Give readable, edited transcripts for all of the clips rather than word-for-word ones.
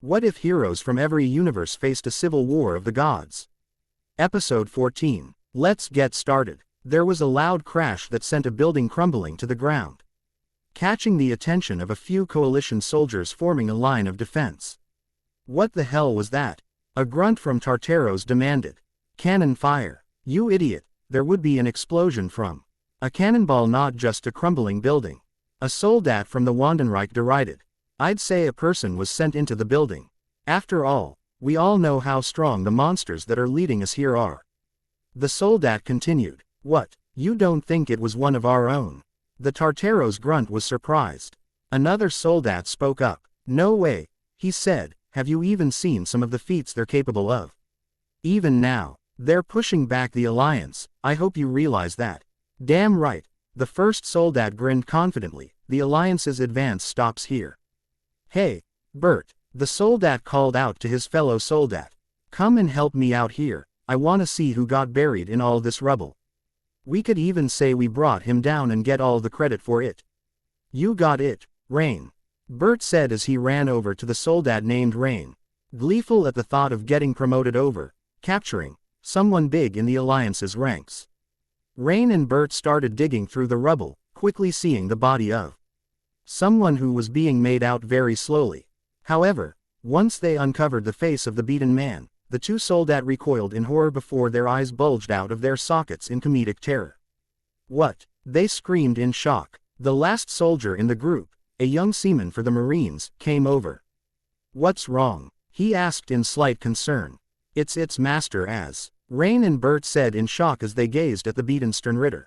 What if heroes from every universe faced a civil war of the gods? Episode 14. Let's get started. There was a loud crash that sent a building crumbling to the ground, catching the attention of a few coalition soldiers forming a line of defense. What the hell was that? A grunt from Tartaros demanded. Cannon fire. You idiot, there would be an explosion from a cannonball, not just a crumbling building. A soldat from the Wandenreich derided. I'd say a person was sent into the building. After all, we all know how strong the monsters that are leading us here are. The soldat continued. What, you don't think it was one of our own? The Tartaros grunt was surprised. Another soldat spoke up. No way, he said, have you even seen some of the feats they're capable of? Even now, they're pushing back the Alliance, I hope you realize that. Damn right, the first soldat grinned confidently, the Alliance's advance stops here. Hey, Bert, the soldat called out to his fellow soldat. Come and help me out here, I wanna see who got buried in all this rubble. We could even say we brought him down and get all the credit for it. You got it, Rain, Bert said as he ran over to the soldat named Rain, gleeful at the thought of getting promoted over, capturing someone big in the Alliance's ranks. Rain and Bert started digging through the rubble, quickly seeing the body of someone who was being made out very slowly. However, once they uncovered the face of the beaten man, the two soldats recoiled in horror before their eyes bulged out of their sockets in comedic terror. What? They screamed in shock. The last soldier in the group, a young seaman for the Marines, came over. What's wrong? He asked in slight concern. It's master Az, Rain and Bert said in shock as they gazed at the beaten Sternritter.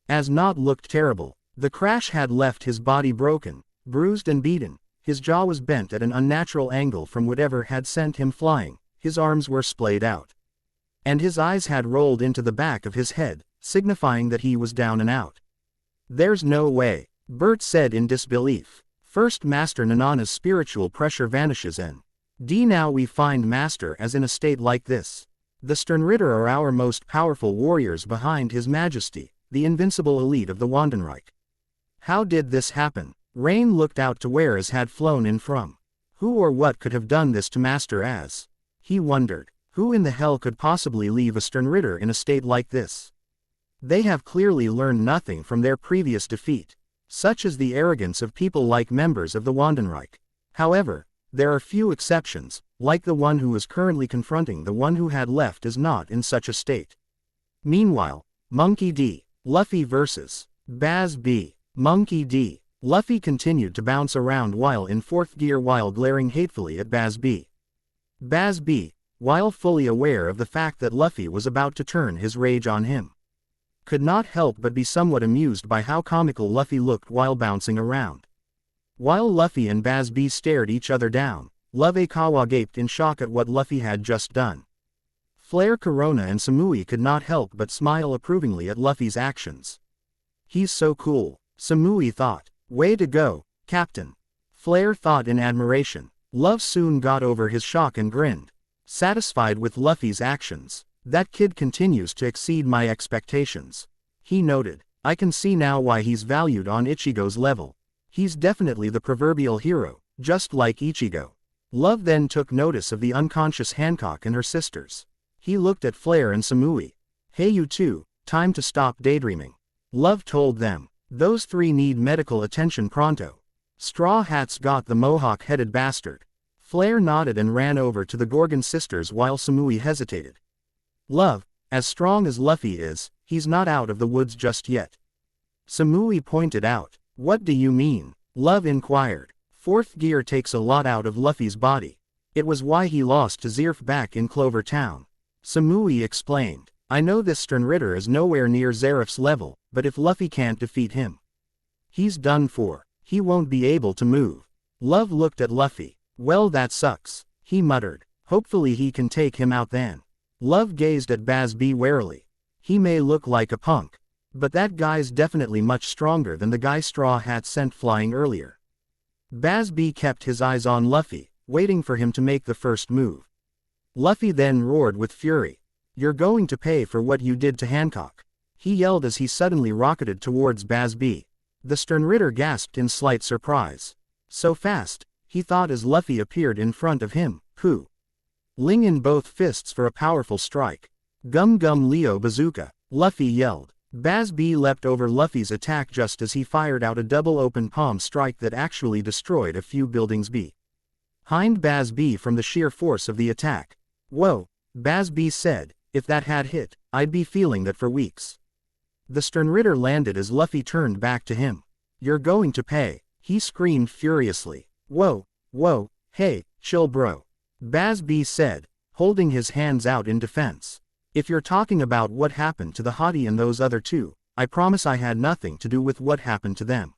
Az not looked terrible. The crash had left his body broken, bruised and beaten, his jaw was bent at an unnatural angle from whatever had sent him flying, his arms were splayed out, and his eyes had rolled into the back of his head, signifying that he was down and out. There's no way, Bert said in disbelief. First Master Nanana's spiritual pressure vanishes and now we find Master Az in a state like this. The Sternritter are our most powerful warriors behind His Majesty, the invincible elite of the Wandenreich. How did this happen? Rain looked out to where Az had flown in from. Who or what could have done this to Master Az? He wondered, who in the hell could possibly leave a Sternritter in a state like this? They have clearly learned nothing from their previous defeat. Such is the arrogance of people like members of the Wandenreich. However, there are few exceptions, like the one who is currently confronting the one who had left is not in such a state. Meanwhile, Monkey D. Luffy vs. Baz B. Monkey D. Luffy continued to bounce around while in fourth gear while glaring hatefully at Baz B. Baz B., while fully aware of the fact that Luffy was about to turn his rage on him, could not help but be somewhat amused by how comical Luffy looked while bouncing around. While Luffy and Baz B stared each other down, Love Akawa gaped in shock at what Luffy had just done. Flare Corona and Samui could not help but smile approvingly at Luffy's actions. He's so cool, Samui thought. Way to go, Captain. Flare thought in admiration. Love soon got over his shock and grinned, satisfied with Luffy's actions. That kid continues to exceed my expectations, he noted. I can see now why he's valued on Ichigo's level. He's definitely the proverbial hero, just like Ichigo. Love then took notice of the unconscious Hancock and her sisters. He looked at Flare and Samui. Hey you two, time to stop daydreaming. Love told them. Those three need medical attention pronto. Straw Hats got the mohawk-headed bastard. Flare nodded and ran over to the Gorgon sisters while Samui hesitated. Love, as strong as Luffy is, he's not out of the woods just yet. Samui pointed out. What do you mean? Love inquired. Fourth gear takes a lot out of Luffy's body. It was why he lost to Zerf back in Clover Town. Samui explained. I know this Sternritter is nowhere near Zeref's level, but if Luffy can't defeat him, he's done for. He won't be able to move. Love looked at Luffy. Well, that sucks, he muttered. Hopefully he can take him out then. Love gazed at Baz B warily. He may look like a punk, but that guy's definitely much stronger than the guy Straw Hat sent flying earlier. Baz B kept his eyes on Luffy, waiting for him to make the first move. Luffy then roared with fury. You're going to pay for what you did to Hancock, he yelled as he suddenly rocketed towards Baz B. The Sternritter gasped in slight surprise. So fast, he thought as Luffy appeared in front of him, ling in both fists for a powerful strike. Gum Gum Leo Bazooka, Luffy yelled. Baz B leapt over Luffy's attack just as he fired out a double open palm strike that actually destroyed a few buildings behind Baz B from the sheer force of the attack. Whoa, Baz B said, if that had hit, I'd be feeling that for weeks. The Sternritter landed as Luffy turned back to him. You're going to pay, he screamed furiously. Whoa, hey, chill bro. Baz B said, holding his hands out in defense. If you're talking about what happened to the hottie and those other two, I promise I had nothing to do with what happened to them.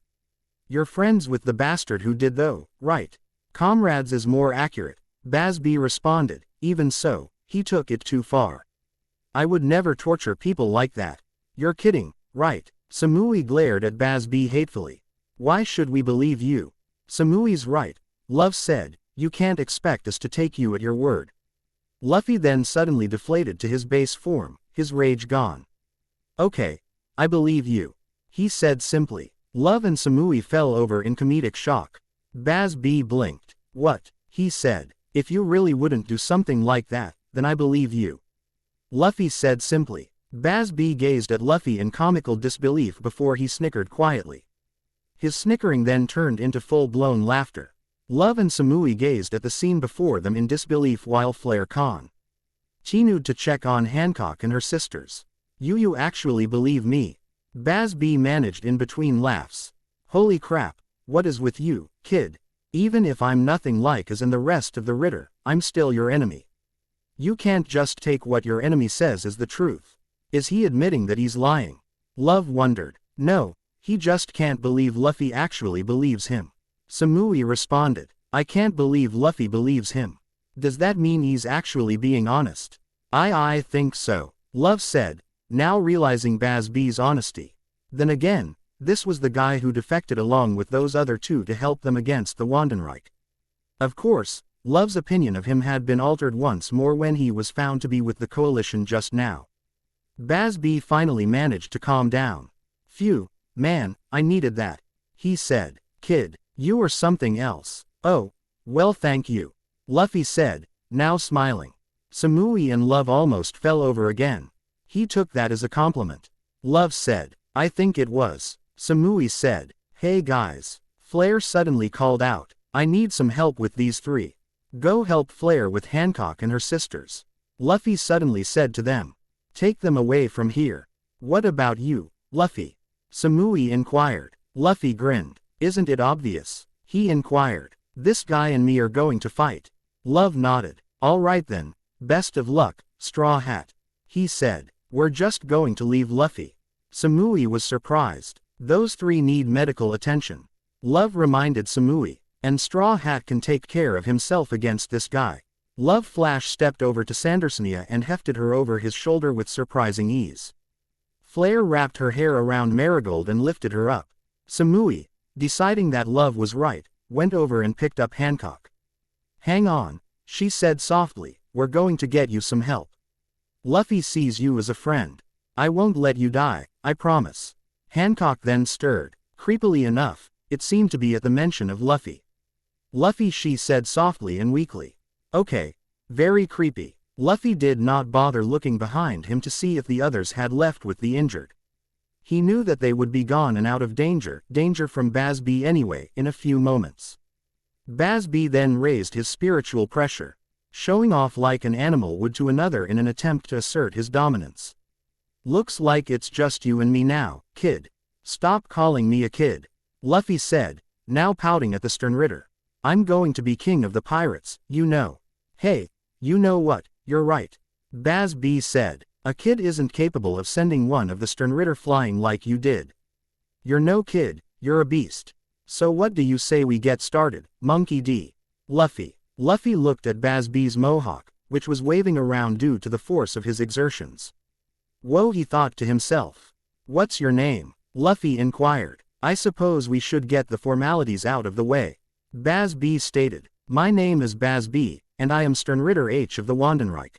You're friends with the bastard who did though, right? Comrades is more accurate, Baz B responded. Even so, he took it too far. I would never torture people like that. You're kidding, right? Samui glared at Baz B hatefully. Why should we believe you? Samui's right, Love said, you can't expect us to take you at your word. Luffy then suddenly deflated to his base form, his rage gone. Okay, I believe you, he said simply. Love and Samui fell over in comedic shock. Baz B blinked. What? He said. If you really wouldn't do something like that, then I believe you. Luffy said simply. Baz B gazed at Luffy in comical disbelief before he snickered quietly. His snickering then turned into full-blown laughter. Love and Samui gazed at the scene before them in disbelief while Flare continued to check on Hancock and her sisters. You actually believe me? Baz B managed in between laughs. Holy crap, what is with you, kid? Even if I'm nothing like as in the rest of the Ritter, I'm still your enemy. You can't just take what your enemy says as the truth. Is he admitting that he's lying? Love wondered. No, he just can't believe Luffy actually believes him. Samui responded. I can't believe Luffy believes him. Does that mean he's actually being honest? I think so, Love said, now realizing Baz B's honesty. Then again, this was the guy who defected along with those other two to help them against the Wandenreich. Of course, Love's opinion of him had been altered once more when he was found to be with the coalition just now. Baz B finally managed to calm down. Phew, man, I needed that, he said. Kid, you are something else. Oh, well thank you, Luffy said, now smiling. Samui and Love almost fell over again. He took that as a compliment. Love said, I think it was. Samui said, hey guys. Flare suddenly called out, I need some help with these three. Go help Flare with Hancock and her sisters. Luffy suddenly said to them. Take them away from here. What about you, Luffy? Samui inquired. Luffy grinned. Isn't it obvious? He inquired. This guy and me are going to fight. Love nodded. All right then, best of luck, Straw Hat. He said. We're just going to leave Luffy. Samui was surprised. Those three need medical attention. Love reminded Samui. And Straw Hat can take care of himself against this guy. Love Flash stepped over to Sandersonia and hefted her over his shoulder with surprising ease. Flare wrapped her hair around Marigold and lifted her up. Samui, deciding that Love was right, went over and picked up Hancock. Hang on, she said softly, we're going to get you some help. Luffy sees you as a friend. I won't let you die, I promise. Hancock then stirred. Creepily enough, it seemed to be at the mention of Luffy. Luffy, she said softly and weakly. Okay, very creepy. Luffy did not bother looking behind him to see if the others had left with the injured. He knew that they would be gone and out of danger from Baz B anyway, in a few moments. Baz B then raised his spiritual pressure, showing off like an animal would to another in an attempt to assert his dominance. Looks like it's just you and me now, kid. Stop calling me a kid, Luffy said, now pouting at the Sternritter. I'm going to be king of the pirates, you know. Hey, you know what, you're right. Baz B said. A kid isn't capable of sending one of the Sternritter flying like you did. You're no kid, you're a beast. So what do you say we get started, Monkey D? Luffy. Luffy looked at Baz B's mohawk, which was waving around due to the force of his exertions. Whoa, he thought to himself. What's your name? Luffy inquired. I suppose we should get the formalities out of the way. Baz B stated. My name is Baz B, and I am Sternritter H of the Wandenreich.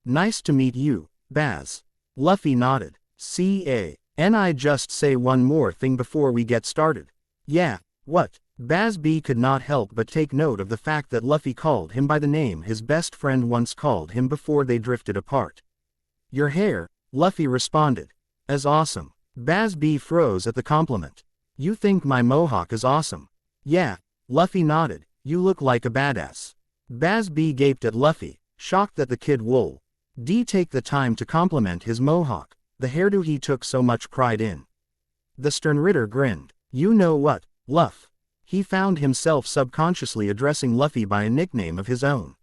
Nice to meet you, Baz. Luffy nodded. Can I just say one more thing before we get started? Yeah, what? Baz B could not help but take note of the fact that Luffy called him by the name his best friend once called him before they drifted apart. Your hair, Luffy responded. Is awesome. Baz B froze at the compliment. You think my mohawk is awesome? Yeah, Luffy nodded. You look like a badass. Baz B gaped at Luffy, shocked that the kid would take the time to compliment his mohawk, the hairdo he took so much pride in. The Sternritter grinned. You know what, Luff? He found himself subconsciously addressing Luffy by a nickname of his own.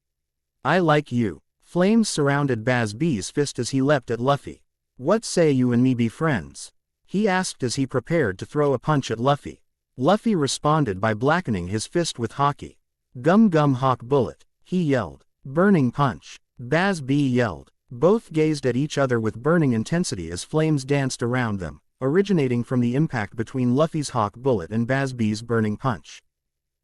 I like you. Flames surrounded Baz B's fist as he leapt at Luffy. What say you and me be friends? He asked as he prepared to throw a punch at Luffy. Luffy responded by blackening his fist with Haki. Gum Gum Hawk Bullet, he yelled. Burning Punch. Baz B yelled. Both gazed at each other with burning intensity as flames danced around them, originating from the impact between Luffy's Hawk Bullet and Baz B's Burning Punch.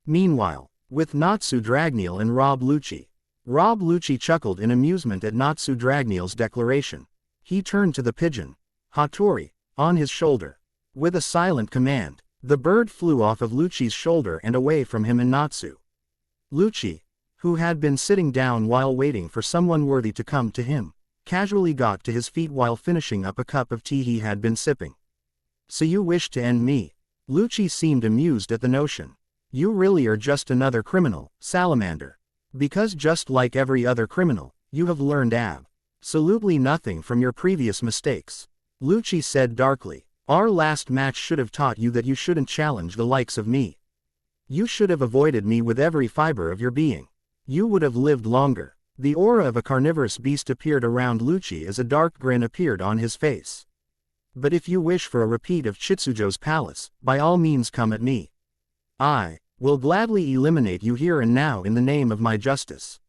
Meanwhile, with Natsu Dragneel and Rob Lucci chuckled in amusement at Natsu Dragneel's declaration. He turned to the pigeon, Hattori, on his shoulder. With a silent command, the bird flew off of Lucci's shoulder and away from him and Natsu. Lucci, who had been sitting down while waiting for someone worthy to come to him, casually got to his feet while finishing up a cup of tea he had been sipping. So you wish to end me? Lucci seemed amused at the notion. You really are just another criminal, Salamander. Because just like every other criminal, you have learned absolutely nothing from your previous mistakes. Lucci said darkly. Our last match should have taught you that you shouldn't challenge the likes of me. You should have avoided me with every fiber of your being. You would have lived longer. The aura of a carnivorous beast appeared around Lucci as a dark grin appeared on his face. But if you wish for a repeat of Chitsujo's palace, by all means come at me. I will gladly eliminate you here and now in the name of my justice.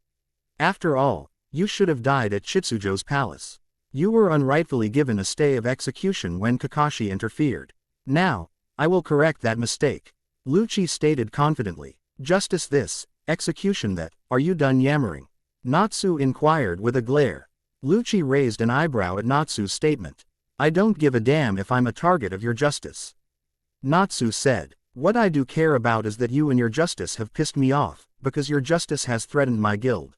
After all, you should have died at Chitsujo's palace. You were unrightfully given a stay of execution when Kakashi interfered. Now, I will correct that mistake. Lucci stated confidently. Justice this, execution that. Are you done yammering? Natsu inquired with a glare. Lucci raised an eyebrow at Natsu's statement. I don't give a damn if I'm a target of your justice. Natsu said. What I do care about is that you and your justice have pissed me off, because your justice has threatened my guild.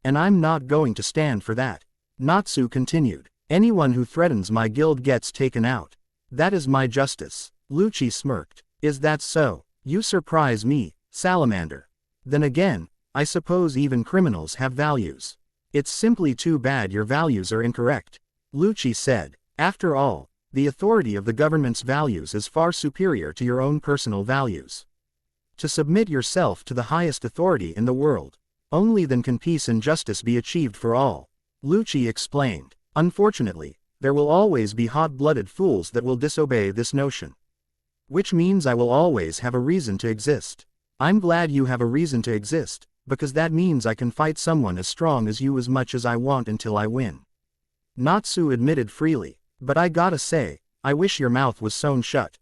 And I'm not going to stand for that. Natsu continued. Anyone who threatens my guild gets taken out. That is my justice. Lucci smirked. Is that so? You surprise me, Salamander. Then again, I suppose even criminals have values. It's simply too bad your values are incorrect. Lucci said. After all, the authority of the government's values is far superior to your own personal values. To submit yourself to the highest authority in the world. Only then can peace and justice be achieved for all. Lucci explained. Unfortunately, there will always be hot-blooded fools that will disobey this notion. Which means I will always have a reason to exist. I'm glad you have a reason to exist, because that means I can fight someone as strong as you as much as I want until I win. Natsu admitted freely. But I gotta say, I wish your mouth was sewn shut.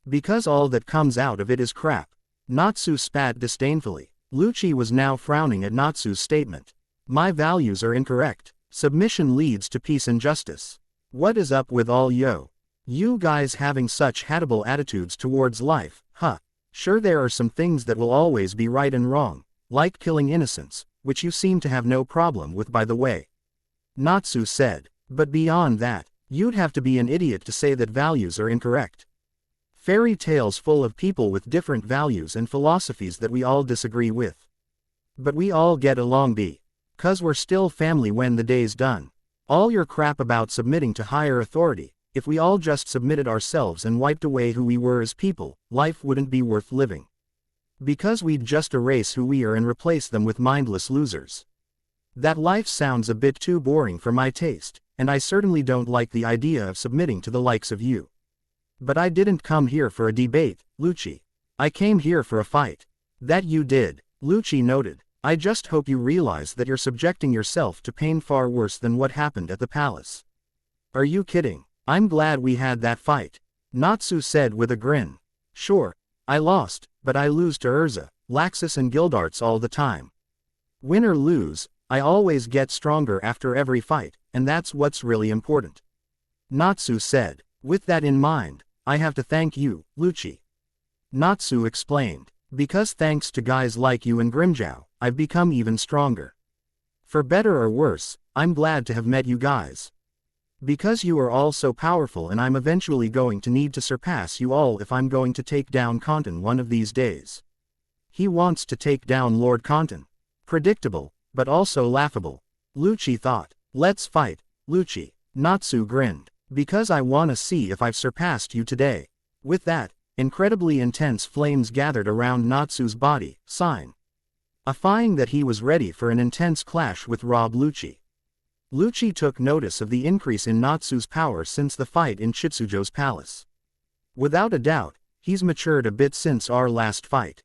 Because all that comes out of it is crap. Natsu spat disdainfully. Lucci was now frowning at Natsu's statement. My values are incorrect. Submission leads to peace and justice. What is up with all you guys having such hateable attitudes towards life, huh? Sure, there are some things that will always be right and wrong, like killing innocents, which you seem to have no problem with by the way. Natsu said. But beyond that, you'd have to be an idiot to say that values are incorrect. Fairy tales full of people with different values and philosophies that we all disagree with. But we all get along because we're still family when the day's done. All your crap about submitting to higher authority, if we all just submitted ourselves and wiped away who we were as people, life wouldn't be worth living. Because we'd just erase who we are and replace them with mindless losers. That life sounds a bit too boring for my taste, and I certainly don't like the idea of submitting to the likes of you. But I didn't come here for a debate, Lucci. I came here for a fight. That you did, Lucci noted. I just hope you realize that you're subjecting yourself to pain far worse than what happened at the palace. Are you kidding? I'm glad we had that fight. Natsu said with a grin. Sure, I lost, but I lose to Urza, Laxus and Gildarts all the time. Win or lose, I always get stronger after every fight, and that's what's really important. Natsu said. With that in mind, I have to thank you, Lucci. Natsu explained. Because thanks to guys like you and Grimmjow, I've become even stronger. For better or worse, I'm glad to have met you guys. Because you are all so powerful and I'm eventually going to need to surpass you all if I'm going to take down Kontan one of these days. He wants to take down Lord Kontan. Predictable, but also laughable. Lucci thought. Let's fight, Lucci. Natsu grinned. Because I wanna see if I've surpassed you today. With that, incredibly intense flames gathered around Natsu's body, signifying that he was ready for an intense clash with Rob Lucci. Lucci took notice of the increase in Natsu's power since the fight in Chitsujo's palace. Without a doubt, he's matured a bit since our last fight.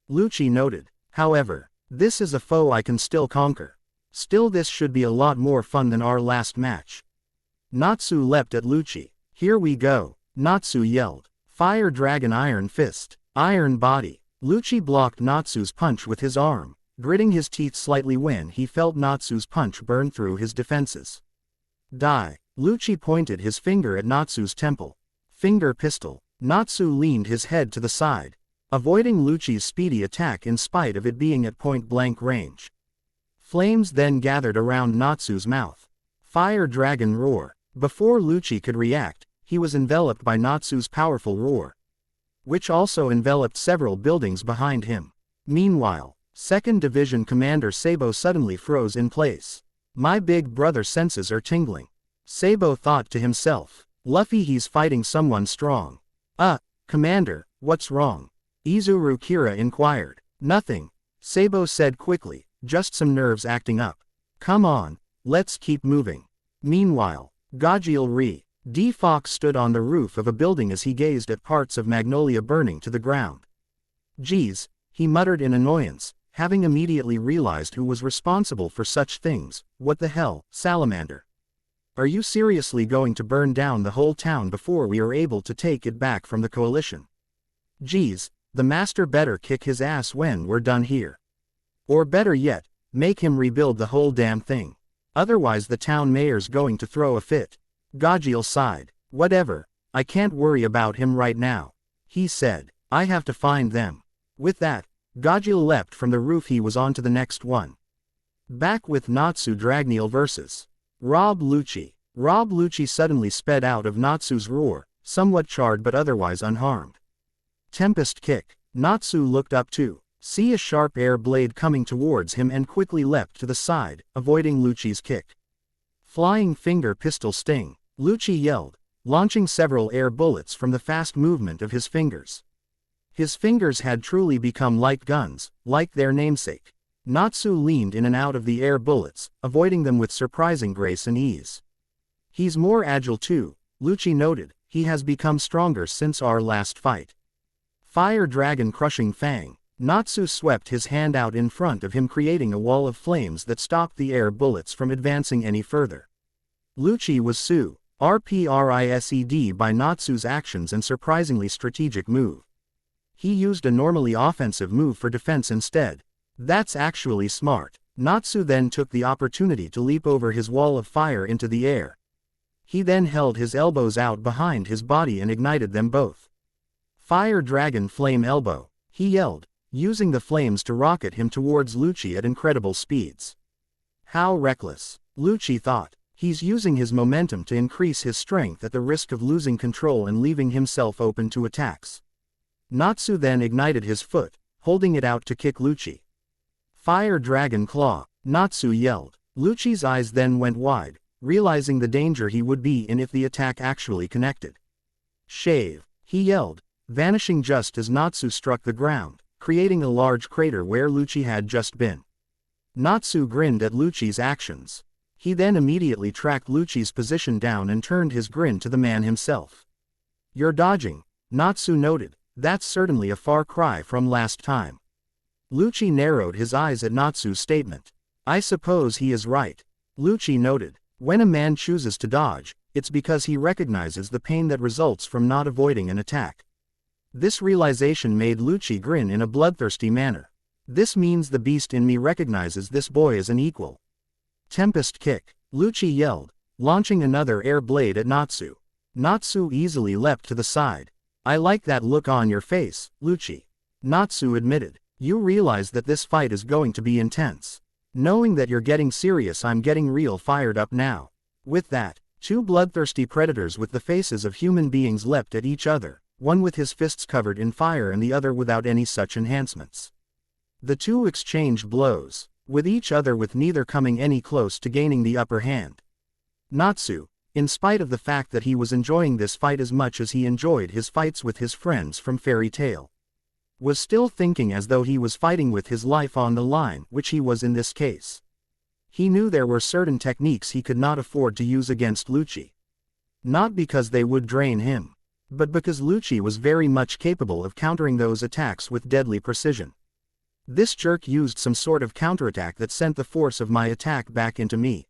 Lucci noted. However, this is a foe I can still conquer. Still, this should be a lot more fun than our last match. Natsu leapt at Lucci. Here we go, Natsu yelled. Fire Dragon Iron Fist. Iron Body. Lucci blocked Natsu's punch with his arm, gritting his teeth slightly when he felt Natsu's punch burn through his defenses. Die. Lucci pointed his finger at Natsu's temple. Finger Pistol. Natsu leaned his head to the side, avoiding Lucci's speedy attack in spite of it being at point-blank range. Flames then gathered around Natsu's mouth. Fire Dragon Roar. Before Lucci could react, he was enveloped by Natsu's powerful roar, which also enveloped several buildings behind him. Meanwhile, 2nd Division Commander Sabo suddenly froze in place. My big brother senses are tingling. Sabo thought to himself. Luffy, he's fighting someone strong. Commander, what's wrong? Izuru Kira inquired. Nothing, Sabo said quickly, just some nerves acting up. Come on, let's keep moving. Meanwhile, Gajeel D. Fox stood on the roof of a building as he gazed at parts of Magnolia burning to the ground. Geez, he muttered in annoyance, having immediately realized who was responsible for such things. What the hell, Salamander? Are you seriously going to burn down the whole town before we are able to take it back from the coalition? Geez, the master better kick his ass when we're done here. Or better yet, make him rebuild the whole damn thing. Otherwise the town mayor's going to throw a fit. Gajeel sighed. Whatever, I can't worry about him right now, he said. I have to find them. With that, Gajeel leapt from the roof he was on to the next one. Back with Natsu Dragneel vs. Rob Lucci. Rob Lucci suddenly sped out of Natsu's roar, somewhat charred but otherwise unharmed. Tempest Kick. Natsu looked up to see a sharp air blade coming towards him and quickly leapt to the side, avoiding Lucci's kick. Flying Finger Pistol Sting. Lucci yelled, launching several air bullets from the fast movement of his fingers. His fingers had truly become like guns, like their namesake. Natsu leaned in and out of the air bullets, avoiding them with surprising grace and ease. He's more agile too, Lucci noted. He has become stronger since our last fight. Fire Dragon Crushing Fang. Natsu swept his hand out in front of him, creating a wall of flames that stopped the air bullets from advancing any further. Lucci was surprised by Natsu's actions and surprisingly strategic move. He used a normally offensive move for defense instead. That's actually smart. Natsu then took the opportunity to leap over his wall of fire into the air. He then held his elbows out behind his body and ignited them both. Fire Dragon Flame Elbow, he yelled, using the flames to rocket him towards Lucci at incredible speeds. How reckless, Lucci thought. He's using his momentum to increase his strength at the risk of losing control and leaving himself open to attacks. Natsu then ignited his foot, holding it out to kick Lucci. Fire Dragon Claw, Natsu yelled. Lucci's eyes then went wide, realizing the danger he would be in if the attack actually connected. Shave, he yelled, vanishing just as Natsu struck the ground, creating a large crater where Lucci had just been. Natsu grinned at Lucci's actions. He then immediately tracked Lucci's position down and turned his grin to the man himself. You're dodging, Natsu noted. That's certainly a far cry from last time. Lucci narrowed his eyes at Natsu's statement. I suppose he is right, Lucci noted. When a man chooses to dodge, it's because he recognizes the pain that results from not avoiding an attack. This realization made Lucci grin in a bloodthirsty manner. This means the beast in me recognizes this boy as an equal. Tempest Kick, Lucci yelled, launching another air blade at Natsu. Natsu easily leapt to the side. I like that look on your face, Lucci. Natsu admitted. You realize that this fight is going to be intense. Knowing that you're getting serious, I'm getting real fired up now. With that, two bloodthirsty predators with the faces of human beings leapt at each other, one with his fists covered in fire and the other without any such enhancements. The two exchanged blows, with each other with neither coming any close to gaining the upper hand. Natsu, in spite of the fact that he was enjoying this fight as much as he enjoyed his fights with his friends from Fairy Tail, was still thinking as though he was fighting with his life on the line, which he was in this case. He knew there were certain techniques he could not afford to use against Lucci. Not because they would drain him, but because Lucci was very much capable of countering those attacks with deadly precision. This jerk used some sort of counterattack that sent the force of my attack back into me.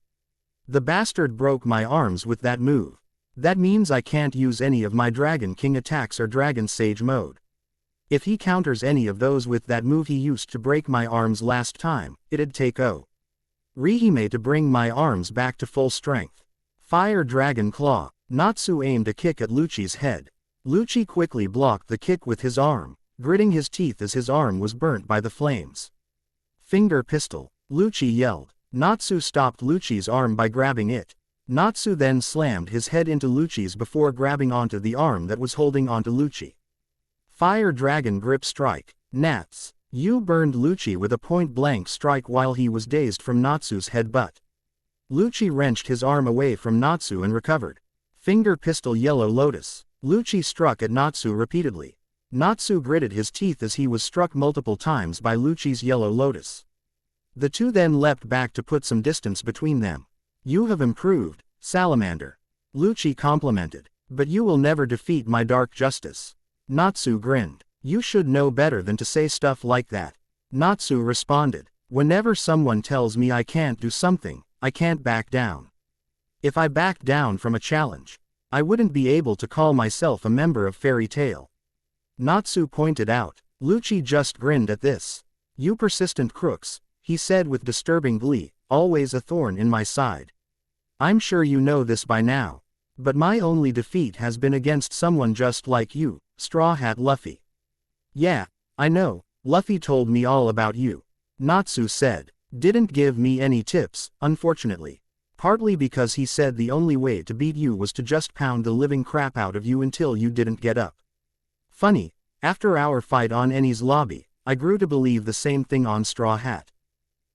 The bastard broke my arms with that move. That means I can't use any of my Dragon King attacks or Dragon Sage mode. If he counters any of those with that move he used to break my arms last time, it'd take Rihime to bring my arms back to full strength. Fire Dragon Claw. Natsu aimed a kick at Lucci's head. Lucci quickly blocked the kick with his arm, gritting his teeth as his arm was burnt by the flames. Finger Pistol. Lucci yelled. Natsu stopped Lucci's arm by grabbing it. Natsu then slammed his head into Lucci's before grabbing onto the arm that was holding onto Lucci. Fire Dragon Grip Strike. Nats. You burned Lucci with a point-blank strike while he was dazed from Natsu's headbutt. Lucci wrenched his arm away from Natsu and recovered. Finger Pistol Yellow Lotus. Lucci struck at Natsu repeatedly. Natsu gritted his teeth as he was struck multiple times by Lucci's Yellow Lotus. The two then leapt back to put some distance between them. You have improved, Salamander. Lucci complimented. But you will never defeat my Dark Justice. Natsu grinned. You should know better than to say stuff like that. Natsu responded. Whenever someone tells me I can't do something, I can't back down. If I backed down from a challenge, I wouldn't be able to call myself a member of Fairy Tail. Natsu pointed out. Lucci just grinned at this. You persistent crooks, he said with disturbing glee, always a thorn in my side. I'm sure you know this by now. But my only defeat has been against someone just like you, Straw Hat Luffy. Yeah, I know, Luffy told me all about you. Natsu said. Didn't give me any tips, unfortunately. Partly because he said the only way to beat you was to just pound the living crap out of you until you didn't get up. Funny, after our fight on Enies lobby, I grew to believe the same thing on Straw Hat.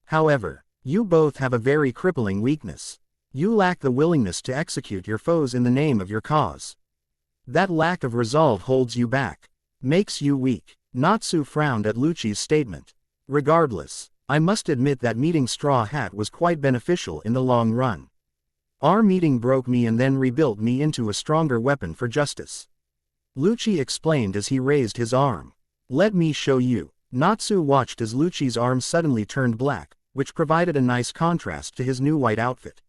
However, you both have a very crippling weakness. You lack the willingness to execute your foes in the name of your cause. That lack of resolve holds you back. Makes you weak. Natsu frowned at Lucci's statement. Regardless, I must admit that meeting Straw Hat was quite beneficial in the long run. Our meeting broke me and then rebuilt me into a stronger weapon for justice. Lucci explained as he raised his arm. Let me show you. Natsu watched as Lucci's arm suddenly turned black, which provided a nice contrast to his new white outfit.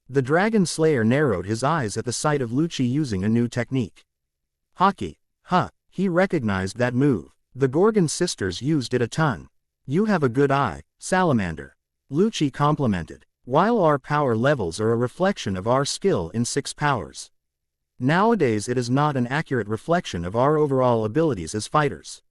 The Dragon Slayer narrowed his eyes at the sight of Lucci using a new technique. Haki. Huh, he recognized that move. The Gorgon sisters used it a ton. You have a good eye, Salamander. Lucci complimented. While our power levels are a reflection of our skill in 6 powers. Nowadays it is not an accurate reflection of our overall abilities as fighters.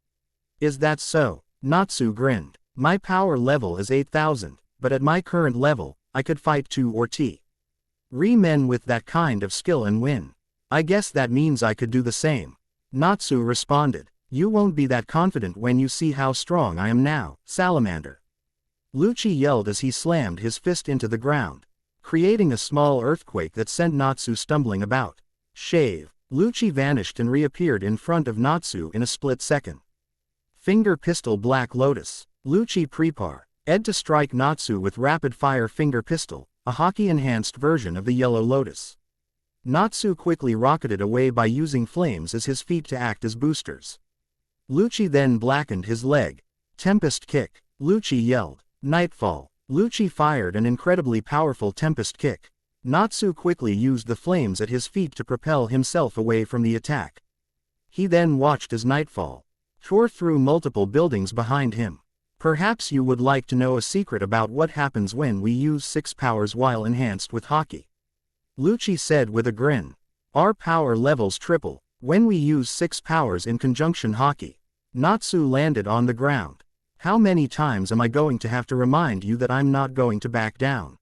Is that so? Natsu grinned. My power level is 8,000, but at my current level, I could fight 2 or 3 men with that kind of skill and win. I guess that means I could do the same. Natsu responded. You won't be that confident when you see how strong I am now, Salamander. Lucci yelled as he slammed his fist into the ground, creating a small earthquake that sent Natsu stumbling about. Shave. Lucci vanished and reappeared in front of Natsu in a split second. Finger Pistol Black Lotus. Lucci prepare. Ed to strike Natsu with rapid fire Finger Pistol, a Haki-enhanced version of the Yellow Lotus. Natsu quickly rocketed away by using flames as his feet to act as boosters. Lucci then blackened his leg. Tempest Kick. Lucci yelled. Nightfall. Lucci fired an incredibly powerful Tempest Kick. Natsu quickly used the flames at his feet to propel himself away from the attack. He then watched as Nightfall tore through multiple buildings behind him. Perhaps you would like to know a secret about what happens when we use 6 powers while enhanced with Haki. Lucci said with a grin. Our power levels triple. When we use 6 powers in conjunction Haki. Natsu landed on the ground. How many times am I going to have to remind you that I'm not going to back down?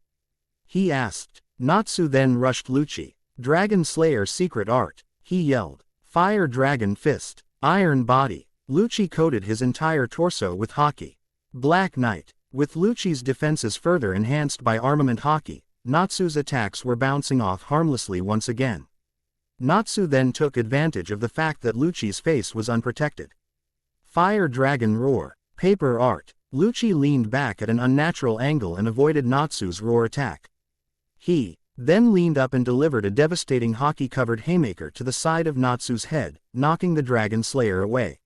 He asked. Natsu then rushed Lucci. Dragon Slayer secret art, he yelled. Fire Dragon Fist. Iron Body. Lucci coated his entire torso with Haki. Black Knight. With Lucci's defenses further enhanced by armament Haki, Natsu's attacks were bouncing off harmlessly once again. Natsu then took advantage of the fact that Lucci's face was unprotected. Fire Dragon Roar. Paper Art. Lucci leaned back at an unnatural angle and avoided Natsu's roar attack. He then leaned up and delivered a devastating Haki-covered haymaker to the side of Natsu's head, knocking the Dragon Slayer away.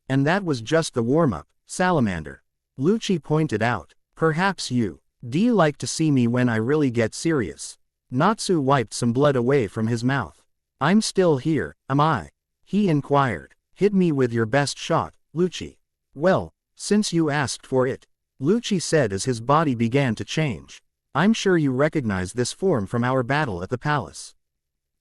And that was just the warm-up, Salamander. Lucci pointed out. Perhaps you'd like to see me when I really get serious. Natsu wiped some blood away from his mouth. I'm still here, am I? He inquired. Hit me with your best shot, Lucci. Well, since you asked for it, Lucci said as his body began to change. I'm sure you recognize this form from our battle at the palace.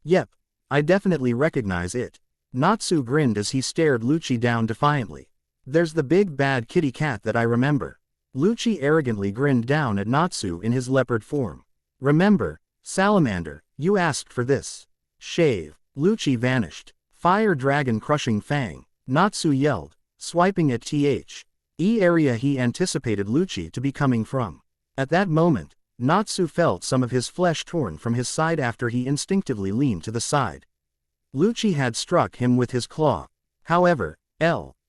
Yep, I definitely recognize it. Natsu grinned as he stared Lucci down defiantly. There's the big bad kitty cat that I remember. Lucci arrogantly grinned down at Natsu in his leopard form. Remember, Salamander, you asked for this. Shave. Lucci vanished. Fire Dragon Crushing Fang. Natsu yelled, swiping at the area he anticipated Lucci to be coming from. At that moment, Natsu felt some of his flesh torn from his side after he instinctively leaned to the side. Lucci had struck him with his claw. However,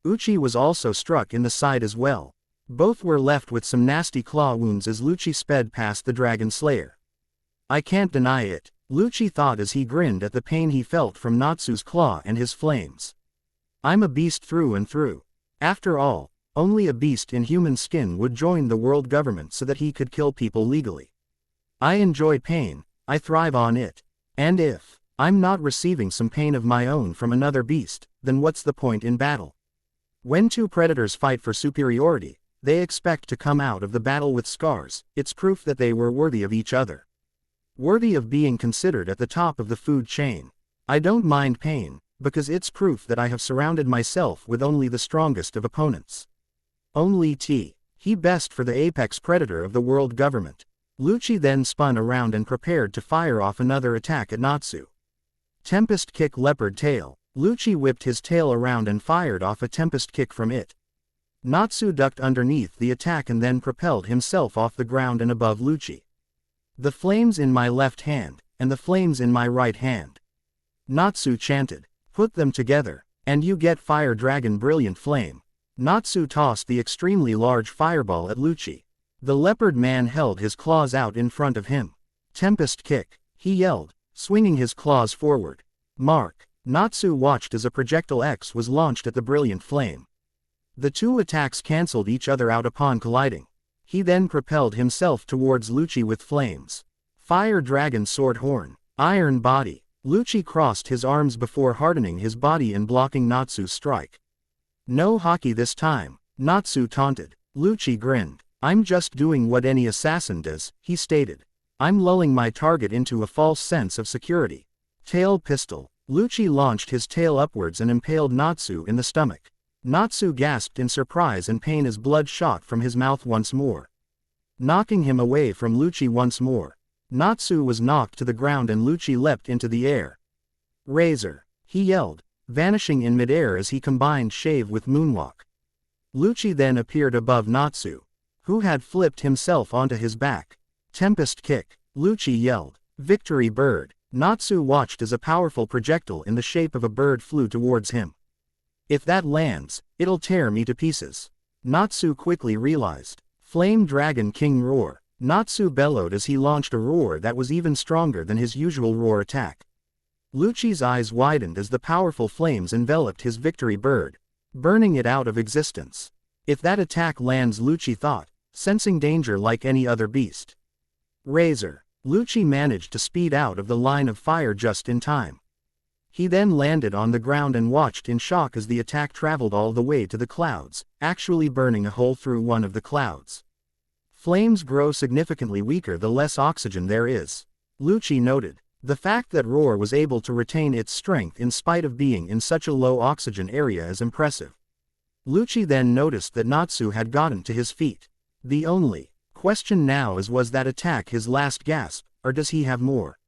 Uchi was also struck in the side as well. Both were left with some nasty claw wounds as Lucci sped past the Dragon Slayer. I can't deny it, Lucci thought as he grinned at the pain he felt from Natsu's claw and his flames. I'm a beast through and through. After all, only a beast in human skin would join the world government so that he could kill people legally. I enjoy pain, I thrive on it. And if I'm not receiving some pain of my own from another beast, then what's the point in battle? When two predators fight for superiority, they expect to come out of the battle with scars. It's proof that they were worthy of each other. Worthy of being considered at the top of the food chain. I don't mind pain, because it's proof that I have surrounded myself with only the strongest of opponents. Only he best for the apex predator of the world government. Lucci then spun around and prepared to fire off another attack at Natsu. Tempest Kick Leopard Tail. Lucci whipped his tail around and fired off a tempest kick from it. Natsu ducked underneath the attack and then propelled himself off the ground and above Lucci. The flames in my left hand, and the flames in my right hand. Natsu chanted. Put them together, and you get Fire Dragon Brilliant Flame. Natsu tossed the extremely large fireball at Lucci. The leopard man held his claws out in front of him. Tempest Kick, he yelled, swinging his claws forward. Mark. Natsu watched as a projectile X was launched at the brilliant flame. The two attacks cancelled each other out upon colliding. He then propelled himself towards Lucci with flames. Fire Dragon Sword Horn. Iron Body. Lucci crossed his arms before hardening his body and blocking Natsu's strike. No Haki this time, Natsu taunted. Lucci grinned. I'm just doing what any assassin does, he stated. I'm lulling my target into a false sense of security. Tail Pistol. Lucci launched his tail upwards and impaled Natsu in the stomach. Natsu gasped in surprise and pain as blood shot from his mouth once more. Knocking him away from Lucci once more. Natsu was knocked to the ground and Lucci leapt into the air. Razor. He yelled, vanishing in midair as he combined shave with moonwalk. Lucci then appeared above Natsu, who had flipped himself onto his back. Tempest Kick. Lucci yelled, Victory Bird. Natsu watched as a powerful projectile in the shape of a bird flew towards him. If that lands, it'll tear me to pieces. Natsu quickly realized. Flame Dragon King Roar. Natsu bellowed as he launched a roar that was even stronger than his usual roar attack. Lucci's eyes widened as the powerful flames enveloped his victory bird, burning it out of existence. If that attack lands, Lucci thought, sensing danger like any other beast. Razor. Lucci managed to speed out of the line of fire just in time. He then landed on the ground and watched in shock as the attack traveled all the way to the clouds, actually burning a hole through one of the clouds. Flames grow significantly weaker the less oxygen there is, Lucci noted. The fact that Roar was able to retain its strength in spite of being in such a low oxygen area is impressive. Lucci then noticed that Natsu had gotten to his feet. The only question now is, was that attack his last gasp, or does he have more?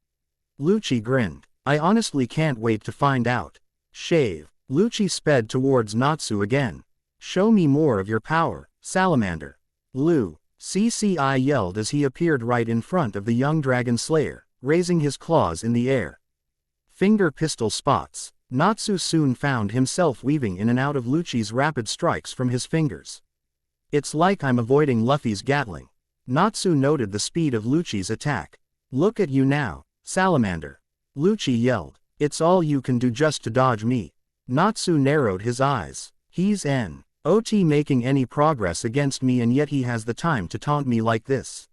Lucci grinned. I honestly can't wait to find out. Shave. Lucci sped towards Natsu again. Show me more of your power, Salamander. Lu. CCI yelled as he appeared right in front of the young dragon slayer, raising his claws in the air. Finger pistol spots. Natsu soon found himself weaving in and out of Lucci's rapid strikes from his fingers. It's like I'm avoiding Luffy's Gatling. Natsu noted the speed of Lucci's attack. Look at you now, Salamander. Lucci yelled. It's all you can do just to dodge me. Natsu narrowed his eyes. He's not making any progress against me, and yet he has the time to taunt me like this.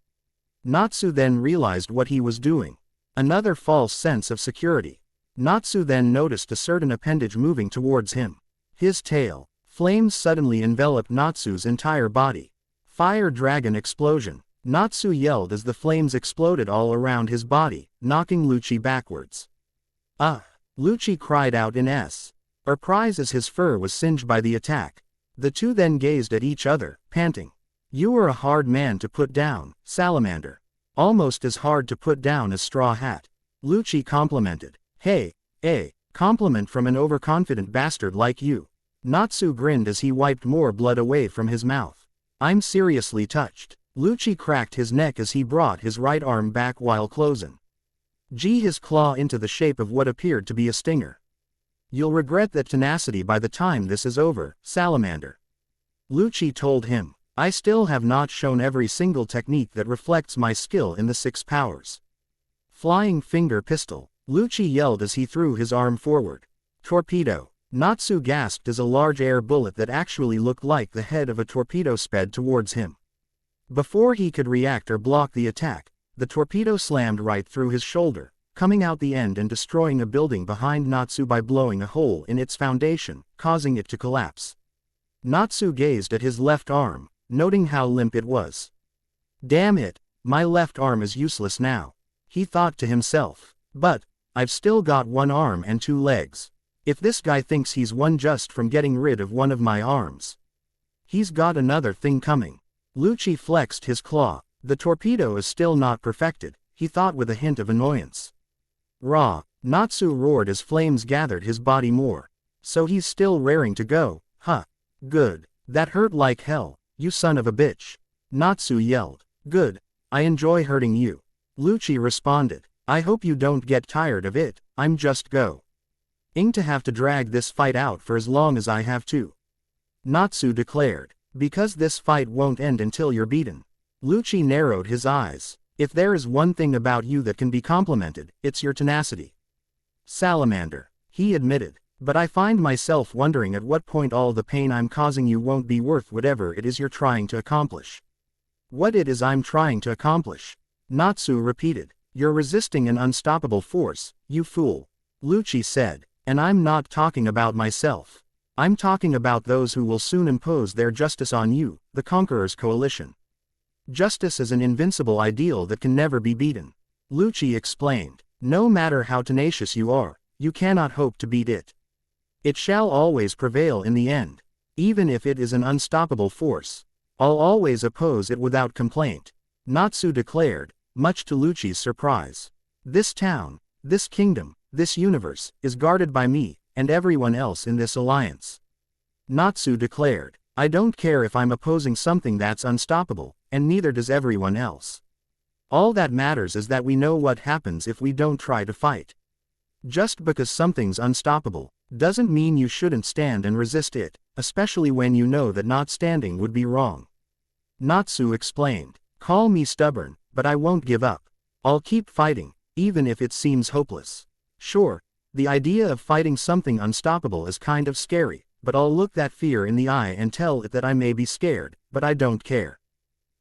Natsu then realized what he was doing. Another false sense of security. Natsu then noticed a certain appendage moving towards him. His tail. Flames suddenly enveloped Natsu's entire body. Fire dragon explosion. Natsu yelled as the flames exploded all around his body, knocking Lucci backwards. Lucci cried out in surprise as his fur was singed by the attack. The two then gazed at each other, panting. You are a hard man to put down, Salamander. Almost as hard to put down as Straw Hat. Lucci complimented. Hey, compliment from an overconfident bastard like you. Natsu grinned as he wiped more blood away from his mouth. I'm seriously touched. Lucci cracked his neck as he brought his right arm back while closing his claw into the shape of what appeared to be a stinger. You'll regret that tenacity by the time this is over, Salamander. Lucci told him. I still have not shown every single technique that reflects my skill in the 6 powers. Flying finger pistol. Lucci yelled as he threw his arm forward. Torpedo. Natsu gasped as a large air bullet that actually looked like the head of a torpedo sped towards him. Before he could react or block the attack, the torpedo slammed right through his shoulder, coming out the end and destroying a building behind Natsu by blowing a hole in its foundation, causing it to collapse. Natsu gazed at his left arm, noting how limp it was. Damn it, my left arm is useless now, he thought to himself. But I've still got 1 arm and 2 legs. If this guy thinks he's won just from getting rid of one of my arms, he's got another thing coming. Lucci flexed his claw. The torpedo is still not perfected, he thought with a hint of annoyance. Rah! Natsu roared as flames gathered his body more. So he's still raring to go, huh? Good. That hurt like hell, you son of a bitch. Natsu yelled. Good. I enjoy hurting you. Lucci responded. I hope you don't get tired of it. I'm just going to have to drag this fight out for as long as I have to. Natsu declared. Because this fight won't end until you're beaten. Lucci narrowed his eyes. If there is one thing about you that can be complimented, it's your tenacity. Salamander. He admitted. But I find myself wondering at what point all the pain I'm causing you won't be worth whatever it is you're trying to accomplish. What it is I'm trying to accomplish? Natsu repeated. You're resisting an unstoppable force, you fool. Lucci said. And I'm not talking about myself. I'm talking about those who will soon impose their justice on you, the Conqueror's Coalition. Justice is an invincible ideal that can never be beaten. Lucci explained. No matter how tenacious you are, you cannot hope to beat it. It shall always prevail in the end. Even if it is an unstoppable force, I'll always oppose it without complaint. Natsu declared, much to Lucci's surprise. This town, this kingdom, this universe, is guarded by me, and everyone else in this alliance. Natsu declared. I don't care if I'm opposing something that's unstoppable, and neither does everyone else. All that matters is that we know what happens if we don't try to fight. Just because something's unstoppable, doesn't mean you shouldn't stand and resist it, especially when you know that not standing would be wrong. Natsu explained. Call me stubborn, but I won't give up. I'll keep fighting, even if it seems hopeless. Sure, the idea of fighting something unstoppable is kind of scary, but I'll look that fear in the eye and tell it that I may be scared, but I don't care.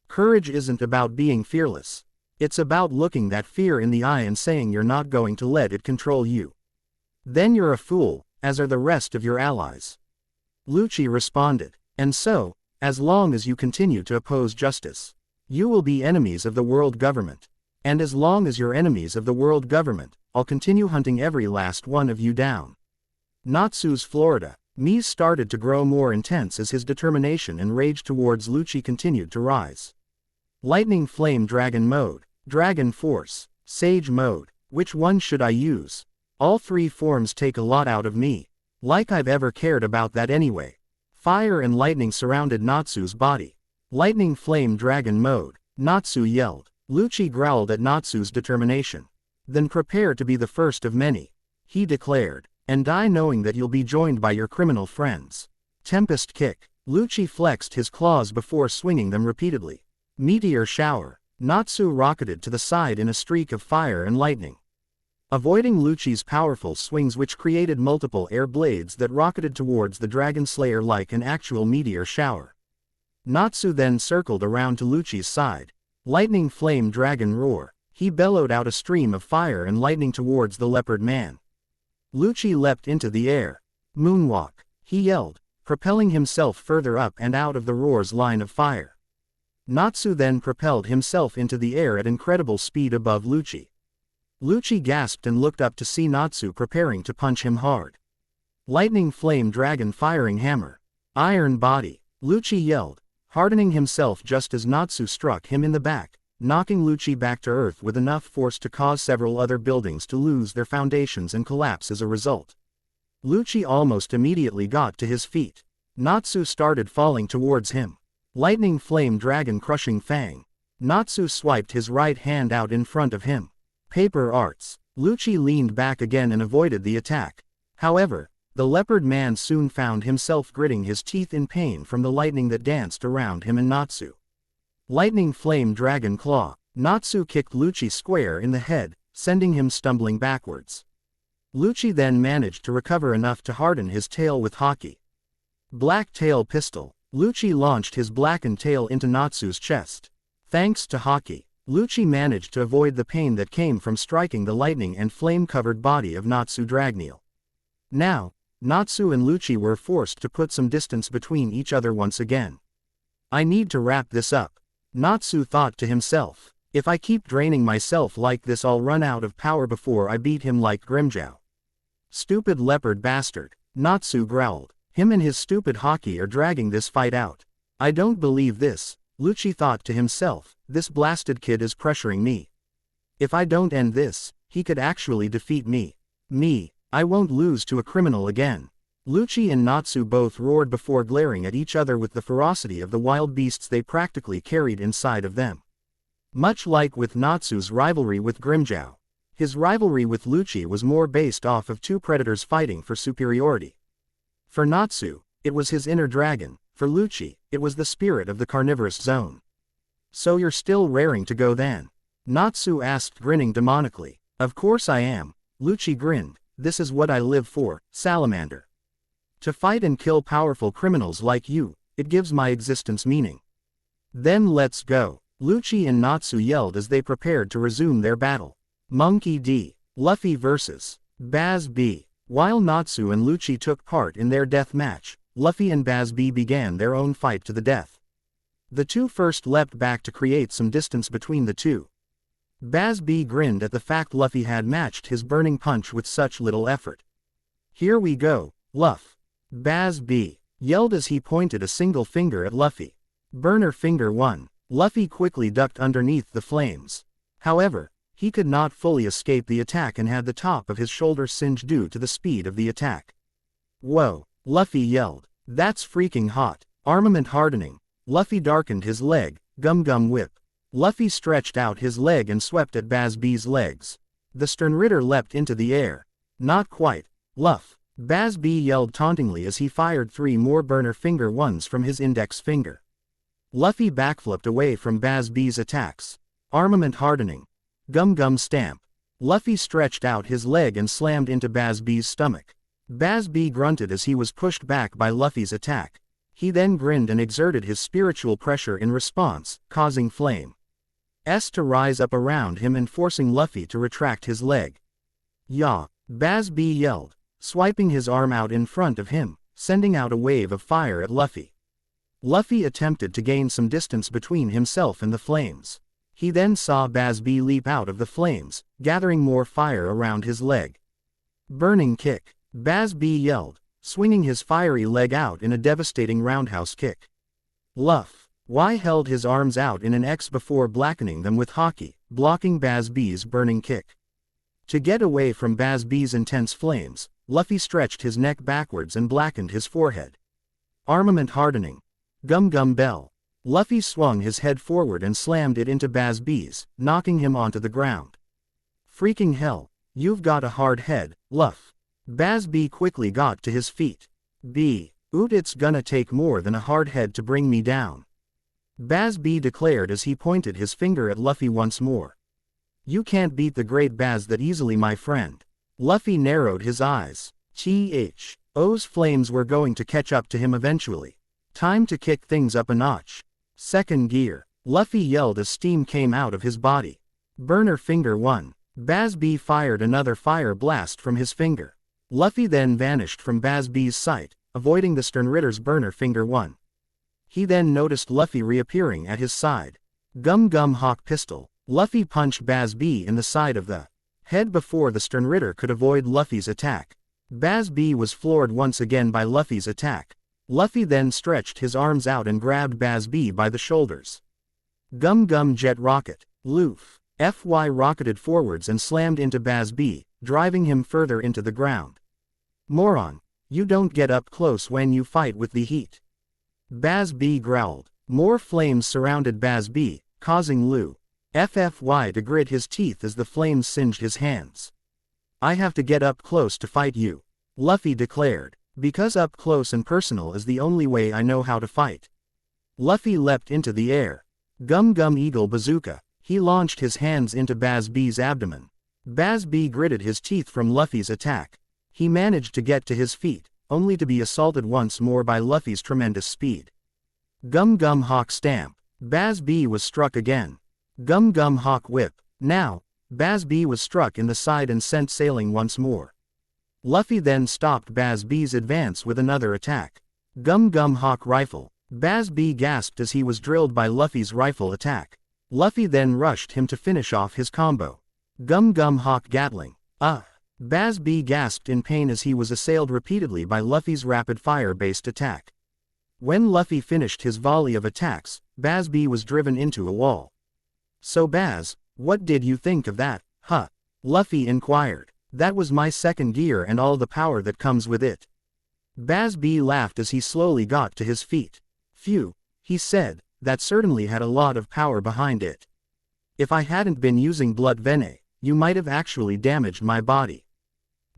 Courage isn't about being fearless. It's about looking that fear in the eye and saying you're not going to let it control you. Then you're a fool, as are the rest of your allies. Lucci responded. And so, as long as you continue to oppose justice, you will be enemies of the world government. And as long as you're enemies of the world government, I'll continue hunting every last one of you down. Natsu's Florida. Mies started to grow more intense as his determination and rage towards Lucci continued to rise. Lightning Flame Dragon Mode, Dragon Force, Sage Mode, which one should I use? All three forms take a lot out of me. Like I've ever cared about that anyway. Fire and lightning surrounded Natsu's body. Lightning Flame Dragon Mode, Natsu yelled. Lucci growled at Natsu's determination. Then prepare to be the first of many, he declared, and die knowing that you'll be joined by your criminal friends. Tempest Kick. Lucci flexed his claws before swinging them repeatedly. Meteor Shower. Natsu rocketed to the side in a streak of fire and lightning, avoiding Lucci's powerful swings, which created multiple air blades that rocketed towards the Dragon Slayer like an actual meteor shower. Natsu then circled around to Lucci's side. Lightning Flame Dragon Roar. He bellowed out a stream of fire and lightning towards the leopard man. Lucci leapt into the air. Moonwalk, he yelled, propelling himself further up and out of the roar's line of fire. Natsu then propelled himself into the air at incredible speed above Lucci. Lucci gasped and looked up to see Natsu preparing to punch him hard. Lightning Flame Dragon Firing Hammer. Iron Body. Lucci yelled, hardening himself just as Natsu struck him in the back, knocking Lucci back to earth with enough force to cause several other buildings to lose their foundations and collapse as a result. Lucci almost immediately got to his feet. Natsu started falling towards him. Lightning Flame Dragon Crushing Fang. Natsu swiped his right hand out in front of him. Paper Arts. Lucci leaned back again and avoided the attack. However, the leopard man soon found himself gritting his teeth in pain from the lightning that danced around him and Natsu. Lightning Flame Dragon Claw. Natsu kicked Lucci square in the head, sending him stumbling backwards. Lucci then managed to recover enough to harden his tail with Haki. Black Tail Pistol. Lucci launched his blackened tail into Natsu's chest. Thanks to Haki, Lucci managed to avoid the pain that came from striking the lightning and flame-covered body of Natsu Dragneel. Now, Natsu and Lucci were forced to put some distance between each other once again. I need to wrap this up, Natsu thought to himself. If I keep draining myself like this, I'll run out of power before I beat him like Grimmjow. Stupid leopard bastard, Natsu growled. Him and his stupid Haki are dragging this fight out. I don't believe this, Lucci thought to himself. This blasted kid is pressuring me. If I don't end this, he could actually defeat me. I won't lose to a criminal again. Lucci and Natsu both roared before glaring at each other with the ferocity of the wild beasts they practically carried inside of them. Much like with Natsu's rivalry with Grimmjow, his rivalry with Lucci was more based off of two predators fighting for superiority. For Natsu, it was his inner dragon. For Lucci, it was the spirit of the carnivorous zone. So you're still raring to go then? Natsu asked, grinning demonically. Of course I am, Lucci grinned. This is what I live for, Salamander. To fight and kill powerful criminals like you, it gives my existence meaning. Then let's go, Lucci and Natsu yelled as they prepared to resume their battle. Monkey D. Luffy vs. Baz B. While Natsu and Lucci took part in their death match, Luffy and Baz B began their own fight to the death. The two first leapt back to create some distance between the two. Baz B grinned at the fact Luffy had matched his burning punch with such little effort. Here we go, Luff. Baz B yelled as he pointed a single finger at Luffy. Burner Finger 1. Luffy quickly ducked underneath the flames. However, he could not fully escape the attack and had the top of his shoulder singed due to the speed of the attack. Whoa, Luffy yelled. That's freaking hot. Armament hardening. Luffy darkened his leg, Gum Gum Whip. Luffy stretched out his leg and swept at Baz B's legs. The Sternritter leapt into the air. Not quite, Luff. Baz B yelled tauntingly as he fired 3 more Burner Finger 1s from his index finger. Luffy backflipped away from Baz B's attacks. Armament hardening. Gum Gum Stamp. Luffy stretched out his leg and slammed into Baz B's stomach. Baz B grunted as he was pushed back by Luffy's attack. He then grinned and exerted his spiritual pressure in response, causing Flame S to rise up around him and forcing Luffy to retract his leg. Yah! Baz B yelled, swiping his arm out in front of him, sending out a wave of fire at Luffy. Luffy attempted to gain some distance between himself and the flames. He then saw Bazz-B leap out of the flames, gathering more fire around his leg. Burning kick. Bazz-B yelled, swinging his fiery leg out in a devastating roundhouse kick. Luff. Y held his arms out in an X before blackening them with Haki, blocking Bazz-B's burning kick. To get away from Bazz-B's intense flames, Luffy stretched his neck backwards and blackened his forehead. Armament hardening. Gum Gum Bell. Luffy swung his head forward and slammed it into Bazz-B's, knocking him onto the ground. Freaking hell, you've got a hard head, Luff. Bazz-B quickly got to his feet. Oot, it's gonna take more than a hard head to bring me down. Bazz-B declared as he pointed his finger at Luffy once more. You can't beat the great Baz that easily, my friend. Luffy narrowed his eyes. O's flames were going to catch up to him eventually. Time to kick things up a notch. Second gear. Luffy yelled as steam came out of his body. Burner Finger 1. Bazz-B fired another fire blast from his finger. Luffy then vanished from Bazz-B's sight, avoiding the Sternritter's Burner Finger 1. He then noticed Luffy reappearing at his side. Gum Gum Hawk Pistol. Luffy punched Bazz-B in the side of the head before the Sternritter could avoid Luffy's attack. Bazz-B was floored once again by Luffy's attack. Luffy then stretched his arms out and grabbed Bazz-B by the shoulders. Gum Gum Jet Rocket. Loof. FY rocketed forwards and slammed into Bazz-B, driving him further into the ground. Moron, you don't get up close when you fight with the heat. Bazz-B growled. More flames surrounded Bazz-B, causing Lu FFY to grit his teeth as the flames singed his hands. I have to get up close to fight you, Luffy declared. Because up close and personal is the only way I know how to fight. Luffy leapt into the air. Gum Gum Eagle Bazooka. He launched his hands into Bazz-B's abdomen. Bazz-B gritted his teeth from Luffy's attack. He managed to get to his feet, only to be assaulted once more by Luffy's tremendous speed. Gum Gum Hawk Stamp. Bazz-B was struck again. Gum Gum Hawk Whip. Now, Bazz-B was struck in the side and sent sailing once more. Luffy then stopped Bazz-B's advance with another attack. Gum Gum Hawk Rifle. Bazz-B gasped as he was drilled by Luffy's rifle attack. Luffy then rushed him to finish off his combo. Gum Gum Hawk Gatling. Bazz-B gasped in pain as he was assailed repeatedly by Luffy's rapid-fire-based attack. When Luffy finished his volley of attacks, Bazz-B was driven into a wall. So Baz, what did you think of that, huh? Luffy inquired. That was my second gear and all the power that comes with it. Bazz-B laughed as he slowly got to his feet. Phew, he said, that certainly had a lot of power behind it. If I hadn't been using Blood Venet, you might have actually damaged my body.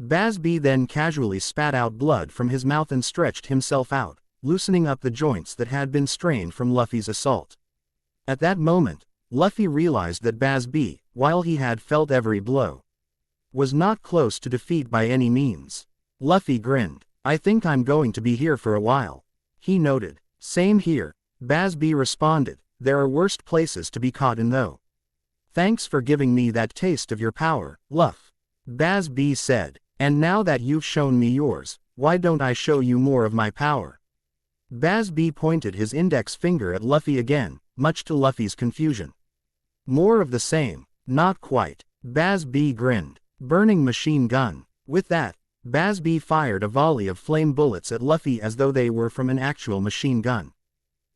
Bazz-B then casually spat out blood from his mouth and stretched himself out, loosening up the joints that had been strained from Luffy's assault. At that moment, Luffy realized that Bazz-B, while he had felt every blow, was not close to defeat by any means. Luffy grinned. I think I'm going to be here for a while. He noted. Same here, Bazz-B responded. There are worse places to be caught in though. Thanks for giving me that taste of your power, Luff. Bazz-B said. And now that you've shown me yours, why don't I show you more of my power? Bazz-B pointed his index finger at Luffy again, much to Luffy's confusion. More of the same. Not quite. Bazz-B grinned. Burning Machine Gun. With that, Bazz-B fired a volley of flame bullets at Luffy as though they were from an actual machine gun.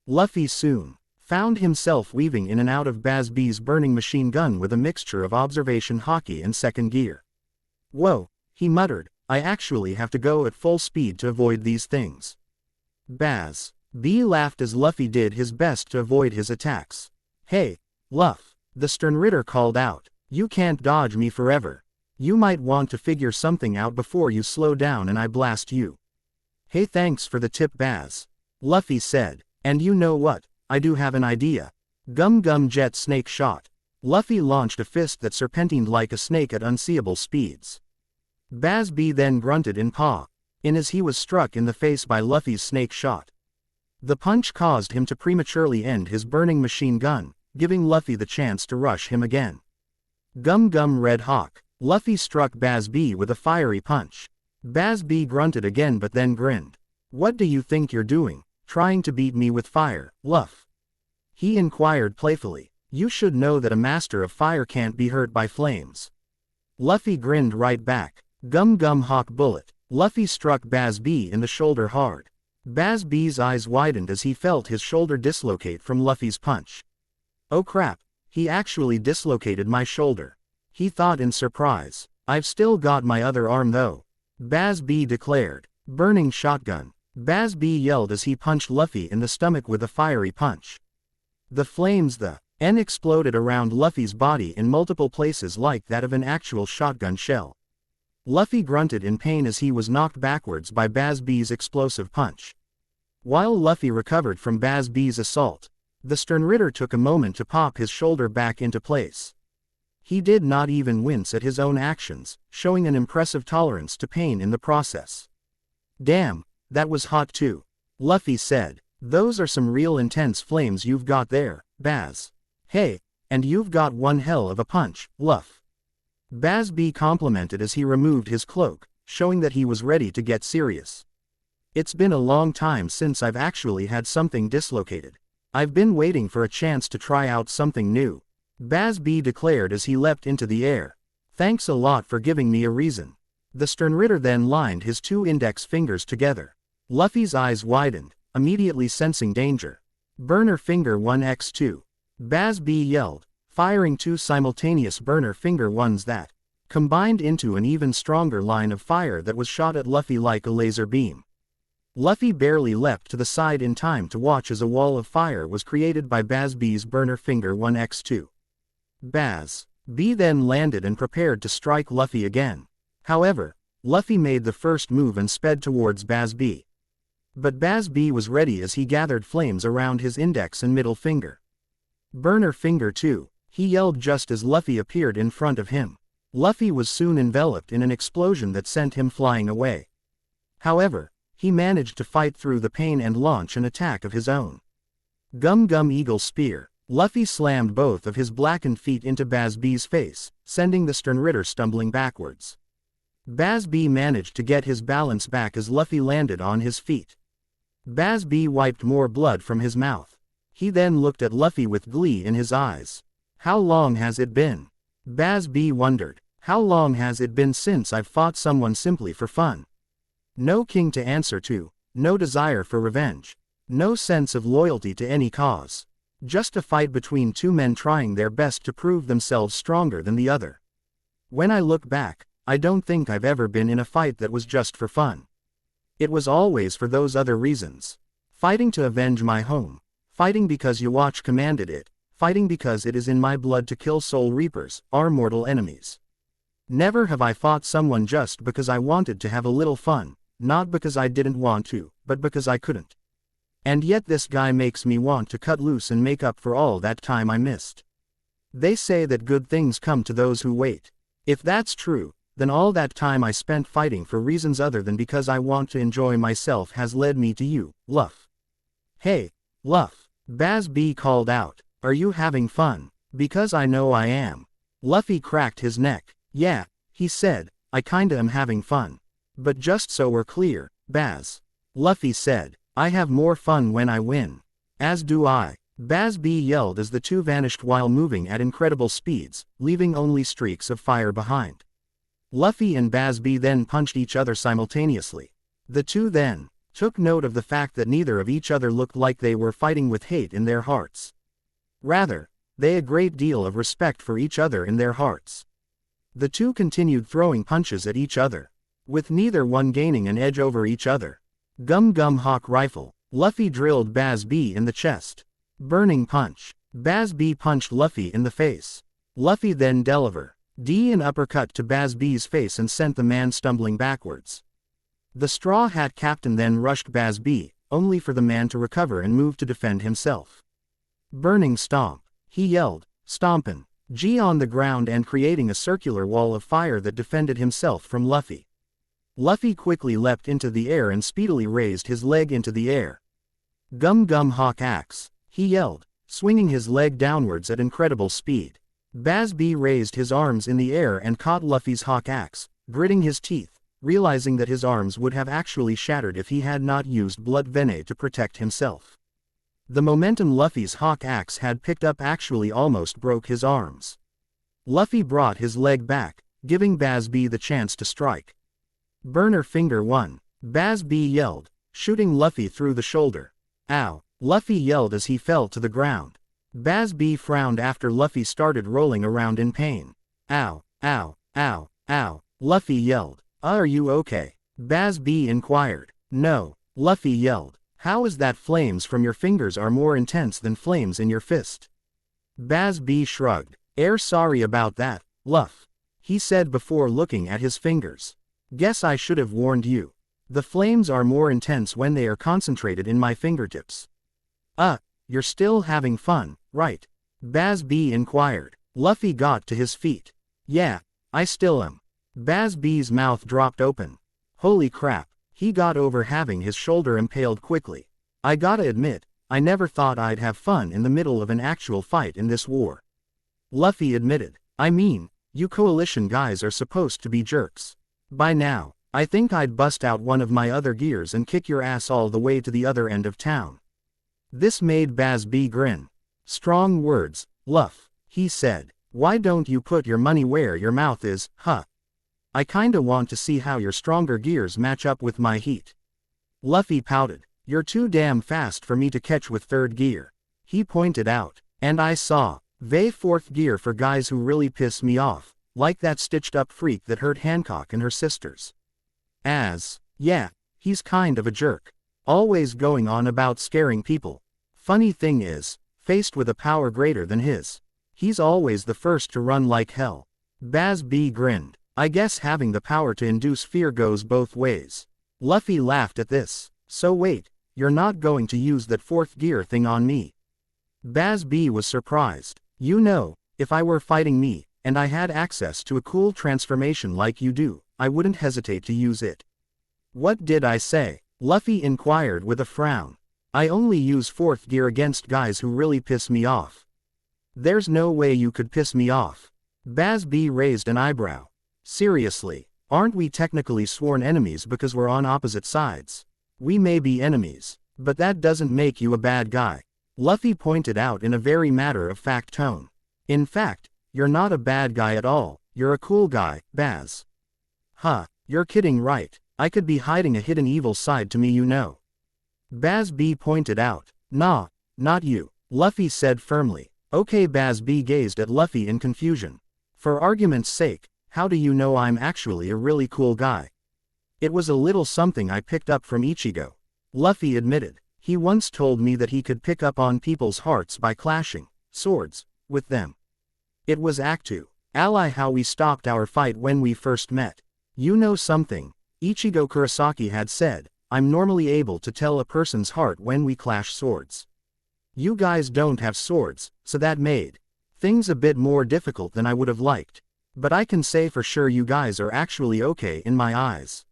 Luffy soon found himself weaving in and out of Bazz-B's burning machine gun with a mixture of observation Haki and second gear. Whoa, he muttered, I actually have to go at full speed to avoid these things. Bazz-B laughed as Luffy did his best to avoid his attacks. Hey, Luff, the Sternritter called out, you can't dodge me forever. You might want to figure something out before you slow down and I blast you. Hey, thanks for the tip, Baz. Luffy said. And you know what, I do have an idea. Gum Gum Jet Snake Shot. Luffy launched a fist that serpentined like a snake at unseeable speeds. Bazz-B then grunted in paw, as he was struck in the face by Luffy's snake shot. The punch caused him to prematurely end his burning machine gun, giving Luffy the chance to rush him again. Gum Gum Red Hawk. Luffy struck Bazz-B with a fiery punch. Bazz-B grunted again but then grinned. What do you think you're doing, trying to beat me with fire, Luff? He inquired playfully. You should know that a master of fire can't be hurt by flames. Luffy grinned right back. Gum gum hawk bullet. Luffy struck Baz B in the shoulder hard. Baz B's eyes widened as he felt his shoulder dislocate from Luffy's punch. Oh crap, he actually dislocated my shoulder. He thought in surprise. I've still got my other arm though. Baz B declared. Burning shotgun. Baz B yelled as he punched Luffy in the stomach with a fiery punch. The flames exploded around Luffy's body in multiple places like that of an actual shotgun shell. Luffy grunted in pain as he was knocked backwards by Baz B's explosive punch. While Luffy recovered from Baz B's assault, the Sternritter took a moment to pop his shoulder back into place. He did not even wince at his own actions, showing an impressive tolerance to pain in the process. Damn, that was hot too. Luffy said. Those are some real intense flames you've got there, Baz. Hey, and you've got one hell of a punch, Luff. Baz B complimented as he removed his cloak, showing that he was ready to get serious. It's been a long time since I've actually had something dislocated. I've been waiting for a chance to try out something new. Baz B declared as he leapt into the air. Thanks a lot for giving me a reason. The Sternritter then lined his two index fingers together. Luffy's eyes widened, immediately sensing danger. Burner Finger 1x2. Baz B yelled, firing two simultaneous Burner Finger 1s that combined into an even stronger line of fire that was shot at Luffy like a laser beam. Luffy barely leapt to the side in time to watch as a wall of fire was created by Baz B's Burner Finger 1x2. Baz B then landed and prepared to strike Luffy again. However, Luffy made the first move and sped towards Baz B. But Baz B was ready as he gathered flames around his index and middle finger. Burner Finger 2, he yelled just as Luffy appeared in front of him. Luffy was soon enveloped in an explosion that sent him flying away. However, he managed to fight through the pain and launch an attack of his own. Gum Gum Eagle Spear. Luffy slammed both of his blackened feet into Baz B's face, sending the Sternritter stumbling backwards. Baz B managed to get his balance back as Luffy landed on his feet. Baz B wiped more blood from his mouth. He then looked at Luffy with glee in his eyes. How long has it been? Baz B wondered. How long has it been since I've fought someone simply for fun? No king to answer to, no desire for revenge, no sense of loyalty to any cause. Just a fight between two men trying their best to prove themselves stronger than the other. When I look back, I don't think I've ever been in a fight that was just for fun. It was always for those other reasons. Fighting to avenge my home. Fighting because Yhwach commanded it. Fighting because it is in my blood to kill Soul Reapers, our mortal enemies. Never have I fought someone just because I wanted to have a little fun, not because I didn't want to, but because I couldn't. And yet this guy makes me want to cut loose and make up for all that time I missed. They say that good things come to those who wait. If that's true, then all that time I spent fighting for reasons other than because I want to enjoy myself has led me to you, Luff. Hey, Luff, Baz B called out, are you having fun? Because I know I am. Luffy cracked his neck. Yeah, he said, I kinda am having fun. But just so we're clear, Baz. Luffy said, I have more fun when I win. As do I. Baz B yelled as the two vanished while moving at incredible speeds, leaving only streaks of fire behind. Luffy and Baz B then punched each other simultaneously. The two then took note of the fact that neither of each other looked like they were fighting with hate in their hearts. Rather, they had a great deal of respect for each other in their hearts. The two continued throwing punches at each other, with neither one gaining an edge over each other. Gum Gum Hawk Rifle. Luffy drilled Baz B in the chest. Burning Punch. Baz B punched Luffy in the face. Luffy then delivered an uppercut to Baz B's face and sent the man stumbling backwards. The Straw Hat Captain then rushed Baz B, only for the man to recover and move to defend himself. Burning Stomp. He yelled, stompin' G on the ground and creating a circular wall of fire that defended himself from Luffy. Luffy quickly leapt into the air and speedily raised his leg into the air. Gum Gum Hawk Axe. He yelled, swinging his leg downwards at incredible speed. Baz B raised his arms in the air and caught Luffy's Hawk Axe, gritting his teeth, realizing that his arms would have actually shattered if he had not used Blood Venet to protect himself. The momentum Luffy's hawk axe had picked up actually almost broke his arms. Luffy brought his leg back, giving Bazz-B the chance to strike. Burner Finger 1. Bazz-B yelled, shooting Luffy through the shoulder. Ow! Luffy yelled as he fell to the ground. Bazz-B frowned after Luffy started rolling around in pain. Ow! Ow! Ow! Ow! Luffy yelled. Are you okay? Bazz-B inquired. No, Luffy yelled. How is that flames from your fingers are more intense than flames in your fist? Bazz-B shrugged. Sorry about that, Luff. He said before looking at his fingers. Guess I should have warned you. The flames are more intense when they are concentrated in my fingertips. You're still having fun, right? Bazz-B inquired. Luffy got to his feet. Yeah, I still am. Bazz-B's mouth dropped open. Holy crap, he got over having his shoulder impaled quickly. I gotta admit, I never thought I'd have fun in the middle of an actual fight in this war. Luffy admitted. I mean, you coalition guys are supposed to be jerks. By now, I think I'd bust out one of my other gears and kick your ass all the way to the other end of town. This made Bazz-B grin. Strong words, Luff, he said. Why don't you put your money where your mouth is, huh? I kinda want to see how your stronger gears match up with my heat. Luffy pouted. You're too damn fast for me to catch with third gear. He pointed out. And I saw. Fourth gear for guys who really piss me off, like that stitched up freak that hurt Hancock and her sisters. Yeah, he's kind of a jerk. Always going on about scaring people. Funny thing is, faced with a power greater than his, he's always the first to run like hell. Bazz-B grinned. I guess having the power to induce fear goes both ways. Luffy laughed at this. So wait, you're not going to use that fourth gear thing on me? Bazz-B was surprised. You know, if I were fighting me, and I had access to a cool transformation like you do, I wouldn't hesitate to use it. What did I say? Luffy inquired with a frown. I only use fourth gear against guys who really piss me off. There's no way you could piss me off. Bazz-B raised an eyebrow. Seriously, aren't we technically sworn enemies because we're on opposite sides? We may be enemies, but that doesn't make you a bad guy. Luffy pointed out in a very matter-of-fact tone. In fact, you're not a bad guy at all, you're a cool guy, Baz. Huh, you're kidding right, I could be hiding a hidden evil side to me you know. Bazz-B pointed out. Nah, not you, Luffy said firmly. Okay, Bazz-B gazed at Luffy in confusion. For argument's sake, how do you know I'm actually a really cool guy? It was a little something I picked up from Ichigo. Luffy admitted. He once told me that he could pick up on people's hearts by clashing swords with them. It was Act 2. Ally how we stopped our fight when we first met. You know something? Ichigo Kurosaki had said, I'm normally able to tell a person's heart when we clash swords. You guys don't have swords, so that made things a bit more difficult than I would have liked. But I can say for sure you guys are actually okay in my eyes.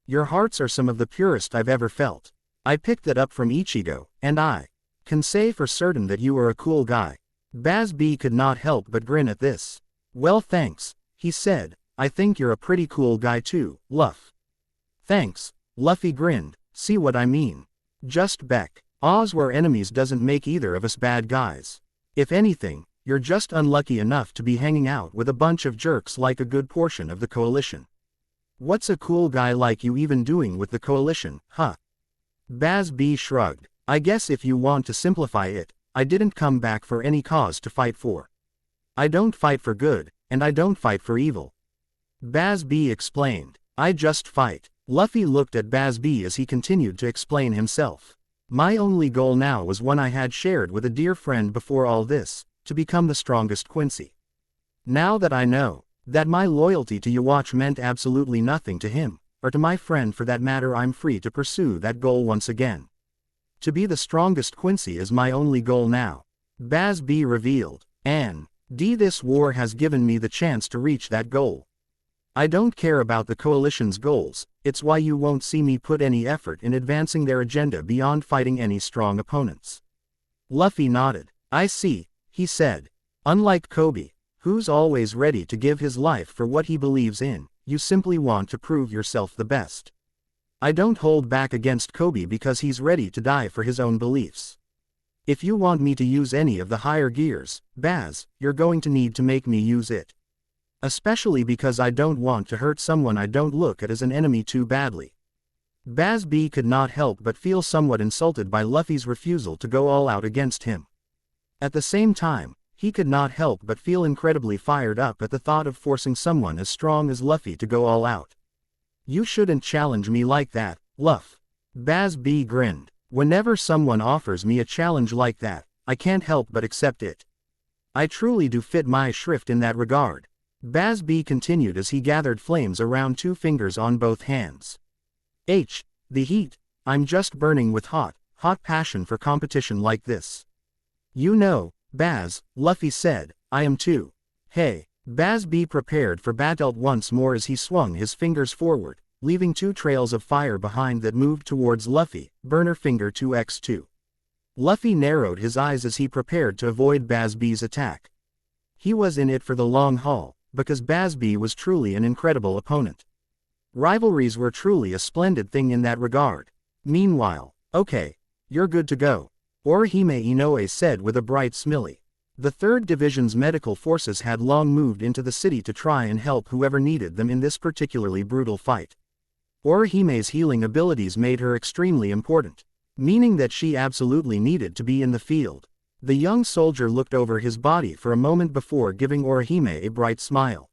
Your hearts are some of the purest I've ever felt. I picked that up from Ichigo, and I can say for certain that you are a cool guy. Bazz-B could not help but grin at this. Well thanks, he said, I think you're a pretty cool guy too, Luff. Thanks, Luffy grinned, see what I mean? Just Beck. Oz we're enemies doesn't make either of us bad guys. If anything, you're just unlucky enough to be hanging out with a bunch of jerks like a good portion of the coalition. What's a cool guy like you even doing with the coalition, huh? Bazz-B shrugged. I guess if you want to simplify it, I didn't come back for any cause to fight for. I don't fight for good, and I don't fight for evil. Bazz-B explained. I just fight. Luffy looked at Bazz-B as he continued to explain himself. My only goal now was one I had shared with a dear friend before all this, to become the strongest Quincy. Now that I know that my loyalty to Yhwach meant absolutely nothing to him, or to my friend for that matter, I'm free to pursue that goal once again. To be the strongest Quincy is my only goal now. Bazz-B revealed. And this war has given me the chance to reach that goal. I don't care about the coalition's goals, it's why you won't see me put any effort in advancing their agenda beyond fighting any strong opponents. Luffy nodded. I see, he said. Unlike Kobe, who's always ready to give his life for what he believes in, you simply want to prove yourself the best. I don't hold back against Kobe because he's ready to die for his own beliefs. If you want me to use any of the higher gears, Baz, you're going to need to make me use it. Especially because I don't want to hurt someone I don't look at as an enemy too badly. Baz B could not help but feel somewhat insulted by Luffy's refusal to go all out against him. At the same time, he could not help but feel incredibly fired up at the thought of forcing someone as strong as Luffy to go all out. You shouldn't challenge me like that, Luff. Baz B grinned. Whenever someone offers me a challenge like that, I can't help but accept it. I truly do fit my shrift in that regard. Baz B continued as he gathered flames around 2 fingers on both hands. The heat, I'm just burning with hot passion for competition like this. You know, Baz, Luffy said, I am too. Hey. Baz B prepared for battle once more as he swung his fingers forward, leaving 2 trails of fire behind that moved towards Luffy, burner finger 2x2. Luffy narrowed his eyes as he prepared to avoid Baz B's attack. He was in it for the long haul, because Baz B was truly an incredible opponent. Rivalries were truly a splendid thing in that regard. Meanwhile, okay, you're good to go, Orihime Inoue said with a bright smile. The 3rd Division's medical forces had long moved into the city to try and help whoever needed them in this particularly brutal fight. Orihime's healing abilities made her extremely important, meaning that she absolutely needed to be in the field. The young soldier looked over his body for a moment before giving Orihime a bright smile.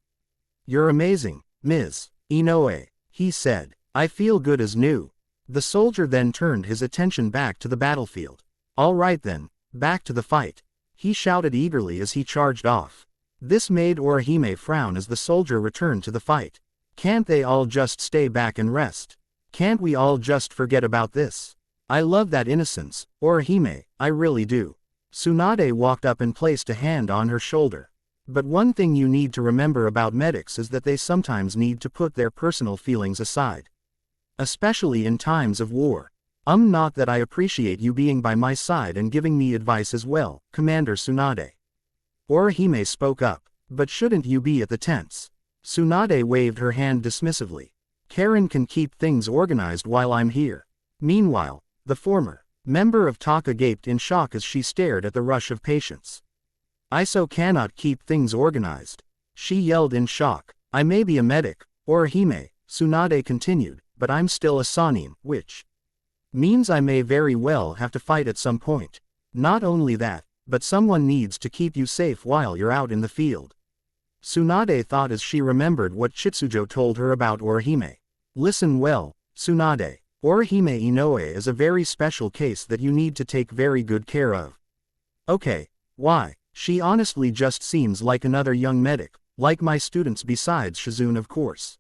You're amazing, Ms. Inoue, he said. I feel good as new. The soldier then turned his attention back to the battlefield. All right then, back to the fight, he shouted eagerly as he charged off. This made Orihime frown as the soldier returned to the fight. Can't they all just stay back and rest? Can't we all just forget about this? I love that innocence, Orihime, I really do. Tsunade walked up and placed a hand on her shoulder. But one thing you need to remember about medics is that they sometimes need to put their personal feelings aside. Especially in times of war. Not that I appreciate you being by my side and giving me advice as well, Commander Tsunade. Orihime spoke up. But shouldn't you be at the tents? Tsunade waved her hand dismissively. Karen can keep things organized while I'm here. Meanwhile, the former member of Taka gaped in shock as she stared at the rush of patients. Iso cannot keep things organized. She yelled in shock. I may be a medic, Orihime, Tsunade continued, but I'm still a Sannin, which means I may very well have to fight at some point. Not only that, but someone needs to keep you safe while you're out in the field. Tsunade thought as she remembered what Chitsujo told her about Orihime. Listen well, Tsunade. Orihime Inoue is a very special case that you need to take very good care of. Okay, why? She honestly just seems like another young medic, like my students besides Shizune of course.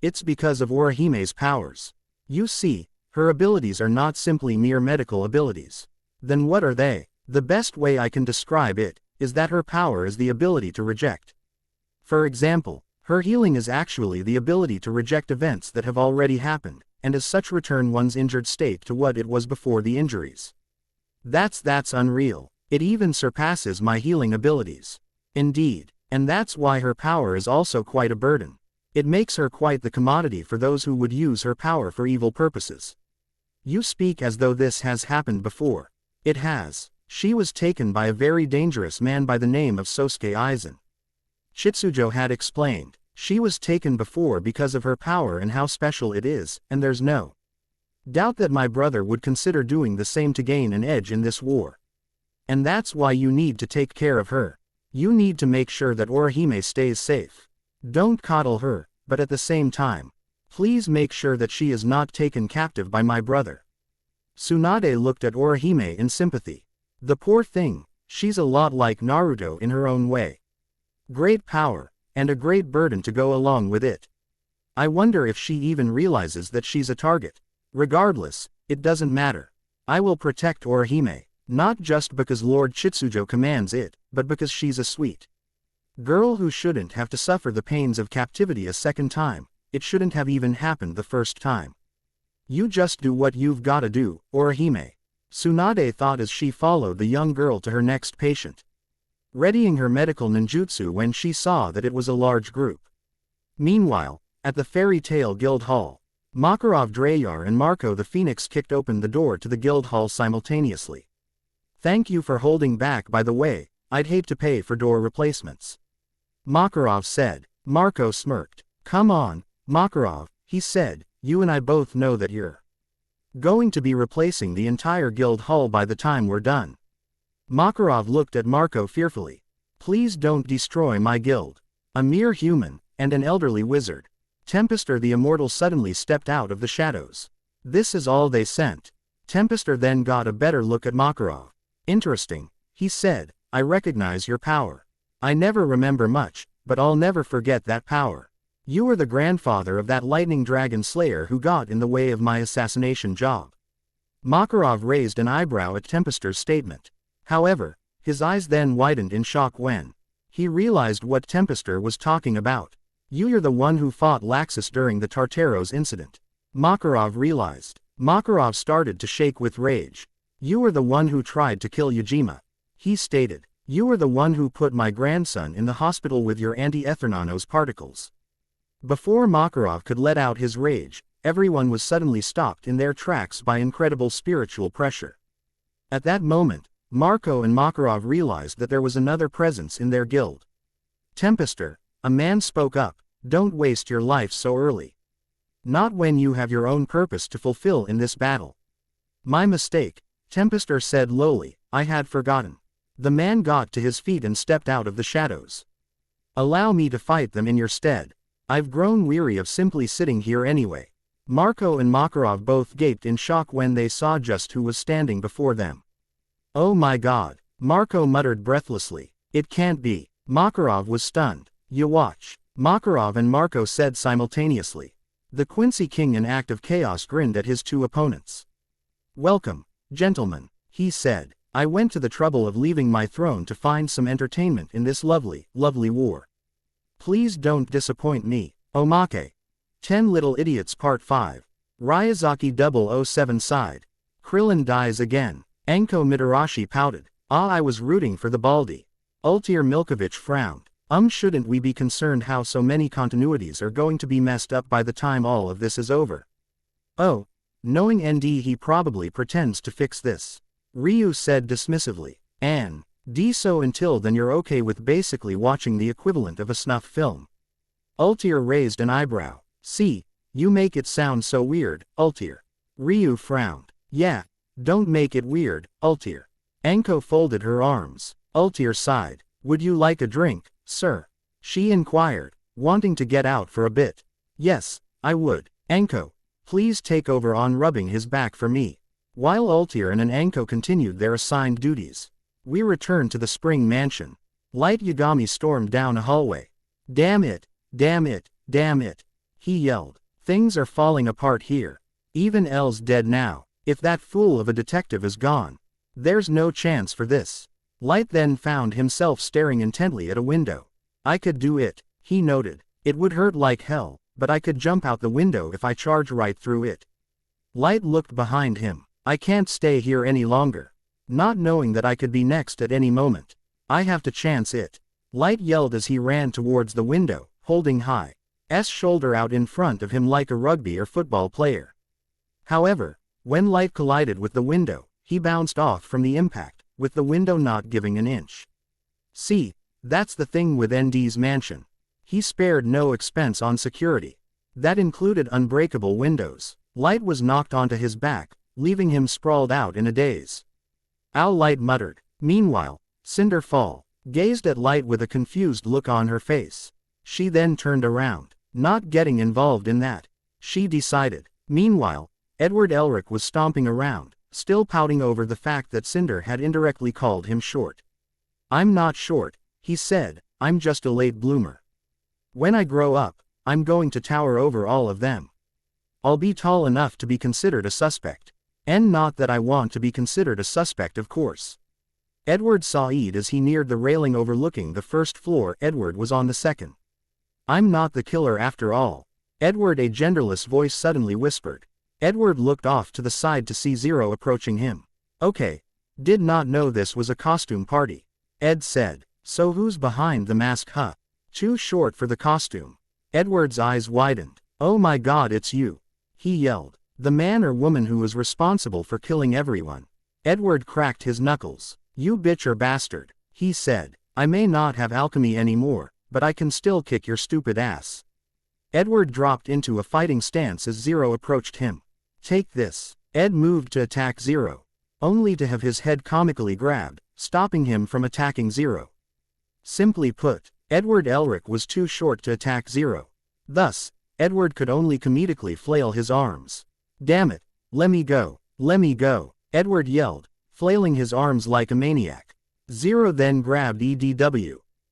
It's because of Orihime's powers. You see, her abilities are not simply mere medical abilities. Then what are they? The best way I can describe it is that her power is the ability to reject. For example, her healing is actually the ability to reject events that have already happened, and as such return one's injured state to what it was before the injuries. That's unreal. It even surpasses my healing abilities. Indeed, and that's why her power is also quite a burden. It makes her quite the commodity for those who would use her power for evil purposes. You speak as though this has happened before. It has. She was taken by a very dangerous man by the name of Sosuke Aizen. Chitsujo had explained. She was taken before because of her power and how special it is, and there's no doubt that my brother would consider doing the same to gain an edge in this war. And that's why you need to take care of her. You need to make sure that Orihime stays safe. Don't coddle her, but at the same time, please make sure that she is not taken captive by my brother. Tsunade looked at Orihime in sympathy. The poor thing, she's a lot like Naruto in her own way. Great power, and a great burden to go along with it. I wonder if she even realizes that she's a target. Regardless, it doesn't matter. I will protect Orihime, not just because Lord Chitsujo commands it, but because she's a sweet girl who shouldn't have to suffer the pains of captivity a second time. It shouldn't have even happened the first time. You just do what you've gotta do, Orihime. Tsunade thought as she followed the young girl to her next patient, readying her medical ninjutsu when she saw that it was a large group. Meanwhile, at the Fairy Tail Guild Hall, Makarov Dreyar and Marco the Phoenix kicked open the door to the guild hall simultaneously. Thank you for holding back, by the way, I'd hate to pay for door replacements. Makarov said. Marco smirked. Come on, Makarov, he said, you and I both know that you're going to be replacing the entire guild hall by the time we're done. Makarov looked at Marco fearfully. Please don't destroy my guild. A mere human, and an elderly wizard. Tempestor the Immortal suddenly stepped out of the shadows. This is all they sent. Tempestor then got a better look at Makarov. Interesting, he said, I recognize your power. I never remember much, but I'll never forget that power. You are the grandfather of that lightning dragon slayer who got in the way of my assassination job. Makarov raised an eyebrow at Tempestor's statement. However, his eyes then widened in shock when he realized what Tempestor was talking about. You're the one who fought Laxus during the Tartaros incident. Makarov realized. Makarov started to shake with rage. You were the one who tried to kill Yajima. He stated. You were the one who put my grandson in the hospital with your anti-Ethernanos particles. Before Makarov could let out his rage, everyone was suddenly stopped in their tracks by incredible spiritual pressure. At that moment, Marco and Makarov realized that there was another presence in their guild. Tempestor, a man spoke up, don't waste your life so early. Not when you have your own purpose to fulfill in this battle. My mistake, Tempestor said lowly, I had forgotten. The man got to his feet and stepped out of the shadows. Allow me to fight them in your stead. I've grown weary of simply sitting here anyway. Marco and Makarov both gaped in shock when they saw just who was standing before them. Oh my god, Marco muttered breathlessly. It can't be. Makarov was stunned. You watch. Makarov and Marco said simultaneously. The Quincy King in Act of Chaos grinned at his two opponents. Welcome, gentlemen, he said. I went to the trouble of leaving my throne to find some entertainment in this lovely, lovely war. Please don't disappoint me. Omake. 10 Little Idiots Part 5. Ryazaki 007 sighed. Krillin dies again. Enko Mitarashi pouted. I was rooting for the Baldi. Ultir Milkovich frowned. Shouldn't we be concerned how so many continuities are going to be messed up by the time all of this is over? Oh. Knowing ND, he probably pretends to fix this. Ryu said dismissively. So until then you're okay with basically watching the equivalent of a snuff film. Ultir raised an eyebrow. See, you make it sound so weird, Ultir. Ryu frowned. Yeah, don't make it weird, Ultir. Enko folded her arms. Ultir sighed. Would you like a drink, sir? She inquired, wanting to get out for a bit. Yes, I would. Enko, please take over on rubbing his back for me. While Ultir and Enko continued their assigned duties, we returned to the Spring Mansion. Light Yagami stormed down a hallway. Damn it, damn it, damn it, he yelled. Things are falling apart here. Even L's dead now. If that fool of a detective is gone, there's no chance for this. Light then found himself staring intently at a window. I could do it, he noted. It would hurt like hell, but I could jump out the window if I charge right through it. Light looked behind him. I can't stay here any longer. Not knowing that I could be next at any moment. I have to chance it. Light yelled as he ran towards the window, holding High's shoulder out in front of him like a rugby or football player. However, when Light collided with the window, he bounced off from the impact, with the window not giving an inch. See, that's the thing with ND's mansion. He spared no expense on security. That included unbreakable windows. Light was knocked onto his back, leaving him sprawled out in a daze. Ow, Light muttered. Meanwhile, Cinder Fall gazed at Light with a confused look on her face. She then turned around. Not getting involved in that, she decided. Meanwhile, Edward Elric was stomping around, still pouting over the fact that Cinder had indirectly called him short. I'm not short, he said, I'm just a late bloomer. When I grow up, I'm going to tower over all of them. I'll be tall enough to be considered a suspect. And not that I want to be considered a suspect, of course. Edward saw Ed as he neared the railing overlooking the first floor. Edward was on the second. I'm not the killer after all. Edward, a genderless voice suddenly whispered. Edward looked off to the side to see Zero approaching him. Okay. Did not know this was a costume party. Ed said. So who's behind the mask, huh? Too short for the costume. Edward's eyes widened. Oh my god, it's you. He yelled. The man or woman who was responsible for killing everyone. Edward cracked his knuckles. "You bitch or bastard," he said. "I may not have alchemy anymore, but I can still kick your stupid ass." Edward dropped into a fighting stance as Zero approached him. "Take this." Ed moved to attack Zero, only to have his head comically grabbed, stopping him from attacking Zero. Simply put, Edward Elric was too short to attack Zero. Thus, Edward could only comedically flail his arms. "Damn it, let me go, let me go," Edward yelled, flailing his arms like a maniac. Zero then grabbed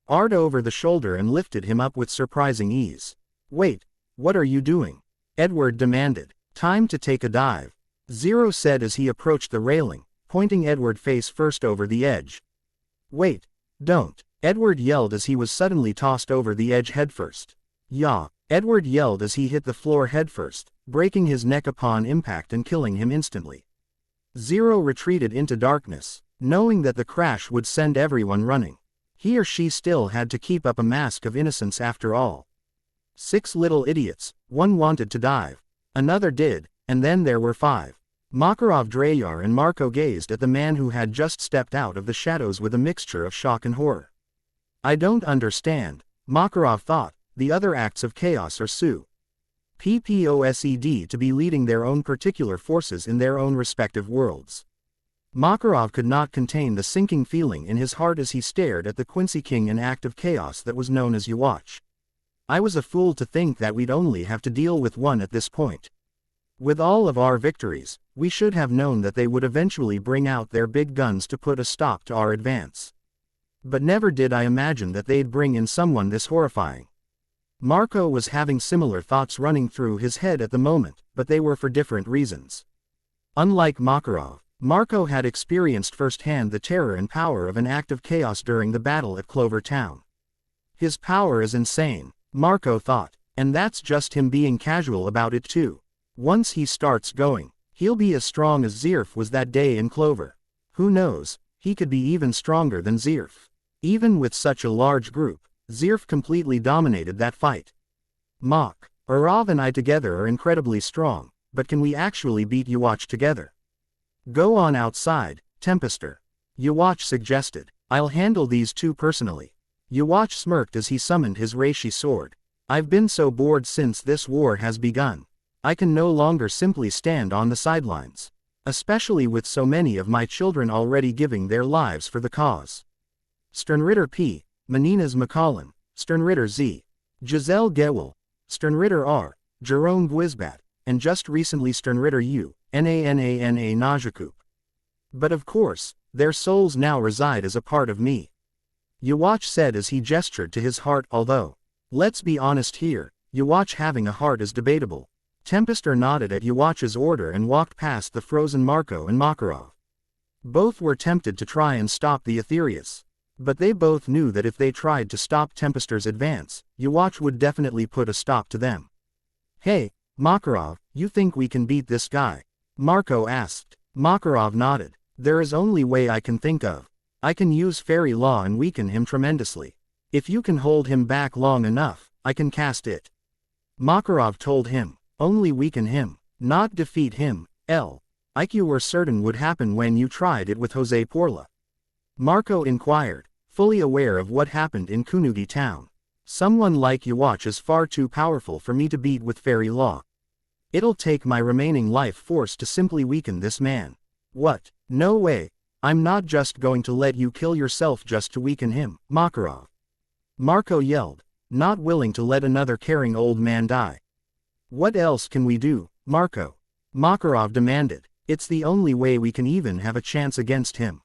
Ard over the shoulder and lifted him up with surprising ease. "Wait, what are you doing?" Edward demanded. "Time to take a dive," Zero said as he approached the railing, pointing Edward face first over the edge. "Wait, don't," Edward yelled as he was suddenly tossed over the edge headfirst. "Yah," Edward yelled as he hit the floor headfirst, breaking his neck upon impact and killing him instantly. Zero retreated into darkness, knowing that the crash would send everyone running. He or she still had to keep up a mask of innocence after all. 6 little idiots, one wanted to dive. Another did, and then there were 5. Makarov, Dreyar and Marco gazed at the man who had just stepped out of the shadows with a mixture of shock and horror. "I don't understand," Makarov thought. "The other acts of chaos are supposed to be leading their own particular forces in their own respective worlds." Makarov could not contain the sinking feeling in his heart as he stared at the Quincy King, an act of chaos that was known as Yuwatch. "I was a fool to think that we'd only have to deal with one at this point. With all of our victories, we should have known that they would eventually bring out their big guns to put a stop to our advance. But never did I imagine that they'd bring in someone this horrifying." Marco was having similar thoughts running through his head at the moment, but they were for different reasons. Unlike Makarov, Marco had experienced firsthand the terror and power of an act of chaos during the battle at Clover Town. His power is insane, Marco thought, and that's just him being casual about it too. Once he starts going, he'll be as strong as Zirf was that day in Clover. Who knows, he could be even stronger than Zirf. Even with such a large group, Zirf completely dominated that fight. Arav and I together are incredibly strong, but can we actually beat Yuwatch together? "Go on outside, Tempester," Yuwatch suggested. "I'll handle these two personally." Yuwatch smirked as he summoned his Reishi sword. "I've been so bored since this war has begun. I can no longer simply stand on the sidelines. Especially with so many of my children already giving their lives for the cause." Sternritter P. Menina's McCollin, Sternritter Z. Giselle Gewel, Sternritter R. Jerome Guizbat, and just recently Sternritter U. Nana Najakup. "But of course, their souls now reside as a part of me," Yuwatch said as he gestured to his heart. "Although, let's be honest here, Yuwatch having a heart is debatable." Tempester nodded at Yuwatch's order and walked past the frozen Marco and Makarov. Both were tempted to try and stop the Aetherius. But they both knew that if they tried to stop Tempester's advance, Yuwatch would definitely put a stop to them. "Hey, Makarov, you think we can beat this guy?" Marco asked. Makarov nodded. "There is only way I can think of. I can use fairy law and weaken him tremendously. If you can hold him back long enough, I can cast it." Makarov told him. "Only weaken him, not defeat him, like you were certain would happen when you tried it with Jose Porla." Marco inquired, fully aware of what happened in Kunugi town. "Someone like Yuwatch is far too powerful for me to beat with fairy law. It'll take my remaining life force to simply weaken this man." "What? No way. I'm not just going to let you kill yourself just to weaken him, Makarov," Marco yelled, not willing to let another caring old man die. "What else can we do, Marco?" Makarov demanded. "It's the only way we can even have a chance against him.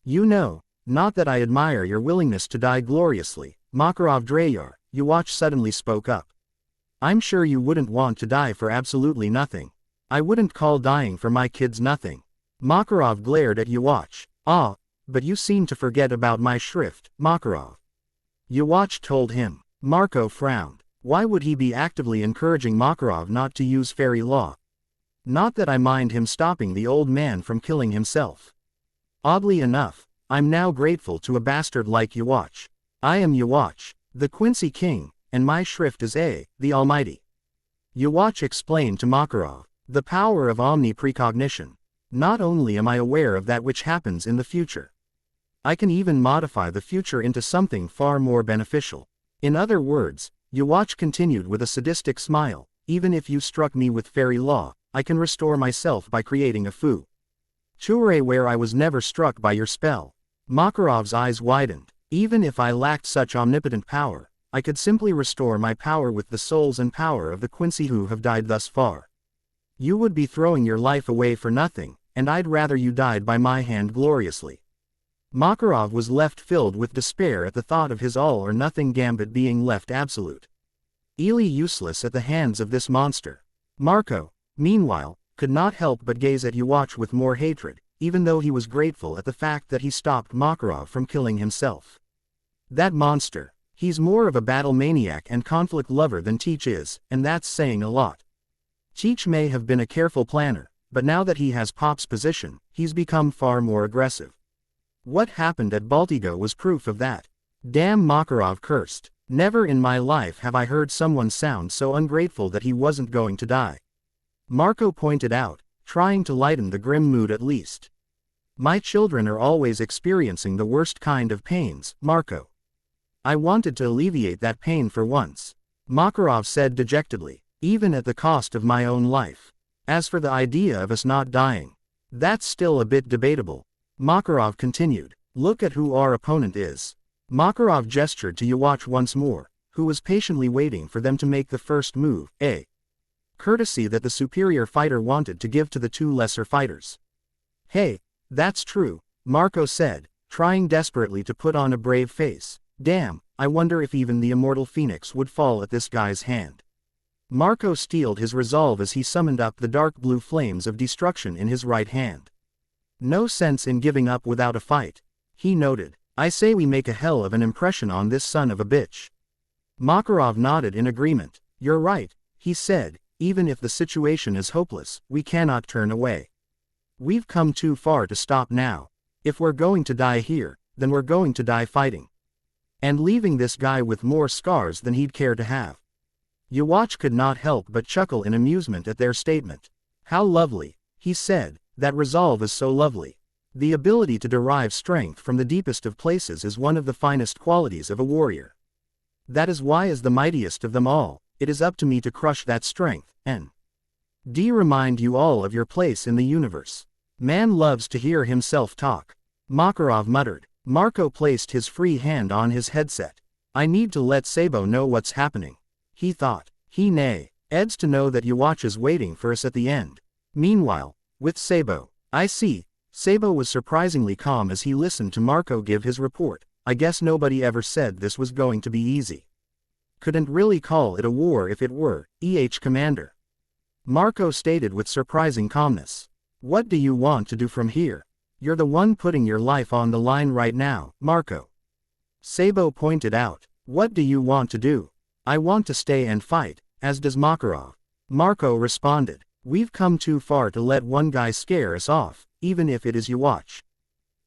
You know, not that I admire your willingness to die gloriously, Makarov Dreyar," Yuwatch suddenly spoke up. "I'm sure you wouldn't want to die for absolutely nothing. I wouldn't call dying for my kids nothing." Makarov glared at Yuwatch. But you seem to forget about my shrift, Makarov," Yuwatch told him. Marco frowned. Why would he be actively encouraging Makarov not to use fairy law? Not that I mind him stopping the old man from killing himself. Oddly enough, I'm now grateful to a bastard like Yuwatch. I am Yuwatch, the Quincy King, and my shrift is the Almighty. Yuwatch explained to Makarov. The power of omni-precognition. Not only am I aware of that which happens in the future, I can even modify the future into something far more beneficial. In other words, Yuwatch continued with a sadistic smile, even if you struck me with fairy law, I can restore myself by creating a fu. Chure where I was never struck by your spell. Makarov's eyes widened. Even if I lacked such omnipotent power, I could simply restore my power with the souls and power of the Quincy who have died thus far. You would be throwing your life away for nothing, and I'd rather you died by my hand gloriously. Makarov was left filled with despair at the thought of his all-or-nothing gambit being left absolute. Ely useless at the hands of this monster. Marco, meanwhile, could not help but gaze at Yuwatch with more hatred, even though he was grateful at the fact that he stopped Makarov from killing himself. That monster. He's more of a battle maniac and conflict lover than Teach is, and that's saying a lot. Teach may have been a careful planner, but now that he has Pop's position, he's become far more aggressive. What happened at Baltigo was proof of that. Damn, Makarov cursed. Never in my life have I heard someone sound so ungrateful that he wasn't going to die. Marco pointed out, trying to lighten the grim mood at least. My children are always experiencing the worst kind of pains, Marco. I wanted to alleviate that pain for once, Makarov said dejectedly, even at the cost of my own life. As for the idea of us not dying, that's still a bit debatable. Makarov continued, look at who our opponent is. Makarov gestured to Yuwatch once more, who was patiently waiting for them to make the first move, a courtesy that the superior fighter wanted to give to the two lesser fighters. Hey, that's true, Marco said, trying desperately to put on a brave face. Damn, I wonder if even the immortal phoenix would fall at this guy's hand. Marco steeled his resolve as he summoned up the dark blue flames of destruction in his right hand. No sense in giving up without a fight, he noted. I say we make a hell of an impression on this son of a bitch. Makarov nodded in agreement. You're right, he said, even if the situation is hopeless, we cannot turn away. We've come too far to stop now. If we're going to die here, then we're going to die fighting. And leaving this guy with more scars than he'd care to have. Yuwatch could not help but chuckle in amusement at their statement. How lovely, he said, that resolve is so lovely. The ability to derive strength from the deepest of places is one of the finest qualities of a warrior. That is why as the mightiest of them all, it is up to me to crush that strength, and remind you all of your place in the universe. Man loves to hear himself talk. Makarov muttered. Marco placed his free hand on his headset. I need to let Sabo know what's happening. He thought. Ed's to know that Yuwatch is waiting for us at the end. Meanwhile, with Sabo. I see. Sabo was surprisingly calm as he listened to Marco give his report. I guess nobody ever said this was going to be easy. Couldn't really call it a war if it were, Commander. Marco stated with surprising calmness. What do you want to do from here? You're the one putting your life on the line right now, Marco. Sabo pointed out. What do you want to do? I want to stay and fight, as does Makarov. Marco responded. We've come too far to let one guy scare us off, even if it is Yuwatch.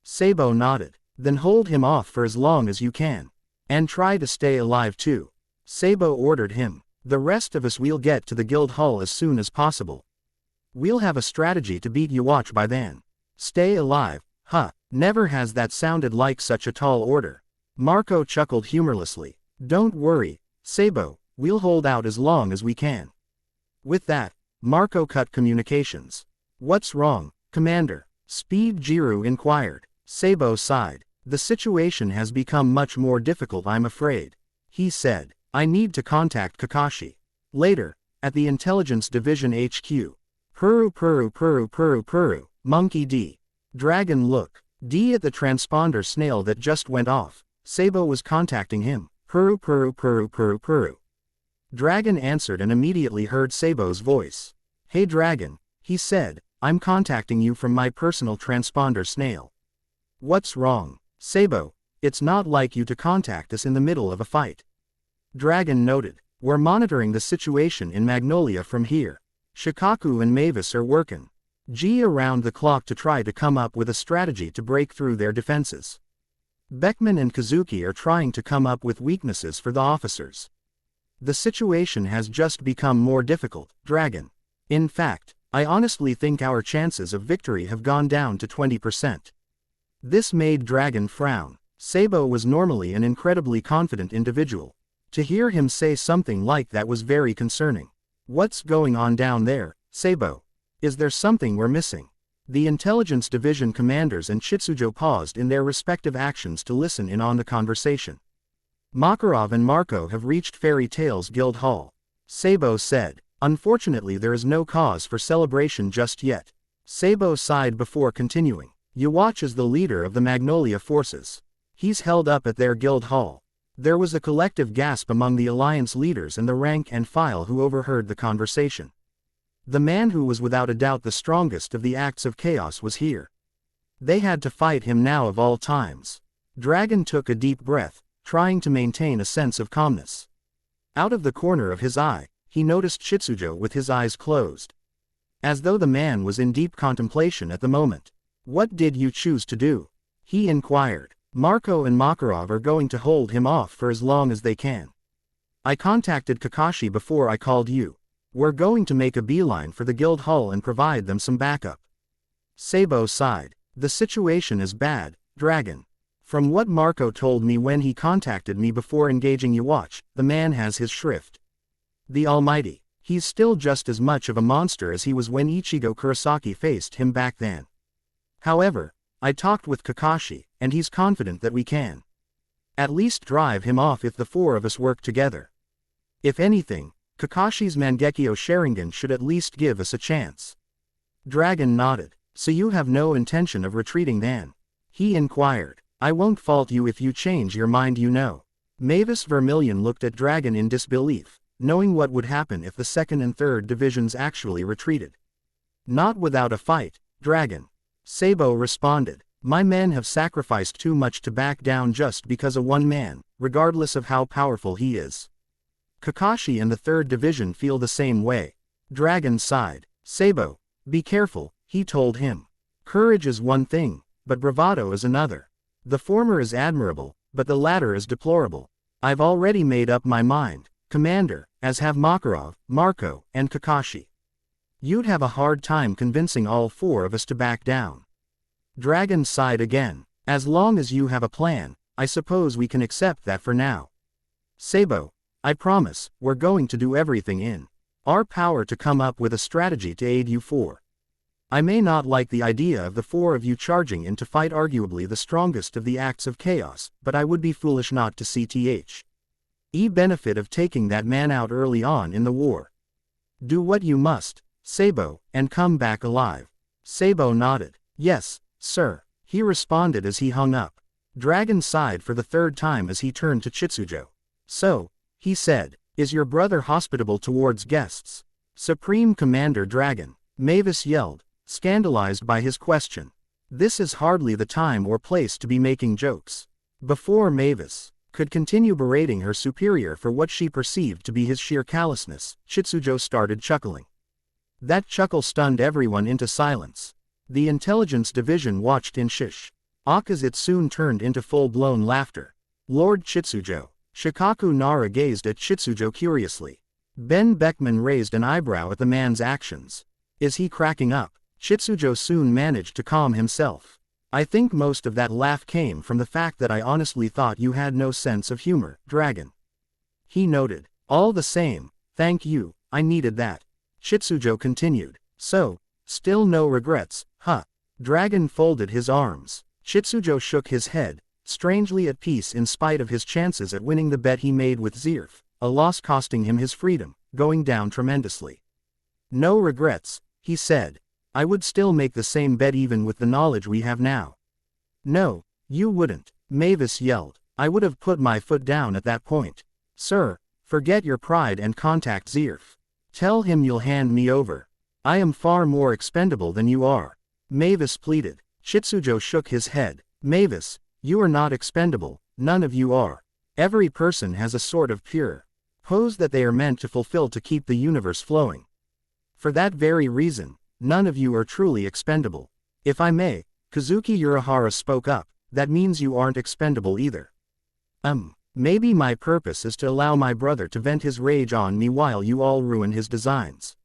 Sabo nodded. Then hold him off for as long as you can. And try to stay alive too. Sabo ordered him. The rest of us will get to the guild hall as soon as possible. We'll have a strategy to beat Yuwatch by then. Stay alive, huh, never has that sounded like such a tall order. Marco chuckled humorlessly. Don't worry, Sabo, we'll hold out as long as we can. With that, Marco cut communications. What's wrong, Commander? Speed Jiru inquired. Sabo sighed. The situation has become much more difficult, I'm afraid. He said. I need to contact Kakashi. Later, at the Intelligence Division HQ. Purru, Monkey D. Dragon look. D at the transponder snail that just went off. Sabo was contacting him. Purru. Dragon answered and immediately heard Sabo's voice. Hey Dragon, he said, I'm contacting you from my personal transponder snail. What's wrong? Sabo, it's not like you to contact us in the middle of a fight. Dragon noted. We're monitoring the situation in Magnolia from here. Shikaku and Mavis are working around the clock to try to come up with a strategy to break through their defenses. Beckman and Kazuki are trying to come up with weaknesses for the officers. The situation has just become more difficult, Dragon. In fact, I honestly think our chances of victory have gone down to 20%. This made Dragon frown. Sabo was normally an incredibly confident individual. To hear him say something like that was very concerning. What's going on down there, Sabo? Is there something we're missing? The intelligence division commanders and Chitsujo paused in their respective actions to listen in on the conversation. Makarov and Marco have reached Fairy Tales Guild Hall. Sabo said. Unfortunately, there is no cause for celebration just yet. Sabo sighed before continuing. Yuwatch is the leader of the Magnolia forces. He's held up at their guild hall. There was a collective gasp among the alliance leaders and the rank and file who overheard the conversation. The man who was without a doubt the strongest of the acts of chaos was here. They had to fight him now of all times. Dragon took a deep breath, trying to maintain a sense of calmness. Out of the corner of his eye, he noticed Chitsujo with his eyes closed. As though the man was in deep contemplation at the moment. What did you choose to do? He inquired. Marco and Makarov are going to hold him off for as long as they can. I contacted Kakashi before I called you. We're going to make a beeline for the guild hall and provide them some backup. Sabo sighed. The situation is bad, Dragon. From what Marco told me when he contacted me before engaging Yuwatch, the man has his shrift. The Almighty. He's still just as much of a monster as he was when Ichigo Kurosaki faced him back then. However, I talked with Kakashi, and he's confident that we can at least drive him off if the four of us work together. If anything, Kakashi's Mangekyo Sharingan should at least give us a chance. Dragon nodded. So you have no intention of retreating then? He inquired. I won't fault you if you change your mind, you know. Mavis Vermilion looked at Dragon in disbelief, knowing what would happen if the 2nd and 3rd divisions actually retreated. Not without a fight, Dragon. Sabo responded. My men have sacrificed too much to back down just because of one man, regardless of how powerful he is. Kakashi and the 3rd division feel the same way. Dragon sighed. Sabo, be careful, he told him. Courage is one thing, but bravado is another. The former is admirable, but the latter is deplorable. I've already made up my mind, Commander, as have Makarov, Marco, and Kakashi. You'd have a hard time convincing all four of us to back down. Dragon sighed again. As long as you have a plan, I suppose we can accept that for now. Sabo, I promise, we're going to do everything in our power to come up with a strategy to aid you four. I may not like the idea of the four of you charging in to fight arguably the strongest of the acts of chaos, but I would be foolish not to see the benefit of taking that man out early on in the war. Do what you must, Sabo, and come back alive. Sabo nodded. Yes, sir, he responded as he hung up. Dragon sighed for the 3rd time as he turned to Chitsujo. So, he said, is your brother hospitable towards guests? Supreme Commander Dragon, Mavis yelled, scandalized by his question. This is hardly the time or place to be making jokes. Before Mavis could continue berating her superior for what she perceived to be his sheer callousness, Chitsujo started chuckling. That chuckle stunned everyone into silence. The intelligence division watched in shish awe as it soon turned into full-blown laughter. Lord Chitsujo. Shikaku Nara gazed at Chitsujo curiously. Ben Beckman raised an eyebrow at the man's actions. Is he cracking up? Chitsujo soon managed to calm himself. I think most of that laugh came from the fact that I honestly thought you had no sense of humor, Dragon. He noted. All the same, thank you, I needed that. Chitsujo continued. So, still no regrets, huh? Dragon folded his arms. Chitsujo shook his head, strangely at peace in spite of his chances at winning the bet he made with Zirf, a loss costing him his freedom, going down tremendously. No regrets, he said. I would still make the same bet even with the knowledge we have now. No, you wouldn't, Mavis yelled. I would have put my foot down at that point. Sir, forget your pride and contact Zirf. Tell him you'll hand me over. I am far more expendable than you are. Mavis pleaded. Chitsujo shook his head. Mavis, you are not expendable, none of you are. Every person has a sort of pure pose that they are meant to fulfill to keep the universe flowing. For that very reason, none of you are truly expendable. If I may, Kazuki Urahara spoke up, that means you aren't expendable either. Maybe my purpose is to allow my brother to vent his rage on me while you all ruin his designs.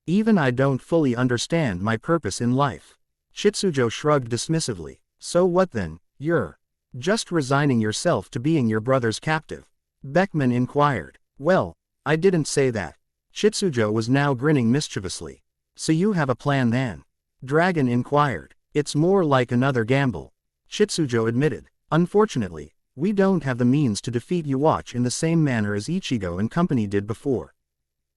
Even I don't fully understand my purpose in life. Shitsujo shrugged dismissively. So what then, you're just resigning yourself to being your brother's captive? Beckman inquired. Well, I didn't say that. Shitsujo was now grinning mischievously. So you have a plan then? Dragon inquired. It's more like another gamble. Shitsujo admitted. Unfortunately, we don't have the means to defeat Yhwach in the same manner as Ichigo and company did before.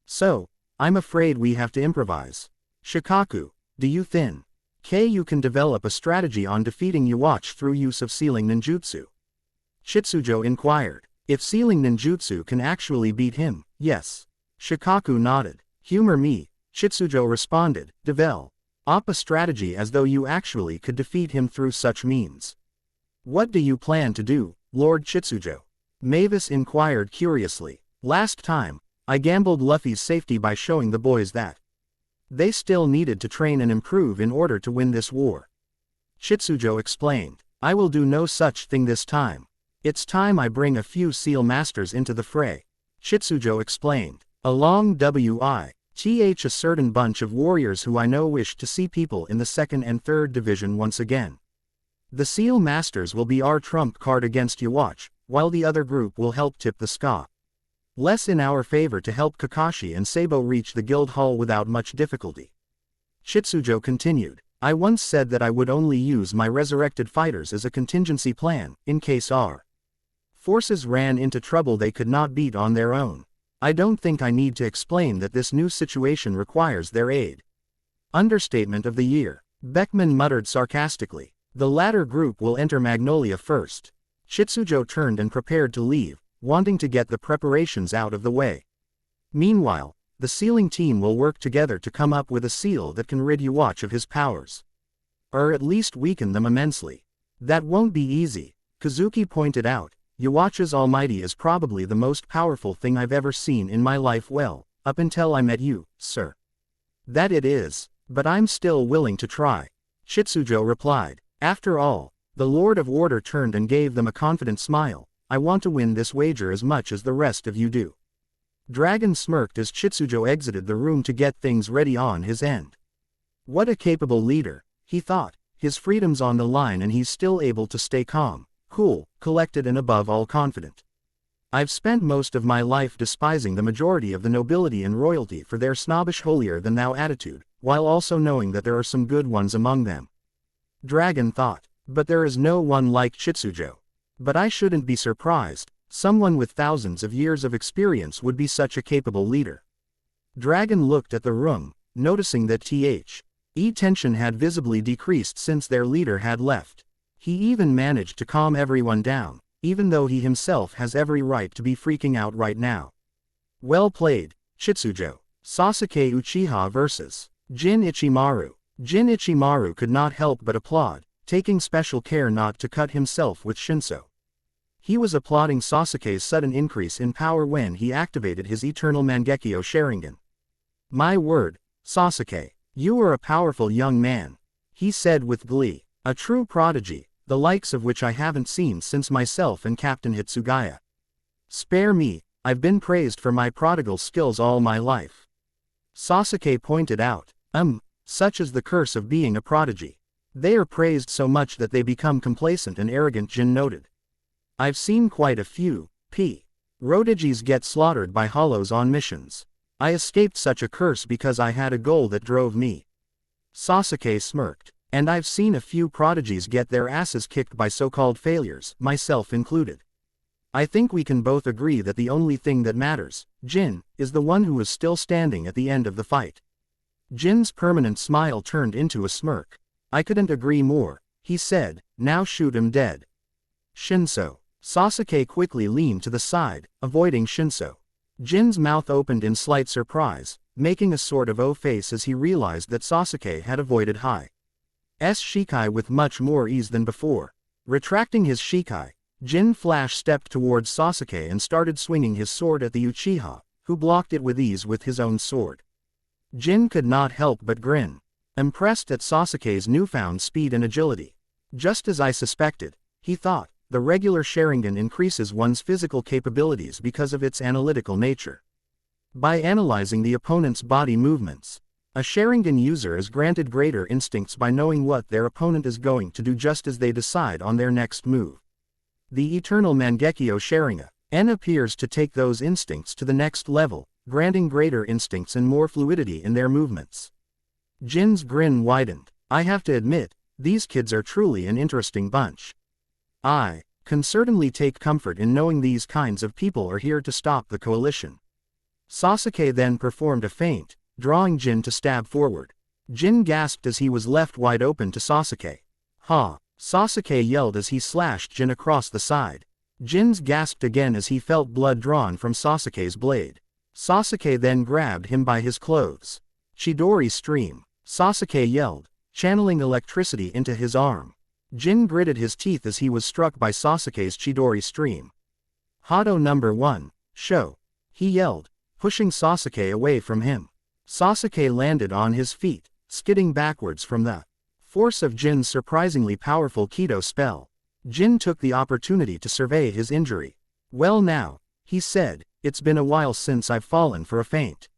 So, I'm afraid we have to improvise. Shikaku, do you think you can develop a strategy on defeating Yhwach through use of sealing ninjutsu? Shitsujo inquired. If sealing ninjutsu can actually beat him, yes. Shikaku nodded. Humor me, Shitsujo responded. Develop a strategy as though you actually could defeat him through such means. What do you plan to do, Lord Shitsujo? Mavis inquired curiously. Last time, I gambled Luffy's safety by showing the boys that they still needed to train and improve in order to win this war. Shitsujo explained. I will do no such thing this time. It's time I bring a few seal masters into the fray. Shitsujo explained. Along WITH a certain bunch of warriors who I know wish to see people in the 2nd and 3rd division once again. The seal masters will be our trump card against Yhwach, while the other group will help tip the scale less in our favor to help Kakashi and Sabo reach the guild hall without much difficulty. Shitsujo continued. I once said that I would only use my resurrected fighters as a contingency plan, in case our forces ran into trouble they could not beat on their own. I don't think I need to explain that this new situation requires their aid. Understatement of the year. Beckman muttered sarcastically. The latter group will enter Magnolia first. Shitsujo turned and prepared to leave, wanting to get the preparations out of the way. Meanwhile, the sealing team will work together to come up with a seal that can rid Yhwach of his powers. Or at least weaken them immensely. That won't be easy, Kazuki pointed out. Yhwach's Almighty is probably the most powerful thing I've ever seen in my life, well, up until I met you, sir. That it is, but I'm still willing to try. Shitsujo replied. After all, the Lord of Order turned and gave them a confident smile. I want to win this wager as much as the rest of you do. Dragon smirked as Shitsujo exited the room to get things ready on his end. What a capable leader, he thought. His freedom's on the line and he's still able to stay calm, cool, collected and above all confident. I've spent most of my life despising the majority of the nobility and royalty for their snobbish holier-than-thou attitude, while also knowing that there are some good ones among them. Dragon thought. But there is no one like Shitsujo. But I shouldn't be surprised, someone with thousands of years of experience would be such a capable leader. Dragon looked at the room, noticing that tension had visibly decreased since their leader had left. He even managed to calm everyone down, even though he himself has every right to be freaking out right now. Well played, Shitsujo. Sasuke Uchiha vs. Jin Ichimaru. Jin Ichimaru could not help but applaud, taking special care not to cut himself with Shinso. He was applauding Sasuke's sudden increase in power when he activated his eternal Mangekyo Sharingan. My word, Sasuke, you are a powerful young man, he said with glee. A true prodigy, the likes of which I haven't seen since myself and Captain Hitsugaya. Spare me, I've been praised for my prodigal skills all my life. Sasuke pointed out. Such is the curse of being a prodigy. They are praised so much that they become complacent and arrogant, Jin noted. I've seen quite a few prodigis get slaughtered by hollows on missions. I escaped such a curse because I had a goal that drove me. Sasuke smirked. And I've seen a few prodigies get their asses kicked by so-called failures, myself included. I think we can both agree that the only thing that matters, Jin, is the one who is still standing at the end of the fight. Jin's permanent smile turned into a smirk. I couldn't agree more, he said, now shoot him dead. Shinso. Sasuke quickly leaned to the side, avoiding Shinso. Jin's mouth opened in slight surprise, making a sort of O face as he realized that Sasuke had avoided Hai's Shikai with much more ease than before. Retracting his Shikai, Jin Flash stepped towards Sasuke and started swinging his sword at the Uchiha, who blocked it with ease with his own sword. Jin could not help but grin, impressed at Sasuke's newfound speed and agility. Just as I suspected, he thought, the regular Sharingan increases one's physical capabilities because of its analytical nature. By analyzing the opponent's body movements, A Sharingan user is granted greater instincts by knowing what their opponent is going to do just as they decide on their next move. The Eternal Mangekyo Sharingan appears to take those instincts to the next level, granting greater instincts and more fluidity in their movements. Jin's grin widened. I have to admit, these kids are truly an interesting bunch. I can certainly take comfort in knowing these kinds of people are here to stop the coalition. Sasuke then performed a feint, drawing Jin to stab forward. Jin gasped as he was left wide open to Sasuke. Ha! Sasuke yelled as he slashed Jin across the side. Jin gasped again as he felt blood drawn from Sasuke's blade. Sasuke then grabbed him by his clothes. Chidori stream. Sasuke yelled, channeling electricity into his arm. Jin gritted his teeth as he was struck by Sasuke's Chidori stream. Hado number 1, show. He yelled, pushing Sasuke away from him. Sasuke landed on his feet, skidding backwards from the force of Jin's surprisingly powerful Kido spell. Jin took the opportunity to survey his injury. Well now, he said, it's been a while since I've fallen for a feint.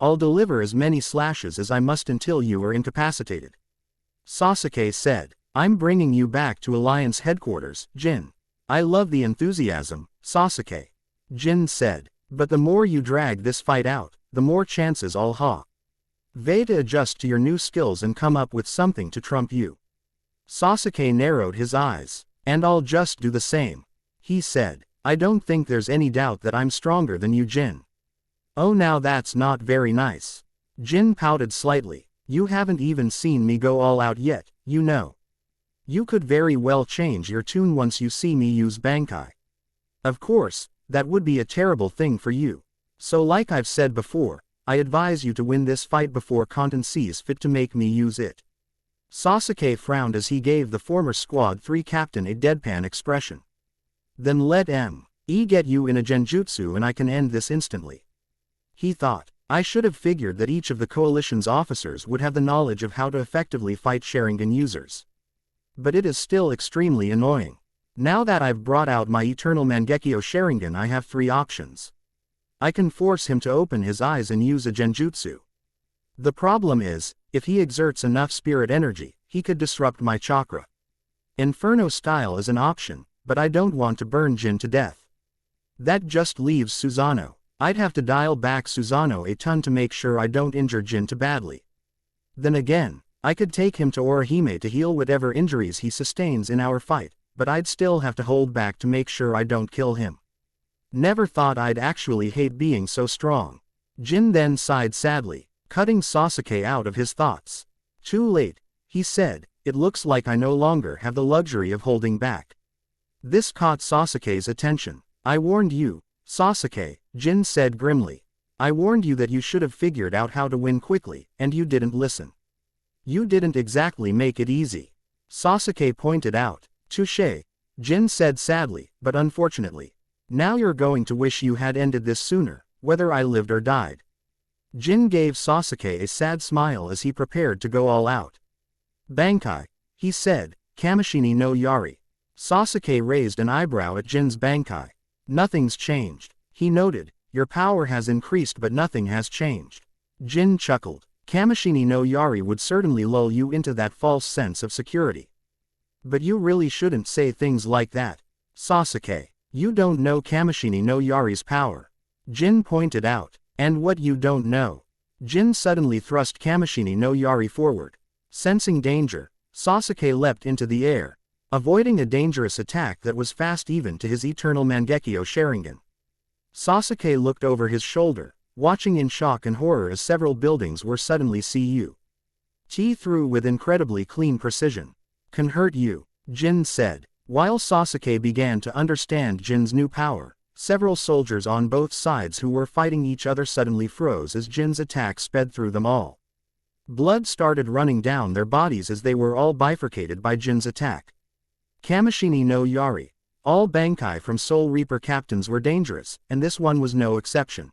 I'll deliver as many slashes as I must until you are incapacitated. Sasuke said, I'm bringing you back to Alliance headquarters, Jin. I love the enthusiasm, Sasuke. Jin said, but the more you drag this fight out, the more chances I'll have to adjust to your new skills and come up with something to trump you. Sasuke narrowed his eyes. And I'll just do the same. He said, I don't think there's any doubt that I'm stronger than you, Jin. Oh, now that's not very nice. Jin pouted slightly. You haven't even seen me go all out yet, you know. You could very well change your tune once you see me use Bankai. Of course, that would be a terrible thing for you. So like I've said before, I advise you to win this fight before Kanten sees fit to make me use it. Sasuke frowned as he gave the former Squad 3 captain a deadpan expression. Then let me get you in a genjutsu and I can end this instantly. He thought, I should have figured that each of the coalition's officers would have the knowledge of how to effectively fight Sharingan users. But it is still extremely annoying. Now that I've brought out my Eternal Mangekyo Sharingan, I have 3 options. I can force him to open his eyes and use a genjutsu. The problem is, if he exerts enough spirit energy, he could disrupt my chakra. Inferno style is an option, but I don't want to burn Jin to death. That just leaves Susanoo. I'd have to dial back Susanoo a ton to make sure I don't injure Jin too badly. Then again, I could take him to Orihime to heal whatever injuries he sustains in our fight, but I'd still have to hold back to make sure I don't kill him. Never thought I'd actually hate being so strong. Jin then sighed sadly, cutting Sasuke out of his thoughts. Too late, he said, it looks like I no longer have the luxury of holding back. This caught Sasuke's attention. I warned you, Sasuke, Jin said grimly. I warned you that you should have figured out how to win quickly, and you didn't listen. You didn't exactly make it easy. Sasuke pointed out. Touché, Jin said sadly, but unfortunately. Now you're going to wish you had ended this sooner, whether I lived or died. Jin gave Sasuke a sad smile as he prepared to go all out. Bankai, he said, Kamishini no Yari. Sasuke raised an eyebrow at Jin's Bankai. Nothing's changed, he noted, your power has increased but nothing has changed. Jin chuckled. Kamishini no Yari would certainly lull you into that false sense of security. But you really shouldn't say things like that, Sasuke. You don't know Kamishini no Yari's power. Jin pointed out. And what you don't know. Jin suddenly thrust Kamishini no Yari forward. Sensing danger, Sasuke leapt into the air, avoiding a dangerous attack that was fast even to his Eternal Mangekyo Sharingan. Sasuke looked over his shoulder, watching in shock and horror as several buildings were suddenly through with incredibly clean precision. Can hurt you, Jin said. While Sasuke began to understand Jin's new power, several soldiers on both sides who were fighting each other suddenly froze as Jin's attack sped through them all. Blood started running down their bodies as they were all bifurcated by Jin's attack. Kamishini no Yari. All Bankai from Soul Reaper captains were dangerous, and this one was no exception.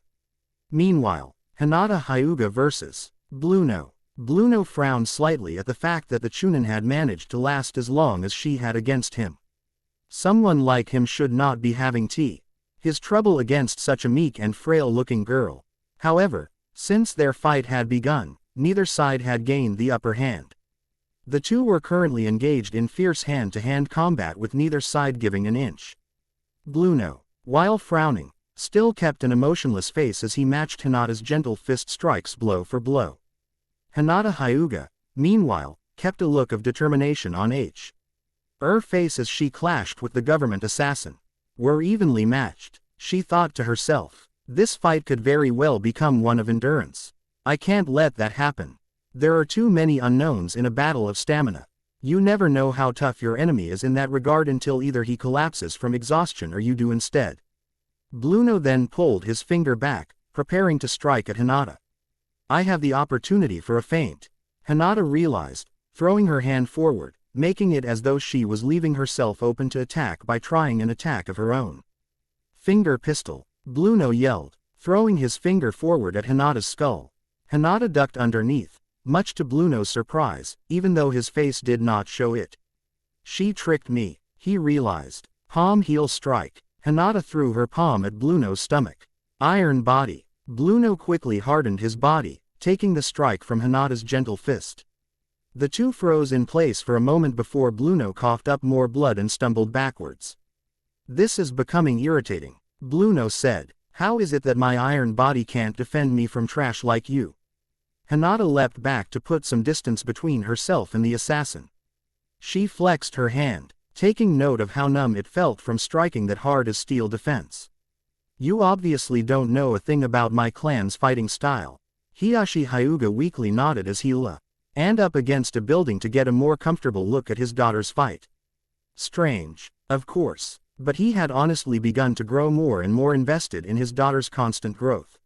Meanwhile, Hinata Hyuga vs. Blueno. Blueno frowned slightly at the fact that the Chunin had managed to last as long as she had against him. Someone like him should not be having his trouble against such a meek and frail-looking girl. However, since their fight had begun, neither side had gained the upper hand. The two were currently engaged in fierce hand-to-hand combat with neither side giving an inch. Blueno, while frowning, still kept an emotionless face as he matched Hinata's gentle fist strikes blow for blow. Hinata Hyuga, meanwhile, kept a look of determination on her face as she clashed with the government assassin. Were evenly matched, she thought to herself. This fight could very well become one of endurance. I can't let that happen. There are too many unknowns in a battle of stamina. You never know how tough your enemy is in that regard until either he collapses from exhaustion or you do instead. Blueno then pulled his finger back, preparing to strike at Hinata. I have the opportunity for a feint, Hinata realized, throwing her hand forward, making it as though she was leaving herself open to attack by trying an attack of her own. Finger pistol, Blueno yelled, throwing his finger forward at Hinata's skull. Hinata ducked underneath, much to Blueno's surprise, even though his face did not show it. She tricked me, he realized. Palm heel strike. Hinata threw her palm at Blueno's stomach. Iron body. Blueno quickly hardened his body, taking the strike from Hinata's gentle fist. The two froze in place for a moment before Blueno coughed up more blood and stumbled backwards. This is becoming irritating, Blueno said. How is it that my iron body can't defend me from trash like you? Hinata leapt back to put some distance between herself and the assassin. She flexed her hand, taking note of how numb it felt from striking that hard as steel defense. You obviously don't know a thing about my clan's fighting style. Hiashi Hyuga weakly nodded as he leaned up against a building to get a more comfortable look at his daughter's fight. Strange, of course, but he had honestly begun to grow more and more invested in his daughter's constant growth.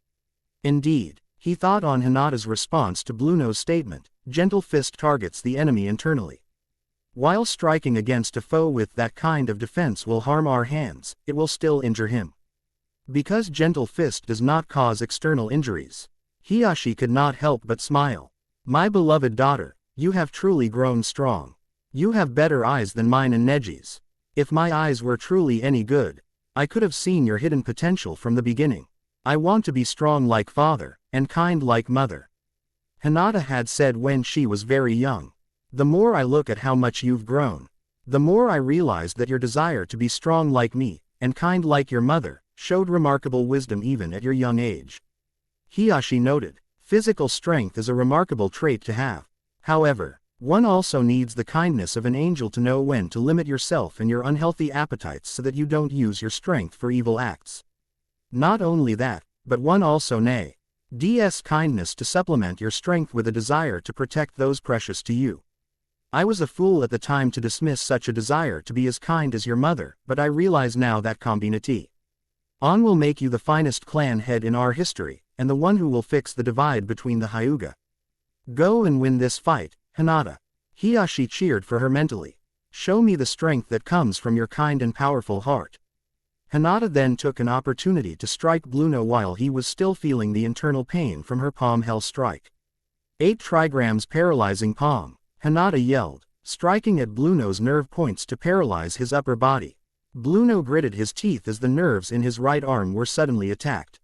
Indeed, he thought on Hinata's response to Blueno's statement, gentle fist targets the enemy internally. While striking against a foe with that kind of defense will harm our hands, it will still injure him. Because gentle fist does not cause external injuries. Hiashi could not help but smile. My beloved daughter, you have truly grown strong. You have better eyes than mine and Neji's. If my eyes were truly any good, I could have seen your hidden potential from the beginning. I want to be strong like father, and kind like mother. Hinata had said when she was very young. The more I look at how much you've grown, the more I realize that your desire to be strong like me, and kind like your mother, showed remarkable wisdom even at your young age. Hiashi noted, physical strength is a remarkable trait to have. However, one also needs the kindness of an angel to know when to limit yourself and your unhealthy appetites so that you don't use your strength for evil acts. Not only that, but one also needs kindness to supplement your strength with a desire to protect those precious to you. I was a fool at the time to dismiss such a desire to be as kind as your mother, but I realize now that combination will make you the finest clan head in our history, and the one who will fix the divide between the Hyuga. Go and win this fight, Hinata. Hiashi cheered for her mentally. Show me the strength that comes from your kind and powerful heart. Hinata then took an opportunity to strike Blueno while he was still feeling the internal pain from her palm hell strike. 8 trigrams paralyzing palm, Hinata yelled, striking at Blueno's nerve points to paralyze his upper body. Blueno gritted his teeth as the nerves in his right arm were suddenly attacked.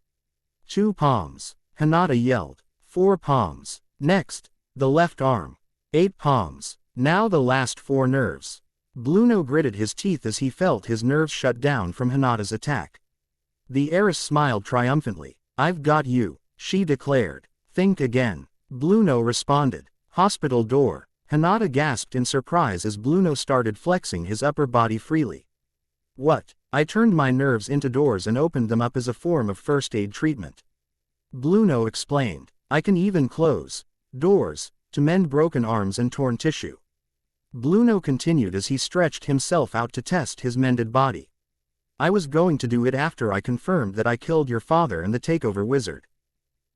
2 palms, Hinata yelled. 4 palms. Next, the left arm. 8 palms. Now the last 4 nerves. Blueno gritted his teeth as he felt his nerves shut down from Hinata's attack. The heiress smiled triumphantly. I've got you, she declared. Think again. Blueno responded. Hospital door. Hinata gasped in surprise as Blueno started flexing his upper body freely. What? I turned my nerves into doors and opened them up as a form of first aid treatment. Blueno explained. I can even close doors to mend broken arms and torn tissue. Blueno continued as he stretched himself out to test his mended body. I was going to do it after I confirmed that I killed your father and the takeover wizard.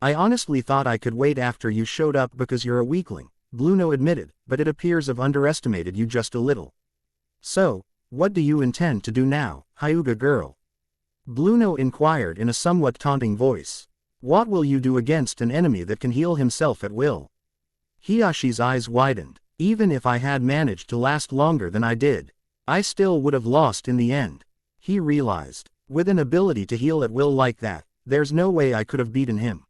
I honestly thought I could wait after you showed up because you're a weakling, Blueno admitted, but it appears I've underestimated you just a little. So, what do you intend to do now, Hyuga girl? Blueno inquired in a somewhat taunting voice. What will you do against an enemy that can heal himself at will? Hiashi's eyes widened. Even if I had managed to last longer than I did, I still would have lost in the end. He realized, with an ability to heal at will like that, there's no way I could have beaten him.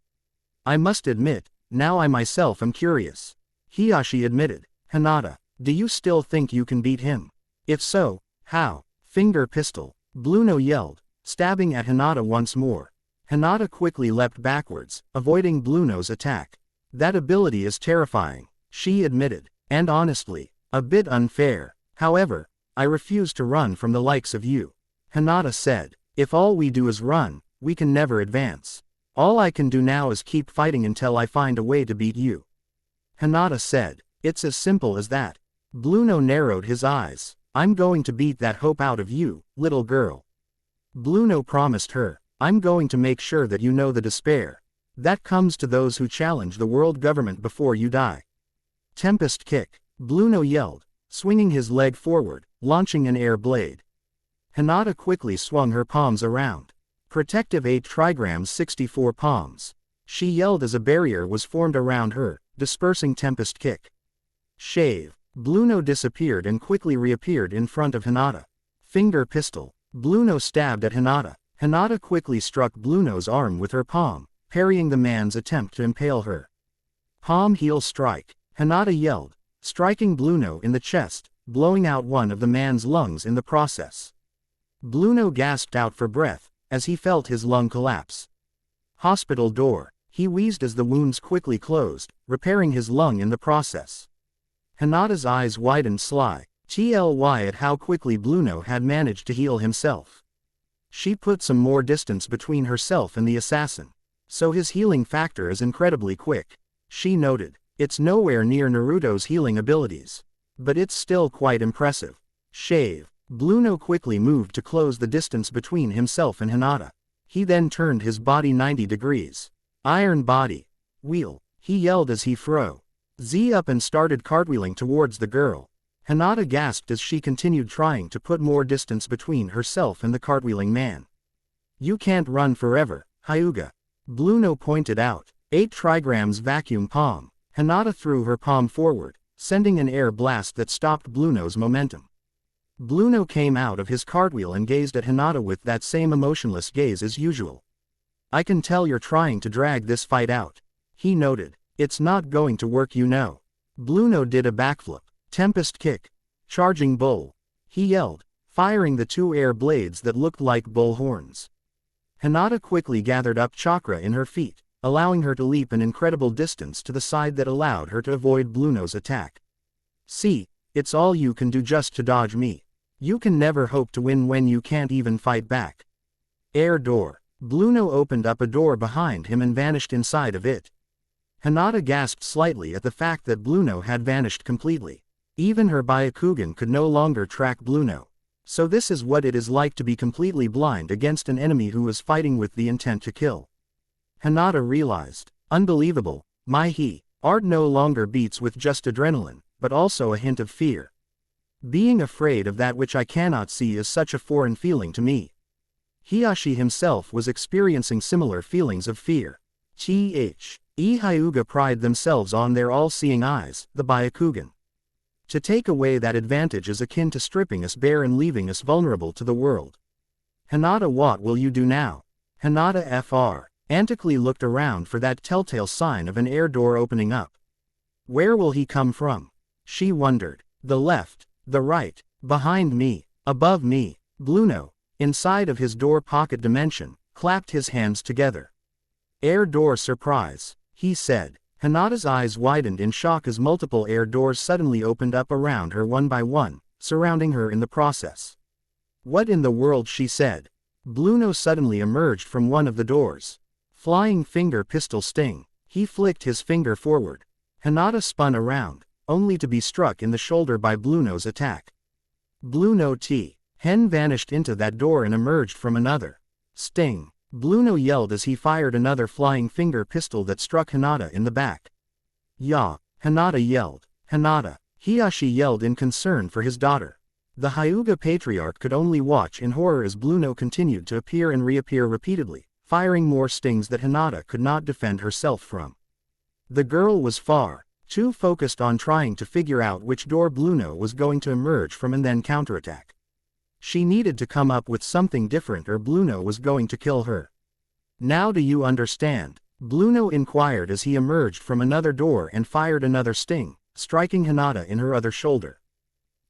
I must admit, now I myself am curious. Hiashi admitted. Hinata, do you still think you can beat him? If so, how? Finger pistol. Blueno yelled, stabbing at Hinata once more. Hinata quickly leapt backwards, avoiding Blueno's attack. That ability is terrifying, she admitted, and honestly, a bit unfair. However, I refuse to run from the likes of you. Hinata said, if all we do is run, we can never advance. All I can do now is keep fighting until I find a way to beat you. Hinata said, it's as simple as that. Blueno narrowed his eyes. I'm going to beat that hope out of you, little girl. Blueno promised her, I'm going to make sure that you know the despair that comes to those who challenge the world government before you die. Tempest kick. Blueno yelled, swinging his leg forward, launching an air blade. Hinata quickly swung her palms around. Protective 8 trigrams 64 palms. She yelled as a barrier was formed around her, dispersing Tempest kick. Shave. Blueno disappeared and quickly reappeared in front of Hinata. Finger pistol. Blueno stabbed at Hinata. Hinata quickly struck Blueno's arm with her palm, parrying the man's attempt to impale her. Palm heel strike. Hinata yelled, striking Blueno in the chest, blowing out one of the man's lungs in the process. Blueno gasped out for breath, as he felt his lung collapse. Hospital door. He wheezed as the wounds quickly closed, repairing his lung in the process. Hinata's eyes widened sly, at how quickly Blueno had managed to heal himself. She put some more distance between herself and the assassin, so his healing factor is incredibly quick. She noted, it's nowhere near Naruto's healing abilities, but it's still quite impressive. Shave. Blueno quickly moved to close the distance between himself and Hinata. He then turned his body 90 degrees. Iron body. Wheel. He yelled as he fro Z up and started cartwheeling towards the girl. Hinata gasped as she continued trying to put more distance between herself and the cartwheeling man. You can't run forever, Hyuga. Blueno pointed out. 8 trigrams vacuum palm. Hinata threw her palm forward, sending an air blast that stopped Blueno's momentum. Blueno came out of his cartwheel and gazed at Hinata with that same emotionless gaze as usual. I can tell you're trying to drag this fight out, he noted. It's not going to work, you know. Blueno did a backflip. Tempest kick. Charging bull. He yelled, firing the 2 air blades that looked like bull horns. Hinata quickly gathered up chakra in her feet, allowing her to leap an incredible distance to the side that allowed her to avoid Blueno's attack. See, it's all you can do just to dodge me. You can never hope to win when you can't even fight back. Air door. Blueno opened up a door behind him and vanished inside of it. Hinata gasped slightly at the fact that Blueno had vanished completely. Even her Byakugan could no longer track Blueno. So this is what it is like to be completely blind against an enemy who is fighting with the intent to kill. Hinata realized, unbelievable, my art no longer beats with just adrenaline, but also a hint of fear. Being afraid of that which I cannot see is such a foreign feeling to me. Hiashi himself was experiencing similar feelings of fear. Hyuga pride themselves on their all-seeing eyes, the Byakugan. To take away that advantage is akin to stripping us bare and leaving us vulnerable to the world. Hinata, what will you do now? Hinata frantically looked around for that telltale sign of an air door opening up. Where will he come from? She wondered. The left, the right, behind me, above me. Blueno, inside of his door pocket dimension, clapped his hands together. Air door surprise, he said. Hinata's eyes widened in shock as multiple air doors suddenly opened up around her one by one, surrounding her in the process. What in the world, she said. Blueno suddenly emerged from one of the doors. Flying finger pistol sting. He flicked his finger forward. Hinata spun around, only to be struck in the shoulder by Blueno's attack. Blueno Hen vanished into that door and emerged from another. Sting. Blueno yelled as he fired another flying finger pistol that struck Hinata in the back. Ya! Hinata yelled. Hinata! Hiashi yelled in concern for his daughter. The Hyuga patriarch could only watch in horror as Blueno continued to appear and reappear repeatedly, firing more stings that Hinata could not defend herself from. The girl was far too focused on trying to figure out which door Blueno was going to emerge from and then counterattack. She needed to come up with something different or Blueno was going to kill her. Now do you understand? Blueno inquired as he emerged from another door and fired another sting, striking Hinata in her other shoulder.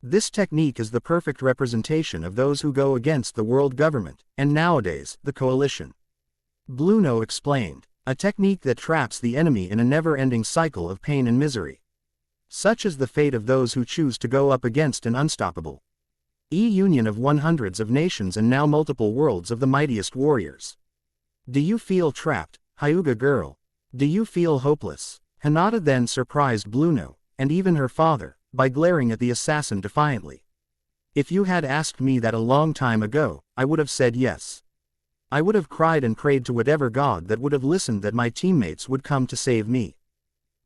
This technique is the perfect representation of those who go against the world government, and nowadays, the coalition. Blueno explained, a technique that traps the enemy in a never-ending cycle of pain and misery. Such is the fate of those who choose to go up against an unstoppable union of hundreds of nations and now multiple worlds of the mightiest warriors. Do you feel trapped, Hyuga girl? Do you feel hopeless? Hinata then surprised Blueno, and even her father, by glaring at the assassin defiantly. If you had asked me that a long time ago, I would have said yes. I would have cried and prayed to whatever god that would have listened that my teammates would come to save me.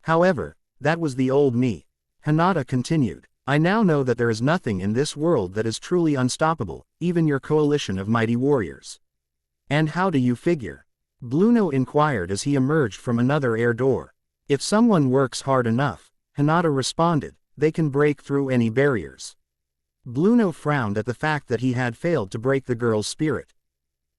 However, that was the old me. Hinata continued, I now know that there is nothing in this world that is truly unstoppable, even your coalition of mighty warriors. And how do you figure? Blueno inquired as he emerged from another air door. If someone works hard enough, Hinata responded, they can break through any barriers. Blueno frowned at the fact that he had failed to break the girl's spirit.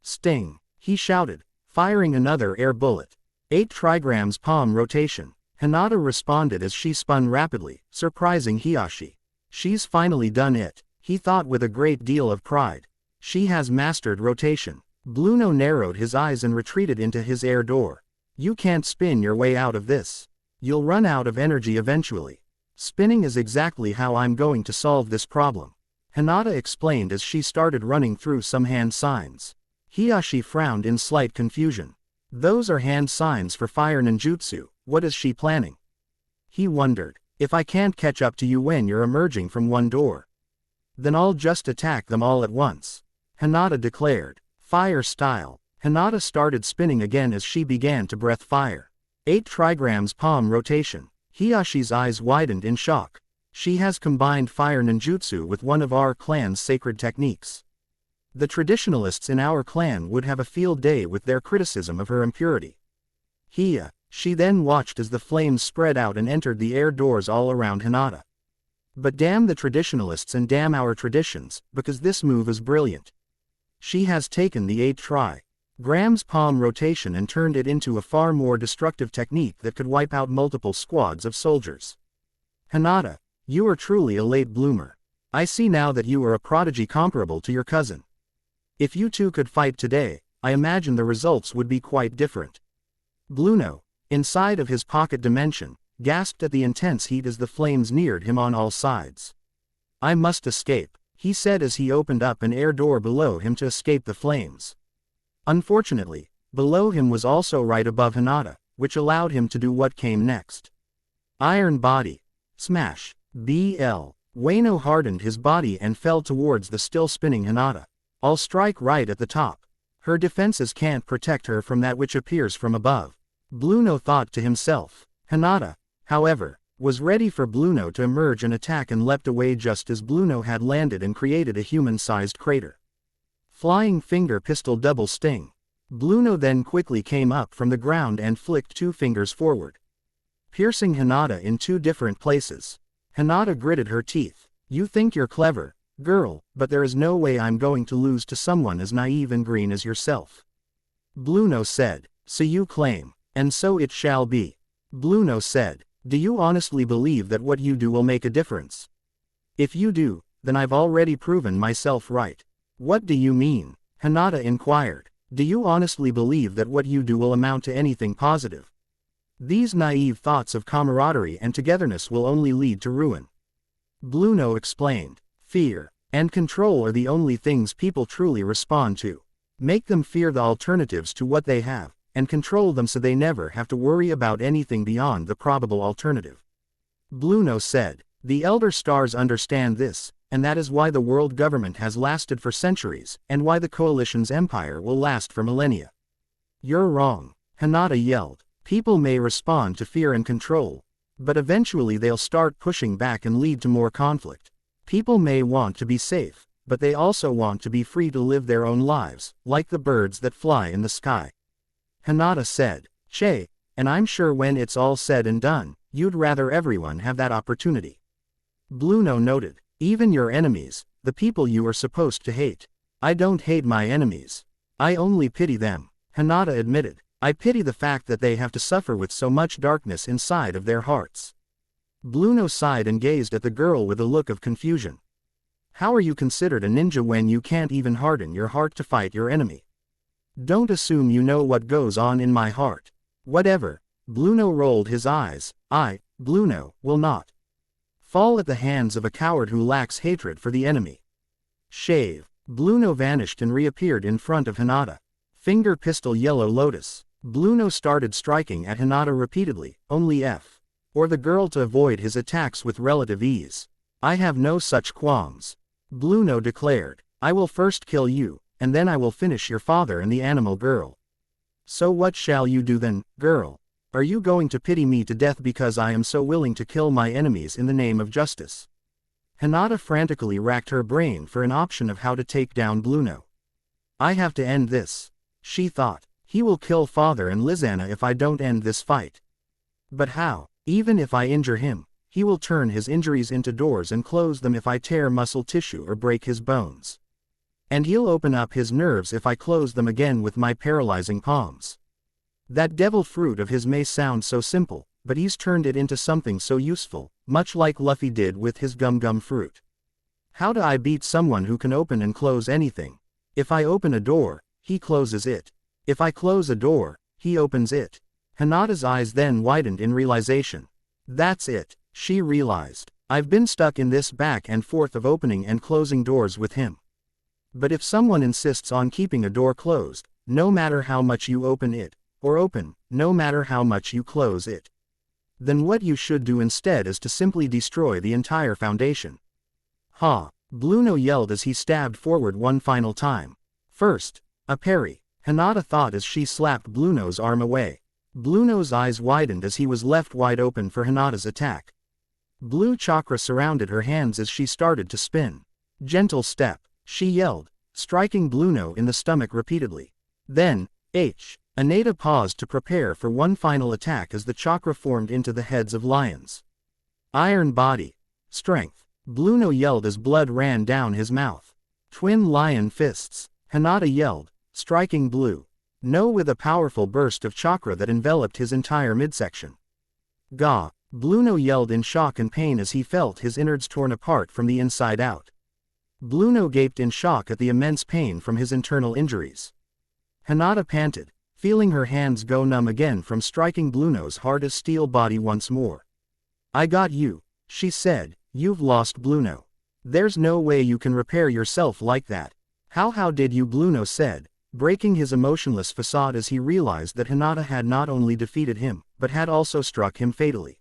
Sting, he shouted, firing another air bullet. 8 trigrams palm rotation. Hinata responded as she spun rapidly, surprising Hiashi. She's finally done it, he thought with a great deal of pride. She has mastered rotation. Blueno narrowed his eyes and retreated into his air door. You can't spin your way out of this. You'll run out of energy eventually. Spinning is exactly how I'm going to solve this problem. Hinata explained as she started running through some hand signs. Hiashi frowned in slight confusion. Those are hand signs for fire ninjutsu, what is she planning? He wondered, if I can't catch up to you when you're emerging from one door, then I'll just attack them all at once. Hinata declared, fire style. Hinata started spinning again as she began to breath fire. 8 trigrams palm rotation. Hiashi's eyes widened in shock. She has combined fire ninjutsu with one of our clan's sacred techniques. The traditionalists in our clan would have a field day with their criticism of her impurity. She then watched as the flames spread out and entered the air doors all around Hinata. But damn the traditionalists and damn our traditions, because this move is brilliant. She has taken the 8 trigrams palm rotation and turned it into a far more destructive technique that could wipe out multiple squads of soldiers. Hinata, you are truly a late bloomer. I see now that you are a prodigy comparable to your cousin. If you two could fight today, I imagine the results would be quite different. Blueno, inside of his pocket dimension, gasped at the intense heat as the flames neared him on all sides. I must escape, he said as he opened up an air door below him to escape the flames. Unfortunately, below him was also right above Hinata, which allowed him to do what came next. Iron body. Smash. BL. Wano hardened his body and fell towards the still spinning Hinata. I'll strike right at the top. Her defenses can't protect her from that which appears from above. Blueno thought to himself. Hinata, however, was ready for Blueno to emerge and attack and leapt away just as Blueno had landed and created a human-sized crater. Flying finger pistol double sting. Blueno then quickly came up from the ground and flicked 2 fingers forward, piercing Hinata in 2 different places. Hinata gritted her teeth. You think you're clever, girl, but there is no way I'm going to lose to someone as naive and green as yourself. Blueno said, so you claim, and so it shall be. Blueno said, do you honestly believe that what you do will make a difference? If you do, then I've already proven myself right. What do you mean? Hinata inquired. Do you honestly believe that what you do will amount to anything positive? These naive thoughts of camaraderie and togetherness will only lead to ruin. Blueno explained. Fear and control are the only things people truly respond to. Make them fear the alternatives to what they have, and control them so they never have to worry about anything beyond the probable alternative. Blueno said, the Elder Stars understand this, and that is why the world government has lasted for centuries, and why the coalition's empire will last for millennia. You're wrong, Hinata yelled. People may respond to fear and control, but eventually they'll start pushing back and lead to more conflict. People may want to be safe, but they also want to be free to live their own lives, like the birds that fly in the sky. Hinata said, Che, and I'm sure when it's all said and done, you'd rather everyone have that opportunity. Blueno noted, even your enemies, the people you are supposed to hate. I don't hate my enemies. I only pity them, Hinata admitted. I pity the fact that they have to suffer with so much darkness inside of their hearts. Blueno sighed and gazed at the girl with a look of confusion. How are you considered a ninja when you can't even harden your heart to fight your enemy? Don't assume you know what goes on in my heart. Whatever. Blueno rolled his eyes. Blueno, will not fall at the hands of a coward who lacks hatred for the enemy. Shave. Blueno vanished and reappeared in front of Hinata. Finger pistol Yellow Lotus. Blueno started striking at Hinata repeatedly, only or the girl to avoid his attacks with relative ease. I have no such qualms. Blueno declared. I will first kill you, and then I will finish your father and the animal girl. So what shall you do then, girl? Are you going to pity me to death because I am so willing to kill my enemies in the name of justice? Hinata frantically racked her brain for an option of how to take down Blueno. I have to end this, she thought. He will kill father and Lizana if I don't end this fight. But how? Even if I injure him, he will turn his injuries into doors and close them if I tear muscle tissue or break his bones. And he'll open up his nerves if I close them again with my paralyzing palms. That devil fruit of his may sound so simple, but he's turned it into something so useful, much like Luffy did with his gum fruit. How do I beat someone who can open and close anything? If I open a door, he closes it. If I close a door, he opens it. Hinata's eyes then widened in realization. That's it, she realized. I've been stuck in this back and forth of opening and closing doors with him. But if someone insists on keeping a door closed, no matter how much you open it, or open, no matter how much you close it, then what you should do instead is to simply destroy the entire foundation. Ha! Blueno yelled as he stabbed forward one final time. First, a parry, Hinata thought as she slapped Blueno's arm away. Blueno's eyes widened as he was left wide open for Hinata's attack. Blue chakra surrounded her hands as she started to spin. Gentle step, she yelled, striking Blueno in the stomach repeatedly. Then, Hinata paused to prepare for one final attack as the chakra formed into the heads of lions. Iron body. Strength. Blueno yelled as blood ran down his mouth. Twin lion fists. Hinata yelled, striking Blueno with a powerful burst of chakra that enveloped his entire midsection. Gah! Blueno yelled in shock and pain as he felt his innards torn apart from the inside out. Blueno gaped in shock at the immense pain from his internal injuries. Hinata panted, feeling her hands go numb again from striking Blueno's hard as steel body once more. I got you, she said, you've lost Blueno. There's no way you can repair yourself like that. How did you? Blueno said, breaking his emotionless facade as he realized that Hinata had not only defeated him, but had also struck him fatally.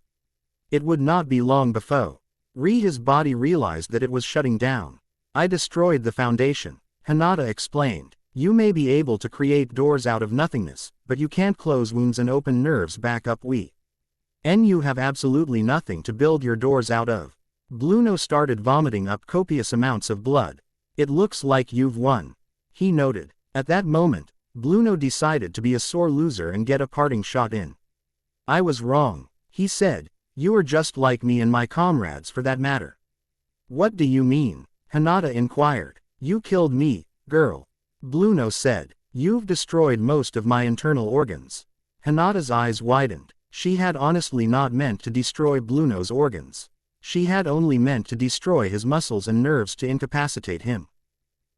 It would not be long before his body realized that it was shutting down. I destroyed the foundation, Hinata explained. You may be able to create doors out of nothingness, but you can't close wounds and open nerves back up. And you have absolutely nothing to build your doors out of. Blueno started vomiting up copious amounts of blood. It looks like you've won, he noted. At that moment, Blueno decided to be a sore loser and get a parting shot in. I was wrong, he said. You are just like me and my comrades for that matter. What do you mean? Hinata inquired. You killed me, girl. Blueno said. You've destroyed most of my internal organs. Hinata's eyes widened. She had honestly not meant to destroy Blueno's organs. She had only meant to destroy his muscles and nerves to incapacitate him.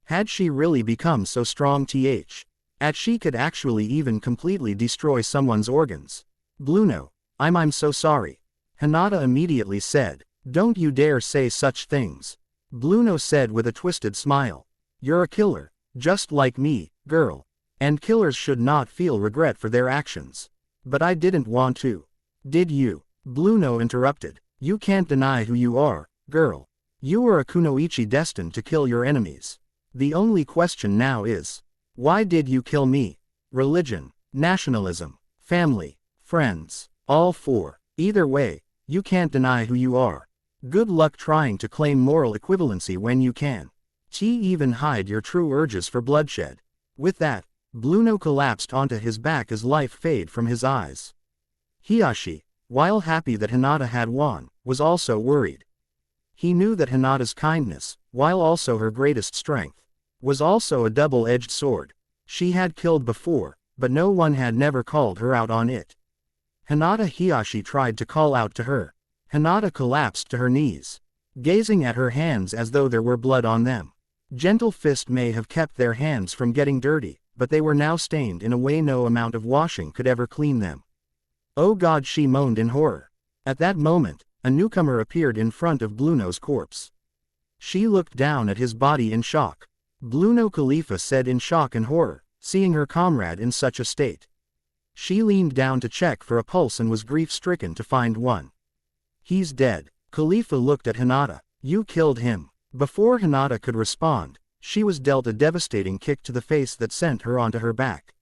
Had she really become so strong she could actually even completely destroy someone's organs? Blueno, I'm so sorry. Hinata immediately said. Don't you dare say such things. Blueno said with a twisted smile. You're a killer, just like me, girl. And killers should not feel regret for their actions. But I didn't want to. Did you? Blueno interrupted. You can't deny who you are, girl. You are a kunoichi destined to kill your enemies. The only question now is, why did you kill me? Religion, nationalism, family, friends, all four. Either way, you can't deny who you are. Good luck trying to claim moral equivalency when you can. Even hide your true urges for bloodshed. With that, Blueno collapsed onto his back as life faded from his eyes. Hiashi, while happy that Hinata had won, was also worried. He knew that Hinata's kindness, while also her greatest strength, was also a double-edged sword. She had killed before, but no one had never called her out on it. Hinata Hiyashi tried to call out to her. Hinata collapsed to her knees, gazing at her hands as though there were blood on them. Gentle Fist may have kept their hands from getting dirty, but they were now stained in a way no amount of washing could ever clean them. Oh God, she moaned in horror. At that moment, a newcomer appeared in front of Blueno's corpse. She looked down at his body in shock. Blueno Khalifa said in shock and horror, seeing her comrade in such a state. She leaned down to check for a pulse and was grief-stricken to find one. He's dead. Khalifa looked at Hinata. You killed him. Before Hinata could respond, she was dealt a devastating kick to the face that sent her onto her back.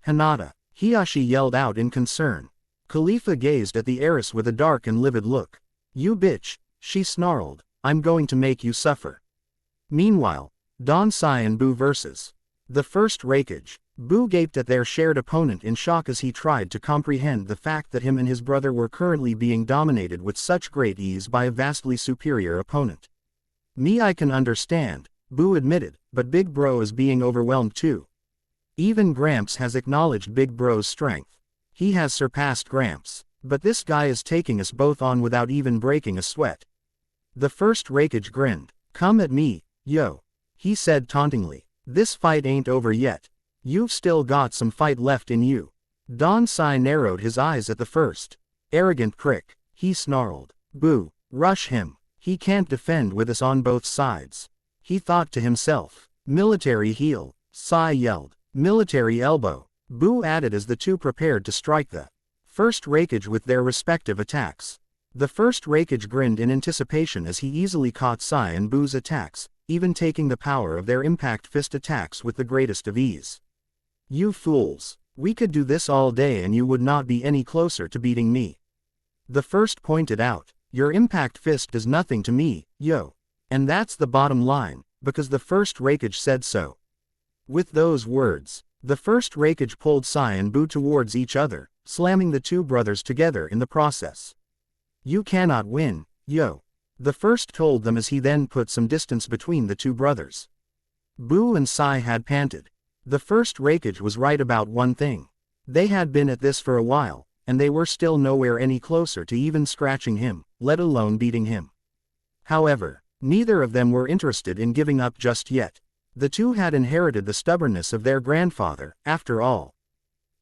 Hinata, Hiyashi yelled out in concern. Khalifa gazed at the heiress with a dark and livid look. You bitch, she snarled, I'm going to make you suffer. Meanwhile, Don Sai and Boo versus the first Raikage. Boo gaped at their shared opponent in shock as he tried to comprehend the fact that him and his brother were currently being dominated with such great ease by a vastly superior opponent. Me, I can understand, Boo admitted, but Big Bro is being overwhelmed too. Even Gramps has acknowledged Big Bro's strength. He has surpassed Gramps, but this guy is taking us both on without even breaking a sweat. The first Raikage grinned. Come at me, yo. He said tauntingly. This fight ain't over yet. You've still got some fight left in you. Don Sai narrowed his eyes at the first. Arrogant prick, he snarled. Boo, rush him. He can't defend with us on both sides. He thought to himself. Military heel, Sai yelled. Military elbow, Boo added as the two prepared to strike the first Raikage with their respective attacks. The first Raikage grinned in anticipation as he easily caught Sai and Boo's attacks, even taking the power of their impact fist attacks with the greatest of ease. You fools, we could do this all day and you would not be any closer to beating me. The first pointed out, your impact fist does nothing to me, yo. And that's the bottom line, because the first Raikage said so. With those words, the first Raikage pulled Sai and Boo towards each other, slamming the two brothers together in the process. You cannot win, yo. The first told them as he then put some distance between the two brothers. Boo and Sai had panted. The first Raikage was right about one thing. They had been at this for a while, and they were still nowhere any closer to even scratching him, let alone beating him. However, neither of them were interested in giving up just yet. The two had inherited the stubbornness of their grandfather, after all.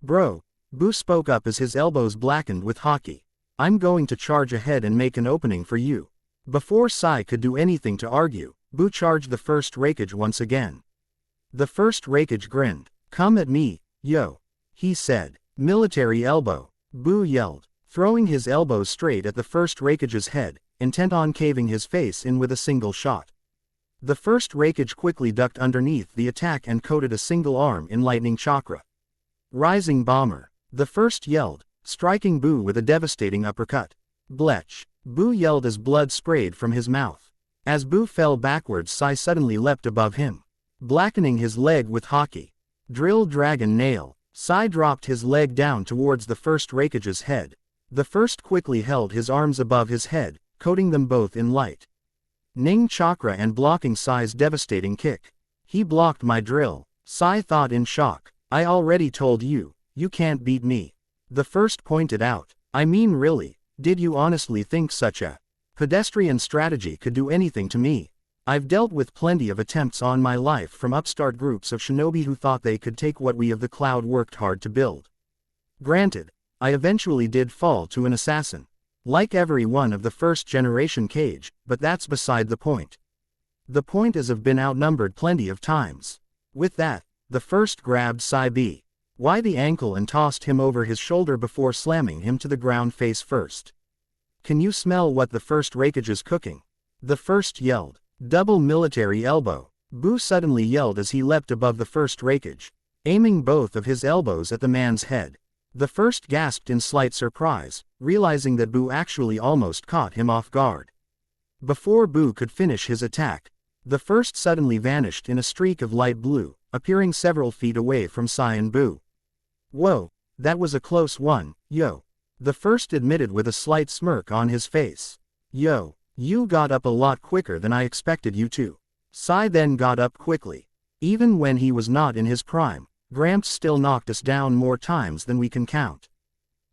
Bro, Boo spoke up as his elbows blackened with hockey. I'm going to charge ahead and make an opening for you. Before Sai could do anything to argue, Boo charged the first Raikage once again. The first Raikage grinned. Come at me, yo. He said. Military elbow, Boo yelled, throwing his elbow straight at the first Raikage's head, intent on caving his face in with a single shot. The first Raikage quickly ducked underneath the attack and coated a single arm in lightning chakra. Rising bomber, the first yelled, striking Boo with a devastating uppercut. Blech, Boo yelled as blood sprayed from his mouth. As Boo fell backwards, Sai suddenly leapt above him, blackening his leg with hockey. Drill Dragon Nail, Sai dropped his leg down towards the first Raikage's head. The first quickly held his arms above his head, coating them both in light Ning chakra and blocking Sai's devastating kick. He blocked my drill, Sai thought in shock. I already told you, you can't beat me. The first pointed out. I mean really, did you honestly think such a pedestrian strategy could do anything to me? I've dealt with plenty of attempts on my life from upstart groups of shinobi who thought they could take what we of the cloud worked hard to build. Granted, I eventually did fall to an assassin, like every one of the first generation Cage, but that's beside the point. The point is I've been outnumbered plenty of times. With that, the first grabbed Sai by the ankle and tossed him over his shoulder before slamming him to the ground face first. Can you smell what the first Raikage is cooking? The first yelled. Double military elbow, Boo suddenly yelled as he leapt above the first Raikage, aiming both of his elbows at the man's head. The first gasped in slight surprise, realizing that Boo actually almost caught him off guard. Before Boo could finish his attack, the first suddenly vanished in a streak of light blue, appearing several feet away from Sai and Boo. Whoa, that was a close one, yo. The first admitted with a slight smirk on his face. Yo. You got up a lot quicker than I expected you to. Sai then got up quickly. Even when he was not in his prime, Gramps still knocked us down more times than we can count.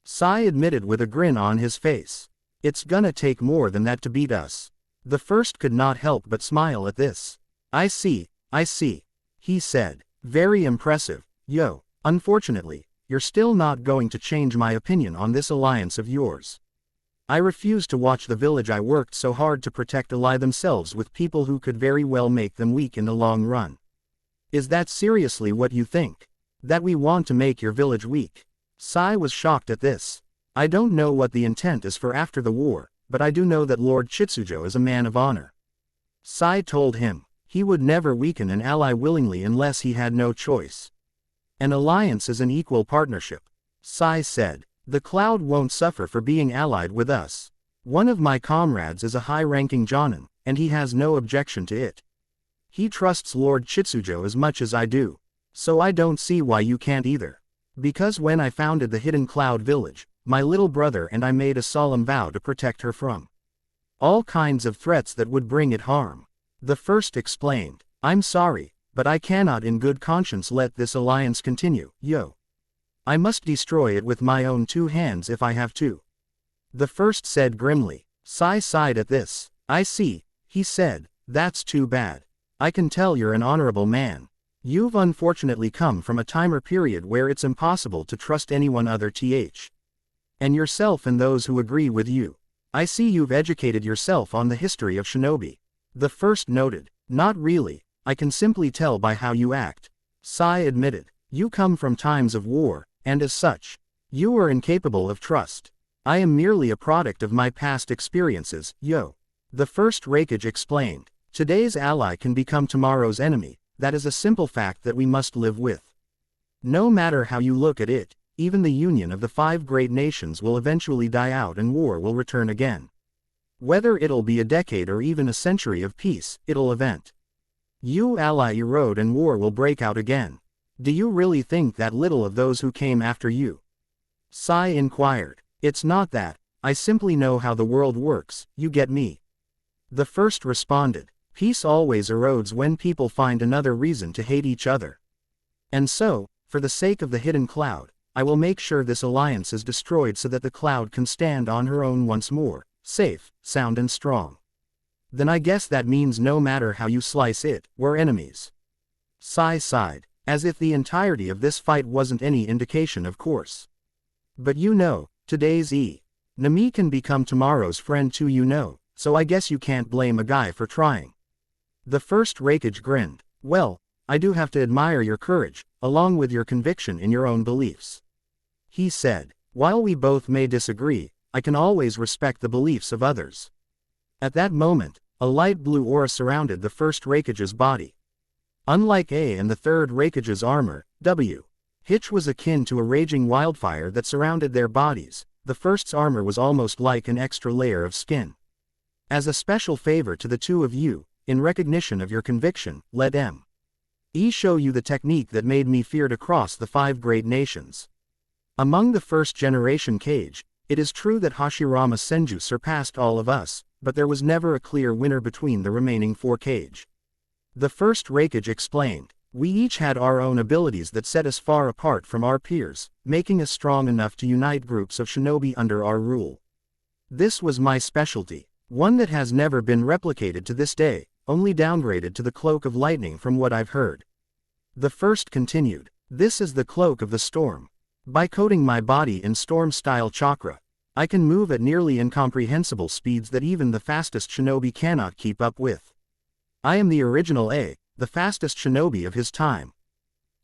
Sai admitted with a grin on his face. It's gonna take more than that to beat us. The first could not help but smile at this. I see, he said. Very impressive, yo. Unfortunately, you're still not going to change my opinion on this alliance of yours. I refuse to watch the village I worked so hard to protect ally themselves with people who could very well make them weak in the long run. Is that seriously what you think? That we want to make your village weak? Sai was shocked at this. I don't know what the intent is for after the war, but I do know that Lord Chitsujo is a man of honor. Sai told him. He would never weaken an ally willingly unless he had no choice. An alliance is an equal partnership. Sai said. The Cloud won't suffer for being allied with us. One of my comrades is a high-ranking Jonin, and he has no objection to it. He trusts Lord Chitsujo as much as I do. So I don't see why you can't either. Because when I founded the Hidden Cloud Village, my little brother and I made a solemn vow to protect her from all kinds of threats that would bring it harm. The first explained. I'm sorry, but I cannot in good conscience let this alliance continue, yo. I must destroy it with my own 2 hands if I have to. The first said grimly. Sai sighed at this. I see, he said. That's too bad. I can tell you're an honorable man. You've unfortunately come from a time or period where it's impossible to trust anyone other and yourself and those who agree with you. I see you've educated yourself on the history of shinobi. The first noted. Not really, I can simply tell by how you act. Sai admitted. You come from times of war, and as such, you are incapable of trust. I am merely a product of my past experiences, yo. The first Raikage explained. Today's ally can become tomorrow's enemy, that is a simple fact that we must live with. No matter how you look at it, even the union of the 5 great nations will eventually die out and war will return again. Whether it'll be a decade or even a century of peace, it'll event. You ally erode and war will break out again. Do you really think that little of those who came after you? Sai inquired. It's not that, I simply know how the world works, you get me. The first responded. Peace always erodes when people find another reason to hate each other. And so, for the sake of the Hidden Cloud, I will make sure this alliance is destroyed so that the Cloud can stand on her own once more, safe, sound and strong. Then I guess that means no matter how you slice it, we're enemies. Sai sighed, as if the entirety of this fight wasn't any indication of course. But you know, today's enemy can become tomorrow's friend too, you know, so I guess you can't blame a guy for trying. The first Raikage grinned. Well, I do have to admire your courage, along with your conviction in your own beliefs. He said. While we both may disagree, I can always respect the beliefs of others. At that moment, a light blue aura surrounded the first Raikage's body. Unlike A and the third Raikage's armor, W. Hitch was akin to a raging wildfire that surrounded their bodies. The first's armor was almost like an extra layer of skin. As a special favor to the two of you, in recognition of your conviction, let me show you the technique that made me feared across the 5 great nations. Among the first generation Kage, it is true that Hashirama Senju surpassed all of us, but there was never a clear winner between the remaining 4 Kage. The first Raikage explained. We each had our own abilities that set us far apart from our peers, making us strong enough to unite groups of shinobi under our rule. This was my specialty, one that has never been replicated to this day, only downgraded to the Cloak of Lightning from what I've heard. The first continued. This is the Cloak of the Storm. By coating my body in storm-style chakra, I can move at nearly incomprehensible speeds that even the fastest shinobi cannot keep up with. I am the original A, the fastest shinobi of his time.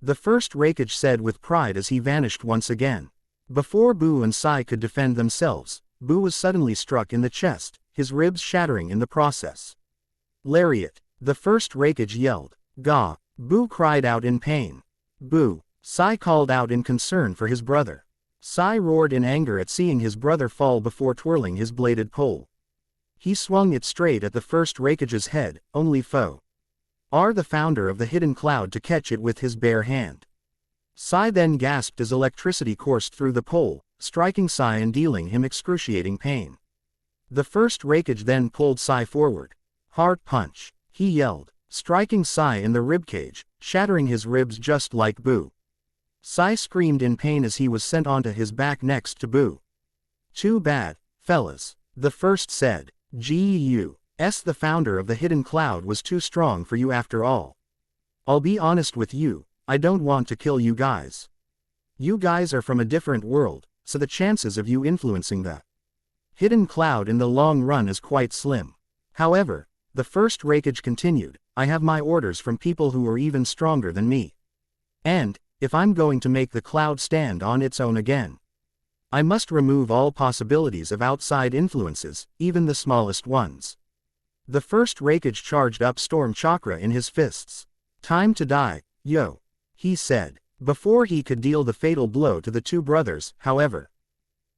The first Raikage said with pride as he vanished once again. Before Bu and Sai could defend themselves, Bu was suddenly struck in the chest, his ribs shattering in the process. Lariat. The first Raikage yelled. Gah! Bu cried out in pain. Bu! Sai called out in concern for his brother. Sai roared in anger at seeing his brother fall before twirling his bladed pole. He swung it straight at the first Raikage's head, only foe. The founder of the Hidden Cloud to catch it with his bare hand. Sai then gasped as electricity coursed through the pole, striking Sai and dealing him excruciating pain. The first Raikage then pulled Sai forward. Heart punch, he yelled, striking Sai in the ribcage, shattering his ribs just like Bu. Sai screamed in pain as he was sent onto his back next to Boo. Too bad, fellas, the first said. GU's the founder of the Hidden Cloud was too strong for you after all. I'll be honest with you, I don't want to kill you guys. You guys are from a different world, so the chances of you influencing the Hidden Cloud in the long run is quite slim. However, the first Raikage continued, I have my orders from people who are even stronger than me. And, if I'm going to make the cloud stand on its own again, I must remove all possibilities of outside influences, even the smallest ones. The first Raikage charged up Storm Chakra in his fists. Time to die, yo, he said. Before he could deal the fatal blow to the two brothers, however,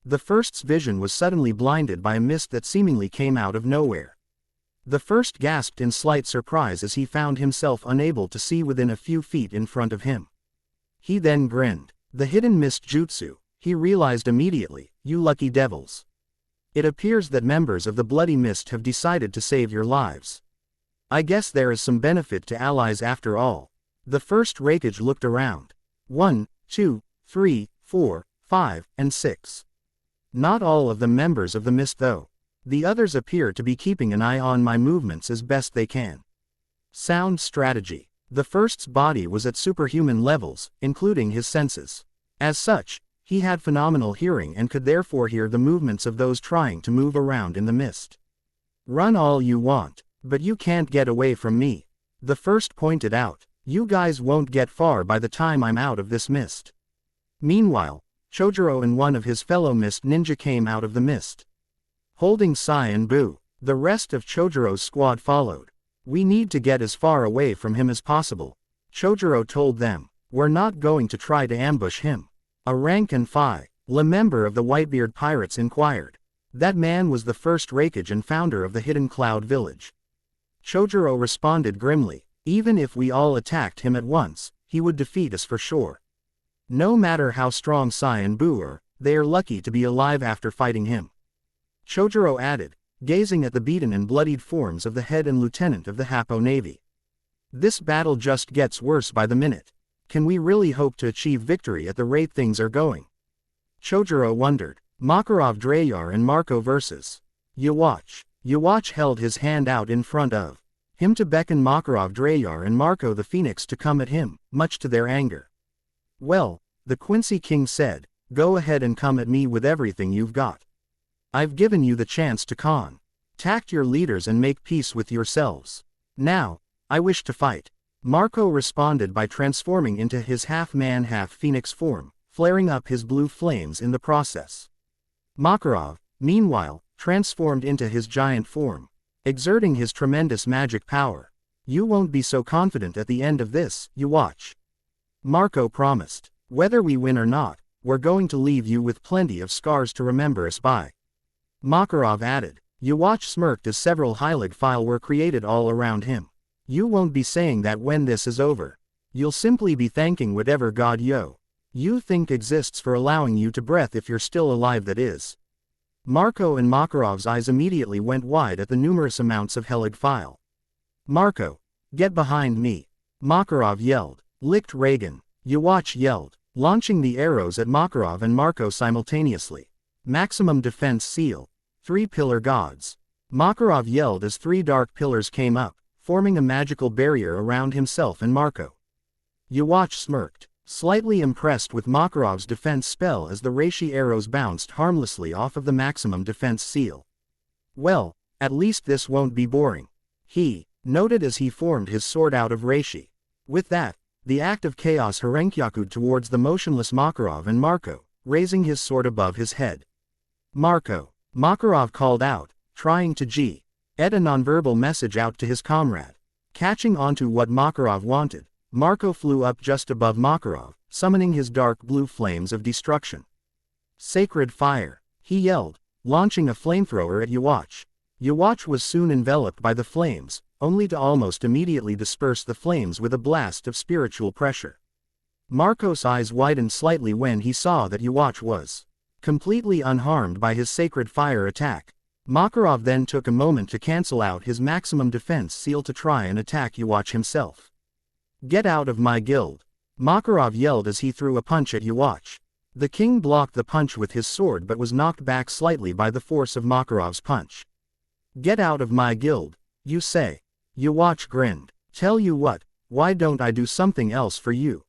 the first's vision was suddenly blinded by a mist that seemingly came out of nowhere. The first gasped in slight surprise as he found himself unable to see within a few feet in front of him. He then grinned. The hidden mist jutsu, he realized immediately, you lucky devils. It appears that members of the Bloody Mist have decided to save your lives. I guess there is some benefit to allies after all. The first Raikage looked around. 1, 2, 3, 4, 5, and 6. Not all of them members of the Mist though. The others appear to be keeping an eye on my movements as best they can. Sound strategy. The first's body was at superhuman levels, including his senses. As such, he had phenomenal hearing and could therefore hear the movements of those trying to move around in the mist. Run all you want, but you can't get away from me. The first pointed out. You guys won't get far by the time I'm out of this mist. Meanwhile, Chojuro and one of his fellow mist ninja came out of the mist, holding Sai and Boo. The rest of Chojuro's squad followed. We need to get as far away from him as possible, Chojuro told them. We're not going to try to ambush him. A rank and file, a member of the Whitebeard Pirates inquired. That man was the first Raikage and founder of the Hidden Cloud Village. Chojuro responded grimly. Even if we all attacked him at once, he would defeat us for sure. No matter how strong Sai and Boo are, they are lucky to be alive after fighting him. Chojuro added, gazing at the beaten and bloodied forms of the head and lieutenant of the Happo Navy. This battle just gets worse by the minute. Can we really hope to achieve victory at the rate things are going? Chojuro wondered. Makarov Dreyar and Marco versus Yhwach. Yhwach held his hand out in front of him to beckon Makarov Dreyar and Marco the Phoenix to come at him, much to their anger. Well, the Quincy King said, go ahead and come at me with everything you've got. I've given you the chance to contact your leaders and make peace with yourselves. Now, I wish to fight. Marco responded by transforming into his half-man half-phoenix form, flaring up his blue flames in the process. Makarov, meanwhile, transformed into his giant form, exerting his tremendous magic power. You won't be so confident at the end of this, Yhwach. Marco promised. Whether we win or not, we're going to leave you with plenty of scars to remember us by. Makarov added. Yhwach smirked as several Heilig file were created all around him. You won't be saying that when this is over. You'll simply be thanking whatever god you think exists for allowing you to breathe if you're still alive, that is. Marco and Makarov's eyes immediately went wide at the numerous amounts of Heilig file. Marco, get behind me. Makarov yelled. Licked Reagan. Yhwach yelled, launching the arrows at Makarov and Marco simultaneously. Maximum defense seal. 3 pillar gods. Makarov yelled as 3 dark pillars came up, forming a magical barrier around himself and Marco. Yhwach smirked, slightly impressed with Makarov's defense spell as the reishi arrows bounced harmlessly off of the maximum defense seal. Well, at least this won't be boring, he noted as he formed his sword out of reishi. With that, the act of chaos Herenkyaku towards the motionless Makarov and Marco, raising his sword above his head. Marco, Makarov called out, trying to get a nonverbal message out to his comrade. Catching onto what Makarov wanted, Marco flew up just above Makarov, summoning his dark blue flames of destruction. Sacred fire, he yelled, launching a flamethrower at Yhwach. Yhwach was soon enveloped by the flames, only to almost immediately disperse the flames with a blast of spiritual pressure. Marco's eyes widened slightly when he saw that Yhwach was completely unharmed by his sacred fire attack. Makarov then took a moment to cancel out his maximum defense seal to try and attack Yhwach himself. Get out of my guild. Makarov yelled as he threw a punch at Yuwach. The king blocked the punch with his sword but was knocked back slightly by the force of Makarov's punch. "Get out of my guild, you say?" Yuwach grinned. "Tell you what, why don't I do something else for you?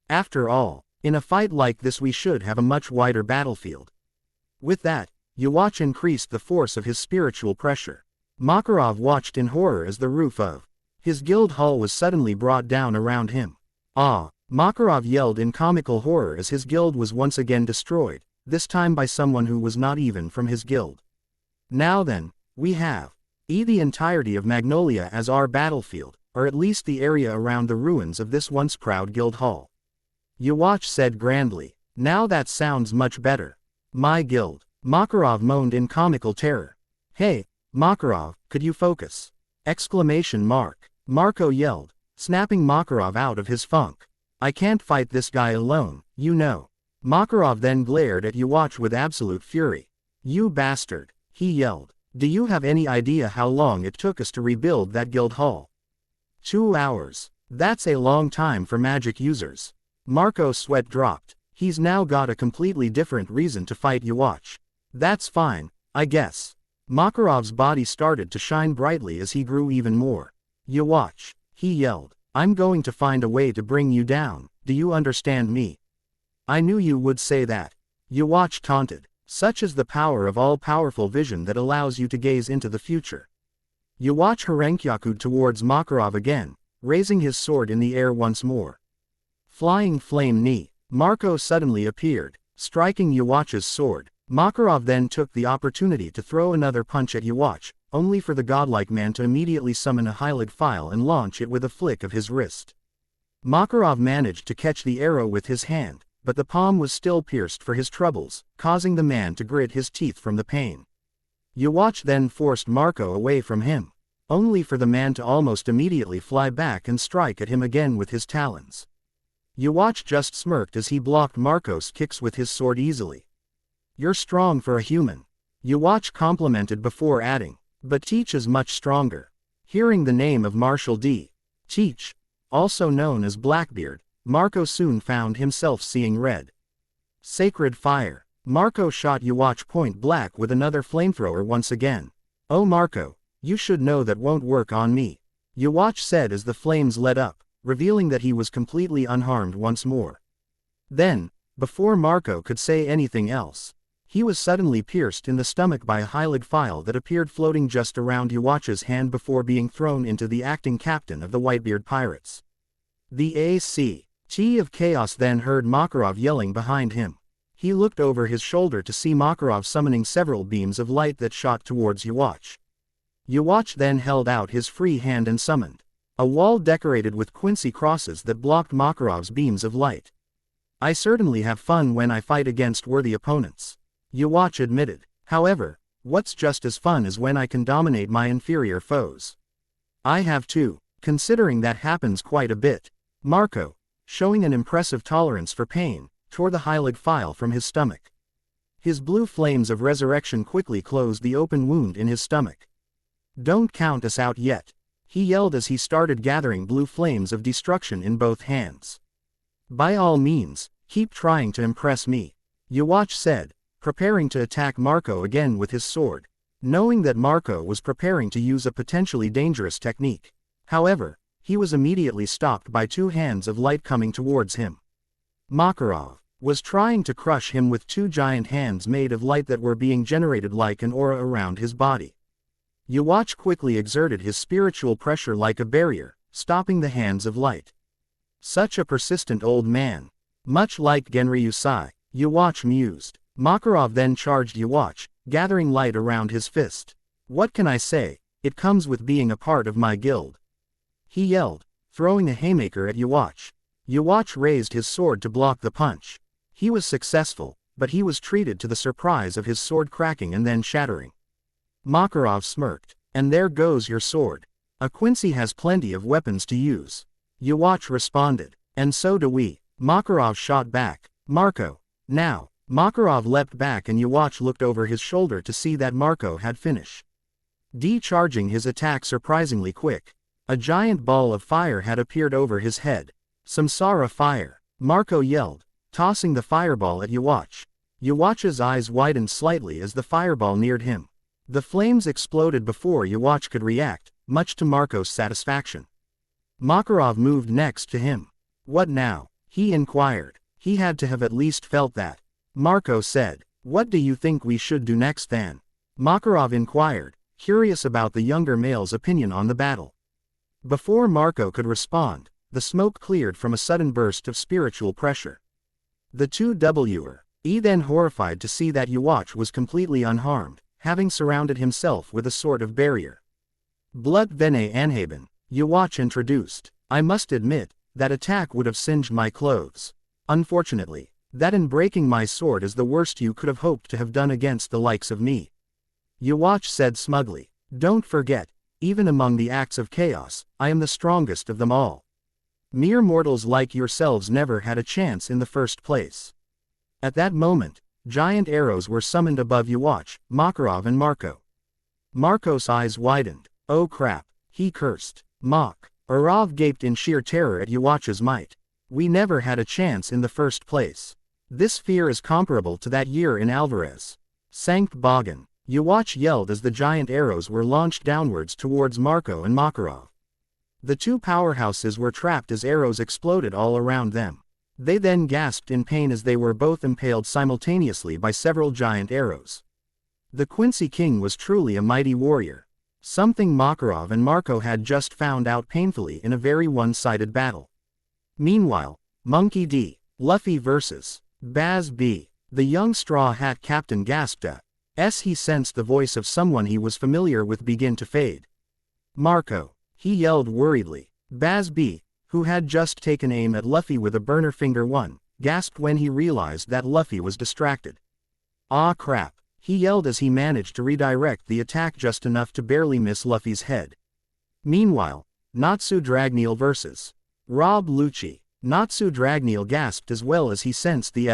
After all, in a fight like this we should have a much wider battlefield." With that, Yuwach increased the force of his spiritual pressure. Makarov watched in horror as the roof of his guild hall was suddenly brought down around him. "Ah!" Makarov yelled in comical horror as his guild was once again destroyed, this time by someone who was not even from his guild. "Now then, we have the entirety of Magnolia as our battlefield, or at least the area around the ruins of this once proud guild hall." Yuwach said grandly. "Now that sounds much better." "My guild," Makarov moaned in comical terror. "Hey, Makarov, could you focus?" Exclamation mark. Marco yelled, snapping Makarov out of his funk. "I can't fight this guy alone, you know." Makarov then glared at Yuwach with absolute fury. "You bastard," he yelled. "Do you have any idea how long it took us to rebuild that guild hall?" 2 hours. That's a long time for magic users. Marco's sweat dropped. He's now got a completely different reason to fight Yuwach. "That's fine, I guess." Makarov's body started to shine brightly as he grew even more. "Yuwach," he yelled, "I'm going to find a way to bring you down, do you understand me?" "I knew you would say that," Yuwach taunted. "Such is the power of all-powerful vision that allows you to gaze into the future." Yuwach harenkyaku'd towards Makarov again, raising his sword in the air once more. Flying Flame Knee. Marco suddenly appeared, striking Yuwach's sword. Makarov then took the opportunity to throw another punch at Yuwach, only for the godlike man to immediately summon a Hylig file and launch it with a flick of his wrist. Makarov managed to catch the arrow with his hand, but the palm was still pierced for his troubles, causing the man to grit his teeth from the pain. Yuwach then forced Marco away from him, only for the man to almost immediately fly back and strike at him again with his talons. Yuwach just smirked as he blocked Marco's kicks with his sword easily. "You're strong for a human," Yuwach complimented before adding, "but Teach is much stronger." Hearing the name of Marshal D. Teach, also known as Blackbeard, Marco soon found himself seeing red. Sacred Fire. Marco shot Yuwach point blank with another flamethrower once again. "Oh Marco, you should know that won't work on me," Yuwach said as the flames lit up, revealing that he was completely unharmed once more. Then, before Marco could say anything else, he was suddenly pierced in the stomach by a Hylig file that appeared floating just around Yuwach's hand before being thrown into the acting captain of the Whitebeard pirates. The A.C.T. of Chaos then heard Makarov yelling behind him. He looked over his shoulder to see Makarov summoning several beams of light that shot towards Yuwach. Yuwach then held out his free hand and summoned a wall decorated with Quincy crosses that blocked Makarov's beams of light. "I certainly have fun when I fight against worthy opponents," Yuwach admitted. "However, what's just as fun is when I can dominate my inferior foes." "I have too, considering that happens quite a bit." Marco, showing an impressive tolerance for pain, tore the Hylig file from his stomach. His blue flames of resurrection quickly closed the open wound in his stomach. "Don't count us out yet," he yelled as he started gathering blue flames of destruction in both hands. "By all means, keep trying to impress me," Yuwach said, preparing to attack Marco again with his sword, knowing that Marco was preparing to use a potentially dangerous technique. However, he was immediately stopped by 2 hands of light coming towards him. Makarov was trying to crush him with 2 giant hands made of light that were being generated like an aura around his body. Yuwach quickly exerted his spiritual pressure like a barrier, stopping the hands of light. Such a persistent old man. Much like Genryu Sai, Yuwach mused. Makarov then charged Yuwach, gathering light around his fist. "What can I say? It comes with being a part of my guild," he yelled, throwing a haymaker at Yuwach. Yuwach raised his sword to block the punch. He was successful, but he was treated to the surprise of his sword cracking and then shattering. Makarov smirked. "And there goes your sword. A Quincy has plenty of weapons to use," Yuwach responded. "And so do we," Makarov shot back. "Marco, now." Makarov leapt back and Yuwach looked over his shoulder to see that Marco had finished charging his attack surprisingly quick. A giant ball of fire had appeared over his head, Samsara fire, Marco yelled, tossing the fireball at Yhwach. Yhwach's eyes widened slightly as the fireball neared him. The flames exploded before Yhwach could react, much to Marco's satisfaction. Makarov moved next to him. What now? He inquired. He had to have at least felt that. Marco said, "What do you think we should do next then?" Makarov inquired, curious about the younger male's opinion on the battle. Before Marco could respond, the smoke cleared from a sudden burst of spiritual pressure. The two were then horrified to see that Yhwach was completely unharmed, having surrounded himself with a sort of barrier. Blut vene anhaben, Yhwach introduced. I must admit, that attack would have singed my clothes. Unfortunately, that in breaking my sword is the worst you could have hoped to have done against the likes of me. Yhwach said smugly. Don't forget, even among the acts of chaos, I am the strongest of them all. Mere mortals like yourselves never had a chance in the first place. At that moment, giant arrows were summoned above Yhwach, Makarov and Marco. Marco's eyes widened. Oh crap, he cursed. Makarov gaped in sheer terror at Yhwach's might. We never had a chance in the first place. This fear is comparable to that year in Alvarez. Sankt Bogan, Yhwach yelled as the giant arrows were launched downwards towards Marco and Makarov. The two powerhouses were trapped as arrows exploded all around them. They then gasped in pain as they were both impaled simultaneously by several giant arrows. The Quincy King was truly a mighty warrior. Something Makarov and Marco had just found out painfully in a very one-sided battle. Meanwhile, Monkey D. Luffy vs. Baz B. The young Straw Hat captain gasped as he sensed the voice of someone he was familiar with begin to fade. Marco, he yelled worriedly. Baz B., who had just taken aim at Luffy with a burner finger gasped when he realized that Luffy was distracted. Ah crap, he yelled as he managed to redirect the attack just enough to barely miss Luffy's head. Meanwhile, Natsu Dragneel vs. Rob Lucci. Natsu Dragneel gasped as well as he sensed the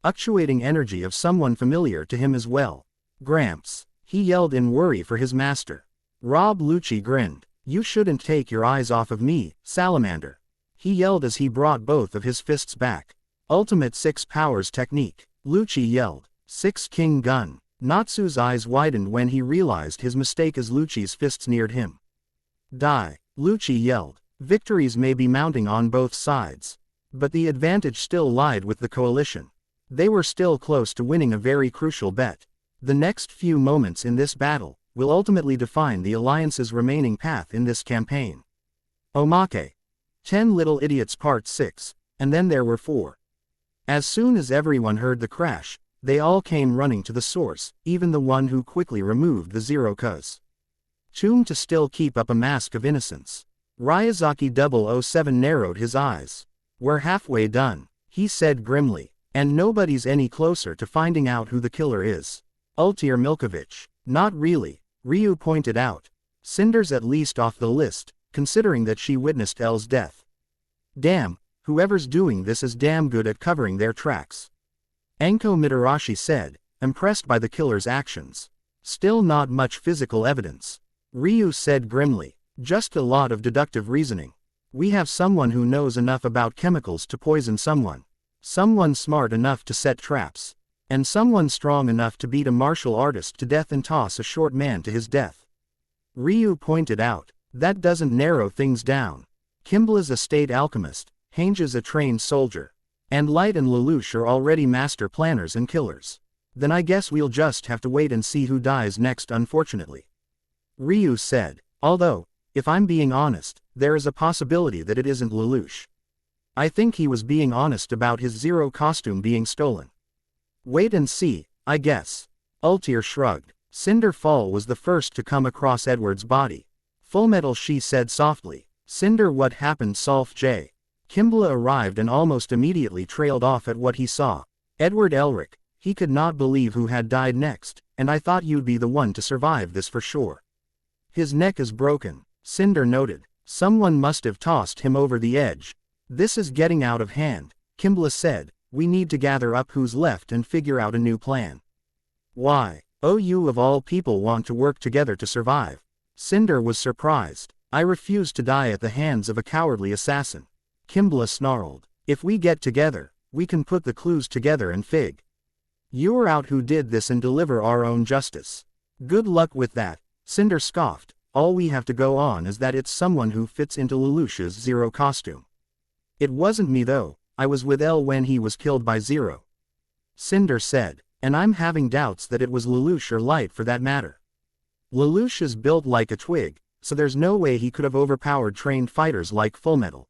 fluctuating energy of someone familiar to him as well. Gramps, he yelled in worry for his master. Rob Lucci grinned. You shouldn't take your eyes off of me, Salamander. He yelled as he brought both of his fists back. Ultimate Six Powers technique. Lucci yelled. Six King Gun. Natsu's eyes widened when he realized his mistake as Lucci's fists neared him. Die. Lucci yelled. Victories may be mounting on both sides. But the advantage still lied with the coalition. They were still close to winning a very crucial bet. The next few moments in this battle will ultimately define the Alliance's remaining path in this campaign. Omake. 10 Little Idiots Part 6, and then there were 4. As soon as everyone heard the crash, they all came running to the source, even the one who quickly removed the Zero Cuz tomb to still keep up a mask of innocence. Ryazaki 007 narrowed his eyes. We're halfway done, he said grimly, and nobody's any closer to finding out who the killer is. Ultir Milkovich. Not really, Ryu pointed out. Cinder's at least off the list, considering that she witnessed L's death. Damn, whoever's doing this is damn good at covering their tracks. Enko Mitarashi said, impressed by the killer's actions. Still not much physical evidence. Ryu said grimly, just a lot of deductive reasoning. We have someone who knows enough about chemicals to poison someone. Someone smart enough to set traps. And someone strong enough to beat a martial artist to death and toss a short man to his death. Ryu pointed out, that doesn't narrow things down. Kimball's a state alchemist, Hange's a trained soldier. And Light and Lelouch are already master planners and killers. Then I guess we'll just have to wait and see who dies next unfortunately. Ryu said, although, if I'm being honest, there is a possibility that it isn't Lelouch. I think he was being honest about his Zero costume being stolen. Wait and see, I guess. Ultir shrugged. Cinder Fall was the first to come across Edward's body. Fullmetal she said softly. Cinder what happened Solf J. Kimball arrived and almost immediately trailed off at what he saw. Edward Elric, he could not believe who had died next, and I thought you'd be the one to survive this for sure. His neck is broken, Cinder noted. Someone must have tossed him over the edge. This is getting out of hand, Kimball said. We need to gather up who's left and figure out a new plan. Why, oh you of all people want to work together to survive. Cinder was surprised. I refuse to die at the hands of a cowardly assassin. Kimbla snarled. If we get together, we can put the clues together and figure out who did this and deliver our own justice. Good luck with that, Cinder scoffed. All we have to go on is that it's someone who fits into Lelouch's Zero costume. It wasn't me though, I was with L when he was killed by Zero, Cinder said, and I'm having doubts that it was Lelouch or Light for that matter. Lelouch is built like a twig, so there's no way he could have overpowered trained fighters like Fullmetal.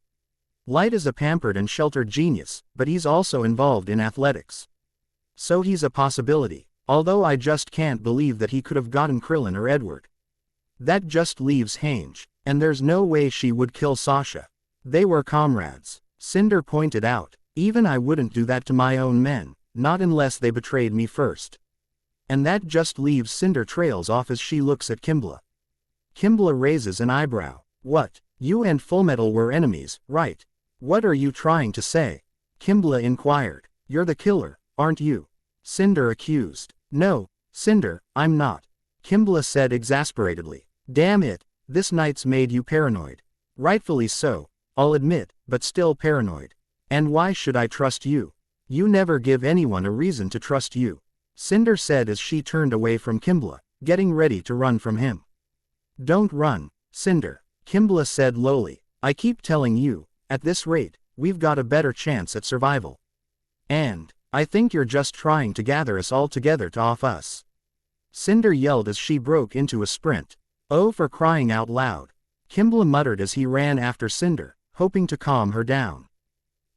Light is a pampered and sheltered genius, but he's also involved in athletics. So he's a possibility, although I just can't believe that he could have gotten Krillin or Edward. That just leaves Hange, and there's no way she would kill Sasha. They were comrades, Cinder pointed out. Even I wouldn't do that to my own men, not unless they betrayed me first. And that just leaves Cinder trails off as she looks at Kimbla. Kimbla raises an eyebrow. What? You and Fullmetal were enemies, right? What are you trying to say? Kimbla inquired. You're the killer, aren't you? Cinder accused. No, Cinder, I'm not. Kimbla said exasperatedly. Damn it, this night's made you paranoid. Rightfully so, I'll admit, but still paranoid. And why should I trust you? You never give anyone a reason to trust you, Cinder said as she turned away from Kimbla, getting ready to run from him. Don't run, Cinder, Kimbla said lowly. I keep telling you, at this rate, we've got a better chance at survival. And I think you're just trying to gather us all together to off us. Cinder yelled as she broke into a sprint. Oh, for crying out loud, Kimbla muttered as he ran after Cinder, hoping to calm her down.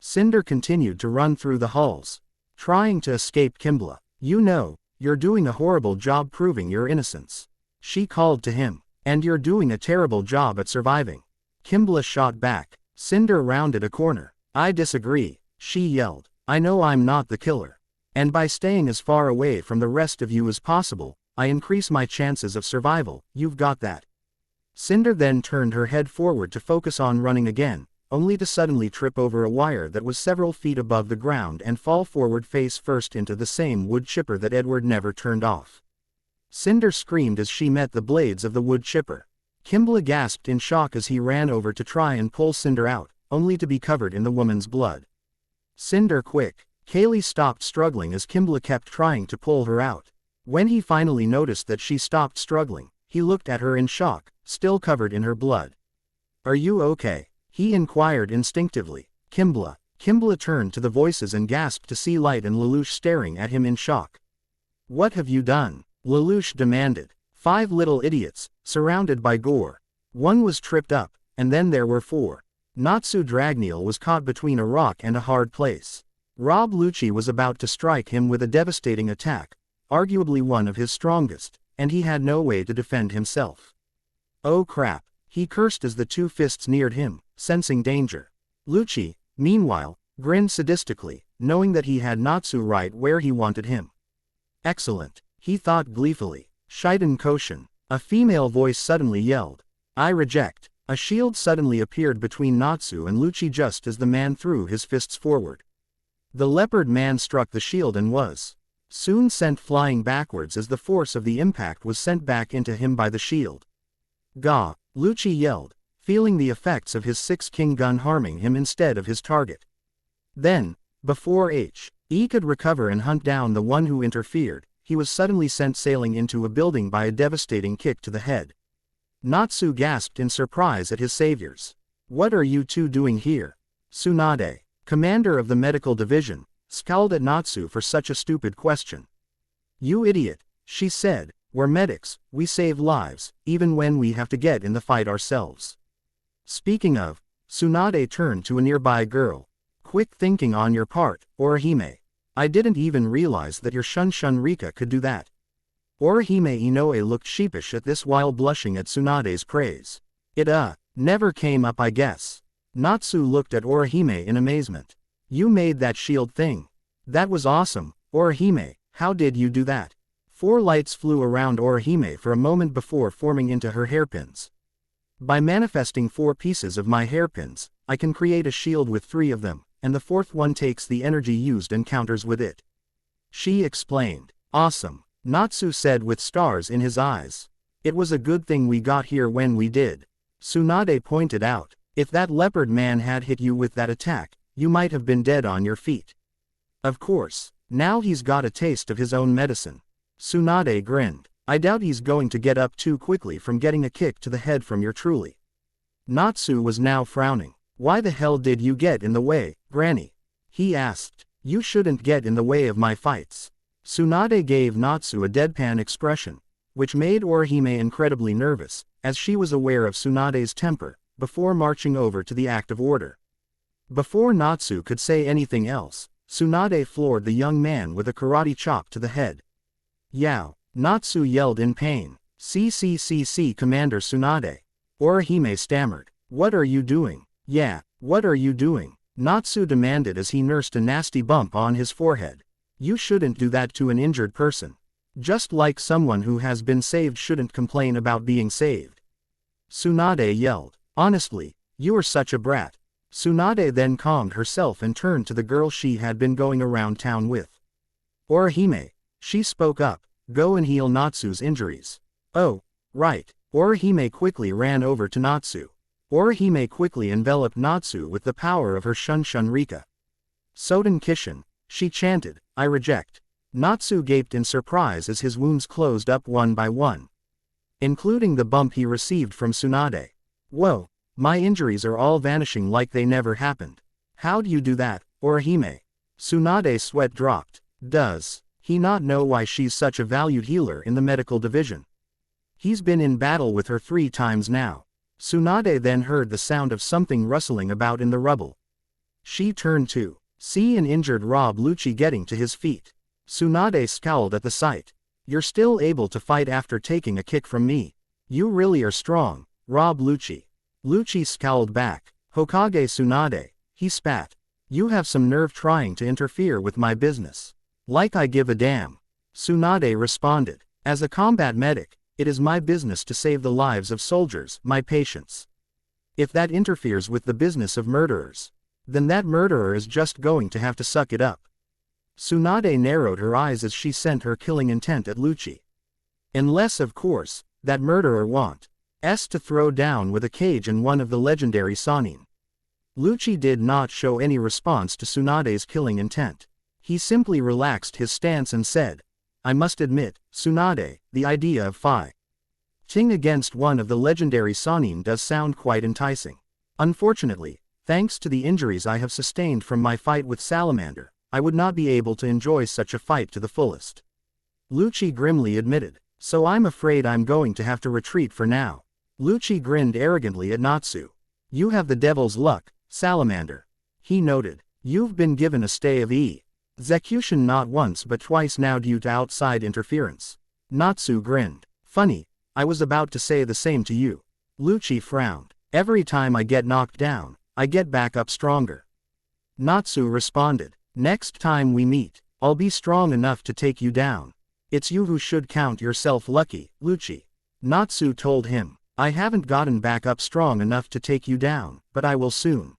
Cinder continued to run through the halls, trying to escape Kimbla. You know, you're doing a horrible job proving your innocence, she called to him. And you're doing a terrible job at surviving, Kimbla shot back. Cinder rounded a corner. I disagree, she yelled. I know I'm not the killer. And by staying as far away from the rest of you as possible, I increase my chances of survival, you've got that. Cinder then turned her head forward to focus on running again, only to suddenly trip over a wire that was several feet above the ground and fall forward face first into the same wood chipper that Edward never turned off. Cinder screamed as she met the blades of the wood chipper. Kimbla gasped in shock as he ran over to try and pull Cinder out, only to be covered in the woman's blood. Cinder, quick! Kaylee stopped struggling as Kimbla kept trying to pull her out. When he finally noticed that she stopped struggling, he looked at her in shock, still covered in her blood. Are you okay? He inquired instinctively. Kimbla. Kimbla turned to the voices and gasped to see Light and Lelouch staring at him in shock. What have you done? Lelouch demanded. 5 little idiots, surrounded by gore. One was tripped up, and then there were 4. Natsu Dragneel was caught between a rock and a hard place. Rob Lucci was about to strike him with a devastating attack, arguably one of his strongest, and he had no way to defend himself. Oh crap, he cursed as the 2 fists neared him, sensing danger. Lucci, meanwhile, grinned sadistically, knowing that he had Natsu right where he wanted him. Excellent, he thought gleefully. Shiden Koshin. A female voice suddenly yelled. I reject. A shield suddenly appeared between Natsu and Lucci just as the man threw his fists forward. The leopard man struck the shield and was soon sent flying backwards as the force of the impact was sent back into him by the shield. Gah! Lucci yelled, feeling the effects of his 6-king gun harming him instead of his target. Then, before he could recover and hunt down the one who interfered, he was suddenly sent sailing into a building by a devastating kick to the head. Natsu gasped in surprise at his saviors. What are you 2 doing here? Tsunade, commander of the medical division, scowled at Natsu for such a stupid question. You idiot, she said, we're medics, we save lives, even when we have to get in the fight ourselves. Speaking of, Tsunade turned to a nearby girl. Quick thinking on your part, Orihime. I didn't even realize that your Shun Rika could do that. Orihime Inoue looked sheepish at this while blushing at Tsunade's praise. It never came up I guess. Natsu looked at Orihime in amazement. You made that shield thing. That was awesome, Orihime, how did you do that? 4 lights flew around Orihime for a moment before forming into her hairpins. By manifesting 4 pieces of my hairpins, I can create a shield with 3 of them, and the 4th one takes the energy used and counters with it. She explained. Awesome, Natsu said with stars in his eyes. It was a good thing we got here when we did, Tsunade pointed out. If that leopard man had hit you with that attack, you might have been dead on your feet. Of course, now he's got a taste of his own medicine. Tsunade grinned. I doubt he's going to get up too quickly from getting a kick to the head from your truly. Natsu was now frowning. Why the hell did you get in the way, Granny? He asked. You shouldn't get in the way of my fights. Tsunade gave Natsu a deadpan expression, which made Orihime incredibly nervous, as she was aware of Tsunade's temper, before marching over to the active order. Before Natsu could say anything else, Tsunade floored the young man with a karate chop to the head. Yow! Natsu yelled in pain. CCCC Commander Tsunade. Orihime stammered. What are you doing? Yeah, what are you doing? Natsu demanded as he nursed a nasty bump on his forehead. You shouldn't do that to an injured person. Just like someone who has been saved shouldn't complain about being saved. Tsunade yelled. Honestly, you are such a brat. Tsunade then calmed herself and turned to the girl she had been going around town with. Orihime, she spoke up, go and heal Natsu's injuries. Oh, right. Orihime quickly ran over to Natsu. Orihime quickly enveloped Natsu with the power of her Shun Shun Rika. Soden Kishin, she chanted, I reject. Natsu gaped in surprise as his wounds closed up one by one, including the bump he received from Tsunade. Whoa, my injuries are all vanishing like they never happened. How'd you do that, Orihime? Tsunade's sweat dropped. Does he not know why she's such a valued healer in the medical division? He's been in battle with her 3 times now. Tsunade then heard the sound of something rustling about in the rubble. She turned to see an injured Rob Lucci getting to his feet. Tsunade scowled at the sight. You're still able to fight after taking a kick from me. You really are strong, Rob Lucci. Lucci scowled back. Hokage Tsunade, he spat. You have some nerve trying to interfere with my business. Like I give a damn. Tsunade responded. As a combat medic, it is my business to save the lives of soldiers, my patients. If that interferes with the business of murderers, then that murderer is just going to have to suck it up. Tsunade narrowed her eyes as she sent her killing intent at Lucci. Unless, of course, that murderer wants to throw down with a cage and one of the legendary Sannin. Lucci did not show any response to Tsunade's killing intent. He simply relaxed his stance and said, I must admit, Tsunade, the idea of fighting against one of the legendary Sannin does sound quite enticing. Unfortunately, thanks to the injuries I have sustained from my fight with Salamander, I would not be able to enjoy such a fight to the fullest. Lucci grimly admitted. So I'm afraid I'm going to have to retreat for now. Lucci grinned arrogantly at Natsu. You have the devil's luck, Salamander. He noted. You've been given a stay of execution not once but twice now due to outside interference. Natsu grinned. Funny, I was about to say the same to you. Lucci frowned. Every time I get knocked down, I get back up stronger. Natsu responded. Next time we meet, I'll be strong enough to take you down. It's you who should count yourself lucky, Lucci. Natsu told him. I haven't gotten back up strong enough to take you down, but I will soon.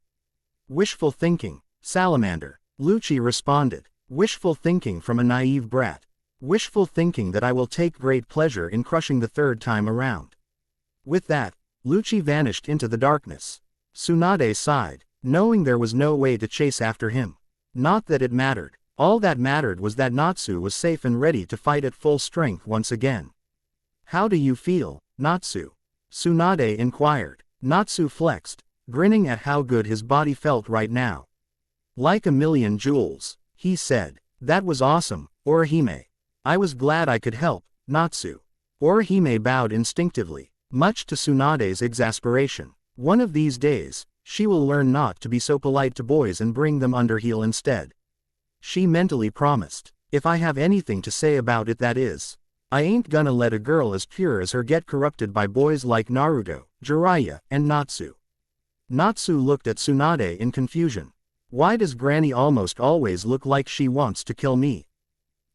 Wishful thinking, Salamander. Lucci responded. Wishful thinking from a naive brat. Wishful thinking that I will take great pleasure in crushing the 3rd time around. With that, Lucci vanished into the darkness. Tsunade sighed, knowing there was no way to chase after him. Not that it mattered. All that mattered was that Natsu was safe and ready to fight at full strength once again. How do you feel, Natsu? Tsunade inquired. Natsu flexed, grinning at how good his body felt right now. Like a million jewels, he said. That was awesome, Orihime. I was glad I could help, Natsu. Orihime bowed instinctively, much to Tsunade's exasperation. One of these days, she will learn not to be so polite to boys and bring them under heel instead. She mentally promised. If I have anything to say about it, that is, I ain't gonna let a girl as pure as her get corrupted by boys like Naruto, Jiraiya, and Natsu. Natsu looked at Tsunade in confusion. Why does Granny almost always look like she wants to kill me?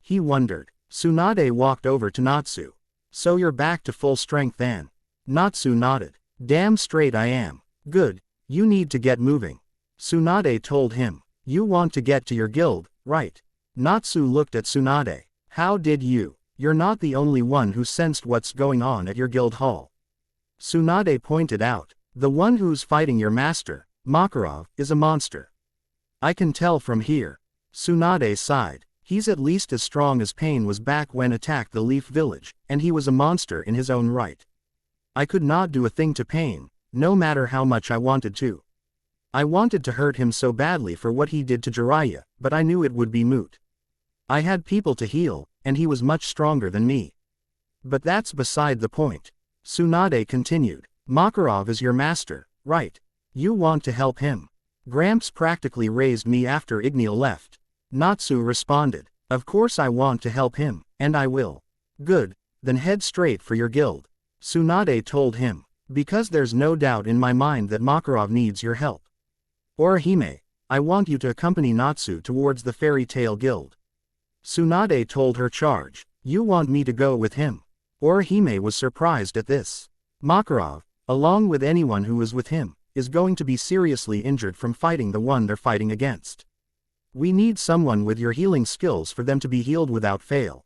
He wondered. Tsunade walked over to Natsu. So you're back to full strength then? Natsu nodded. Damn straight I am. Good, you need to get moving. Tsunade told him. You want to get to your guild, right? Natsu looked at Tsunade. How did you? You're not the only one who sensed what's going on at your guild hall. Tsunade pointed out. The one who's fighting your master, Makarov, is a monster. I can tell from here. Tsunade sighed. He's at least as strong as Pain was back when attacked the Leaf Village, and he was a monster in his own right. I could not do a thing to Pain, no matter how much I wanted to. I wanted to hurt him so badly for what he did to Jiraiya, but I knew it would be moot. I had people to heal, and he was much stronger than me. But that's beside the point. Tsunade continued. Makarov is your master, right? You want to help him. Gramps practically raised me after Igneel left. Natsu responded. Of course I want to help him, and I will. Good, then head straight for your guild. Tsunade told him. Because there's no doubt in my mind that Makarov needs your help. Orihime, I want you to accompany Natsu towards the Fairy Tail Guild. Tsunade told her charge. You want me to go with him? Orihime was surprised at this. Makarov, along with anyone who is with him, is going to be seriously injured from fighting the one they're fighting against. We need someone with your healing skills for them to be healed without fail.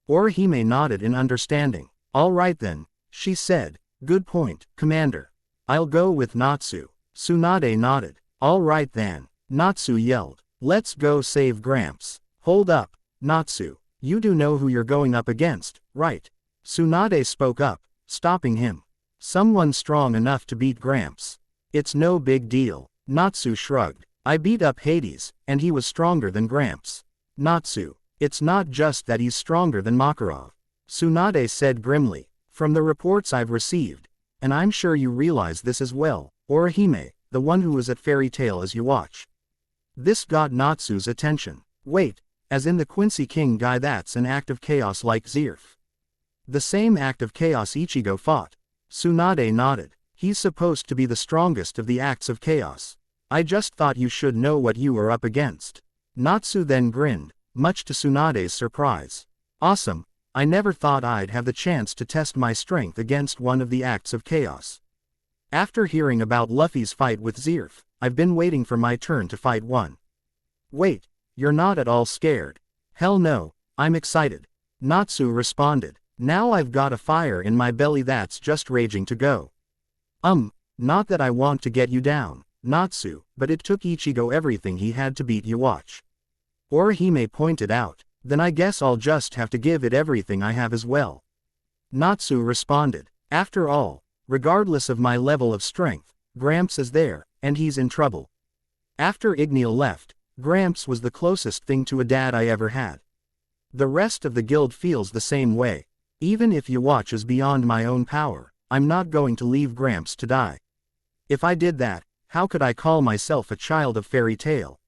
Orihime nodded in understanding. All right then, she said. Good point, Commander. I'll go with Natsu. Tsunade nodded. All right then, Natsu yelled. Let's go save Gramps. Hold up, Natsu. You do know who you're going up against, right? Tsunade spoke up, stopping him. Someone strong enough to beat Gramps. It's no big deal. Natsu shrugged. I beat up Hades, and he was stronger than Gramps. Natsu. It's not just that he's stronger than Makarov. Tsunade said grimly. From the reports I've received, and I'm sure you realize this as well, Orihime, the one who was at Fairy Tail as you watch. This got Natsu's attention. Wait, as in the Quincy King guy, that's an act of chaos like Zirf. The same act of chaos Ichigo fought. Tsunade nodded. He's supposed to be the strongest of the acts of chaos. I just thought you should know what you were up against. Natsu then grinned, much to Tsunade's surprise. Awesome, I never thought I'd have the chance to test my strength against one of the acts of chaos. After hearing about Luffy's fight with Zirf, I've been waiting for my turn to fight one. Wait, you're not at all scared? Hell no, I'm excited. Natsu responded. Now I've got a fire in my belly that's just raging to go. Not that I want to get you down, Natsu, but it took Ichigo everything he had to beat you, watch. Orihime pointed out. Then I guess I'll just have to give it everything I have as well. Natsu responded. After all, regardless of my level of strength, Gramps is there, and he's in trouble. After Igneel left, Gramps was the closest thing to a dad I ever had. The rest of the guild feels the same way. Even if you watch is beyond my own power, I'm not going to leave Gramps to die. If I did that, how could I call myself a child of Fairy Tail?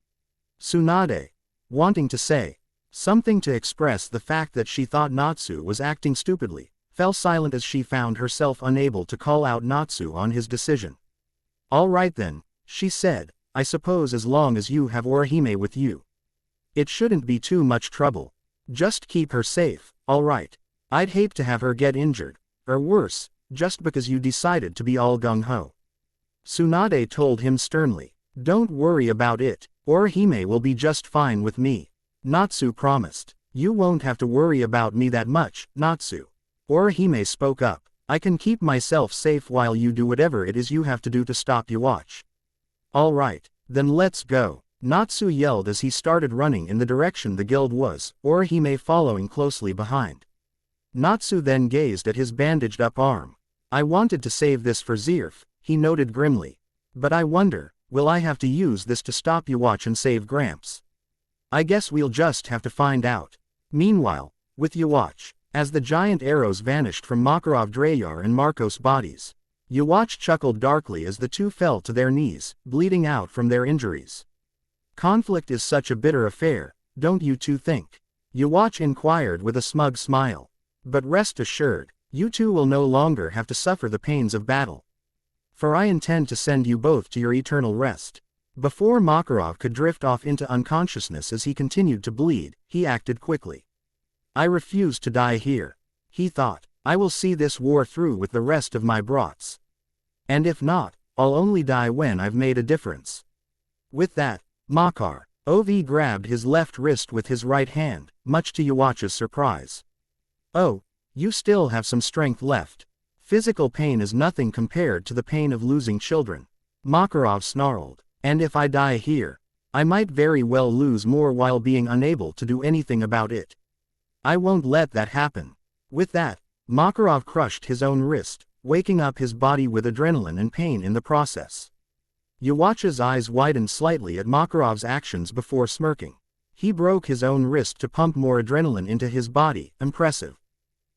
Tsunade, wanting to say something to express the fact that she thought Natsu was acting stupidly, fell silent as she found herself unable to call out Natsu on his decision. All right then, she said, I suppose as long as you have Orihime with you. It shouldn't be too much trouble. Just keep her safe, all right? I'd hate to have her get injured, or worse, just because you decided to be all gung-ho. Tsunade told him sternly. Don't worry about it, Orihime will be just fine with me. Natsu promised. You won't have to worry about me that much, Natsu. Orihime spoke up. I can keep myself safe while you do whatever it is you have to do to stop you, watch. All right, then let's go. Natsu yelled as he started running in the direction the guild was, Orihime following closely behind. Natsu then gazed at his bandaged up arm. I wanted to save this for Zirf, he noted grimly. But I wonder, will I have to use this to stop you, watch, and save Gramps? I guess we'll just have to find out. Meanwhile, with Yhwach, as the giant arrows vanished from Makarov, Dreyar and Marcos' bodies, Yhwach chuckled darkly as the two fell to their knees, bleeding out from their injuries. Conflict is such a bitter affair, don't you two think? Yhwach inquired with a smug smile. But rest assured, you two will no longer have to suffer the pains of battle. For I intend to send you both to your eternal rest. Before Makarov could drift off into unconsciousness as he continued to bleed, he acted quickly. I refuse to die here, he thought. I will see this war through with the rest of my brats. And if not, I'll only die when I've made a difference. With that, Makar Ov grabbed his left wrist with his right hand, much to Yhwach's surprise. Oh, you still have some strength left. Physical pain is nothing compared to the pain of losing children. Makarov snarled. And if I die here, I might very well lose more while being unable to do anything about it. I won't let that happen. With that, Makarov crushed his own wrist, waking up his body with adrenaline and pain in the process. Yuwatch's eyes widened slightly at Makarov's actions before smirking. He broke his own wrist to pump more adrenaline into his body. Impressive.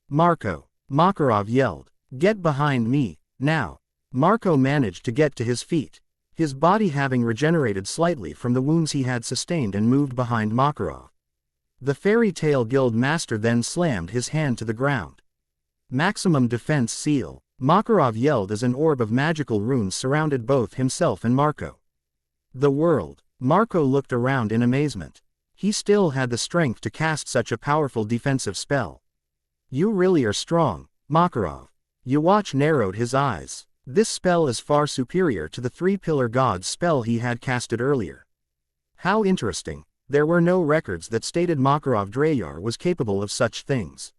Marco, Makarov yelled. Get behind me, now. Marco managed to get to his feet, his body having regenerated slightly from the wounds he had sustained, and moved behind Makarov. The Fairy Tail Guild Master then slammed his hand to the ground. Maximum Defense Seal, Makarov yelled as an orb of magical runes surrounded both himself and Marco. The world. Marco looked around in amazement. He still had the strength to cast such a powerful defensive spell. You really are strong, Makarov. Yuwatch narrowed his eyes. This spell is far superior to the Three-Pillar God's spell he had casted earlier. How interesting. There were no records that stated Makarov Dreyar was capable of such things.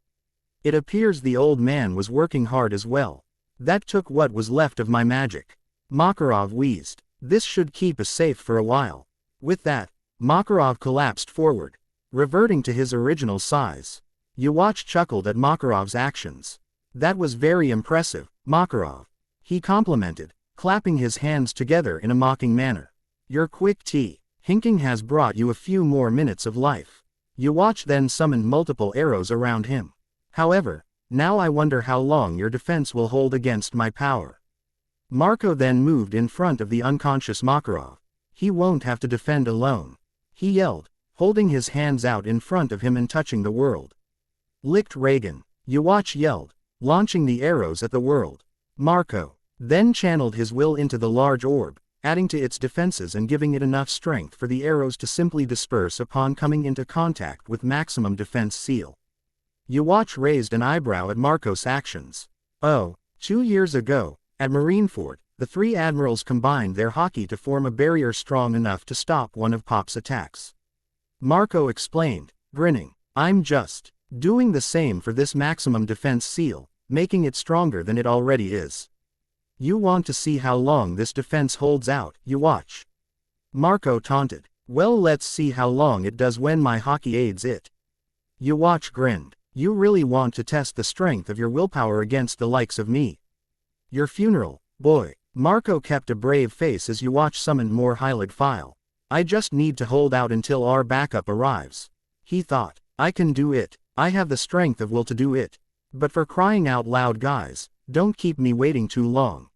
It appears the old man was working hard as well. That took what was left of my magic. Makarov wheezed. This should keep us safe for a while. With that, Makarov collapsed forward, reverting to his original size. Yuwatch chuckled at Makarov's actions. That was very impressive, Makarov. He complimented, clapping his hands together in a mocking manner. Your quick thinking has brought you a few more minutes of life. Yuwatch then summoned multiple arrows around him. However, now I wonder how long your defense will hold against my power. Marco then moved in front of the unconscious Makarov. He won't have to defend alone. He yelled, holding his hands out in front of him and touching the world. Licked Reagan, Yuwatch yelled, launching the arrows at the world. Marco then channeled his will into the large orb, adding to its defenses and giving it enough strength for the arrows to simply disperse upon coming into contact with Maximum Defense Seal. Yuwatch raised an eyebrow at Marco's actions. Oh, 2 years ago, at Marineford, the three admirals combined their haki to form a barrier strong enough to stop one of Pop's attacks. Marco explained, grinning. I'm just doing the same for this Maximum Defense Seal, making it stronger than it already is. You want to see how long this defense holds out, Yuwatch? Marco taunted. Well, let's see how long it does when my haki aids it. Yuwatch grinned. You really want to test the strength of your willpower against the likes of me? Your funeral, boy. Marco kept a brave face as Yuwatch summoned more Heilig File. I just need to hold out until our backup arrives. He thought. I can do it. I have the strength of will to do it. But for crying out loud, guys, don't keep me waiting too long.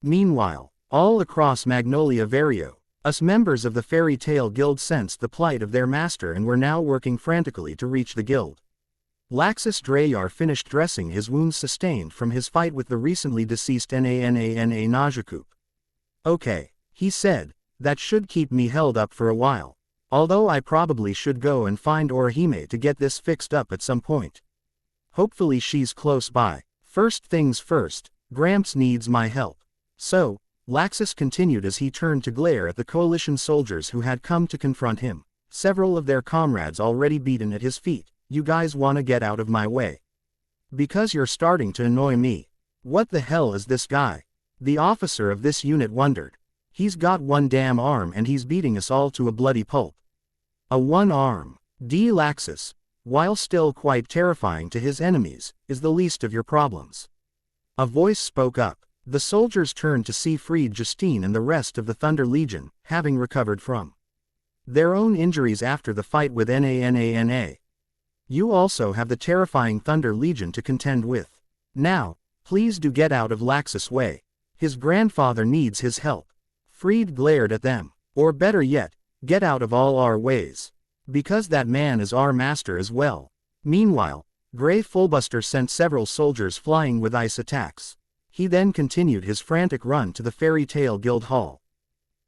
Meanwhile, all across Magnolia Vario, us members of the Fairy Tail Guild sensed the plight of their master and were now working frantically to reach the guild. Laxus Dreyar finished dressing his wounds sustained from his fight with the recently deceased Nana Najakup. Okay, he said, that should keep me held up for a while. Although I probably should go and find Orihime to get this fixed up at some point. Hopefully she's close by. First things first, Gramps needs my help. So, Laxus continued as he turned to glare at the coalition soldiers who had come to confront him, several of their comrades already beaten at his feet. You guys wanna get out of my way? Because you're starting to annoy me. What the hell is this guy? The officer of this unit wondered. He's got one damn arm and he's beating us all to a bloody pulp. A one arm. Laxus, while still quite terrifying to his enemies, is the least of your problems. A voice spoke up. The soldiers turned to see Fried Justine and the rest of the Thunder Legion, having recovered from their own injuries after the fight with Nana. You also have the terrifying Thunder Legion to contend with. Now, please do get out of Laxus' way. His grandfather needs his help. Fried glared at them. Or better yet, get out of all our ways. Because that man is our master as well. Meanwhile, Grey Fullbuster sent several soldiers flying with ice attacks. He then continued his frantic run to the Fairy Tail Guild Hall.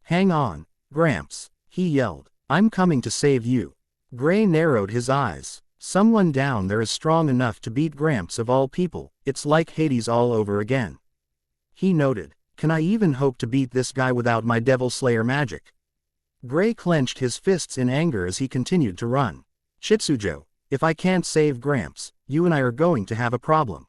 Hang on, Gramps, he yelled. I'm coming to save you. Grey narrowed his eyes. Someone down there is strong enough to beat Gramps of all people. It's like Hades all over again. He noted. Can I even hope to beat this guy without my Devil Slayer magic? Grey clenched his fists in anger as he continued to run. Chitsujo, if I can't save Gramps, you and I are going to have a problem.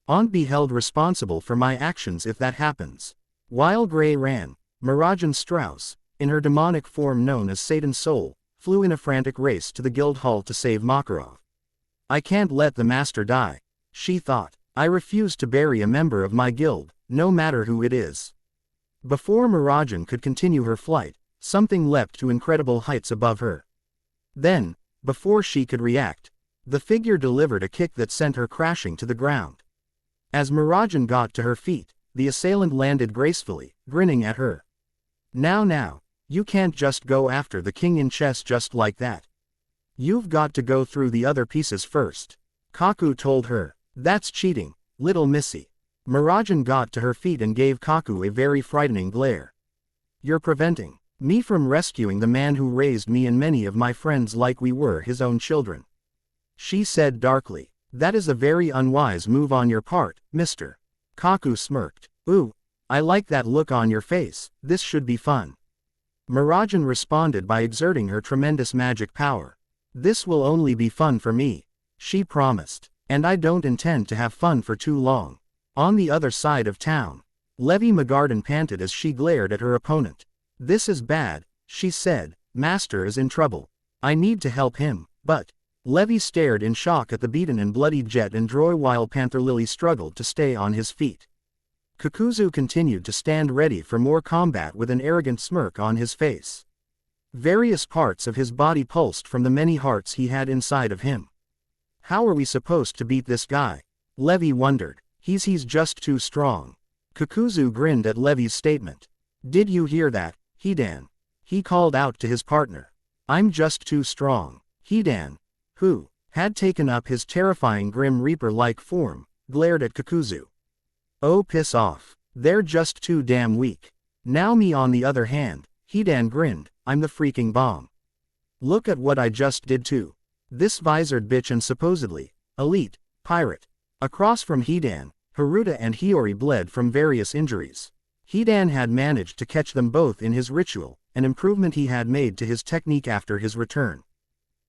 Aren't be held responsible for my actions if that happens. While Gray ran, Mirajan Strauss, in her demonic form known as Satan's Soul, flew in a frantic race to the guild hall to save Makarov. I can't let the master die, she thought. I refuse to bury a member of my guild, no matter who it is. Before Mirajan could continue her flight, something leapt to incredible heights above her. Then, before she could react, the figure delivered a kick that sent her crashing to the ground. As Mirajan got to her feet, the assailant landed gracefully, grinning at her. Now, you can't just go after the king in chess just like that. You've got to go through the other pieces first. Kaku told her. That's cheating, little missy. Mirajan got to her feet and gave Kaku a very frightening glare. You're preventing me from rescuing the man who raised me and many of my friends like we were his own children, she said darkly. That is a very unwise move on your part, mister. Kaku smirked. Ooh, I like that look on your face, this should be fun. Mirajan responded by exerting her tremendous magic power. This will only be fun for me, she promised. And I don't intend to have fun for too long. On the other side of town, Levi Magarden panted as she glared at her opponent. This is bad, she said. Master is in trouble. I need to help him, but... Levi stared in shock at the beaten and bloodied Jet and Droy while Panther Lily struggled to stay on his feet. Kakuzu continued to stand ready for more combat with an arrogant smirk on his face. Various parts of his body pulsed from the many hearts he had inside of him. How are we supposed to beat this guy? Levi wondered. He's just too strong. Kakuzu grinned at Levi's statement. Did you hear that, Hidan? He called out to his partner. I'm just too strong. Hidan, who had taken up his terrifying Grim Reaper-like form, glared at Kakuzu. Oh, piss off. They're just too damn weak. Now me on the other hand, Hidan grinned, I'm the freaking bomb. Look at what I just did too. This visored bitch and supposedly elite pirate. Across from Hidan, Haruta and Hiyori bled from various injuries. Hidan had managed to catch them both in his ritual, an improvement he had made to his technique after his return.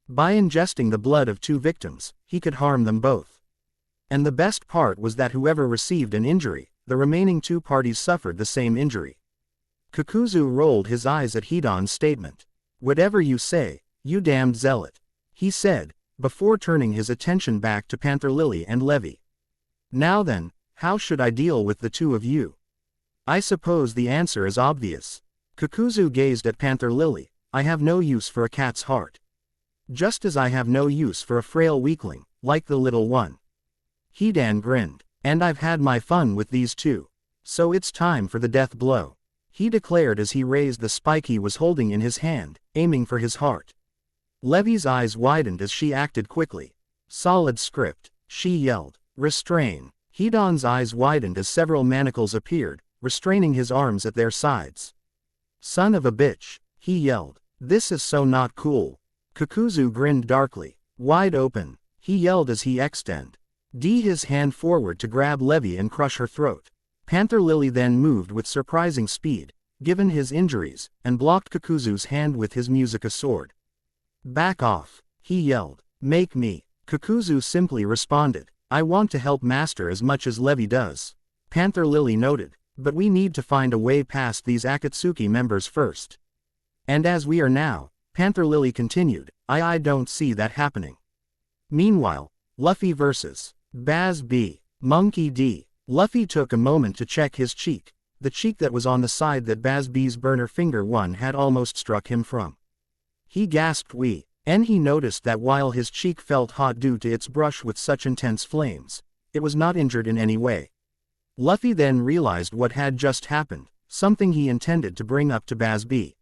By ingesting the blood of two victims, he could harm them both. And the best part was that whoever received an injury, the remaining two parties suffered the same injury. Kakuzu rolled his eyes at Hidan's statement. Whatever you say, you damned zealot, he said, before turning his attention back to Panther Lily and Levi. Now then, how should I deal with the two of you? I suppose the answer is obvious. Kakuzu gazed at Panther Lily. I have no use for a cat's heart. Just as I have no use for a frail weakling, like the little one. Hidan grinned. And I've had my fun with these two. So it's time for the death blow, he declared as he raised the spike he was holding in his hand, aiming for his heart. Levi's eyes widened as she acted quickly. Solid script, she yelled. Restrain. Hidan's eyes widened as several manacles appeared, restraining his arms at their sides. Son of a bitch, he yelled. This is so not cool. Kakuzu grinned darkly. Wide open, he yelled as he extended his hand forward to grab Levi and crush her throat. Panther Lily then moved with surprising speed, given his injuries, and blocked Kakuzu's hand with his Musica sword. Back off, he yelled. Make me. Kakuzu simply responded. I want to help Master as much as Levi does. Panther Lily noted. But we need to find a way past these Akatsuki members first. And as we are now, Panther Lily continued, I don't see that happening. Meanwhile, Luffy vs. Baz B. Monkey D. Luffy took a moment to check his cheek, the cheek that was on the side that Baz B's burner finger one had almost struck him from. He gasped and he noticed that while his cheek felt hot due to its brush with such intense flames, it was not injured in any way. Luffy then realized what had just happened, something he intended to bring up to Baz B.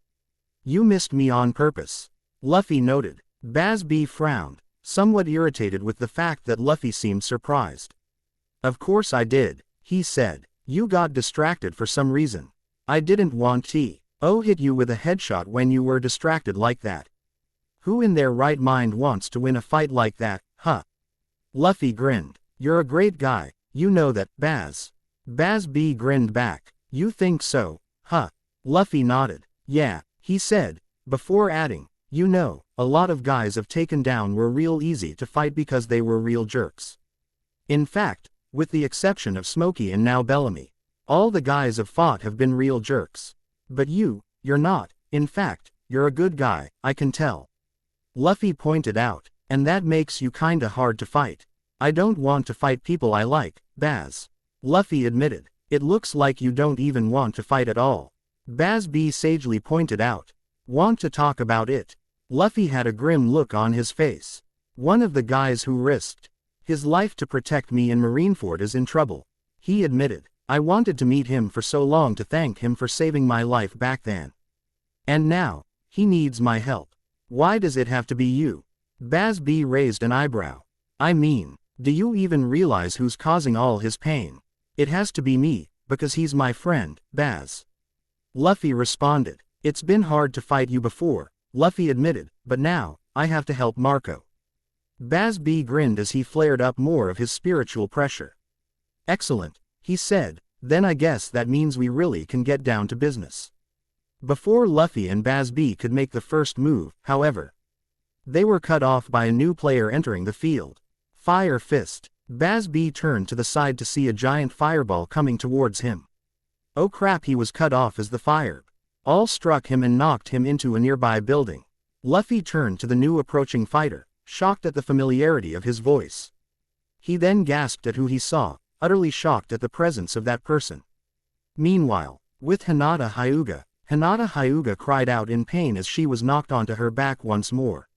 You missed me on purpose, Luffy noted. Baz B frowned, somewhat irritated with the fact that Luffy seemed surprised. Of course I did, he said. You got distracted for some reason. I didn't want to hit you with a headshot when you were distracted like that. Who in their right mind wants to win a fight like that, huh? Luffy grinned. You're a great guy, you know that, Baz. Baz B grinned back. You think so, huh? Luffy nodded. Yeah, he said, before adding, you know, a lot of guys I've taken down were real easy to fight because they were real jerks. In fact, With the exception of Smokey and now Bellamy. All the guys I've fought have been real jerks. But you're not. In fact, you're a good guy, I can tell. Luffy pointed out. And that makes you kinda hard to fight. I don't want to fight people I like, Baz. Luffy admitted. It looks like you don't even want to fight at all. Baz B sagely pointed out. Want to talk about it? Luffy had a grim look on his face. One of the guys who risked his life to protect me in Marineford is in trouble. He admitted. I wanted to meet him for so long to thank him for saving my life back then. And now, he needs my help. Why does it have to be you? Baz B raised an eyebrow. I mean, do you even realize who's causing all his pain? It has to be me, because he's my friend, Baz. Luffy responded. It's been hard to fight you before, Luffy admitted, but now, I have to help Marco. Baz B grinned as he flared up more of his spiritual pressure. Excellent, he said, then I guess that means we really can get down to business. Before Luffy and Baz B could make the first move, however, they were cut off by a new player entering the field. Fire Fist. Baz B turned to the side to see a giant fireball coming towards him. Oh crap, he was cut off as the fire all struck him and knocked him into a nearby building. Luffy turned to the new approaching fighter, shocked at the familiarity of his voice. He then gasped at who he saw, utterly shocked at the presence of that person. Meanwhile, with Hinata Hyuga cried out in pain as she was knocked onto her back once more.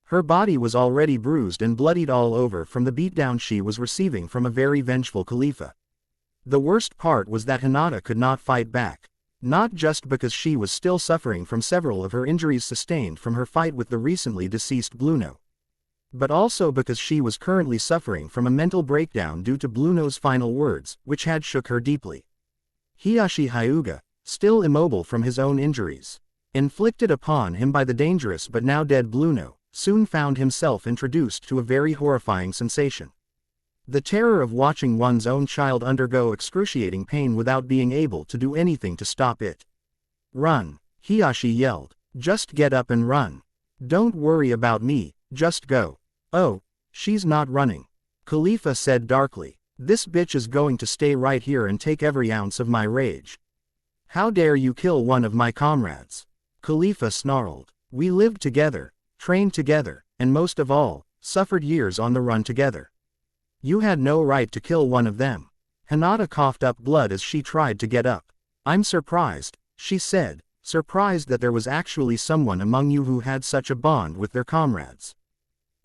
Her body was already bruised and bloodied all over from the beatdown she was receiving from a very vengeful Khalifa. The worst part was that Hinata could not fight back. Not just because she was still suffering from several of her injuries sustained from her fight with the recently deceased Blueno, but also because she was currently suffering from a mental breakdown due to Blueno's final words, which had shook her deeply. Hiashi Hyuga, still immobile from his own injuries, inflicted upon him by the dangerous but now dead Blueno, soon found himself introduced to a very horrifying sensation. The terror of watching one's own child undergo excruciating pain without being able to do anything to stop it. Run, Hiashi yelled. Just get up and run. Don't worry about me, just go. Oh, she's not running. Khalifa said darkly. This bitch is going to stay right here and take every ounce of my rage. How dare you kill one of my comrades? Khalifa snarled. We lived together, trained together, and most of all, suffered years on the run together. You had no right to kill one of them. Hinata coughed up blood as she tried to get up. I'm surprised, she said, surprised that there was actually someone among you who had such a bond with their comrades.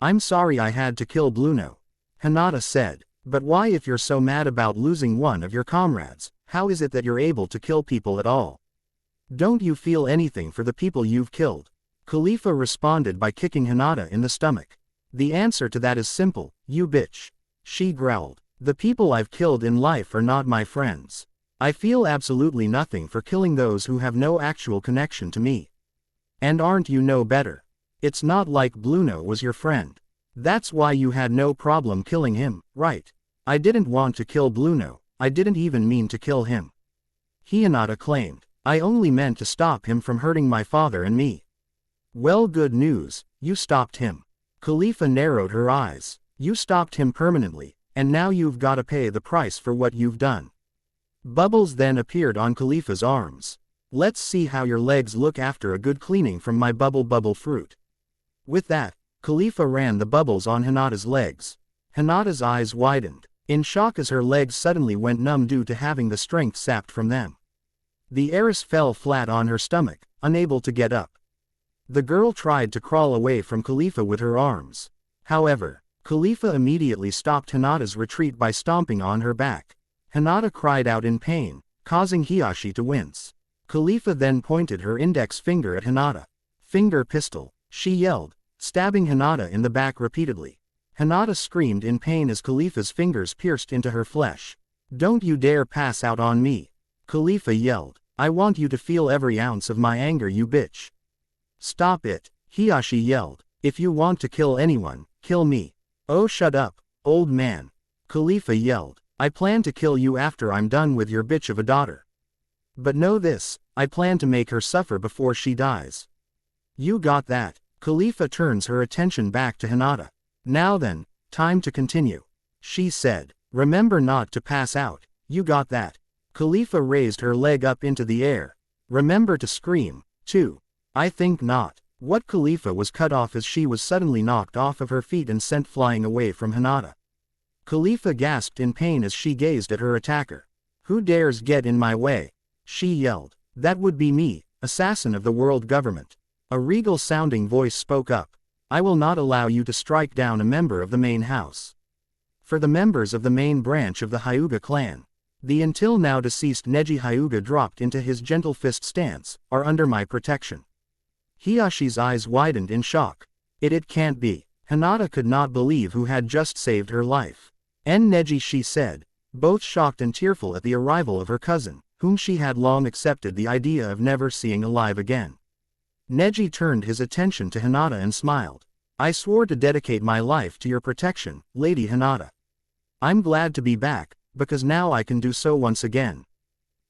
I'm sorry I had to kill Blueno. Hinata said, but why, if you're so mad about losing one of your comrades, how is it that you're able to kill people at all? Don't you feel anything for the people you've killed? Khalifa responded by kicking Hinata in the stomach. The answer to that is simple, you bitch. She growled. The people I've killed in life are not my friends. I feel absolutely nothing for killing those who have no actual connection to me. And aren't you no better? It's not like Blueno was your friend. That's why you had no problem killing him, right? I didn't want to kill Blueno, I didn't even mean to kill him. Hinata claimed. I only meant to stop him from hurting my father and me. Well, good news, you stopped him. Khalifa narrowed her eyes. You stopped him permanently, and now you've got to pay the price for what you've done. Bubbles then appeared on Khalifa's arms. Let's see how your legs look after a good cleaning from my bubble fruit. With that, Khalifa ran the bubbles on Hinata's legs. Hinata's eyes widened, in shock as her legs suddenly went numb due to having the strength sapped from them. The heiress fell flat on her stomach, unable to get up. The girl tried to crawl away from Khalifa with her arms. However, Khalifa immediately stopped Hinata's retreat by stomping on her back. Hinata cried out in pain, causing Hiashi to wince. Khalifa then pointed her index finger at Hinata. Finger pistol, she yelled, stabbing Hinata in the back repeatedly. Hinata screamed in pain as Khalifa's fingers pierced into her flesh. Don't you dare pass out on me. Khalifa yelled. I want you to feel every ounce of my anger, you bitch. Stop it, Hiashi yelled. If you want to kill anyone, kill me. Oh, shut up, old man. Khalifa yelled. I plan to kill you after I'm done with your bitch of a daughter. But know this, I plan to make her suffer before she dies. You got that? Khalifa turns her attention back to Hinata. Now then, time to continue. She said. Remember not to pass out, you got that? Khalifa raised her leg up into the air. Remember to scream, too. I think not. What? Khalifa was cut off as she was suddenly knocked off of her feet and sent flying away from Hinata. Khalifa gasped in pain as she gazed at her attacker. Who dares get in my way? She yelled. That would be me, assassin of the world government. A regal-sounding voice spoke up. I will not allow you to strike down a member of the main house. For the members of the main branch of the Hyuga clan, the until now deceased Neji Hyuga dropped into his gentle fist stance, are under my protection. Hiyashi's eyes widened in shock. It can't be. Hinata could not believe who had just saved her life. Neji, she said, both shocked and tearful at the arrival of her cousin, whom she had long accepted the idea of never seeing alive again. Neji turned his attention to Hinata and smiled. I swore to dedicate my life to your protection, Lady Hinata. I'm glad to be back, because now I can do so once again.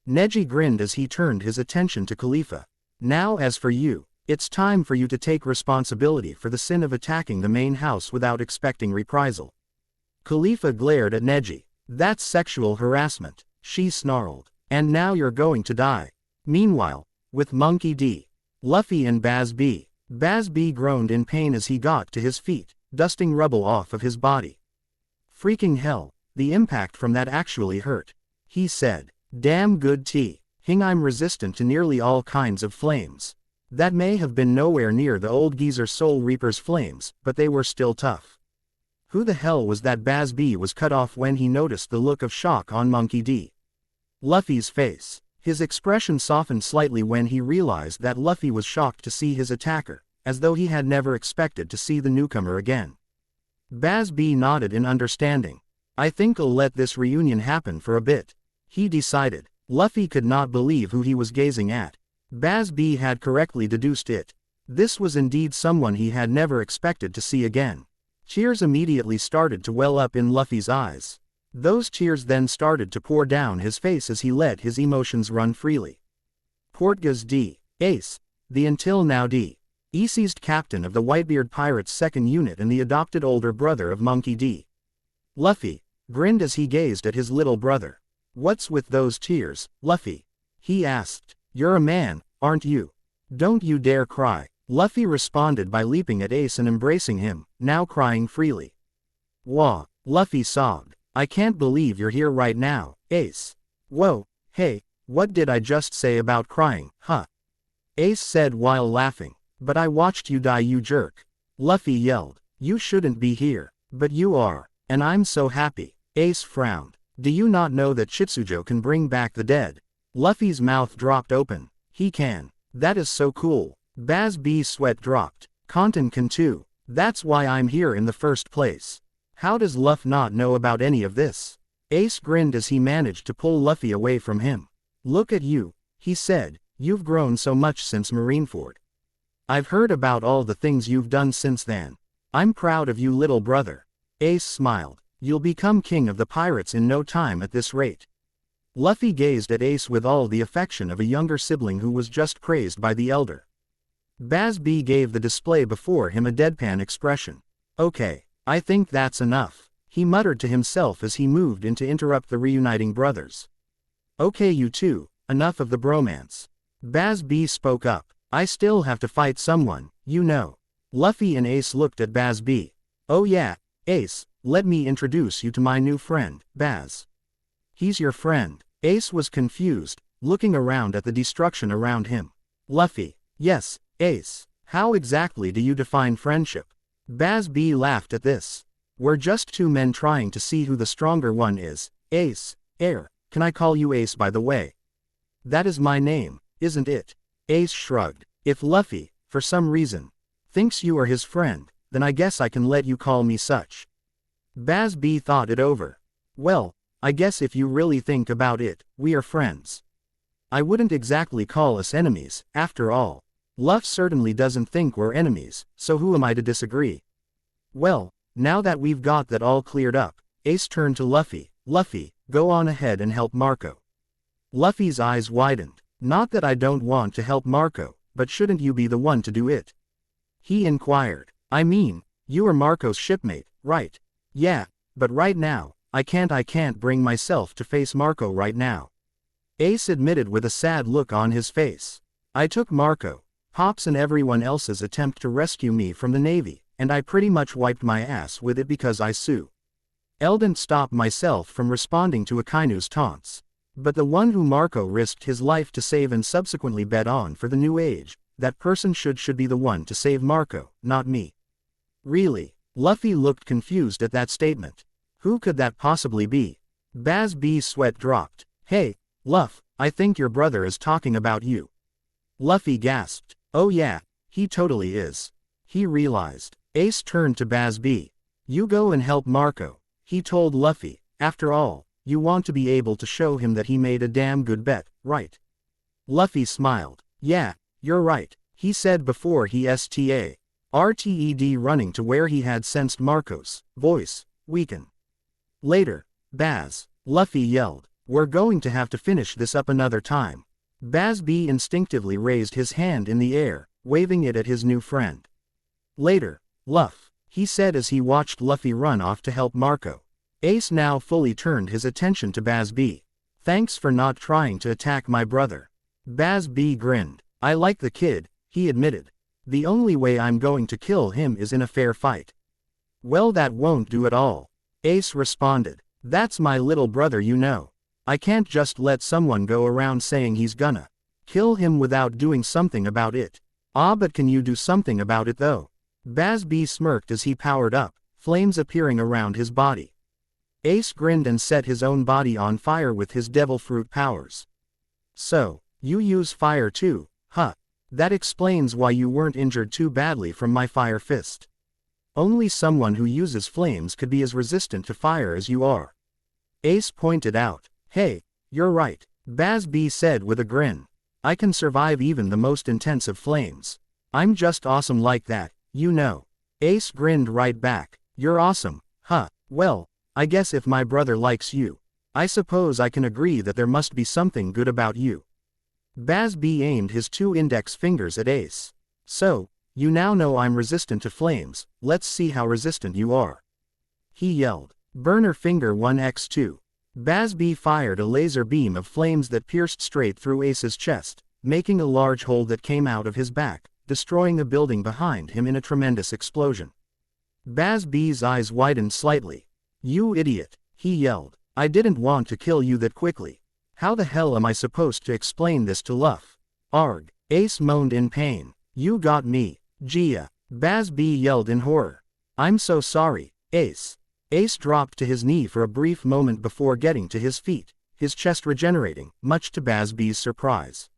Neji grinned as he turned his attention to Khalifa. Now as for you, it's time for you to take responsibility for the sin of attacking the main house without expecting reprisal. Khalifa glared at Neji. That's sexual harassment, she snarled. And now you're going to die. Meanwhile, with Monkey D, Luffy and Baz B. Baz B groaned in pain as he got to his feet, dusting rubble off of his body. Freaking hell, the impact from that actually hurt. He said, damn good tea. I'm resistant to nearly all kinds of flames. That may have been nowhere near the old geezer Soul Reaper's flames, but they were still tough. Who the hell was that? Baz B was cut off when he noticed the look of shock on Monkey D. Luffy's face. His expression softened slightly when he realized that Luffy was shocked to see his attacker, as though he had never expected to see the newcomer again. Baz B nodded in understanding. I think I'll let this reunion happen for a bit, he decided. Luffy could not believe who he was gazing at. Baz B had correctly deduced it. This was indeed someone he had never expected to see again. Tears immediately started to well up in Luffy's eyes. Those tears then started to pour down his face as he let his emotions run freely. Portgas D. Ace, the until now deceased captain of the Whitebeard Pirates' second unit and the adopted older brother of Monkey D. Luffy grinned as he gazed at his little brother. What's with those tears, Luffy? He asked. You're a man, aren't you? Don't you dare cry. Luffy responded by leaping at Ace and embracing him, now crying freely. Wah, Luffy sobbed. I can't believe you're here right now, Ace. Whoa, hey, what did I just say about crying, huh? Ace said while laughing. But I watched you die, you jerk. Luffy yelled. You shouldn't be here, but you are, and I'm so happy. Ace frowned. Do you not know that Shitsujo can bring back the dead? Luffy's mouth dropped open. He can. That is so cool. Baz B's sweat dropped. Konten can too. That's why I'm here in the first place. How does Luffy not know about any of this? Ace grinned as he managed to pull Luffy away from him. Look at you, he said, you've grown so much since Marineford. I've heard about all the things you've done since then. I'm proud of you, little brother. Ace smiled. You'll become king of the pirates in no time at this rate. Luffy gazed at Ace with all the affection of a younger sibling who was just praised by the elder. Baz B gave the display before him a deadpan expression. Okay, I think that's enough, he muttered to himself as he moved in to interrupt the reuniting brothers. Okay, you two, enough of the bromance. Baz B spoke up. I still have to fight someone, you know. Luffy and Ace looked at Baz B. Oh yeah, Ace, let me introduce you to my new friend, Baz. He's your friend. Ace was confused, looking around at the destruction around him. Luffy. Yes, Ace. How exactly do you define friendship? Baz B laughed at this. We're just two men trying to see who the stronger one is. Ace. Can I call you Ace by the way? That is my name, isn't it? Ace shrugged. If Luffy, for some reason, thinks you are his friend, then I guess I can let you call me such. Baz B thought it over. Well, I guess if you really think about it, we are friends. I wouldn't exactly call us enemies, after all. Luffy certainly doesn't think we're enemies, so who am I to disagree? Well, now that we've got that all cleared up, Ace turned to Luffy. Luffy, go on ahead and help Marco. Luffy's eyes widened. Not that I don't want to help Marco, but shouldn't you be the one to do it? He inquired. I mean, you are Marco's shipmate, right? Yeah, but right now, I can't bring myself to face Marco right now. Ace admitted with a sad look on his face. I took Marco, Pops and everyone else's attempt to rescue me from the Navy, and I pretty much wiped my ass with it because I didn't stop myself from responding to Akainu's taunts. But the one who Marco risked his life to save and subsequently bet on for the new age, that person should be the one to save Marco, not me. Really? Luffy looked confused at that statement. Who could that possibly be? Baz B's sweat dropped. Hey, Luff, I think your brother is talking about you. Luffy gasped. Oh yeah, he totally is. He realized. Ace turned to Baz B. You go and help Marco, he told Luffy. After all, you want to be able to show him that he made a damn good bet, right? Luffy smiled. Yeah, you're right, he said before he RTED running to where he had sensed Marco's voice weaken. Later, Baz, Luffy yelled. We're going to have to finish this up another time. Baz B instinctively raised his hand in the air, waving it at his new friend. Later, Luff, he said as he watched Luffy run off to help Marco. Ace now fully turned his attention to Baz B. Thanks for not trying to attack my brother. Baz B grinned. I like the kid, he admitted. The only way I'm going to kill him is in a fair fight. Well, that won't do at all. Ace responded. That's my little brother, you know. I can't just let someone go around saying he's gonna kill him without doing something about it. Ah, but can you do something about it though? Baz B smirked as he powered up, flames appearing around his body. Ace grinned and set his own body on fire with his devil fruit powers. So, you use fire too, huh? That explains why you weren't injured too badly from my fire fist. Only someone who uses flames could be as resistant to fire as you are. Ace pointed out. Hey, you're right, Baz B said with a grin. I can survive even the most intense of flames. I'm just awesome like that, you know. Ace grinned right back. You're awesome, huh? Well, I guess if my brother likes you, I suppose I can agree that there must be something good about you. Baz B aimed his 2 index fingers at Ace. So, you now know I'm resistant to flames, let's see how resistant you are. He yelled. Burner finger 1x2. Baz B fired a laser beam of flames that pierced straight through Ace's chest, making a large hole that came out of his back, destroying the building behind him in a tremendous explosion. Baz B's eyes widened slightly. You idiot, he yelled. I didn't want to kill you that quickly. How the hell am I supposed to explain this to Luff? Arg, Ace moaned in pain. You got me, Gia, Baz B yelled in horror. I'm so sorry, Ace. Ace dropped to his knee for a brief moment before getting to his feet, his chest regenerating, much to Baz B's surprise.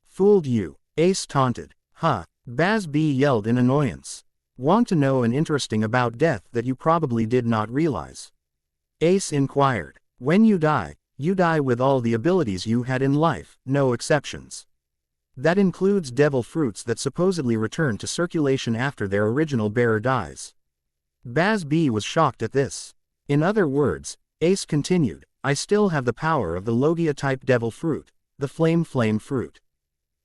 Fooled you, Ace taunted. Huh, Baz B yelled in annoyance. Want to know an interesting about death that you probably did not realize? Ace inquired. When you die with all the abilities you had in life, no exceptions. That includes devil fruits that supposedly return to circulation after their original bearer dies. Baz B was shocked at this. In other words, Ace continued, I still have the power of the Logia-type devil fruit, the flame fruit.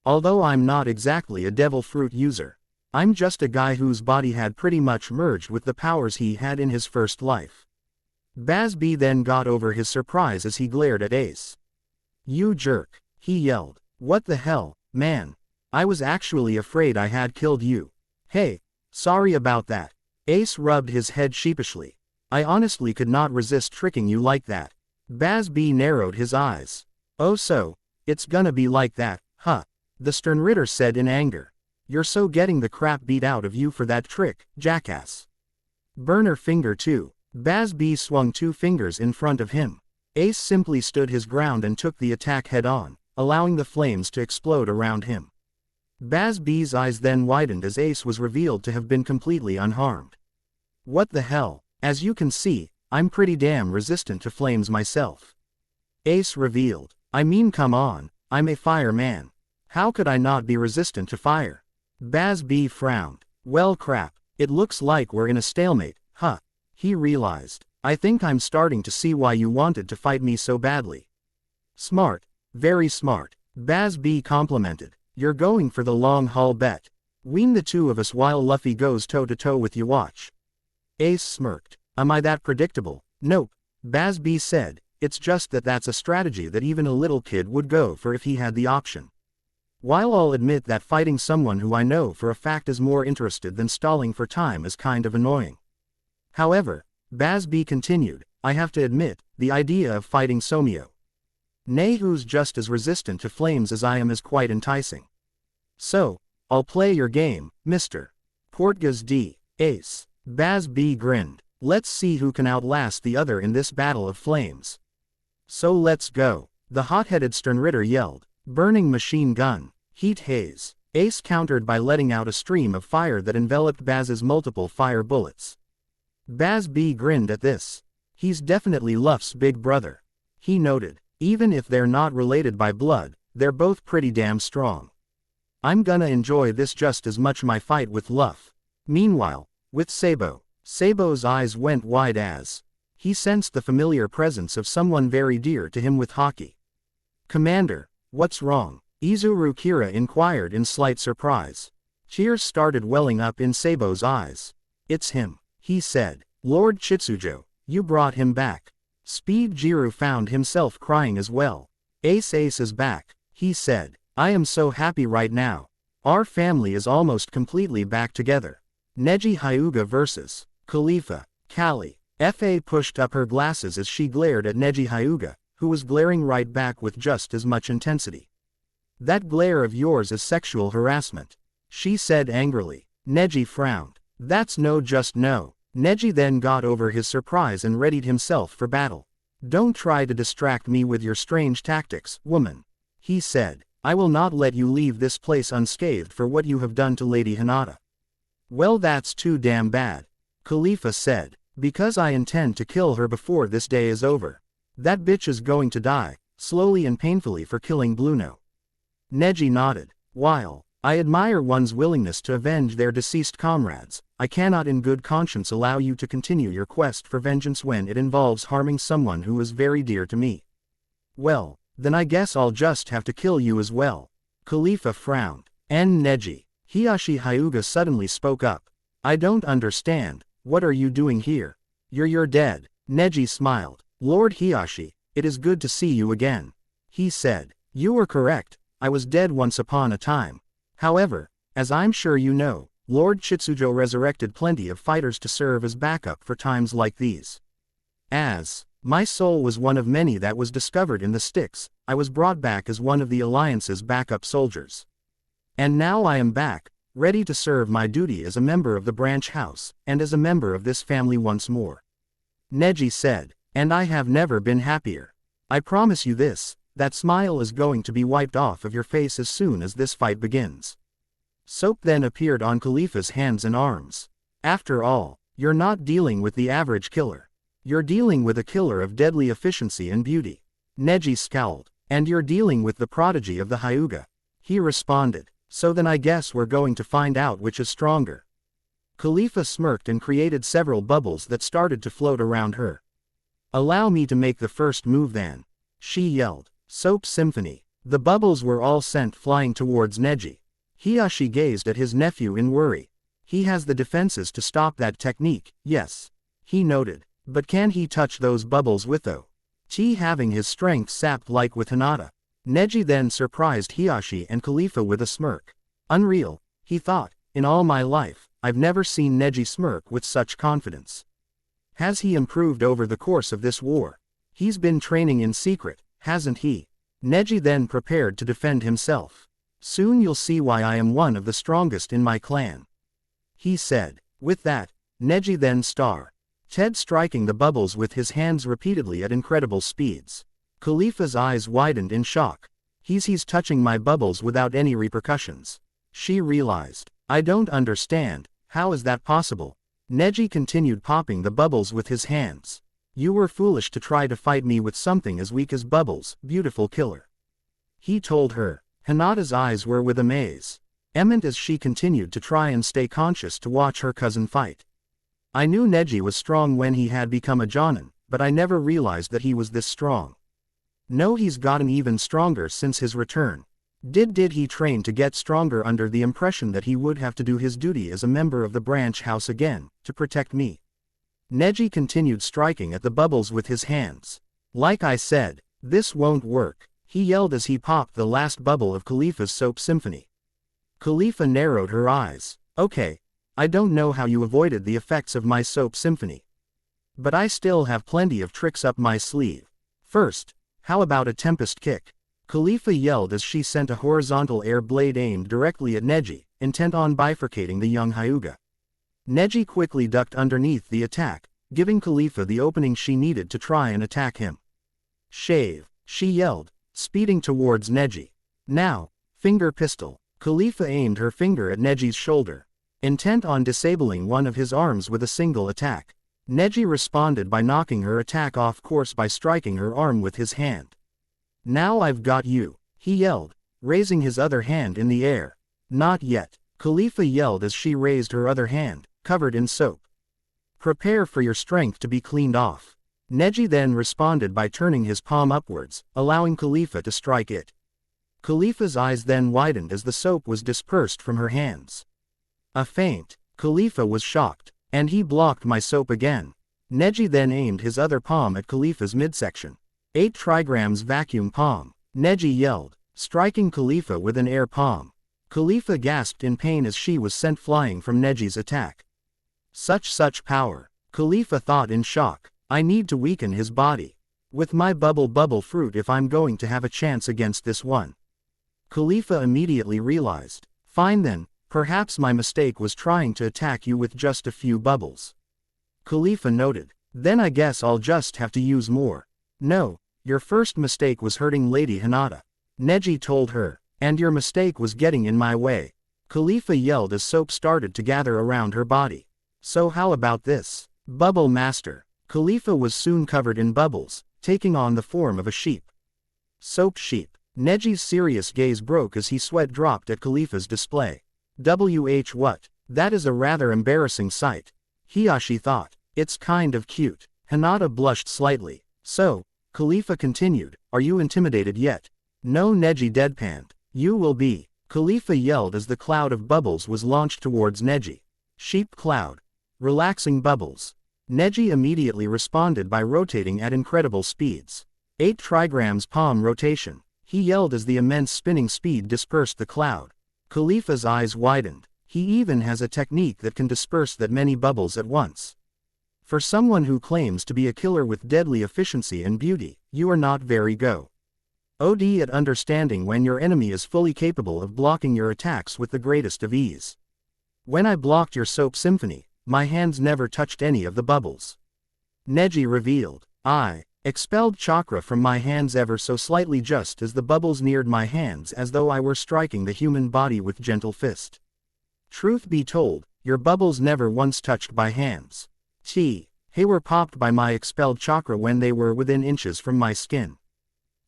Although I'm not exactly a devil fruit user, I'm just a guy whose body had pretty much merged with the powers he had in his first life. Baz B then got over his surprise as he glared at Ace. You jerk, he yelled. What the hell, man? I was actually afraid I had killed you. Hey, sorry about that. Ace rubbed his head sheepishly. I honestly could not resist tricking you like that. Baz B narrowed his eyes. Oh, so, it's gonna be like that, huh? The Sternritter said in anger. You're so getting the crap beat out of you for that trick, jackass. Burner finger 2. Baz B swung 2 fingers in front of him. Ace simply stood his ground and took the attack head on, allowing the flames to explode around him. Baz B's eyes then widened as Ace was revealed to have been completely unharmed. What the hell? As you can see, I'm pretty damn resistant to flames myself. Ace revealed. I mean, come on, I'm a fireman. How could I not be resistant to fire? Baz B frowned. Well crap, it looks like we're in a stalemate, huh? He realized. I think I'm starting to see why you wanted to fight me so badly. Smart, very smart, Baz B complimented. You're going for the long haul bet. Wean the 2 of us while Luffy goes toe to toe with you, watch. Ace smirked. Am I that predictable? Nope, Bazz said, it's just that that's a strategy that even a little kid would go for if he had the option. While I'll admit that fighting someone who I know for a fact is more interested than stalling for time is kind of annoying. However, Bazz continued, I have to admit, the idea of fighting Somio Ne who's just as resistant to flames as I am is quite enticing. So, I'll play your game, Mr. Portgas D. Ace. Bazz grinned. Let's see who can outlast the other in this battle of flames. So let's go. The hot-headed Sternritter yelled. Burning machine gun. Heat haze. Ace countered by letting out a stream of fire that enveloped Bazz's multiple fire bullets. Bazz grinned at this. He's definitely Luff's big brother. He noted. Even if they're not related by blood, they're both pretty damn strong. I'm gonna enjoy this just as much my fight with Luff. Meanwhile, with Sabo. Sabo's eyes went wide as he sensed the familiar presence of someone very dear to him with Haki. Commander, what's wrong? Izuru Kira inquired in slight surprise. Tears started welling up in Sabo's eyes. It's him, he said. Lord Chitsujo, you brought him back. Speed Jiru found himself crying as well. Ace is back, he said. I am so happy right now. Our family is almost completely back together. Neji Hyuga vs. Khalifa. Kali. Fa pushed up her glasses as she glared at Neji Hyuga, who was glaring right back with just as much intensity. That glare of yours is sexual harassment, she said angrily. Neji frowned. That's no just no. Neji then got over his surprise and readied himself for battle. Don't try to distract me with your strange tactics, woman, he said. I will not let you leave this place unscathed for what you have done to Lady Hinata. Well, that's too damn bad, Khalifa said, because I intend to kill her before this day is over. That bitch is going to die, slowly and painfully for killing Blueno. Neji nodded. While I admire one's willingness to avenge their deceased comrades, I cannot in good conscience allow you to continue your quest for vengeance when it involves harming someone who is very dear to me. Well, then I guess I'll just have to kill you as well. Khalifa frowned. Neji. Hiashi Hyuga suddenly spoke up. I don't understand, what are you doing here? You're dead. Neji smiled. Lord Hiashi, it is good to see you again, he said. You were correct, I was dead once upon a time. However, as I'm sure you know, Lord Chitsujo resurrected plenty of fighters to serve as backup for times like these. As my soul was one of many that was discovered in the Styx, I was brought back as one of the Alliance's backup soldiers. And now I am back, ready to serve my duty as a member of the branch house, and as a member of this family once more. Neji said, and I have never been happier. I promise you this, that smile is going to be wiped off of your face as soon as this fight begins. Soap then appeared on Khalifa's hands and arms. After all, you're not dealing with the average killer. You're dealing with a killer of deadly efficiency and beauty. Neji scowled. And you're dealing with the prodigy of the Hyuga. He responded. So then I guess we're going to find out which is stronger. Khalifa smirked and created several bubbles that started to float around her. Allow me to make the first move then, she yelled. Soap Symphony. The bubbles were all sent flying towards Neji. Hiashi gazed at his nephew in worry. He has the defenses to stop that technique, yes, he noted. But can he touch those bubbles with though? Having his strength sapped like with Hinata. Neji then surprised Hiashi and Khalifa with a smirk. Unreal, he thought, in all my life, I've never seen Neji smirk with such confidence. Has he improved over the course of this war? He's been training in secret, hasn't he? Neji then prepared to defend himself. Soon you'll see why I am one of the strongest in my clan, he said. With that, Neji then Ted striking the bubbles with his hands repeatedly at incredible speeds. Khalifa's eyes widened in shock. He's touching my bubbles without any repercussions. She realized. I don't understand, how is that possible? Neji continued popping the bubbles with his hands. You were foolish to try to fight me with something as weak as bubbles, beautiful killer, he told her. Hinata's eyes were with amaze. Ement as she continued to try and stay conscious to watch her cousin fight. I knew Neji was strong when he had become a Jonin, but I never realized that he was this strong. No, he's gotten even stronger since his return. Did he train to get stronger under the impression that he would have to do his duty as a member of the branch house again, to protect me? Neji continued striking at the bubbles with his hands. Like I said, this won't work, he yelled as he popped the last bubble of Khalifa's soap symphony. Khalifa narrowed her eyes. Okay, I don't know how you avoided the effects of my soap symphony. But I still have plenty of tricks up my sleeve. First, how about a tempest kick? Khalifa yelled as she sent a horizontal air blade aimed directly at Neji, intent on bifurcating the young Hyuga. Neji quickly ducked underneath the attack, giving Khalifa the opening she needed to try and attack him. Shave, she yelled, speeding towards Neji. Now, finger pistol. Khalifa aimed her finger at Neji's shoulder, intent on disabling one of his arms with a single attack. Neji responded by knocking her attack off course by striking her arm with his hand. Now I've got you, he yelled, raising his other hand in the air. Not yet, Khalifa yelled as she raised her other hand, covered in soap. Prepare for your strength to be cleaned off. Neji then responded by turning his palm upwards, allowing Khalifa to strike it. Khalifa's eyes then widened as the soap was dispersed from her hands. A feint. Khalifa was shocked. And he blocked my soap again. Neji then aimed his other palm at Khalifa's midsection. 8 trigrams vacuum palm. Neji yelled, striking Khalifa with an air palm. Khalifa gasped in pain as she was sent flying from Neji's attack. Such power. Khalifa thought in shock. I need to weaken his body. With my bubble fruit if I'm going to have a chance against this one. Khalifa immediately realized. Fine then, perhaps my mistake was trying to attack you with just a few bubbles. Khalifa noted. Then I guess I'll just have to use more. No, your first mistake was hurting Lady Hinata. Neji told her. And your mistake was getting in my way. Khalifa yelled as soap started to gather around her body. So how about this? Bubble Master. Khalifa was soon covered in bubbles, taking on the form of a sheep. Soap sheep. Neji's serious gaze broke as he sweat dropped at Khalifa's display. What? That is a rather embarrassing sight. Hiashi thought. It's kind of cute. Hinata blushed slightly. So, Khalifa continued, are you intimidated yet? No, Neji deadpanned. You will be. Khalifa yelled as the cloud of bubbles was launched towards Neji. Sheep cloud. Relaxing bubbles. Neji immediately responded by rotating at incredible speeds. 8 trigrams palm rotation. He yelled as the immense spinning speed dispersed the cloud. Khalifa's eyes widened. He even has a technique that can disperse that many bubbles at once. For someone who claims to be a killer with deadly efficiency and beauty, you are not very OD at understanding when your enemy is fully capable of blocking your attacks with the greatest of ease. When I blocked your soap symphony, my hands never touched any of the bubbles. Neji revealed. I expelled chakra from my hands ever so slightly just as the bubbles neared my hands as though I were striking the human body with gentle fist. Truth be told, your bubbles never once touched my hands. They were popped by my expelled chakra when they were within inches from my skin.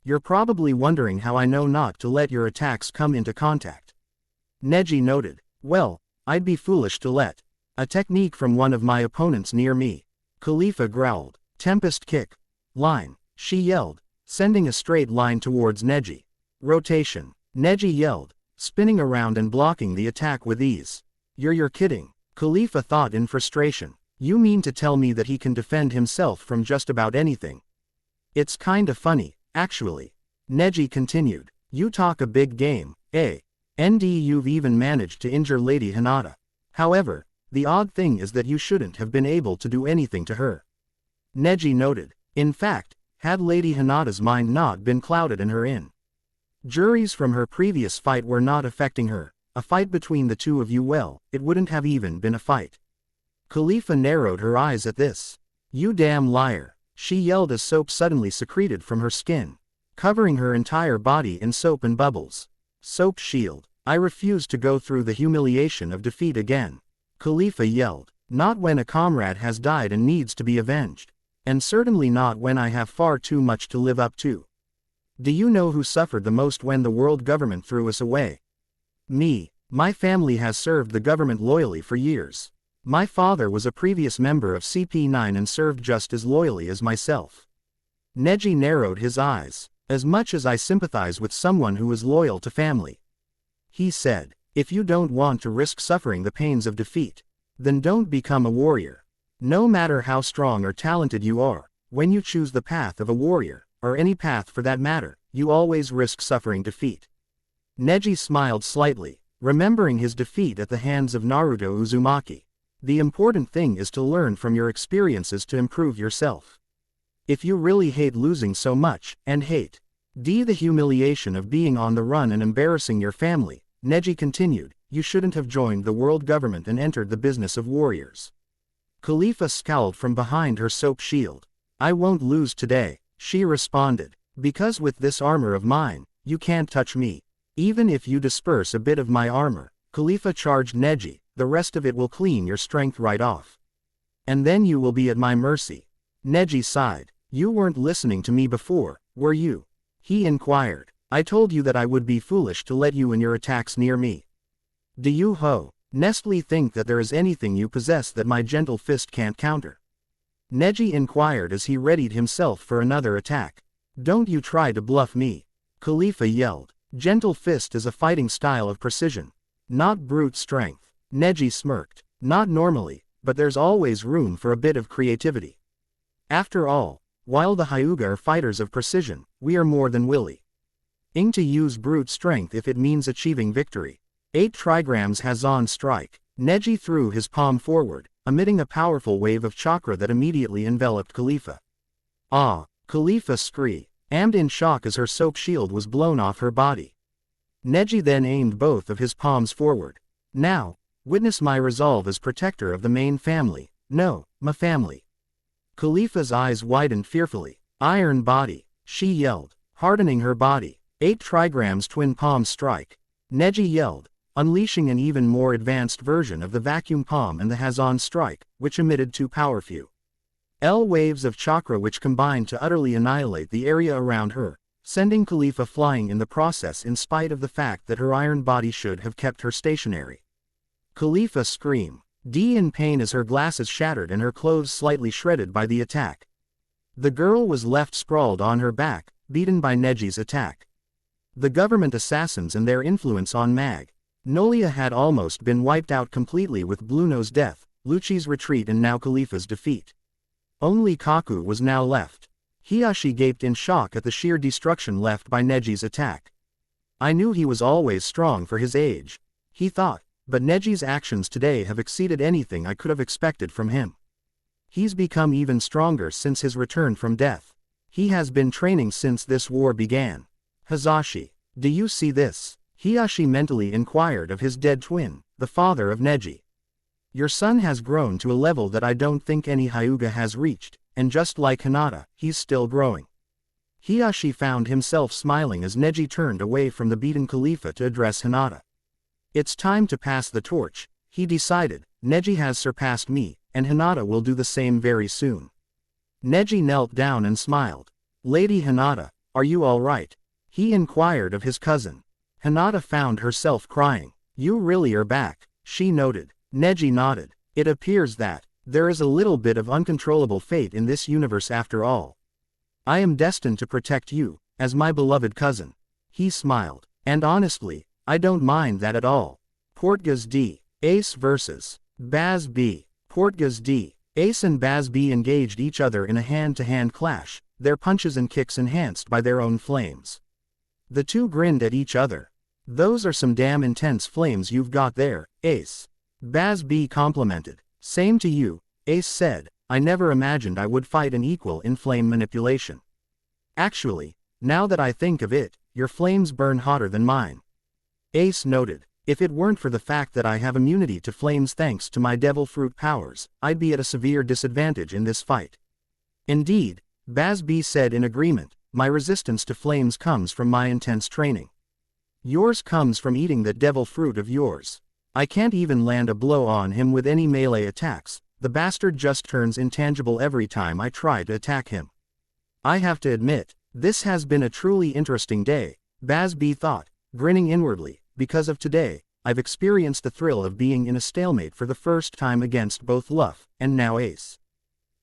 You're probably wondering how I know not to let your attacks come into contact. Neji noted. Well, I'd be foolish to let a technique from one of my opponents near me. Khalifa growled. Tempest kick. Line. She yelled, sending a straight line towards Neji. Rotation. Neji yelled, spinning around and blocking the attack with ease. You're kidding. Khalifa thought in frustration. You mean to tell me that he can defend himself from just about anything? It's kinda funny, actually. Neji continued. You talk a big game, eh? And you've even managed to injure Lady Hinata. However, the odd thing is that you shouldn't have been able to do anything to her. Neji noted. In fact, had Lady Hinata's mind not been clouded and her injuries from her previous fight were not affecting her, a fight between the two of you, well, it wouldn't have even been a fight. Khalifa narrowed her eyes at this. You damn liar, she yelled as soap suddenly secreted from her skin, covering her entire body in soap and bubbles. Soap shield. I refuse to go through the humiliation of defeat again. Khalifa yelled. Not when a comrade has died and needs to be avenged. And certainly not when I have far too much to live up to. Do you know who suffered the most when the world government threw us away? Me. My family has served the government loyally for years. My father was a previous member of CP9 and served just as loyally as myself. Neji narrowed his eyes. As much as I sympathize with someone who is loyal to family. He said, if you don't want to risk suffering the pains of defeat, then don't become a warrior. No matter how strong or talented you are, when you choose the path of a warrior, or any path for that matter, you always risk suffering defeat. Neji smiled slightly, remembering his defeat at the hands of Naruto Uzumaki. The important thing is to learn from your experiences to improve yourself. If you really hate losing so much, and hate the humiliation of being on the run and embarrassing your family, Neji continued, you shouldn't have joined the world government and entered the business of warriors. Khalifa scowled from behind her soap shield. I won't lose today, she responded, because with this armor of mine, you can't touch me. Even if you disperse a bit of my armor, Khalifa charged Neji, the rest of it will clean your strength right off. And then you will be at my mercy. Neji sighed. You weren't listening to me before, were you? He inquired. I told you that I would be foolish to let you and your attacks near me. Do you honestly think that there is anything you possess that my gentle fist can't counter? Neji inquired as he readied himself for another attack. Don't you try to bluff me. Khalifa yelled. Gentle fist is a fighting style of precision, not brute strength. Neji smirked. Not normally, but there's always room for a bit of creativity. After all, while the Hyuga are fighters of precision, we are more than willing to use brute strength if it means achieving victory. 8 trigrams Hazan strike. Neji threw his palm forward, emitting a powerful wave of chakra that immediately enveloped Khalifa. Ah! Khalifa screamed, in shock as her soap shield was blown off her body. Neji then aimed both of his palms forward. Now, witness my resolve as protector of the main family. No, my family. Khalifa's eyes widened fearfully. Iron body, she yelled, hardening her body. 8 trigrams twin palm strike. Neji yelled, unleashing an even more advanced version of the vacuum palm and the Hazan strike, which emitted 2 powerful waves of chakra which combined to utterly annihilate the area around her, sending Khalifa flying in the process in spite of the fact that her iron body should have kept her stationary. Khalifa screamed, in pain as her glasses shattered and her clothes slightly shredded by the attack. The girl was left sprawled on her back, beaten by Neji's attack. The government assassins and their influence on Magnolia had almost been wiped out completely with Blueno's death, Lucci's retreat and now Khalifa's defeat. Only Kaku was now left. Hiashi gaped in shock at the sheer destruction left by Neji's attack. I knew he was always strong for his age, he thought, but Neji's actions today have exceeded anything I could have expected from him. He's become even stronger since his return from death. He has been training since this war began. Hazashi, do you see this? Hiashi mentally inquired of his dead twin, the father of Neji. Your son has grown to a level that I don't think any Hyuga has reached, and just like Hinata, he's still growing. Hiashi found himself smiling as Neji turned away from the beaten Khalifa to address Hinata. It's time to pass the torch, he decided. Neji has surpassed me, and Hinata will do the same very soon. Neji knelt down and smiled. Lady Hinata, are you all right? He inquired of his cousin. Hinata found herself crying. You really are back, she noted. Neji nodded. It appears that there is a little bit of uncontrollable fate in this universe after all. I am destined to protect you, as my beloved cousin. He smiled. And honestly, I don't mind that at all. Portgas D. Ace vs. Baz B. Portgas D. Ace and Baz B engaged each other in a hand-to-hand clash, their punches and kicks enhanced by their own flames. The two grinned at each other. Those are some damn intense flames you've got there, Ace. Baz B complimented. Same to you, Ace said. I never imagined I would fight an equal in flame manipulation. Actually, now that I think of it, your flames burn hotter than mine. Ace noted. If it weren't for the fact that I have immunity to flames thanks to my devil fruit powers, I'd be at a severe disadvantage in this fight. Indeed, Baz B said in agreement, my resistance to flames comes from my intense training. Yours comes from eating that devil fruit of yours. I can't even land a blow on him with any melee attacks, the bastard just turns intangible every time I try to attack him. I have to admit, this has been a truly interesting day, Baz B thought, grinning inwardly. Because of today, I've experienced the thrill of being in a stalemate for the first time against both Luff, and now Ace.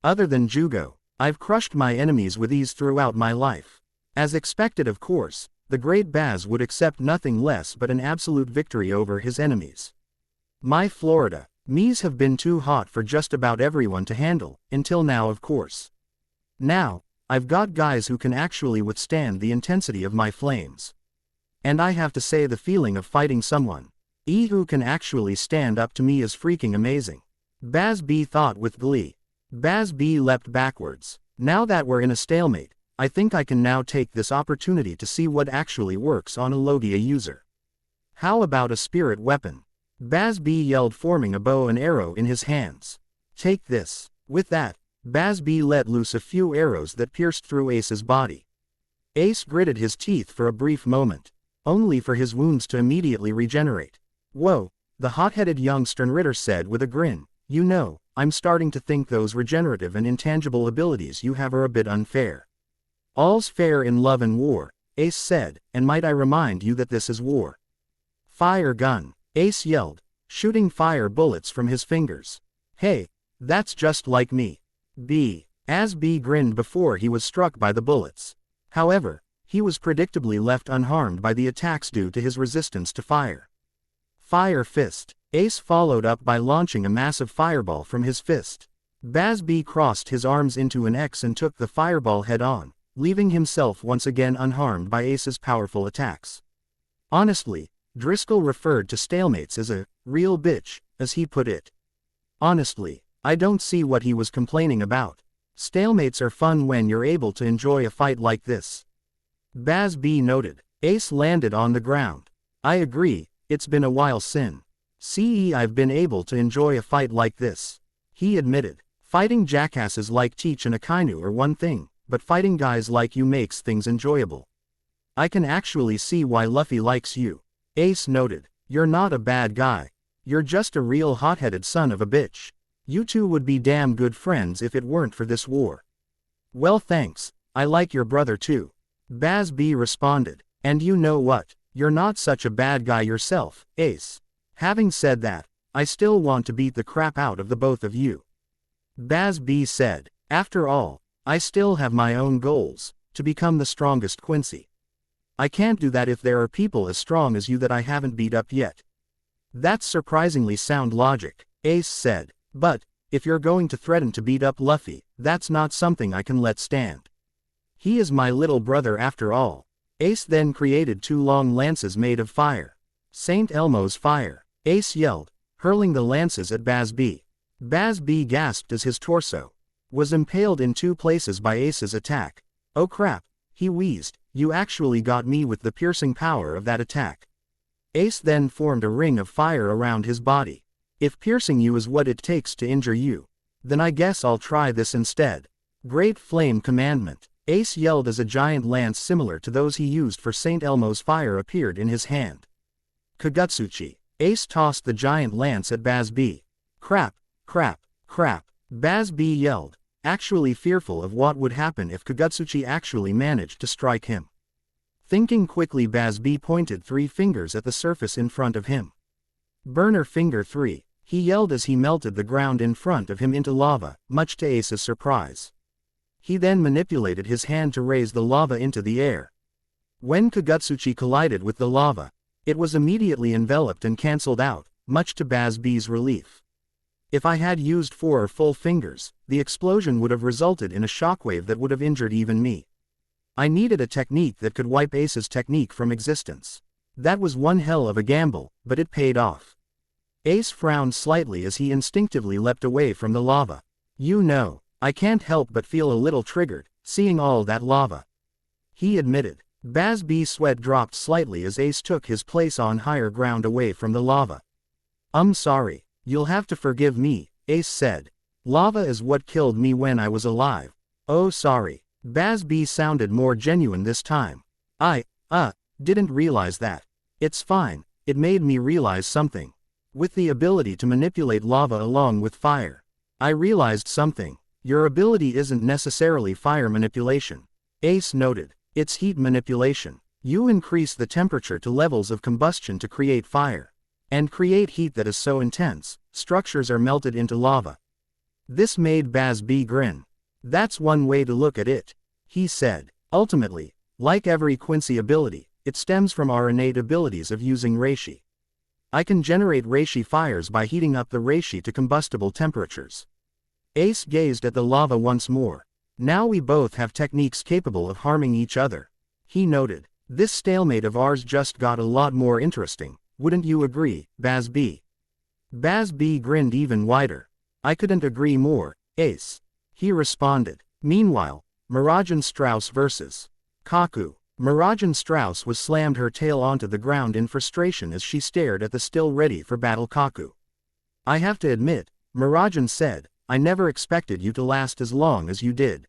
Other than Jugo, I've crushed my enemies with ease throughout my life. As expected of course, the great Baz would accept nothing less but an absolute victory over his enemies. My Florida, Me's have been too hot for just about everyone to handle, until now of course. Now, I've got guys who can actually withstand the intensity of my flames. And I have to say the feeling of fighting someone who can actually stand up to me is freaking amazing. Baz B thought with glee. Baz B leapt backwards. Now that we're in a stalemate, I think I can now take this opportunity to see what actually works on a Logia user. How about a spirit weapon? Baz B yelled, forming a bow and arrow in his hands. Take this. With that, Baz B let loose a few arrows that pierced through Ace's body. Ace gritted his teeth for a brief moment, only for his wounds to immediately regenerate. Whoa, the hot-headed young Sternritter said with a grin. You know, I'm starting to think those regenerative and intangible abilities you have are a bit unfair. All's fair in love and war, Ace said, and might I remind you that this is war. Fire gun, Ace yelled, shooting fire bullets from his fingers. Hey, that's just like me. As B grinned before he was struck by the bullets. However, he was predictably left unharmed by the attacks due to his resistance to fire. Fire fist. Ace followed up by launching a massive fireball from his fist. Baz B crossed his arms into an X and took the fireball head-on, leaving himself once again unharmed by Ace's powerful attacks. Honestly, Driscoll referred to stalemates as a real bitch, as he put it. Honestly, I don't see what he was complaining about. Stalemates are fun when you're able to enjoy a fight like this. Baz B noted. Ace landed on the ground. I agree, it's been a while since I've been able to enjoy a fight like this. He admitted. Fighting jackasses like Teach and Akainu are one thing, but fighting guys like you makes things enjoyable. I can actually see why Luffy likes you. Ace noted. You're not a bad guy. You're just a real hot-headed son of a bitch. You two would be damn good friends if it weren't for this war. Well thanks, I like your brother too. Baz B responded. And you know what, you're not such a bad guy yourself, Ace. Having said that, I still want to beat the crap out of the both of you. Baz B said. After all, I still have my own goals, to become the strongest Quincy. I can't do that if there are people as strong as you that I haven't beat up yet. That's surprisingly sound logic, Ace said. But, if you're going to threaten to beat up Luffy, that's not something I can let stand. He is my little brother after all. Ace then created two long lances made of fire. St. Elmo's fire, Ace yelled, hurling the lances at Baz B. Baz B gasped as his torso was impaled in two places by Ace's attack. Oh crap, he wheezed, you actually got me with the piercing power of that attack. Ace then formed a ring of fire around his body. If piercing you is what it takes to injure you, then I guess I'll try this instead. Great Flame Commandment, Ace yelled as a giant lance similar to those he used for St. Elmo's fire appeared in his hand. Kagutsuchi, Ace tossed the giant lance at Baz B. Crap, crap, crap, Baz B yelled, actually fearful of what would happen if Kagutsuchi actually managed to strike him. Thinking quickly, Baz B pointed 3 fingers at the surface in front of him. Burner Finger 3, he yelled as he melted the ground in front of him into lava, much to Ace's surprise. He then manipulated his hand to raise the lava into the air. When Kagutsuchi collided with the lava, it was immediately enveloped and cancelled out, much to Baz B's relief. If I had used 4 full fingers, the explosion would have resulted in a shockwave that would have injured even me. I needed a technique that could wipe Ace's technique from existence. That was one hell of a gamble, but it paid off. Ace frowned slightly as he instinctively leapt away from the lava. You know, I can't help but feel a little triggered, seeing all that lava. He admitted. Baz B's sweat dropped slightly as Ace took his place on higher ground away from the lava. Sorry, you'll have to forgive me, Ace said. Lava is what killed me when I was alive. Oh sorry. Baz B sounded more genuine this time. I didn't realize that. It's fine, it made me realize something. With the ability to manipulate lava along with fire, I realized something. Your ability isn't necessarily fire manipulation, Ace noted. It's heat manipulation. You increase the temperature to levels of combustion to create fire. And create heat that is so intense, structures are melted into lava. This made Baz B grin. That's one way to look at it, he said. Ultimately, like every Quincy ability, it stems from our innate abilities of using reishi. I can generate reishi fires by heating up the reishi to combustible temperatures. Ace gazed at the lava once more. Now we both have techniques capable of harming each other. He noted. This stalemate of ours just got a lot more interesting, wouldn't you agree, Baz B? Baz B grinned even wider. I couldn't agree more, Ace. He responded. Meanwhile, Mirajan Strauss vs. Kaku. Mirajan Strauss was slammed her tail onto the ground in frustration as she stared at the still ready for battle Kaku. I have to admit, Mirajan said, I never expected you to last as long as you did.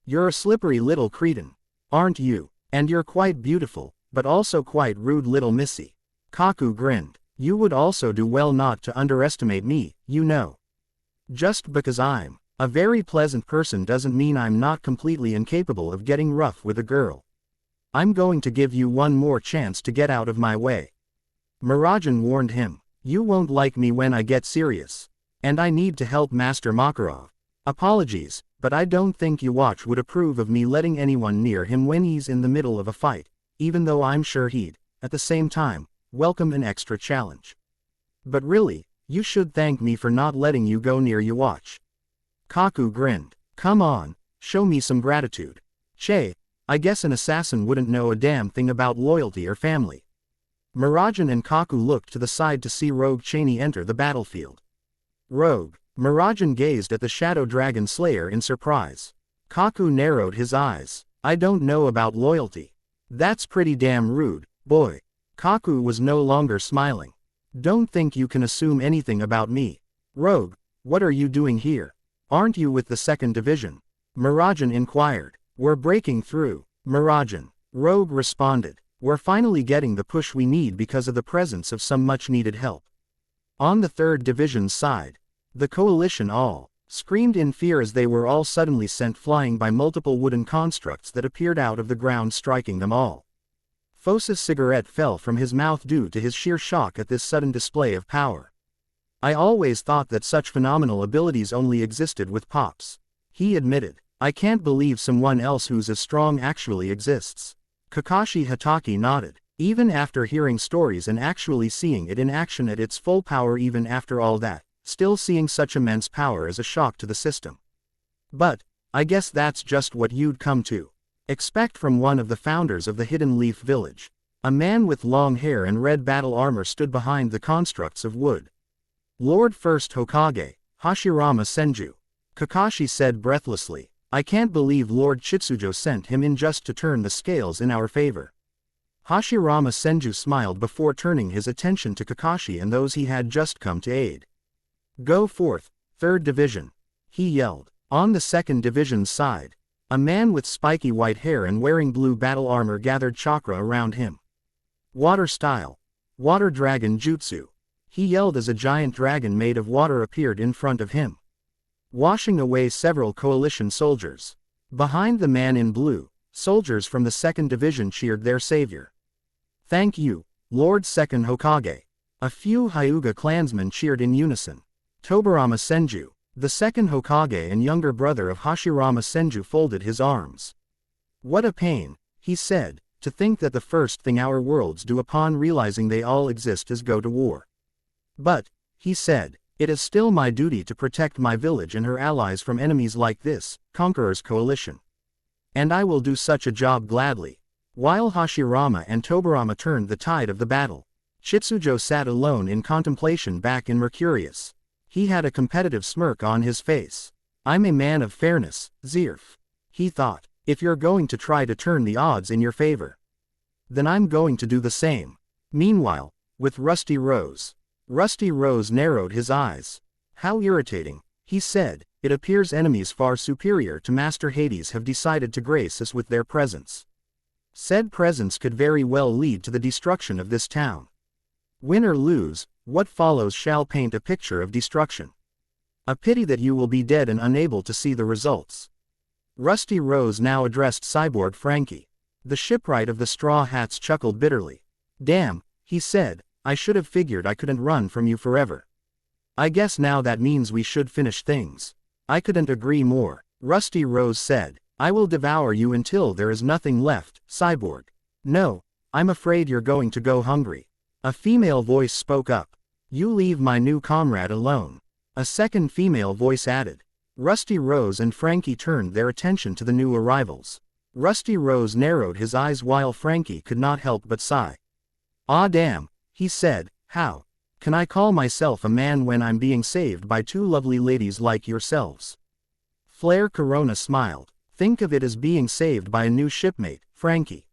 You're a slippery little cretin, aren't you? And you're quite beautiful, but also quite rude little missy. Kaku grinned. You would also do well not to underestimate me, you know. Just because I'm a very pleasant person doesn't mean I'm not completely incapable of getting rough with a girl. I'm going to give you one more chance to get out of my way. Mirajan warned him. You won't like me when I get serious. And I need to help Master Makarov. Apologies, but I don't think Yhwach would approve of me letting anyone near him when he's in the middle of a fight, even though I'm sure he'd, at the same time, welcome an extra challenge. But really, you should thank me for not letting you go near Yhwach. Kaku grinned. Come on, show me some gratitude. Che, I guess an assassin wouldn't know a damn thing about loyalty or family. Mirajan and Kaku looked to the side to see Rogue Cheney enter the battlefield. Rogue. Mirajan gazed at the Shadow Dragon Slayer in surprise. Kaku narrowed his eyes. I don't know about loyalty. That's pretty damn rude, boy. Kaku was no longer smiling. Don't think you can assume anything about me. Rogue, what are you doing here? Aren't you with the 2nd Division? Mirajan inquired. We're breaking through, Mirajan. Rogue responded. We're finally getting the push we need because of the presence of some much-needed help. On the 3rd Division's side, the coalition all screamed in fear as they were all suddenly sent flying by multiple wooden constructs that appeared out of the ground, striking them all. Fosa's cigarette fell from his mouth due to his sheer shock at this sudden display of power. I always thought that such phenomenal abilities only existed with Pops. He admitted. I can't believe someone else who's as strong actually exists. Kakashi Hatake nodded. Even after hearing stories and actually seeing it in action at its full power, even after all that, still seeing such immense power is a shock to the system. But, I guess that's just what you'd come to expect from one of the founders of the Hidden Leaf Village. A man with long hair and red battle armor stood behind the constructs of wood. Lord First Hokage, Hashirama Senju. Kakashi said breathlessly. I can't believe Lord Chitsujo sent him in just to turn the scales in our favor. Hashirama Senju smiled before turning his attention to Kakashi and those he had just come to aid. Go forth, 3rd Division. He yelled. On the 2nd Division's side, a man with spiky white hair and wearing blue battle armor gathered chakra around him. Water style. Water dragon jutsu. He yelled as a giant dragon made of water appeared in front of him, washing away several coalition soldiers. Behind the man in blue, soldiers from the 2nd Division cheered their savior. Thank you, Lord 2nd Hokage. A few Hyuga clansmen cheered in unison. Tobirama Senju, the 2nd Hokage and younger brother of Hashirama Senju, folded his arms. What a pain, he said, to think that the first thing our worlds do upon realizing they all exist is go to war. But, he said, it is still my duty to protect my village and her allies from enemies like this, Conqueror's Coalition. And I will do such a job gladly. While Hashirama and Tobirama turned the tide of the battle, Chitsujo sat alone in contemplation back in Mercurius. He had a competitive smirk on his face. I'm a man of fairness, Zerf. He thought, if you're going to try to turn the odds in your favor, then I'm going to do the same. Meanwhile, with Rusty Rose. Rusty Rose narrowed his eyes. How irritating, he said. It appears enemies far superior to Master Hades have decided to grace us with their presence. Said presence could very well lead to the destruction of this town. Win or lose, what follows shall paint a picture of destruction. A pity that you will be dead and unable to see the results. Rusty Rose now addressed Cyborg Frankie. The shipwright of the Straw Hats chuckled bitterly. Damn, he said, I should have figured I couldn't run from you forever. I guess now that means we should finish things. I couldn't agree more, Rusty Rose said. I will devour you until there is nothing left, Cyborg. No, I'm afraid you're going to go hungry. A female voice spoke up. You leave my new comrade alone. A second female voice added. Rusty Rose and Frankie turned their attention to the new arrivals. Rusty Rose narrowed his eyes while Frankie could not help but sigh. Ah damn, he said, how can I call myself a man when I'm being saved by two lovely ladies like yourselves? Flare Corona smiled. Think of it as being saved by a new shipmate, Frankie.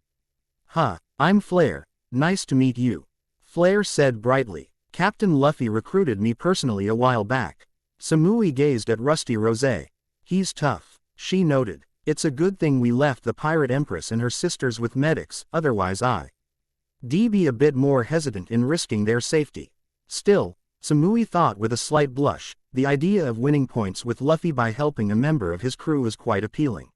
Huh, I'm Flare, nice to meet you. Flare said brightly. Captain Luffy recruited me personally a while back. Samui gazed at Rusty Rose. He's tough, she noted. It's a good thing we left the Pirate Empress and her sisters with medics, otherwise I'd be a bit more hesitant in risking their safety. Still, Samui thought with a slight blush, the idea of winning points with Luffy by helping a member of his crew is quite appealing.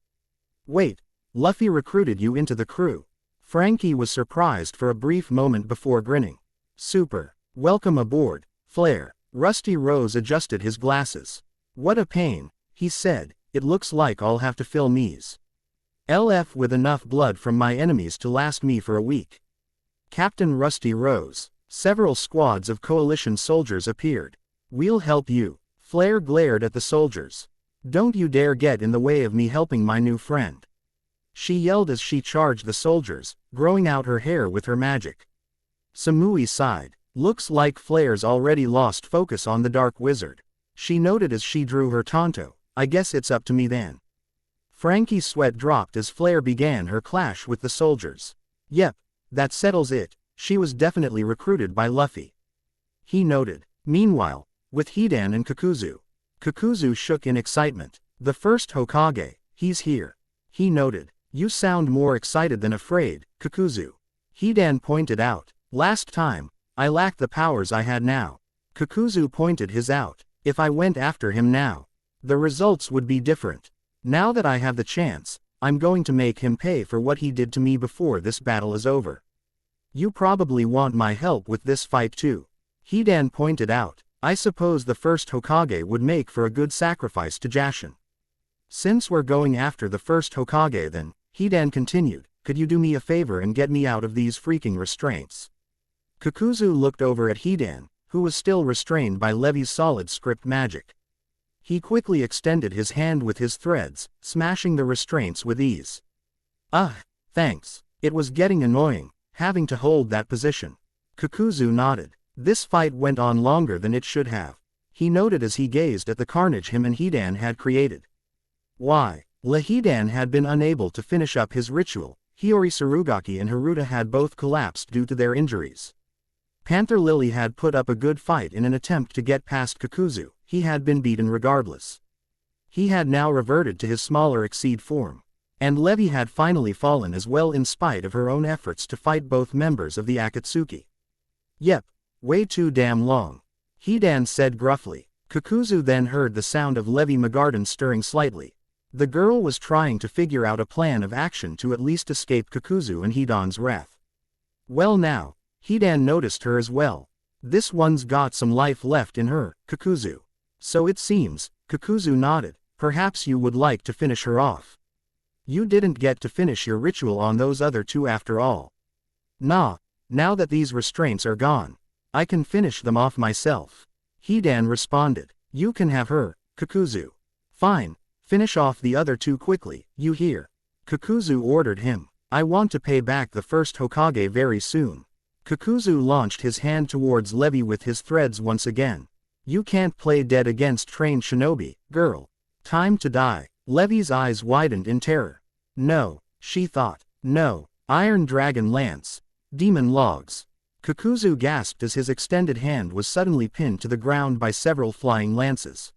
Wait, Luffy recruited you into the crew? Frankie was surprised for a brief moment before grinning. Super. Welcome aboard, Flare. Rusty Rose adjusted his glasses. What a pain, he said, it looks like I'll have to fill me's LF with enough blood from my enemies to last me for a week. Captain Rusty Rose. Several squads of coalition soldiers appeared. We'll help you. Flare glared at the soldiers. Don't you dare get in the way of me helping my new friend. She yelled as she charged the soldiers, growing out her hair with her magic. Samui sighed. Looks like Flare's already lost focus on the Dark Wizard. She noted as she drew her Tonto. I guess it's up to me then. Frankie's sweat dropped as Flare began her clash with the soldiers. Yep, that settles it. She was definitely recruited by Luffy. He noted. Meanwhile, with Hidan and Kakuzu. Kakuzu shook in excitement. The first Hokage, he's here. He noted. You sound more excited than afraid, Kakuzu. Hidan pointed out. Last time, I lacked the powers I had now. Kakuzu pointed his out. If I went after him now, the results would be different. Now that I have the chance, I'm going to make him pay for what he did to me before this battle is over. You probably want my help with this fight too. Hidan pointed out. I suppose the first Hokage would make for a good sacrifice to Jashin. Since we're going after the first Hokage then, Hidan continued, could you do me a favor and get me out of these freaking restraints? Kakuzu looked over at Hidan, who was still restrained by Levy's solid script magic. He quickly extended his hand with his threads, smashing the restraints with ease. Thanks. It was getting annoying, having to hold that position. Kakuzu nodded. This fight went on longer than it should have. He noted as he gazed at the carnage him and Hidan had created. Why? Hidan had been unable to finish up his ritual. Hiyori Surugaki and Haruta had both collapsed due to their injuries. Panther Lily had put up a good fight in an attempt to get past Kakuzu. He had been beaten regardless. He had now reverted to his smaller Exceed form. And Levy had finally fallen as well in spite of her own efforts to fight both members of the Akatsuki. Yep, way too damn long. Hidan said gruffly. Kakuzu then heard the sound of Levy Magarden stirring slightly. The girl was trying to figure out a plan of action to at least escape Kakuzu and Hidan's wrath. Well now, Hidan noticed her as well. This one's got some life left in her, Kakuzu. So it seems, Kakuzu nodded, perhaps you would like to finish her off. You didn't get to finish your ritual on those other two after all. Nah, now that these restraints are gone, I can finish them off myself. Hidan responded. You can have her, Kakuzu. Fine, finish off the other two quickly, you hear? Kakuzu ordered him. I want to pay back the first Hokage very soon. Kakuzu launched his hand towards Levy with his threads once again. You can't play dead against trained shinobi, girl. Time to die. Levy's eyes widened in terror. No, she thought. No, Iron Dragon Lance. Demon Logs. Kakuzu gasped as his extended hand was suddenly pinned to the ground by several flying lances.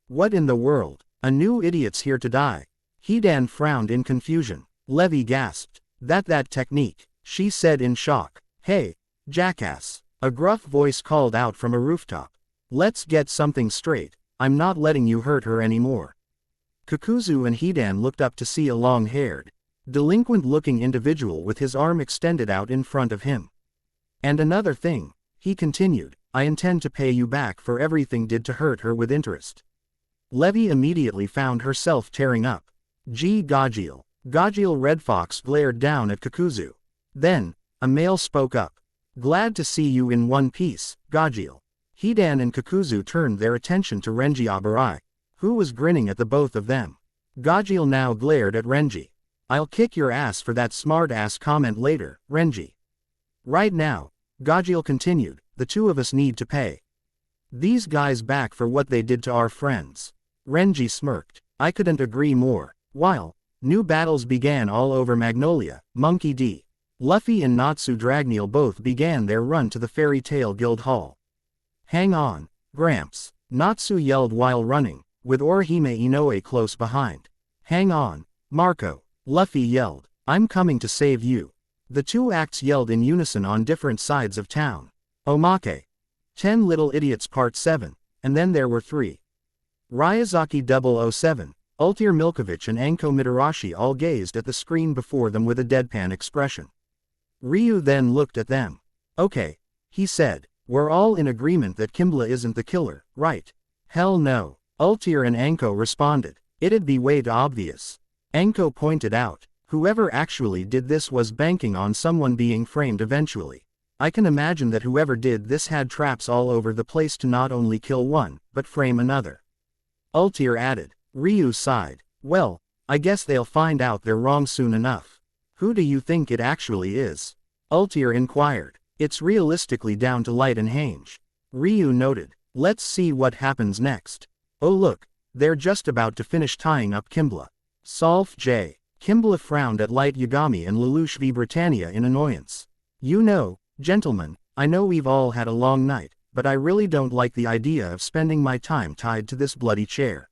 What in the world? A new idiot's here to die. Hidan frowned in confusion. Levy gasped. That technique, she said in shock. Hey, jackass. A gruff voice called out from a rooftop. Let's get something straight, I'm not letting you hurt her anymore. Kakuzu and Hidan looked up to see a long-haired, delinquent-looking individual with his arm extended out in front of him. And another thing, he continued, I intend to pay you back for everything did to hurt her with interest. Levy immediately found herself tearing up. Gee Gajeel. Gajeel Red Fox glared down at Kakuzu. Then, a male spoke up. Glad to see you in one piece, Gajeel. Hidan and Kakuzu turned their attention to Renji Abarai, who was grinning at the both of them. Gajeel now glared at Renji. I'll kick your ass for that smart-ass comment later, Renji. Right now, Gajeel continued, the two of us need to pay these guys back for what they did to our friends. Renji smirked. I couldn't agree more. While new battles began all over Magnolia, Monkey D. Luffy and Natsu Dragneel both began their run to the Fairy Tail Guild Hall. Hang on, Gramps, Natsu yelled while running, with Orihime Inoue close behind. Hang on, Marco, Luffy yelled. I'm coming to save you. The two acts yelled in unison on different sides of town. Omake. 10 Little Idiots Part 7, and then there were 3. Ryazaki 007, Ultir Milkovich and Anko Mitarashi all gazed at the screen before them with a deadpan expression. Ryu then looked at them. Okay, he said, we're all in agreement that Kimbla isn't the killer, right? Hell no, Ultir and Anko responded. It'd be way too obvious. Anko pointed out, whoever actually did this was banking on someone being framed eventually. I can imagine that whoever did this had traps all over the place to not only kill one, but frame another. Ultir added. Ryu sighed. Well, I guess they'll find out they're wrong soon enough. Who do you think it actually is? Ultir inquired. It's realistically down to Light and Hange. Ryu noted. Let's see what happens next. Oh look, they're just about to finish tying up Kimbla. Solf J. Kimbla frowned at Light Yagami and Lelouch v Britannia in annoyance. You know, gentlemen, I know we've all had a long night, but I really don't like the idea of spending my time tied to this bloody chair.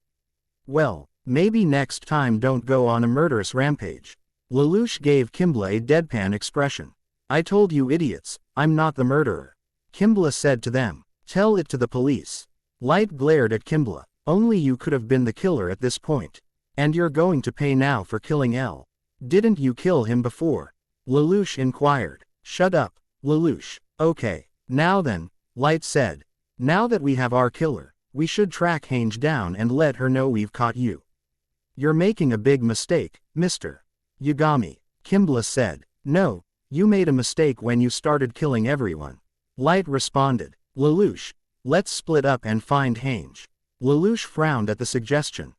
Well, maybe next time don't go on a murderous rampage. Lelouch gave Kimbla a deadpan expression. I told you idiots, I'm not the murderer. Kimbla said to them. Tell it to the police. Light glared at Kimbla. Only you could have been the killer at this point. And you're going to pay now for killing L. Didn't you kill him before? Lelouch inquired. Shut up, Lelouch. Okay, now then, Light said. Now that we have our killer, we should track Hange down and let her know we've caught you. You're making a big mistake, Mr. Yagami. Kimbla said. No, you made a mistake when you started killing everyone. Light responded. Lelouch, let's split up and find Hange. Lelouch frowned at the suggestion.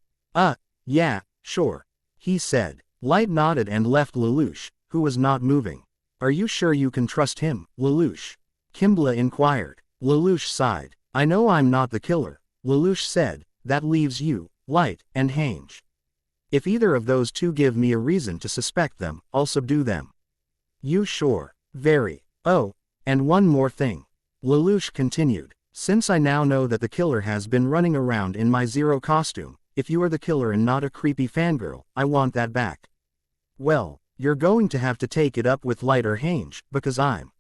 Yeah, sure, he said. Light nodded and left Lelouch, who was not moving. Are you sure you can trust him, Lelouch? Kimbla inquired. Lelouch sighed. I know I'm not the killer, Lelouch said. That leaves you, Light, and Hange. If either of those two give me a reason to suspect them, I'll subdue them. You sure? Very. Oh, and one more thing. Lelouch continued. Since I now know that the killer has been running around in my Zero costume, if you are the killer and not a creepy fangirl, I want that back. Well, you're going to have to take it up with Light or Hange, because I'm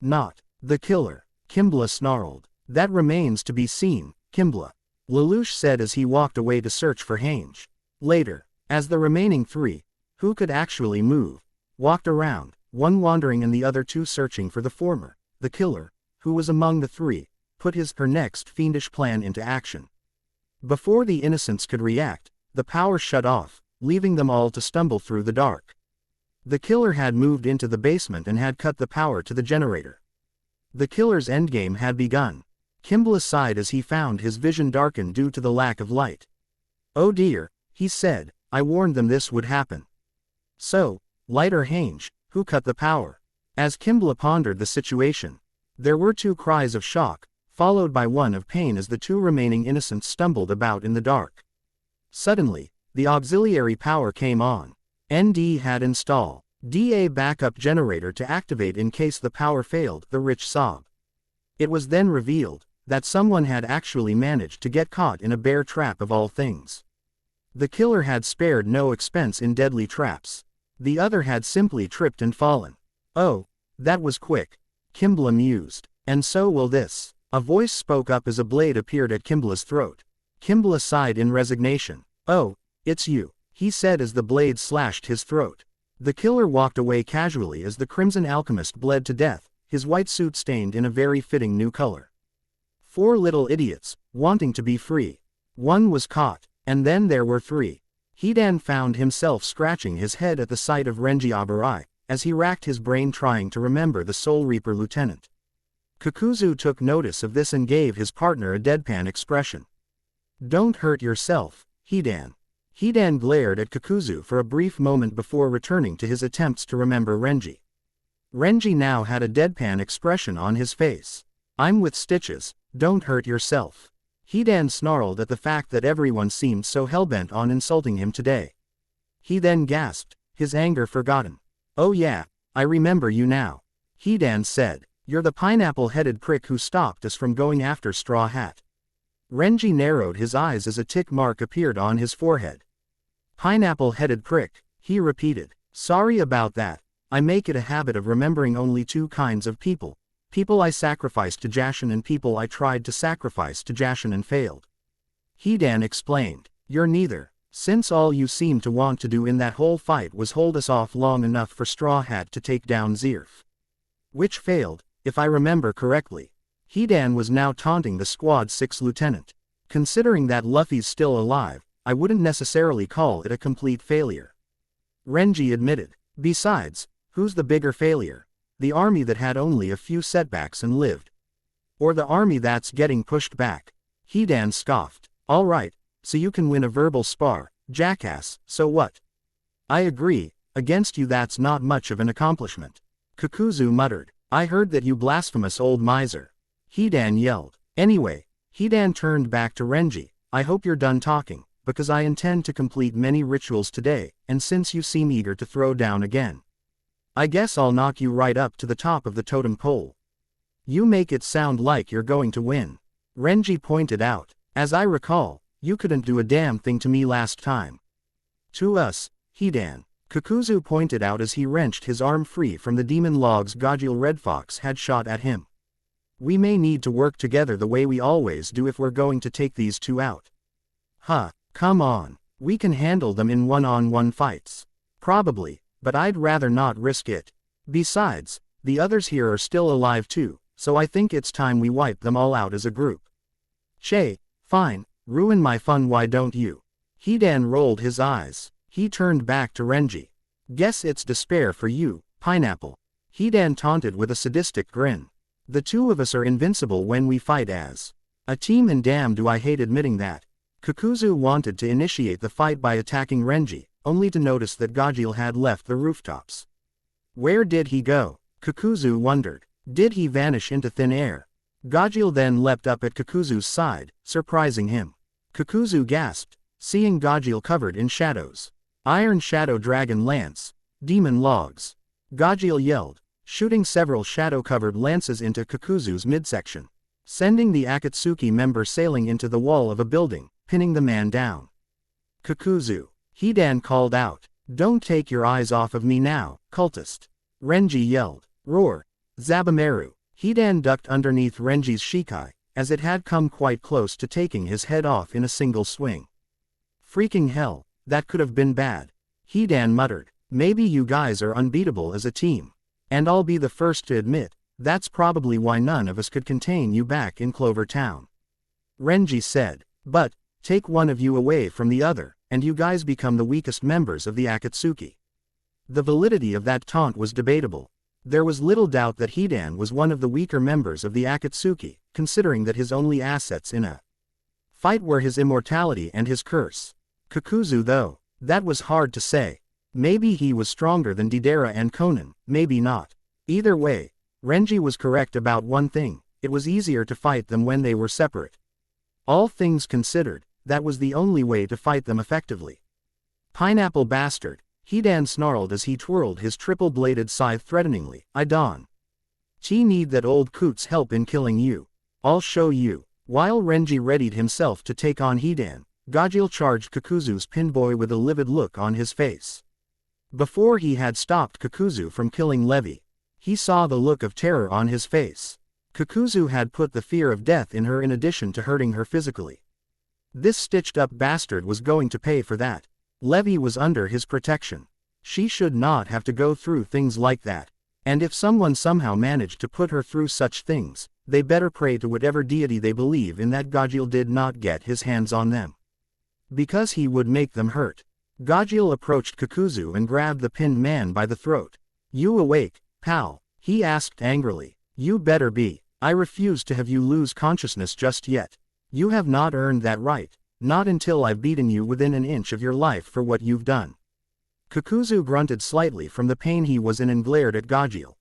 not the killer. Kimbla snarled. That remains to be seen, Kimbla. Lelouch said as he walked away to search for Hange. Later, as the remaining 3, who could actually move, walked around, one wandering and the other 2 searching for the former, the killer, who was among the 3, put her next fiendish plan into action. Before the innocents could react, the power shut off, leaving them all to stumble through the dark. The killer had moved into the basement and had cut the power to the generator. The killer's endgame had begun. Kimbla sighed as he found his vision darkened due to the lack of light. Oh dear, he said, I warned them this would happen. So, Light or Hange, who cut the power? As Kimbla pondered the situation, there were 2 cries of shock, followed by one of pain as the 2 remaining innocents stumbled about in the dark. Suddenly, the auxiliary power came on. ND had installed DA backup generator to activate in case the power failed, the rich sob. It was then revealed that someone had actually managed to get caught in a bear trap of all things. The killer had spared no expense in deadly traps. The other had simply tripped and fallen. Oh, that was quick, Kimbla mused. And so will this. A voice spoke up as a blade appeared at Kimbla's throat. Kimbla sighed in resignation. Oh, it's you, he said as the blade slashed his throat. The killer walked away casually as the Crimson Alchemist bled to death, his white suit stained in a very fitting new color. 4 little idiots, wanting to be free. One was caught, and then there were 3. Hidan found himself scratching his head at the sight of Renji Abarai, as he racked his brain trying to remember the Soul Reaper lieutenant. Kakuzu took notice of this and gave his partner a deadpan expression. "Don't hurt yourself, Hidan." Hidan glared at Kakuzu for a brief moment before returning to his attempts to remember Renji. Renji now had a deadpan expression on his face. "I'm with Stitches, don't hurt yourself." Hidan snarled at the fact that everyone seemed so hellbent on insulting him today. He then gasped, his anger forgotten. "Oh yeah, I remember you now," Hidan said. "You're the pineapple-headed prick who stopped us from going after Straw Hat." Renji narrowed his eyes as a tick mark appeared on his forehead. "Pineapple-headed prick," he repeated. "Sorry about that. I make it a habit of remembering only two kinds of people. People I sacrificed to Jashin and people I tried to sacrifice to Jashin and failed." Hidan explained. "You're neither, since all you seemed to want to do in that whole fight was hold us off long enough for Straw Hat to take down Zerf. Which failed, if I remember correctly." Hidan was now taunting the Squad 6 lieutenant. "Considering that Luffy's still alive, I wouldn't necessarily call it a complete failure," Renji admitted. "Besides, who's the bigger failure? The army that had only a few setbacks and lived? Or the army that's getting pushed back?" Hidan scoffed. "All right, so you can win a verbal spar, jackass, so what?" "I agree, against you that's not much of an accomplishment," Kakuzu muttered. "I heard that you blasphemous old miser," Hidan yelled. Anyway, Hidan turned back to Renji. "I hope you're done talking, because I intend to complete many rituals today, and since you seem eager to throw down again, I guess I'll knock you right up to the top of the totem pole." "You make it sound like you're going to win," Renji pointed out. "As I recall, you couldn't do a damn thing to me last time." "To us, Hidan," Kakuzu pointed out as he wrenched his arm free from the demon logs Gajeel Red Fox had shot at him. "We may need to work together the way we always do if we're going to take these two out." "Huh, come on, we can handle them in one-on-one fights." "Probably, but I'd rather not risk it. Besides, the others here are still alive too, so I think it's time we wipe them all out as a group." "Che, fine, ruin my fun why don't you?" Hidan rolled his eyes. He turned back to Renji. "Guess it's despair for you, Pineapple," Hidan taunted with a sadistic grin. "The two of us are invincible when we fight as a team and damn do I hate admitting that." Kakuzu wanted to initiate the fight by attacking Renji, only to notice that Gajeel had left the rooftops. Where did he go? Kakuzu wondered. Did he vanish into thin air? Gajeel then leapt up at Kakuzu's side, surprising him. Kakuzu gasped, seeing Gajeel covered in shadows. "Iron Shadow Dragon Lance. Demon Logs." Gajeel yelled, shooting several shadow-covered lances into Kakuzu's midsection, sending the Akatsuki member sailing into the wall of a building, pinning the man down. "Kakuzu," Hidan called out, "don't take your eyes off of me now, cultist." Renji yelled. "Roar! Zabumaru!" Hidan ducked underneath Renji's Shikai, as it had come quite close to taking his head off in a single swing. "Freaking hell, that could have been bad," Hidan muttered. "Maybe you guys are unbeatable as a team. And I'll be the first to admit, that's probably why none of us could contain you back in Clover Town." Renji said. "But, take one of you away from the other, and you guys become the weakest members of the Akatsuki." The validity of that taunt was debatable. There was little doubt that Hidan was one of the weaker members of the Akatsuki, considering that his only assets in a fight were his immortality and his curse. Kakuzu though, that was hard to say. Maybe he was stronger than Deidara and Konan, maybe not. Either way, Renji was correct about one thing, it was easier to fight them when they were separate. All things considered, that was the only way to fight them effectively. "Pineapple bastard," Hidan snarled as he twirled his triple-bladed scythe threateningly. "I don't need that old coot's help in killing you. I'll show you." While Renji readied himself to take on Hidan, Gajeel charged Kakuzu's pinboy with a livid look on his face. Before he had stopped Kakuzu from killing Levi, he saw the look of terror on his face. Kakuzu had put the fear of death in her in addition to hurting her physically. This stitched-up bastard was going to pay for that. Levi was under his protection. She should not have to go through things like that. And if someone somehow managed to put her through such things, they better pray to whatever deity they believe in that Gajeel did not get his hands on them. Because he would make them hurt. Gajeel approached Kakuzu and grabbed the pinned man by the throat. You awake, pal? He asked angrily. You better be. I refuse to have you lose consciousness just yet. You have not earned that right, not until I've beaten you within an inch of your life for what you've done. Kakuzu grunted slightly from the pain he was in and glared at Gajiel.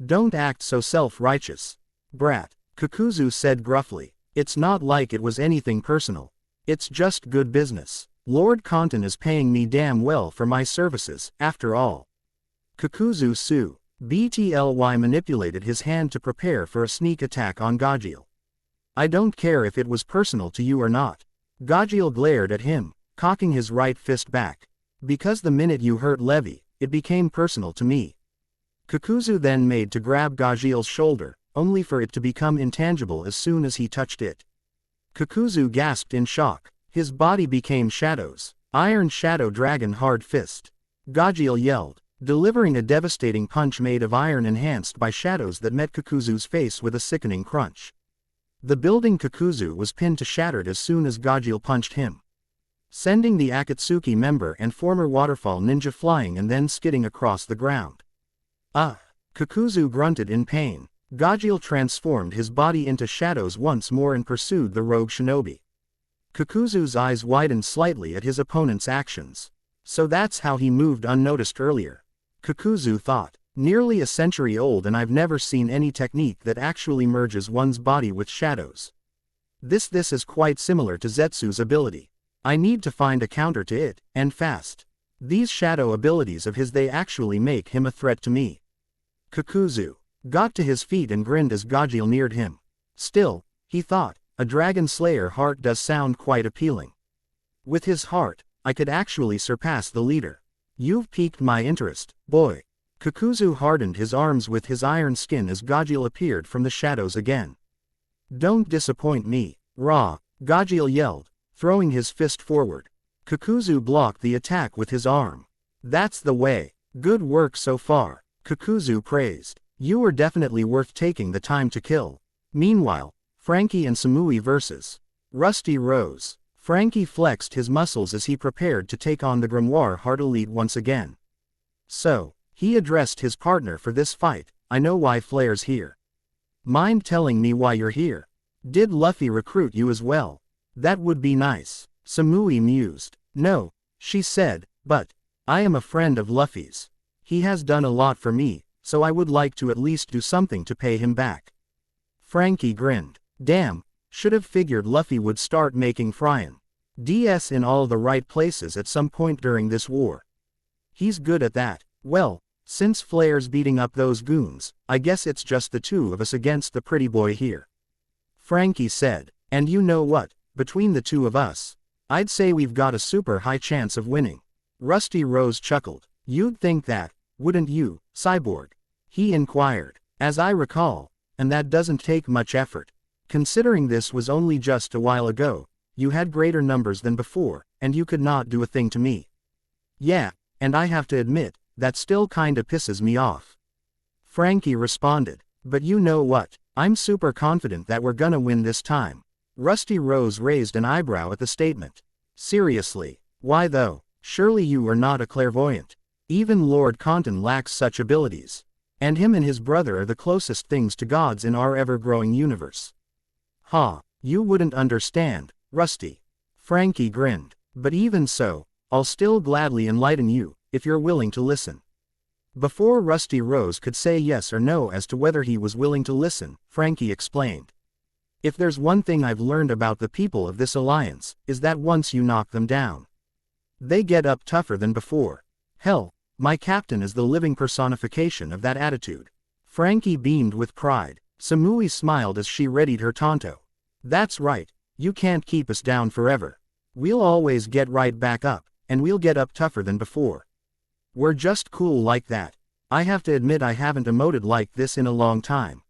Don't act so self-righteous, brat, Kakuzu said gruffly. It's not like it was anything personal. It's just good business. Lord Kantan is paying me damn well for my services, after all. Kakuzu Su. Btly manipulated his hand to prepare for a sneak attack on Gajiel. I don't care if it was personal to you or not. Gajiel glared at him, cocking his right fist back. Because the minute you hurt Levi, it became personal to me. Kakuzu then made to grab Gajiel's shoulder, only for it to become intangible as soon as he touched it. Kakuzu gasped in shock. His body became shadows. Iron Shadow Dragon Hard Fist. Gajiel yelled, delivering a devastating punch made of iron enhanced by shadows that met Kakuzu's face with a sickening crunch. The building Kakuzu was pinned to shattered as soon as Gajiel punched him, sending the Akatsuki member and former waterfall ninja flying and then skidding across the ground. Kakuzu grunted in pain. Gajiel transformed his body into shadows once more and pursued the rogue shinobi. Kakuzu's eyes widened slightly at his opponent's actions. So that's how he moved unnoticed earlier. Kakuzu thought. Nearly a century old and I've never seen any technique that actually merges one's body with shadows. This is quite similar to Zetsu's ability. I need to find a counter to it, and fast. These shadow abilities of his, they actually make him a threat to me. Kakuzu got to his feet and grinned as Gajiel neared him. Still, he thought, a Dragon Slayer heart does sound quite appealing. With his heart, I could actually surpass the leader. You've piqued my interest, boy. Kakuzu hardened his arms with his iron skin as Gajiel appeared from the shadows again. Don't disappoint me, Ra, Gajiel yelled, throwing his fist forward. Kakuzu blocked the attack with his arm. That's the way. Good work so far, Kakuzu praised. You were definitely worth taking the time to kill. Meanwhile, Frankie and Samui versus Rusty Rose. Frankie flexed his muscles as he prepared to take on the Grimoire Heart Elite once again. So, he addressed his partner for this fight. I know why Flair's here. Mind telling me why you're here? Did Luffy recruit you as well? That would be nice. Samui mused. No, she said, but I am a friend of Luffy's. He has done a lot for me, so I would like to at least do something to pay him back. Frankie grinned. Damn, should have figured Luffy would start making Fryan DS in all the right places at some point during this war. He's good at that. Well, since Flair's beating up those goons, I guess it's just the two of us against the pretty boy here. Frankie said, and you know what, between the two of us, I'd say we've got a super high chance of winning. Rusty Rose chuckled. You'd think that, wouldn't you, Cyborg? He inquired. As I recall, and that doesn't take much effort. Considering this was only just a while ago, you had greater numbers than before, and you could not do a thing to me. Yeah, and I have to admit, that still kinda pisses me off. Frankie responded. But you know what, I'm super confident that we're gonna win this time. Rusty Rose raised an eyebrow at the statement. Seriously, why though? Surely you are not a clairvoyant. Even Lord Kantan lacks such abilities. And him and his brother are the closest things to gods in our ever-growing universe. Ha, you wouldn't understand, Rusty. Frankie grinned. But even so, I'll still gladly enlighten you, if you're willing to listen. Before Rusty Rose could say yes or no as to whether he was willing to listen, Frankie explained. If there's one thing I've learned about the people of this alliance, is that once you knock them down, they get up tougher than before. Hell, my captain is the living personification of that attitude. Frankie beamed with pride. Samui smiled as she readied her tanto. That's right, you can't keep us down forever. We'll always get right back up, and we'll get up tougher than before. We're just cool like that. I have to admit I haven't emoted like this in a long time.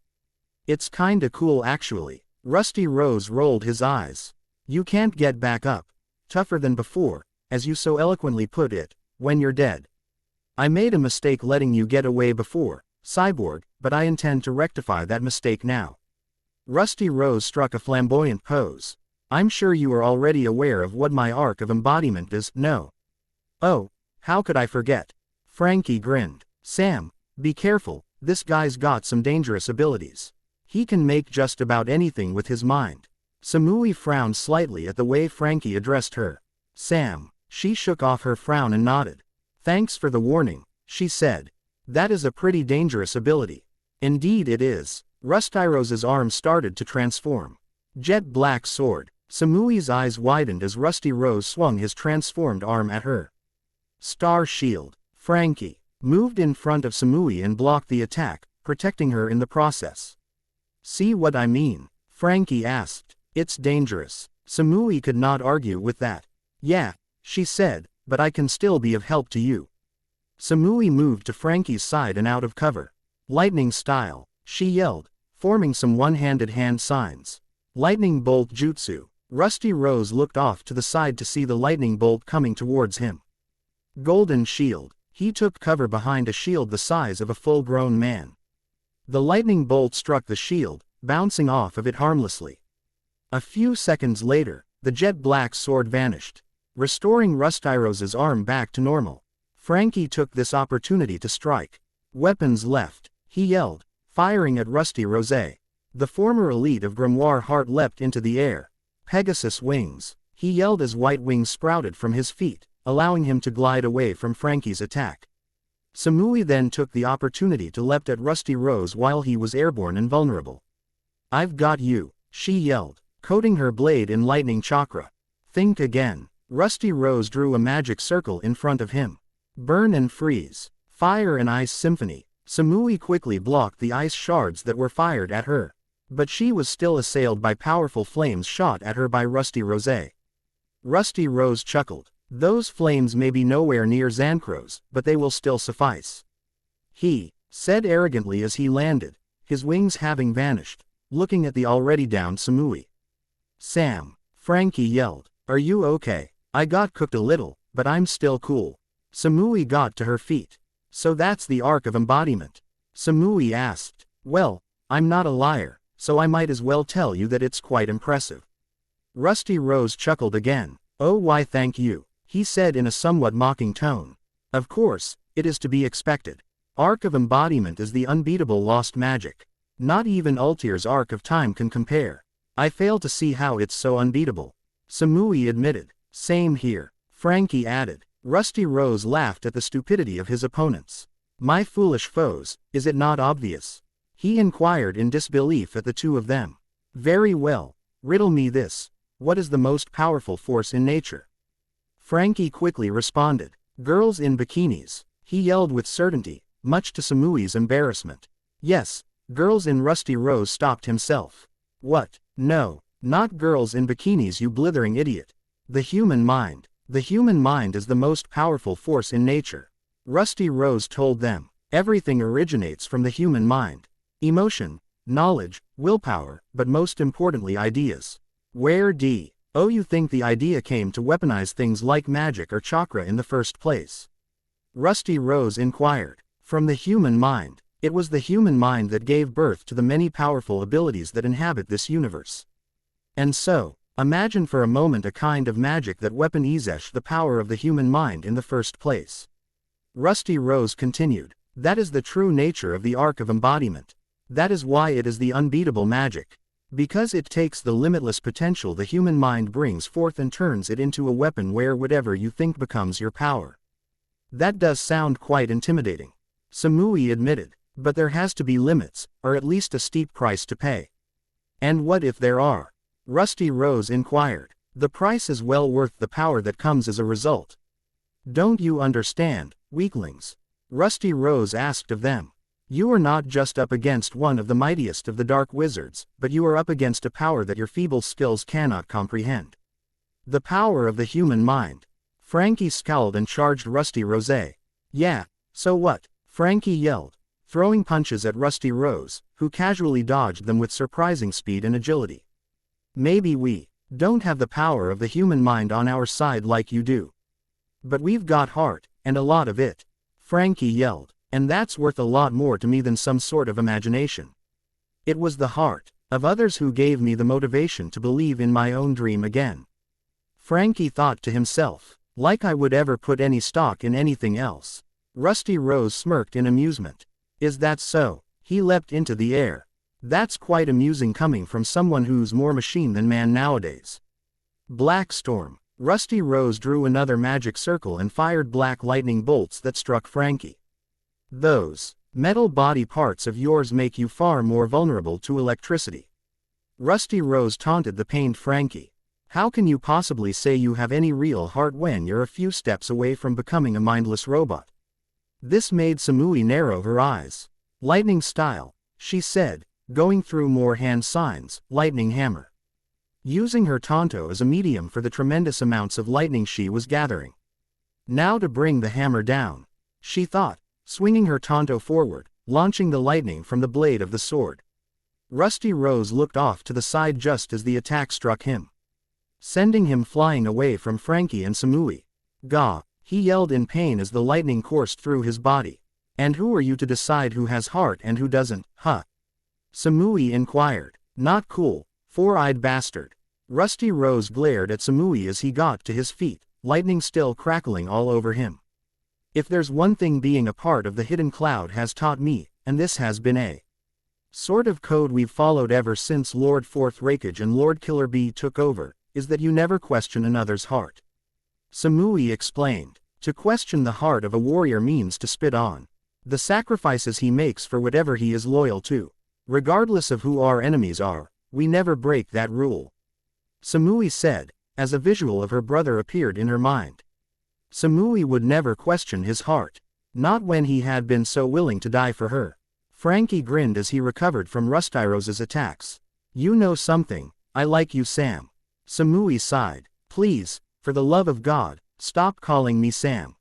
It's kinda cool actually. Rusty Rose rolled his eyes. You can't get back up, tougher than before, as you so eloquently put it, when you're dead. I made a mistake letting you get away before, Cyborg, but I intend to rectify that mistake now. Rusty Rose struck a flamboyant pose. I'm sure you are already aware of what my arc of embodiment is, no? Oh, how could I forget? Frankie grinned. Sam, Be careful, this guy's got some dangerous abilities. He can make just about anything with his mind. Samui frowned slightly at the way Frankie addressed her. Sam. She shook off her frown and nodded. Thanks for the warning, she said. That is a pretty dangerous ability. Indeed it is. Rustyrose's arm started to transform. Jet black sword. Samui's eyes widened as Rusty Rose swung his transformed arm at her. Star shield. Frankie moved in front of Samui and blocked the attack, protecting her in the process. See what I mean? Frankie asked. It's dangerous. Samui could not argue with that. Yeah, she said, but I can still be of help to you. Samui moved to Frankie's side and out of cover. Lightning style, she yelled, forming some one-handed hand signs. Lightning bolt jutsu. Rusty Rose looked off to the side to see the lightning bolt coming towards him. Golden shield. He took cover behind a shield the size of a full-grown man. The lightning bolt struck the shield, bouncing off of it harmlessly. A few seconds later, the jet black sword vanished, restoring Rustyrose's arm back to normal. Frankie took this opportunity to strike. Weapons left, he yelled, firing at Rusty Rose. The former elite of Grimoire Heart leapt into the air. Pegasus wings, he yelled as white wings sprouted from his feet, allowing him to glide away from Frankie's attack. Samui then took the opportunity to leapt at Rusty Rose while he was airborne and vulnerable. I've got you, she yelled, coating her blade in lightning chakra. Think again. Rusty Rose drew a magic circle in front of him. Burn and freeze. Fire and ice symphony. Samui quickly blocked the ice shards that were fired at her. But she was still assailed by powerful flames shot at her by Rusty Rose. Rusty Rose chuckled. Those flames may be nowhere near Zancro's, but they will still suffice. He said arrogantly as he landed, his wings having vanished, looking at the already downed Samui. Sam. Frankie yelled. Are you okay? I got cooked a little, but I'm still cool. Samui got to her feet. So that's the Arc of Embodiment? Samui asked. Well, I'm not a liar, so I might as well tell you that it's quite impressive. Rusty Rose chuckled again. Oh, why thank you, he said in a somewhat mocking tone. Of course, it is to be expected. Arc of Embodiment is the unbeatable lost magic. Not even Ultir's Arc of Time can compare. I fail to see how it's so unbeatable. Samui admitted. Same here, Frankie added. Rusty Rose laughed at the stupidity of his opponents. My foolish foes, is it not obvious? He inquired in disbelief at the two of them. Very well, riddle me this. What is the most powerful force in nature? Frankie quickly responded. Girls in bikinis, he yelled with certainty, much to Samui's embarrassment. Yes, girls in Rusty Rose stopped himself. What? No, not girls in bikinis, you blithering idiot. The human mind. The human mind is the most powerful force in nature. Rusty Rose told them. Everything originates from the human mind. Emotion, knowledge, willpower, but most importantly ideas. Where do you think the idea came to weaponize things like magic or chakra in the first place? Rusty Rose inquired. From the human mind. It was the human mind that gave birth to the many powerful abilities that inhabit this universe. And so, imagine for a moment a kind of magic that weaponizes the power of the human mind in the first place. Rusty Rose continued. That is the true nature of the Arc of Embodiment. That is why it is the unbeatable magic. Because it takes the limitless potential the human mind brings forth and turns it into a weapon where whatever you think becomes your power. That does sound quite intimidating. Samui admitted. But there has to be limits, or at least a steep price to pay. And what if there are? Rusty Rose inquired. The price is well worth the power that comes as a result. Don't you understand, weaklings? Rusty Rose asked of them. You are not just up against one of the mightiest of the dark wizards, but you are up against a power that your feeble skills cannot comprehend. The power of the human mind. Frankie scowled and charged Rusty Rose. Yeah, so what? Frankie yelled, throwing punches at Rusty Rose, who casually dodged them with surprising speed and agility. Maybe we don't have the power of the human mind on our side like you do. But we've got heart, and a lot of it. Frankie yelled. And that's worth a lot more to me than some sort of imagination. It was the heart of others who gave me the motivation to believe in my own dream again. Frankie thought to himself, like I would ever put any stock in anything else. Rusty Rose smirked in amusement. Is that so? He leapt into the air. That's quite amusing coming from someone who's more machine than man nowadays. Black storm. Rusty Rose drew another magic circle and fired black lightning bolts that struck Frankie. Those metal body parts of yours make you far more vulnerable to electricity. Rusty Rose taunted the pained Frankie. How can you possibly say you have any real heart when you're a few steps away from becoming a mindless robot? This made Samui narrow her eyes. Lightning style, she said, going through more hand signs, lightning hammer. Using her Tonto as a medium for the tremendous amounts of lightning she was gathering. Now to bring the hammer down, she thought, swinging her Tonto forward, launching the lightning from the blade of the sword. Rusty Rose looked off to the side just as the attack struck him, sending him flying away from Frankie and Samui. Gah! He yelled in pain as the lightning coursed through his body. And who are you to decide who has heart and who doesn't, huh? Samui inquired. Not cool, four-eyed bastard. Rusty Rose glared at Samui as he got to his feet, lightning still crackling all over him. If there's one thing being a part of the hidden cloud has taught me, and this has been a sort of code we've followed ever since Lord Fourth Rakage and Lord Killer Bee took over, is that you never question another's heart. Samui explained. To question the heart of a warrior means to spit on the sacrifices he makes for whatever he is loyal to. Regardless of who our enemies are, we never break that rule. Samui said, as a visual of her brother appeared in her mind. Samui would never question his heart. Not when he had been so willing to die for her. Frankie grinned as he recovered from Rusty Rose's attacks. You know something, I like you Sam. Samui sighed. Please, for the love of God, stop calling me Sam.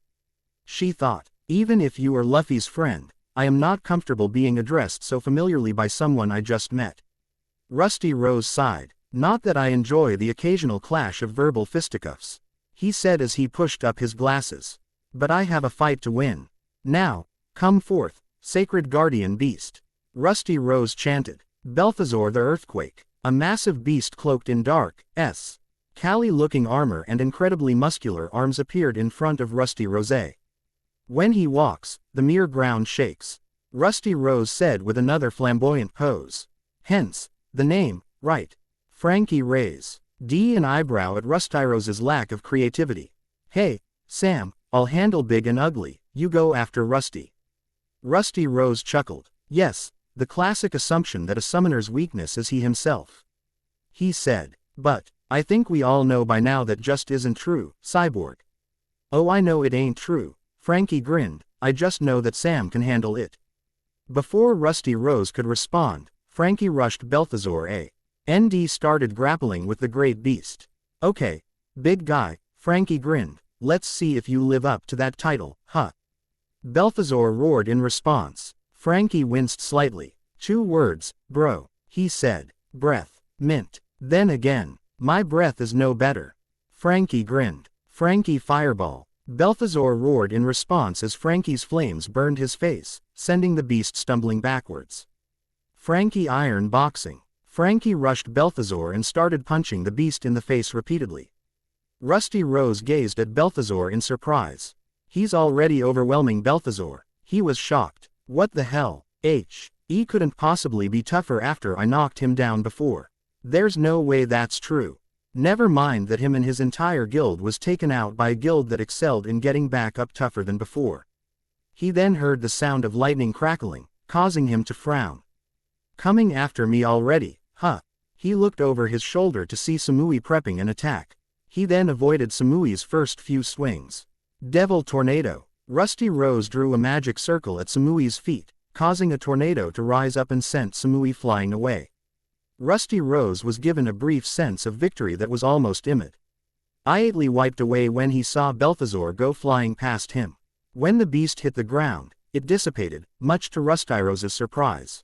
She thought, even if you are Luffy's friend, I am not comfortable being addressed so familiarly by someone I just met. Rusty Rose sighed. Not that I enjoy the occasional clash of verbal fisticuffs, he said as he pushed up his glasses. But I have a fight to win. Now, come forth, sacred guardian beast. Rusty Rose chanted. Balthazar the Earthquake, a massive beast cloaked in dark, Kali-looking armor and incredibly muscular arms appeared in front of Rusty Rose. When he walks, the mere ground shakes, Rusty Rose said with another flamboyant pose. Hence, the name, right. Frankie raised an eyebrow at Rusty Rose's lack of creativity. Hey, Sam, I'll handle big and ugly, you go after Rusty. Rusty Rose chuckled. Yes, the classic assumption that a summoner's weakness is he himself. He said, but, I think we all know by now that just isn't true, Cyborg. Oh, I know it ain't true, Frankie grinned, I just know that Sam can handle it. Before Rusty Rose could respond, Frankie rushed Balthazar and started grappling with the great beast. Okay, big guy, Frankie grinned, let's see if you live up to that title, huh? Balthazar roared in response. Frankie winced slightly. 2 words, bro, he said. Breath, mint. Then again, my breath is no better. Frankie grinned. Frankie fireball. Balthazar roared in response as Frankie's flames burned his face, sending the beast stumbling backwards. Frankie iron boxing. Frankie rushed Balthazar and started punching the beast in the face repeatedly. Rusty Rose gazed at Balthazar in surprise. He's already overwhelming Balthazar. He was shocked. What the hell? He couldn't possibly be tougher after I knocked him down before. There's no way that's true. Never mind that him and his entire guild was taken out by a guild that excelled in getting back up tougher than before. He then heard the sound of lightning crackling, causing him to frown. Coming after me already, huh? He looked over his shoulder to see Samui prepping an attack. He then avoided Samui's first few swings. Devil Tornado. Rusty Rose drew a magic circle at Samui's feet, causing a tornado to rise up and sent Samui flying away. Rusty Rose was given a brief sense of victory that was almost immediately wiped away when he saw Balthazar go flying past him. When the beast hit the ground, it dissipated, much to Rusty Rose's surprise.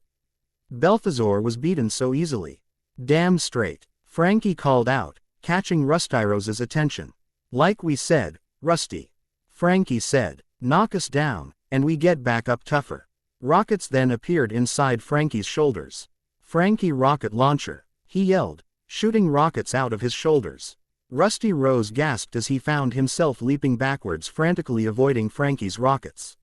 Balthazar was beaten so easily. Damn straight, Frankie called out, catching Rusty Rose's attention. Like we said, Rusty. Frankie said, knock us down, and we get back up tougher. Rockets then appeared inside Frankie's shoulders. Frankie rocket launcher, he yelled, shooting rockets out of his shoulders. Rusty Rose gasped as he found himself leaping backwards frantically avoiding Frankie's rockets.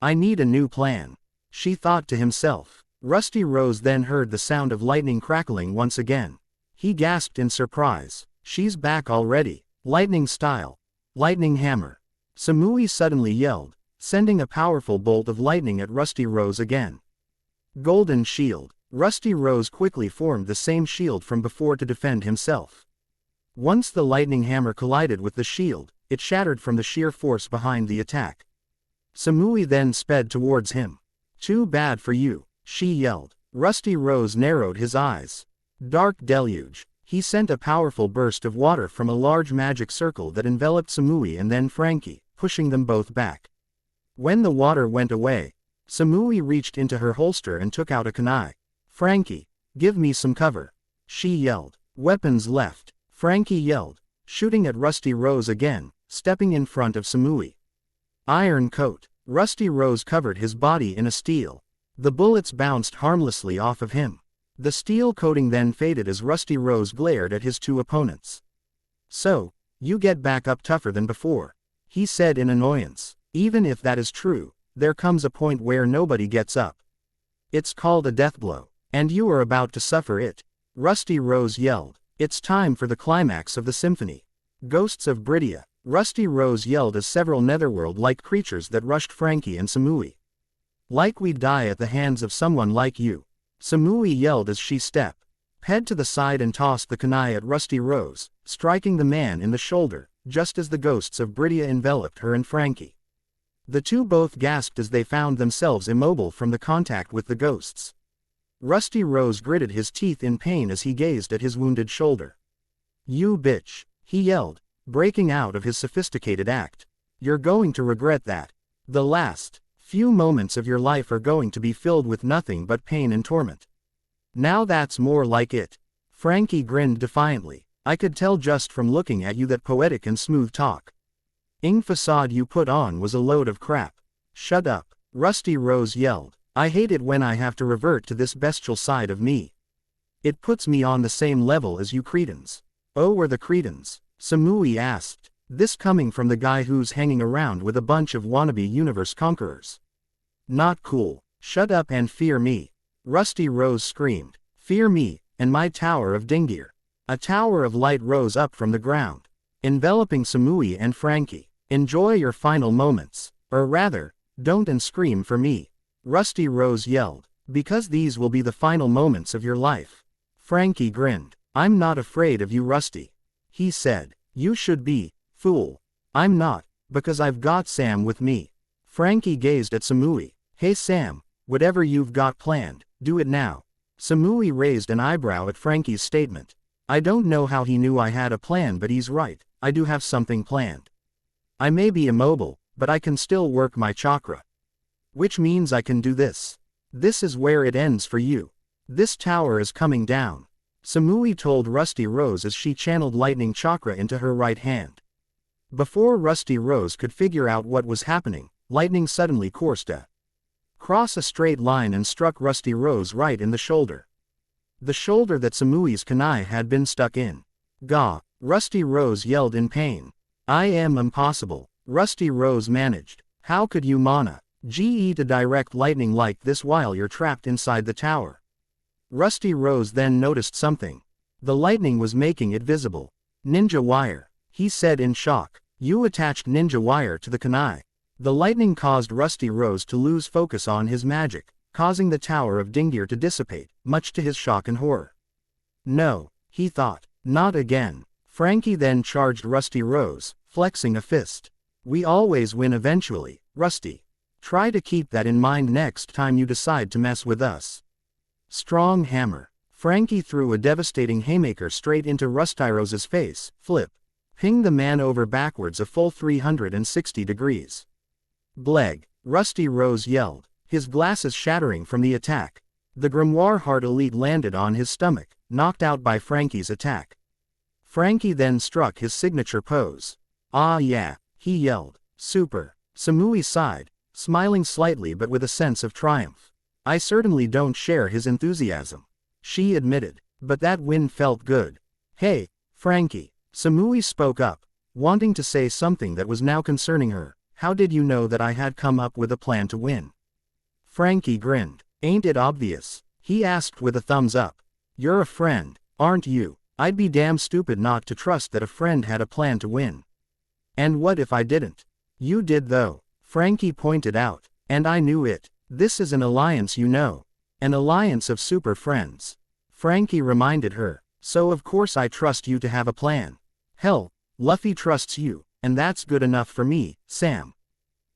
I need a new plan. she thought to himself. Rusty Rose then heard the sound of lightning crackling once again. He gasped in surprise. She's back already. Lightning style. Lightning hammer. Samui suddenly yelled, sending a powerful bolt of lightning at Rusty Rose again. Golden shield. Rusty Rose quickly formed the same shield from before to defend himself. Once the lightning hammer collided with the shield, it shattered from the sheer force behind the attack. Samui then sped towards him. Too bad for you, she yelled. Rusty Rose narrowed his eyes. Dark deluge. He sent a powerful burst of water from a large magic circle that enveloped Samui and then Frankie, pushing them both back. When the water went away, Samui reached into her holster and took out a kunai. Frankie, give me some cover, she yelled. Weapons left, Frankie yelled, shooting at Rusty Rose again, stepping in front of Samui. Iron coat. Rusty Rose covered his body in a steel. The bullets bounced harmlessly off of him. The steel coating then faded as Rusty Rose glared at his two opponents. So, you get back up tougher than before, he said in annoyance. Even if that is true, there comes a point where nobody gets up. It's called a death blow, and you are about to suffer it. Rusty Rose yelled. It's time for the climax of the symphony. Ghosts of Bridia. Rusty Rose yelled as several netherworld-like creatures that rushed Frankie and Samui. Like we'd die at the hands of someone like you, Samui yelled as she stepped to the side and tossed the kunai at Rusty Rose, striking the man in the shoulder, just as the ghosts of Bridia enveloped her and Frankie. The two both gasped as they found themselves immobile from the contact with the ghosts. Rusty Rose gritted his teeth in pain as he gazed at his wounded shoulder. You bitch, he yelled, breaking out of his sophisticated act. You're going to regret that. The last few moments of your life are going to be filled with nothing but pain and torment. Now that's more like it. Frankie grinned defiantly. I could tell just from looking at you that poetic and smooth talk facade you put on was a load of crap. Shut up, Rusty Rose yelled. I hate it when I have to revert to this bestial side of me. It puts me on the same level as you cretins. Oh, we're the cretins? Samui asked. This coming from the guy who's hanging around with a bunch of wannabe universe conquerors. Not cool. Shut up and fear me. Rusty Rose screamed. Fear me, and my tower of Dingir. A tower of light rose up from the ground, enveloping Samui and Frankie. Enjoy your final moments. Or rather, don't and scream for me. Rusty Rose yelled. Because these will be the final moments of your life. Frankie grinned. I'm not afraid of you, Rusty. He said. You should be, fool. I'm not, because I've got Sam with me. Frankie gazed at Samui. Hey Sam, whatever you've got planned, do it now. Samui raised an eyebrow at Frankie's statement. I don't know how he knew I had a plan, but he's right, I do have something planned. I may be immobile, but I can still work my chakra. Which means I can do this. This is where it ends for you. This tower is coming down. Samui told Rusty Rose as she channeled lightning chakra into her right hand. Before Rusty Rose could figure out what was happening, lightning suddenly coursed across a straight line and struck Rusty Rose right in the shoulder. The shoulder that Samui's kunai had been stuck in. Gah! Rusty Rose yelled in pain. I am impossible. Rusty Rose managed. How could you mana GE to direct lightning like this while you're trapped inside the tower? Rusty Rose then noticed something. The lightning was making it visible. Ninja wire, he said in shock. You attached ninja wire to the kunai. The lightning caused Rusty Rose to lose focus on his magic, causing the Tower of Dingir to dissipate, much to his shock and horror. No, he thought, not again. Frankie then charged Rusty Rose, flexing a fist. We always win eventually, Rusty. Try to keep that in mind next time you decide to mess with us. Strong hammer. Frankie threw a devastating haymaker straight into Rusty Rose's face, pinged the man over backwards a full 360 degrees. Bleg! Rusty Rose yelled, his glasses shattering from the attack. The Grimoire Heart Elite landed on his stomach, knocked out by Frankie's attack. Frankie then struck his signature pose. Ah yeah, he yelled. Super. Samui sighed, smiling slightly but with a sense of triumph. I certainly don't share his enthusiasm, she admitted, but that win felt good. Hey, Frankie. Samui spoke up, wanting to say something that was now concerning her. How did you know that I had come up with a plan to win? Frankie grinned. Ain't it obvious? He asked with a thumbs up. You're a friend, aren't you? I'd be damn stupid not to trust that a friend had a plan to win. And what if I didn't? You did though, Frankie pointed out. And I knew it. This is an alliance, you know. An alliance of super friends. Frankie reminded her. So of course I trust you to have a plan. Hell, Luffy trusts you, and that's good enough for me, Sam.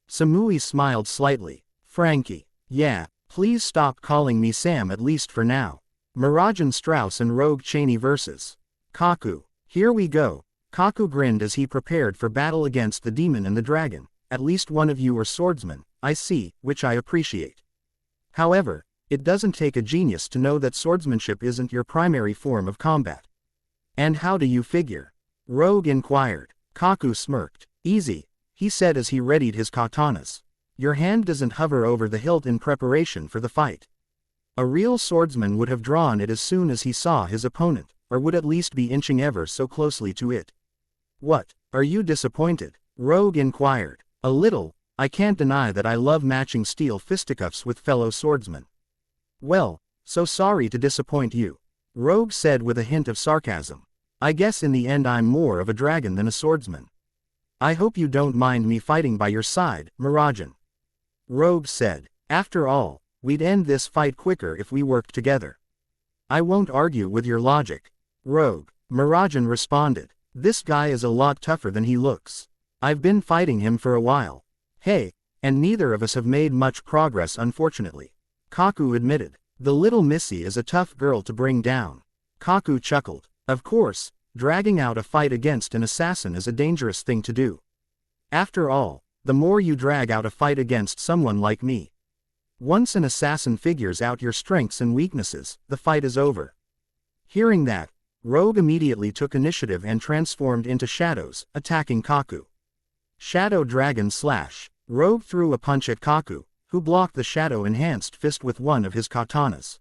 Samui smiled slightly. Frankie. Yeah, please stop calling me Sam at least for now. Miragen Strauss and Rogue Cheney vs. Kaku. Here we go. Kaku grinned as he prepared for battle against the demon and the dragon. At least one of you are swordsmen, I see, which I appreciate. However, it doesn't take a genius to know that swordsmanship isn't your primary form of combat. And how do you figure? Rogue inquired. Kaku smirked. Easy, he said as he readied his katanas. Your hand doesn't hover over the hilt in preparation for the fight. A real swordsman would have drawn it as soon as he saw his opponent, or would at least be inching ever so closely to it. What, are you disappointed? Rogue inquired. A little. I can't deny that I love matching steel fisticuffs with fellow swordsmen. Well, so sorry to disappoint you. Rogue said with a hint of sarcasm. I guess in the end I'm more of a dragon than a swordsman. I hope you don't mind me fighting by your side, Miragen. Rogue said. After all, we'd end this fight quicker if we worked together. I won't argue with your logic. Rogue. Miragen responded. This guy is a lot tougher than he looks. I've been fighting him for a while. Hey, and neither of us have made much progress unfortunately. Kaku admitted. The little missy is a tough girl to bring down. Kaku chuckled. Of course, dragging out a fight against an assassin is a dangerous thing to do. After all, the more you drag out a fight against someone like me. Once an assassin figures out your strengths and weaknesses, the fight is over. Hearing that, Rogue immediately took initiative and transformed into shadows, attacking Kaku. Shadow Dragon Slash. Rogue threw a punch at Kaku, who blocked the shadow-enhanced fist with one of his katanas.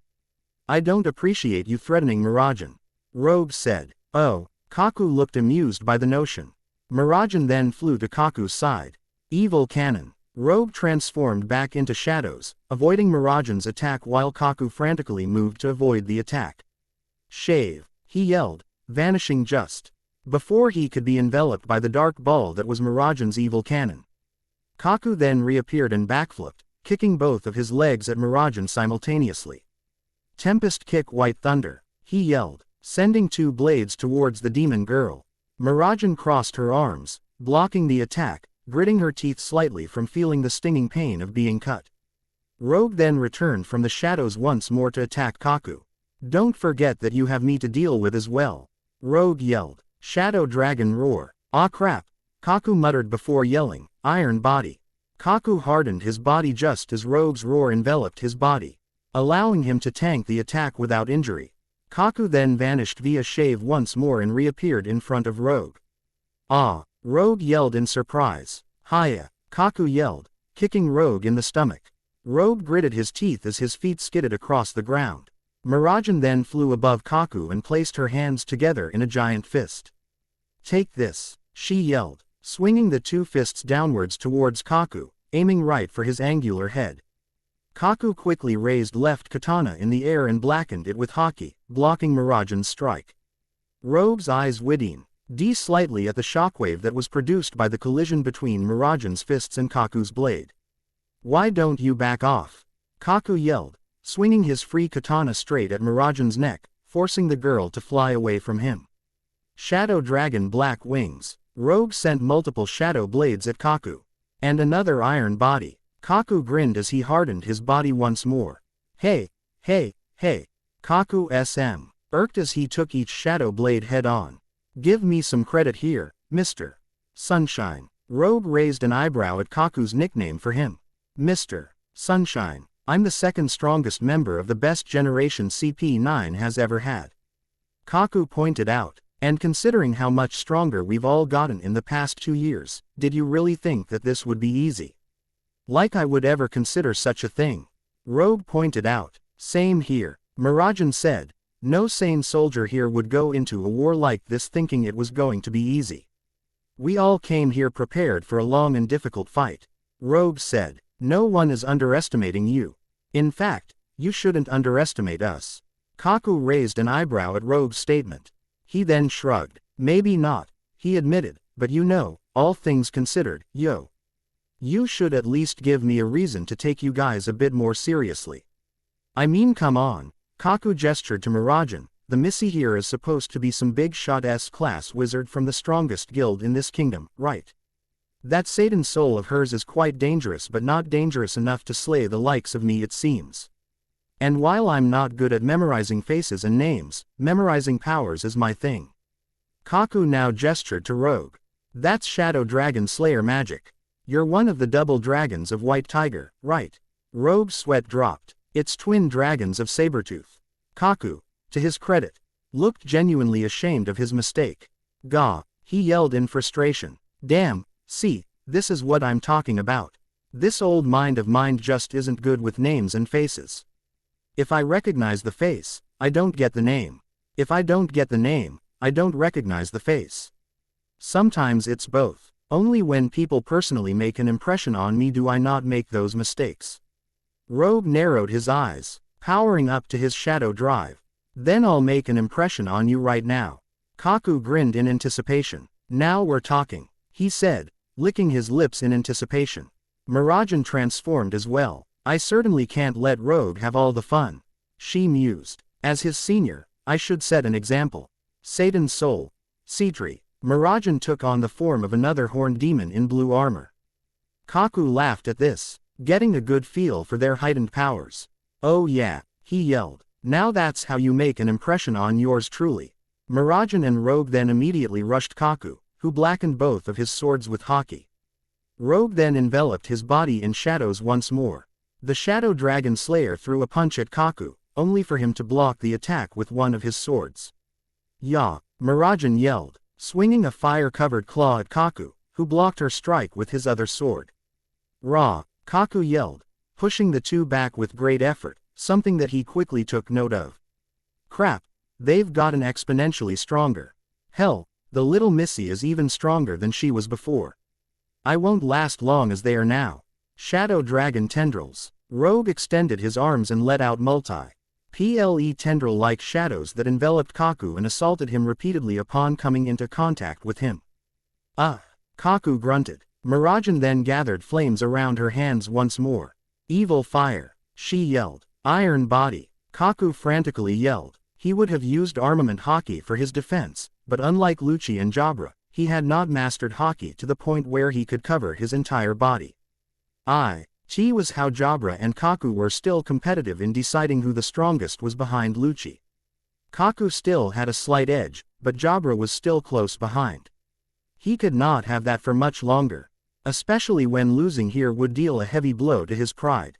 I don't appreciate you threatening Miragen. Rogue said. Oh, Kaku looked amused by the notion. Miragen then flew to Kaku's side. Evil Cannon. Rogue transformed back into shadows, avoiding Miragen's attack while Kaku frantically moved to avoid the attack. Shave, he yelled, vanishing just before he could be enveloped by the dark ball that was Miragen's evil cannon. Kaku then reappeared and backflipped, kicking both of his legs at Miragen simultaneously. Tempest Kick White Thunder, he yelled, sending two blades towards the demon girl. Miragen crossed her arms, blocking the attack, gritting her teeth slightly from feeling the stinging pain of being cut. Rogue then returned from the shadows once more to attack Kaku. Don't forget that you have me to deal with as well. Rogue yelled. Shadow Dragon Roar. Ah crap, Kaku muttered before yelling, Iron Body. Kaku hardened his body just as Rogue's roar enveloped his body, allowing him to tank the attack without injury. Kaku then vanished via shave once more and reappeared in front of Rogue. Ah! Rogue yelled in surprise. Hiya! Kaku yelled, kicking Rogue in the stomach. Rogue gritted his teeth as his feet skidded across the ground. Miragen then flew above Kaku and placed her hands together in a giant fist. Take this, she yelled, swinging the two fists downwards towards Kaku, aiming right for his angular head. Kaku quickly raised left katana in the air and blackened it with haki, blocking Miragen's strike. Rogue's eyes widened slightly at the shockwave that was produced by the collision between Miragen's fists and Kaku's blade. Why don't you back off? Kaku yelled, swinging his free katana straight at Miragen's neck, forcing the girl to fly away from him. Shadow Dragon Black Wings. Rogue sent multiple shadow blades at Kaku. And another iron body. Kaku grinned as he hardened his body once more. Hey, hey, hey. Kaku SM. Irked as he took each shadow blade head on. Give me some credit here, Mr. Sunshine. Rogue raised an eyebrow at Kaku's nickname for him. Mr. Sunshine. I'm the second strongest member of the best generation CP9 has ever had. Kaku pointed out, and considering how much stronger we've all gotten in the past 2 years, did you really think that this would be easy? Like I would ever consider such a thing. Rogue pointed out. Same here. Miragen said. No sane soldier here would go into a war like this thinking it was going to be easy. We all came here prepared for a long and difficult fight. Rogue said. No one is underestimating you. In fact, you shouldn't underestimate us. Kaku raised an eyebrow at Rogue's statement. He then shrugged. Maybe not, he admitted, but you know, all things considered, yo. You should at least give me a reason to take you guys a bit more seriously. I mean, come on. Kaku gestured to Mirajan. The Missy here is supposed to be some big shot S-class wizard from the strongest guild in this kingdom, right? That Satan soul of hers is quite dangerous, but not dangerous enough to slay the likes of me, it seems. And while I'm not good at memorizing faces and names, memorizing powers is my thing. Kaku now gestured to Rogue. That's Shadow Dragon Slayer magic. You're one of the double dragons of White Tiger, right? Rogue's sweat dropped. It's twin dragons of Sabertooth. Kaku, to his credit, looked genuinely ashamed of his mistake. Gah, he yelled in frustration. Damn, see, this is what I'm talking about. This old mind of mine just isn't good with names and faces. If I recognize the face, I don't get the name. If I don't get the name, I don't recognize the face. Sometimes it's both. Only when people personally make an impression on me do I not make those mistakes. Rogue narrowed his eyes, powering up to his shadow drive. Then I'll make an impression on you right now. Kaku grinned in anticipation. Now we're talking, he said, licking his lips in anticipation. Mirajan transformed as well. I certainly can't let Rogue have all the fun, she mused. As his senior, I should set an example. Satan's soul, Cetri. Mirajan took on the form of another horned demon in blue armor. Kaku laughed at this, getting a good feel for their heightened powers. Oh yeah, he yelled. Now that's how you make an impression on yours truly. Mirajan and Rogue then immediately rushed Kaku, who blackened both of his swords with haki. Rogue then enveloped his body in shadows once more. The Shadow Dragon Slayer threw a punch at Kaku, only for him to block the attack with one of his swords. Yah! Mirajan yelled, swinging a fire-covered claw at Kaku, who blocked her strike with his other sword. Rah! Kaku yelled, pushing the two back with great effort, something that he quickly took note of. Crap! They've gotten exponentially stronger. Hell, the little Missy is even stronger than she was before. I won't last long as they are now. Shadow Dragon Tendrils. Rogue extended his arms and let out multi-PLE tendril-like shadows that enveloped Kaku and assaulted him repeatedly upon coming into contact with him. Kaku grunted. Mirajan then gathered flames around her hands once more. Evil fire, she yelled. Iron body, Kaku frantically yelled. He would have used armament haki for his defense, but unlike Lucci and Jabra, he had not mastered haki to the point where he could cover his entire body. T was how Jabra and Kaku were still competitive in deciding who the strongest was behind Lucci. Kaku still had a slight edge, but Jabra was still close behind. He could not have that for much longer, especially when losing here would deal a heavy blow to his pride.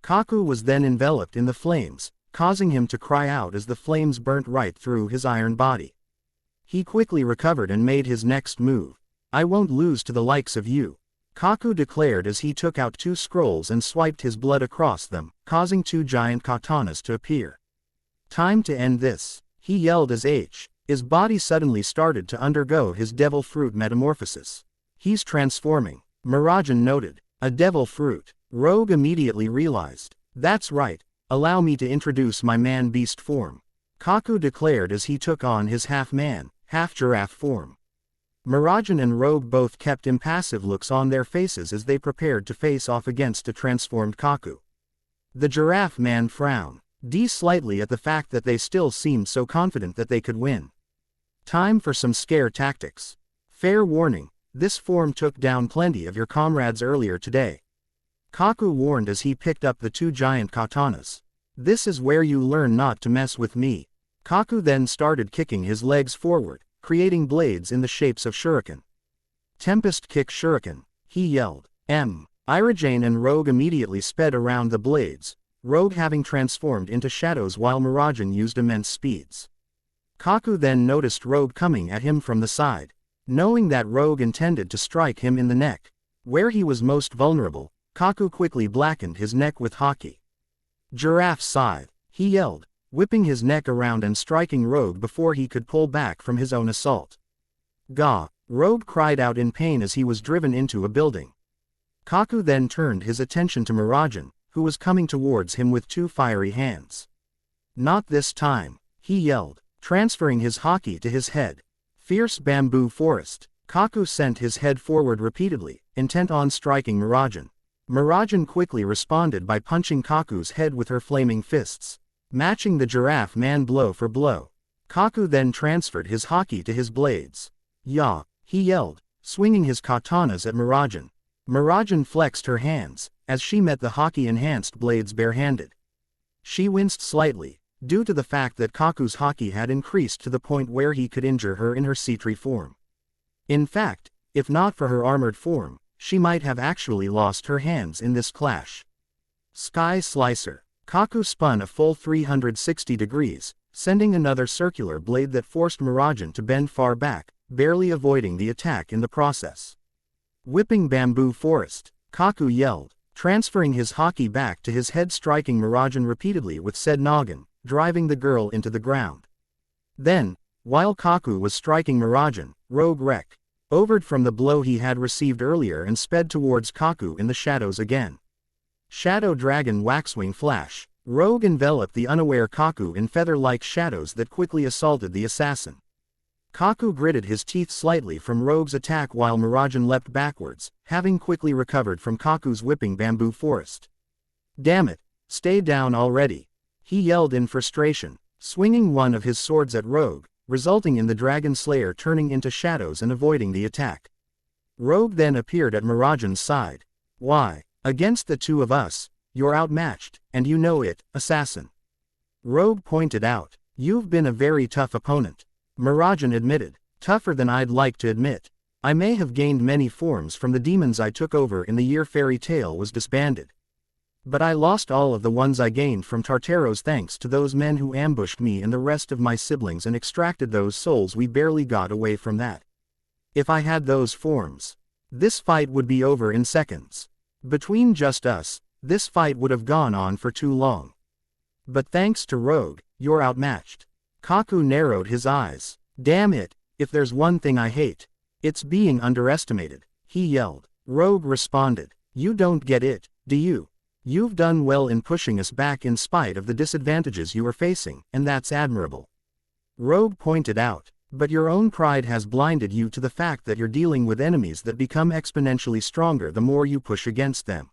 Kaku was then enveloped in the flames, causing him to cry out as the flames burnt right through his iron body. He quickly recovered and made his next move. I won't lose to the likes of you, Kaku declared as he took out two scrolls and swiped his blood across them, causing two giant katanas to appear. Time to end this, he yelled as his body suddenly started to undergo his devil fruit metamorphosis. He's transforming, Mirajan noted. A devil fruit. Rogue immediately realized. That's right, allow me to introduce my man-beast form, Kaku declared as he took on his half-man, half-giraffe form. Mirajan and Rogue both kept impassive looks on their faces as they prepared to face off against a transformed Kaku. The giraffe man frowned slightly at the fact that they still seemed so confident that they could win. Time for some scare tactics. Fair warning, this form took down plenty of your comrades earlier today, Kaku warned as he picked up the two giant katanas. This is where you learn not to mess with me. Kaku then started kicking his legs forward, creating blades in the shapes of shuriken. Tempest kick shuriken, he yelled. Irajane and Rogue immediately sped around the blades, Rogue having transformed into shadows while Mirajan used immense speeds. Kaku then noticed Rogue coming at him from the side. Knowing that Rogue intended to strike him in the neck, where he was most vulnerable, Kaku quickly blackened his neck with haki. Giraffe scythe, he yelled, whipping his neck around and striking Rogue before he could pull back from his own assault. Gah! Rogue cried out in pain as he was driven into a building. Kaku then turned his attention to Mirajan, who was coming towards him with two fiery hands. "Not this time," he yelled, transferring his haki to his head. Fierce bamboo forest. Kaku sent his head forward repeatedly, intent on striking Mirajan. Mirajan quickly responded by punching Kaku's head with her flaming fists, matching the giraffe man blow for blow. Kaku then transferred his haki to his blades. "Ya!" he yelled, swinging his katanas at Mirajan. Mirajan flexed her hands, as she met the haki-enhanced blades barehanded. She winced slightly, due to the fact that Kaku's haki had increased to the point where he could injure her in her Sitri form. In fact, if not for her armored form, she might have actually lost her hands in this clash. Sky Slicer. Kaku spun a full 360 degrees, sending another circular blade that forced Mirajan to bend far back, barely avoiding the attack in the process. Whipping Bamboo Forest. Kaku yelled, transferring his haki back to his head, striking Mirajan repeatedly with said noggin, driving the girl into the ground. Then, while Kaku was striking Mirajan, Rogue Rek overed from the blow he had received earlier and sped towards Kaku in the shadows again. Shadow Dragon Waxwing Flash. Rogue enveloped the unaware Kaku in feather-like shadows that quickly assaulted the assassin. Kaku gritted his teeth slightly from Rogue's attack while Mirajan leapt backwards, having quickly recovered from Kaku's whipping Bamboo Forest. "Damn it, stay down already," he yelled in frustration, swinging one of his swords at Rogue, resulting in the Dragon Slayer turning into shadows and avoiding the attack. Rogue then appeared at Mirajan's side. "Why, against the two of us, you're outmatched, and you know it, assassin." Rogue pointed out, "You've been a very tough opponent." Mirajan admitted, "Tougher than I'd like to admit. I may have gained many forms from the demons I took over in the year Fairy Tail was disbanded. But I lost all of the ones I gained from Tartaros thanks to those men who ambushed me and the rest of my siblings and extracted those souls. We barely got away from that. If I had those forms, this fight would be over in seconds. Between just us, this fight would have gone on for too long. But thanks to Rogue, you're outmatched." Kaku narrowed his eyes. "Damn it, if there's one thing I hate, it's being underestimated," he yelled. Rogue responded, "You don't get it, do you? You've done well in pushing us back in spite of the disadvantages you were facing, and that's admirable." Rogue pointed out, "But your own pride has blinded you to the fact that you're dealing with enemies that become exponentially stronger the more you push against them.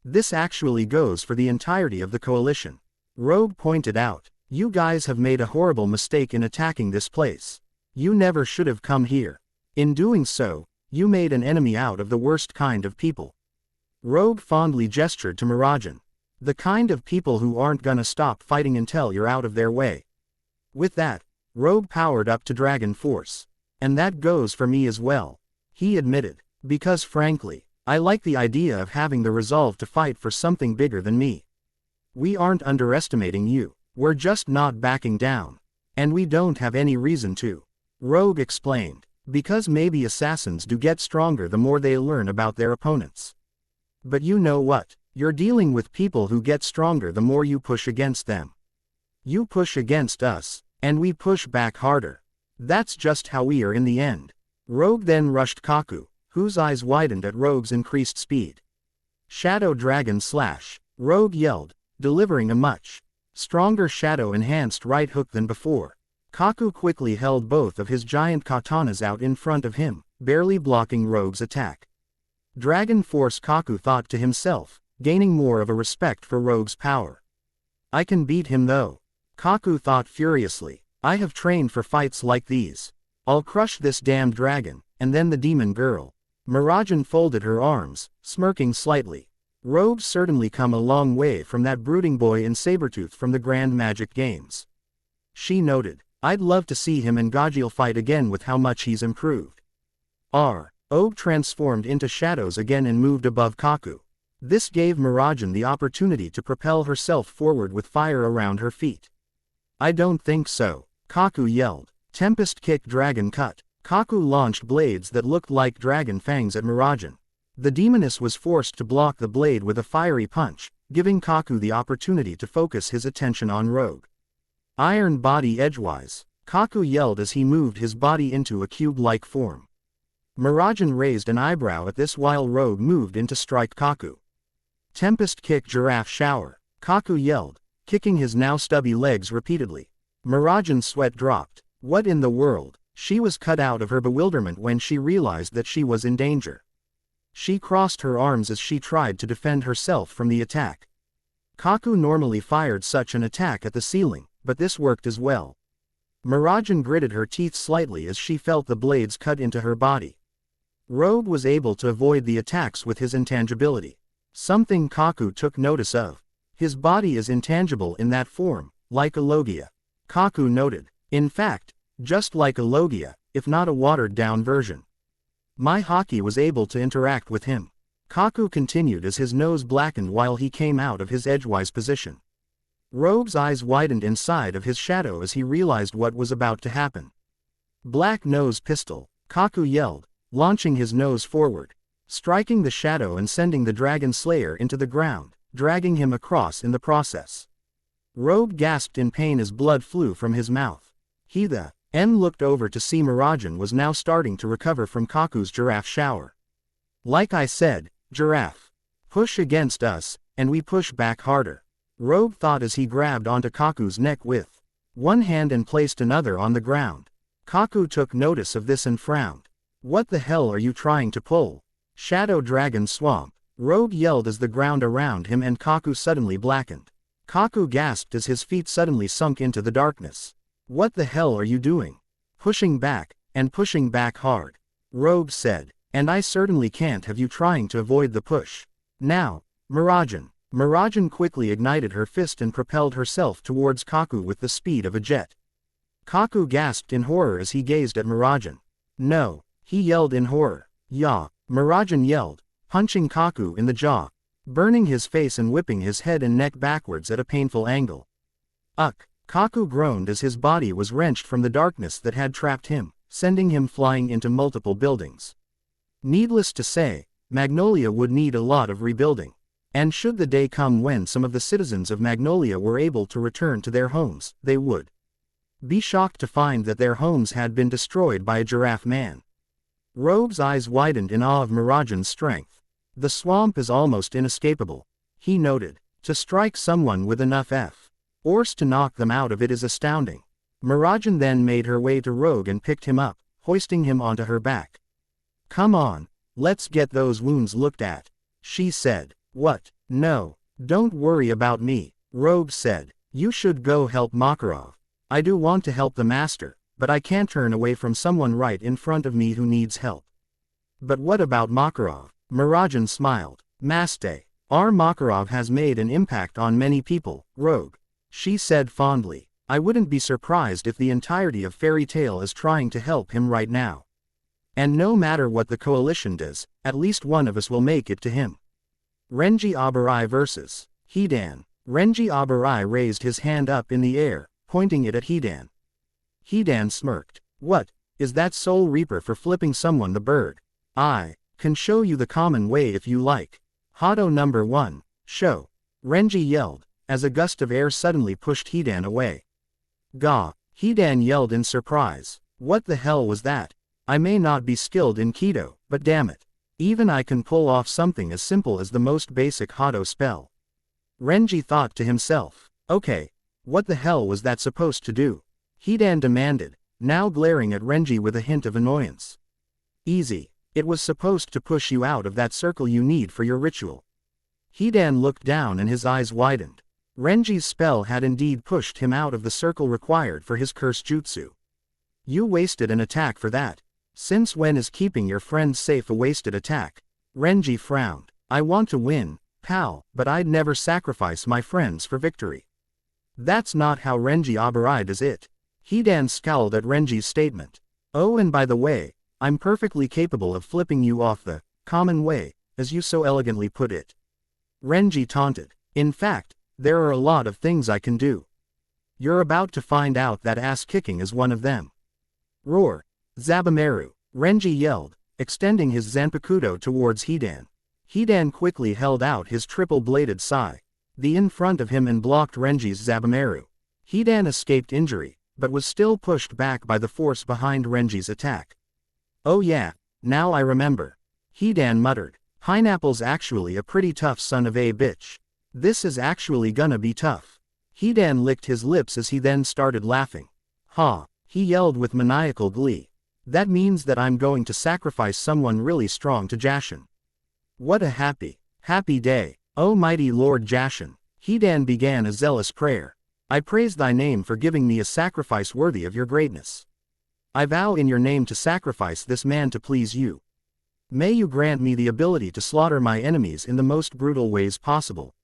This actually goes for the entirety of the coalition." Rogue pointed out, "You guys have made a horrible mistake in attacking this place. You never should have come here. In doing so, you made an enemy out of the worst kind of people." Rogue fondly gestured to Mirajan. "The kind of people who aren't gonna stop fighting until you're out of their way." With that, Rogue powered up to Dragon Force. "And that goes for me as well," he admitted, "because frankly, I like the idea of having the resolve to fight for something bigger than me. We aren't underestimating you, we're just not backing down. And we don't have any reason to," Rogue explained, "because maybe assassins do get stronger the more they learn about their opponents. But you know what? You're dealing with people who get stronger the more you push against them. You push against us, and we push back harder. That's just how we are in the end." Rogue then rushed Kaku, whose eyes widened at Rogue's increased speed. "Shadow Dragon Slash," Rogue yelled, delivering a much stronger shadow-enhanced right hook than before. Kaku quickly held both of his giant katanas out in front of him, barely blocking Rogue's attack. Dragon Force, Kaku thought to himself, gaining more of a respect for Rogue's power. "I can beat him though," Kaku thought furiously. "I have trained for fights like these. I'll crush this damned dragon, and then the demon girl." Mirajan folded her arms, smirking slightly. Rogue's certainly come a long way from that brooding boy in Sabertooth from the Grand Magic Games. She noted, "I'd love to see him and Gajeel fight again with how much he's improved." Rogue transformed into shadows again and moved above Kaku. This gave Mirajan the opportunity to propel herself forward with fire around her feet. "I don't think so," Kaku yelled. Tempest Kick Dragon Cut. Kaku launched blades that looked like dragon fangs at Mirajan. The demoness was forced to block the blade with a fiery punch, giving Kaku the opportunity to focus his attention on Rogue. "Iron Body Edgewise," Kaku yelled as he moved his body into a cube-like form. Mirajan raised an eyebrow at this while Rogue moved in to strike Kaku. Tempest kick giraffe shower. Kaku yelled, kicking his now stubby legs repeatedly. Miragen's sweat dropped. What in the world? She was cut out of her bewilderment when she realized that she was in danger. She crossed her arms as she tried to defend herself from the attack. Kaku normally fired such an attack at the ceiling, but this worked as well. Miragen gritted her teeth slightly as she felt the blades cut into her body. Rogue was able to avoid the attacks with his intangibility. Something Kaku took notice of. His body is intangible in that form, like a Logia. Kaku noted. In fact, just like a Logia, if not a watered-down version. My Haki was able to interact with him. Kaku continued as his nose blackened while he came out of his edgewise position. Rogue's eyes widened inside of his shadow as he realized what was about to happen. Black Nose Pistol, Kaku yelled, launching his nose forward, striking the shadow and sending the Dragon Slayer into the ground, dragging him across in the process. Rogue gasped in pain as blood flew from his mouth. He looked over to see Miragen was now starting to recover from Kaku's giraffe shower. Like I said, giraffe. Push against us, and we push back harder. Rogue thought as he grabbed onto Kaku's neck with one hand and placed another on the ground. Kaku took notice of this and frowned. What the hell are you trying to pull? Shadow Dragon Swamp. Rogue yelled as the ground around him and Kaku suddenly blackened. Kaku gasped as his feet suddenly sunk into the darkness. What the hell are you doing? Pushing back, and pushing back hard. Rogue said, and I certainly can't have you trying to avoid the push. Now, Miragen. Miragen quickly ignited her fist and propelled herself towards Kaku with the speed of a jet. Kaku gasped in horror as he gazed at Miragen. No, he yelled in horror. Ya, Miragen yelled, punching Kaku in the jaw, burning his face and whipping his head and neck backwards at a painful angle. Kaku groaned as his body was wrenched from the darkness that had trapped him, sending him flying into multiple buildings. Needless to say, Magnolia would need a lot of rebuilding. And should the day come when some of the citizens of Magnolia were able to return to their homes, they would be shocked to find that their homes had been destroyed by a giraffe man. Rogue's eyes widened in awe of Miragen's strength. The swamp is almost inescapable, he noted. To strike someone with enough force to knock them out of it is astounding. Miragen then made her way to Rogue and picked him up, hoisting him onto her back. Come on, let's get those wounds looked at, she said. What? No, don't worry about me, Rogue said. You should go help Makarov. I do want to help the master, but I can't turn away from someone right in front of me who needs help. But what about Makarov? Miragen smiled. Master, our Makarov has made an impact on many people, Rogue, she said fondly. I wouldn't be surprised if the entirety of Fairy Tail is trying to help him right now. And no matter what the coalition does, at least one of us will make it to him. Renji Abarai vs. Hidan. Renji Abarai raised his hand up in the air, pointing it at Hidan. Hidan smirked. What, is that Soul Reaper for flipping someone the bird? I can show you the common way if you like. Hado number 1, show. Renji yelled, as a gust of air suddenly pushed Hidan away. Gah, Hidan yelled in surprise. What the hell was that? I may not be skilled in Kido, but damn it. Even I can pull off something as simple as the most basic Hado spell. Renji thought to himself. Okay, what the hell was that supposed to do? Hidan demanded, now glaring at Renji with a hint of annoyance. Easy, it was supposed to push you out of that circle you need for your ritual. Hidan looked down and his eyes widened. Renji's spell had indeed pushed him out of the circle required for his curse jutsu. You wasted an attack for that. Since when is keeping your friends safe a wasted attack? Renji frowned. I want to win, pal, but I'd never sacrifice my friends for victory. That's not how Renji Abarai does it. Hidan scowled at Renji's statement. Oh, and by the way, I'm perfectly capable of flipping you off the common way, as you so elegantly put it. Renji taunted. In fact, there are a lot of things I can do. You're about to find out that ass-kicking is one of them. Roar. Zabumaru, Renji yelled, extending his Zanpakuto towards Hidan. Hidan quickly held out his triple-bladed sai in front of him and blocked Renji's Zabumaru. Hidan escaped injury, but was still pushed back by the force behind Renji's attack. Oh yeah, now I remember. Hidan muttered. Pineapple's actually a pretty tough son of a bitch. This is actually gonna be tough. Hidan licked his lips as he then started laughing. Ha, he yelled with maniacal glee. That means that I'm going to sacrifice someone really strong to Jashin. What a happy day. O mighty Lord Jashin. Hidan began a zealous prayer. I praise thy name for giving me a sacrifice worthy of your greatness. I vow in your name to sacrifice this man to please you. May you grant me the ability to slaughter my enemies in the most brutal ways possible.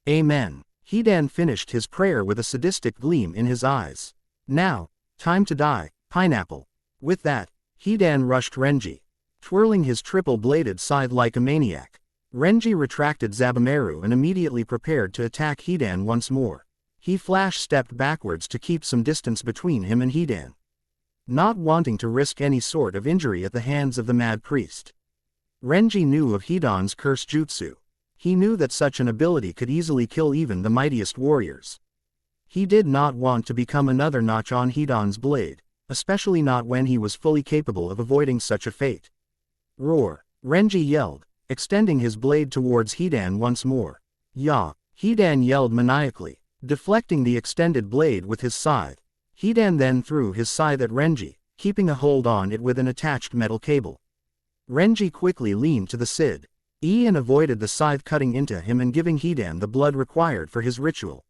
Amen. Hidan finished his prayer with a sadistic gleam in his eyes. Now, time to die, Pineapple. With that, Hidan rushed Renji, twirling his triple-bladed scythe like a maniac. Renji retracted Zabumaru and immediately prepared to attack Hidan once more. He flash-stepped backwards to keep some distance between him and Hidan, not wanting to risk any sort of injury at the hands of the mad priest. Renji knew of Hidan's curse jutsu. He knew that such an ability could easily kill even the mightiest warriors. He did not want to become another notch on Hidan's blade, especially not when he was fully capable of avoiding such a fate. Roar! Renji yelled, extending his blade towards Hidan once more. Ya! Hidan yelled maniacally, deflecting the extended blade with his scythe. Hidan then threw his scythe at Renji, keeping a hold on it with an attached metal cable. Renji quickly leaned to the side. Ian avoided the scythe cutting into him and giving Hidan the blood required for his ritual.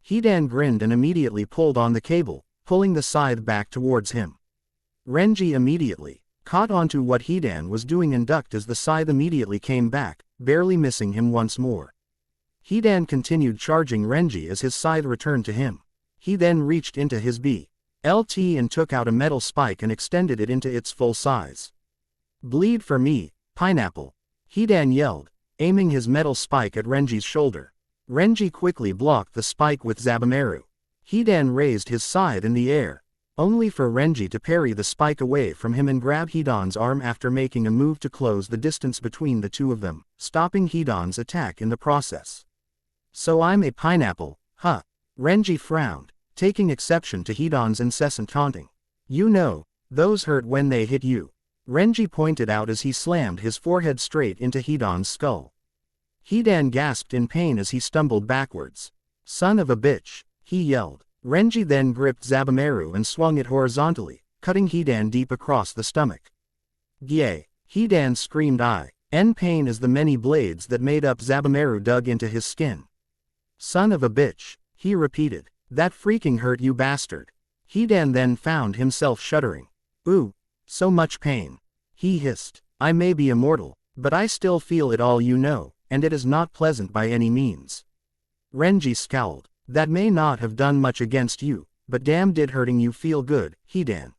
Hidan grinned and immediately pulled on the cable, pulling the scythe back towards him. Renji immediately caught onto what Hidan was doing and ducked as the scythe immediately came back, barely missing him once more. Hidan continued charging Renji as his scythe returned to him. He then reached into his BLT and took out a metal spike and extended it into its full size. Bleed for me, Pineapple! Hidan yelled, aiming his metal spike at Renji's shoulder. Renji quickly blocked the spike with Zabumaru. Hidan raised his scythe in the air, only for Renji to parry the spike away from him and grab Hidan's arm after making a move to close the distance between the two of them, stopping Hidan's attack in the process. So I'm a pineapple, huh? Renji frowned, taking exception to Hidan's incessant taunting. You know, those hurt when they hit you. Renji pointed out as he slammed his forehead straight into Hidan's skull. Hidan gasped in pain as he stumbled backwards. Son of a bitch, he yelled. Renji then gripped Zabumaru and swung it horizontally, cutting Hidan deep across the stomach. Yay! Hidan screamed in pain as the many blades that made up Zabumaru dug into his skin. Son of a bitch, he repeated. That freaking hurt you bastard. Hidan then found himself shuddering. Ooh, so much pain. He hissed. I may be immortal, but I still feel it all, you know, and it is not pleasant by any means. Renji scowled. That may not have done much against you, but damn did hurting you feel good, Hidan.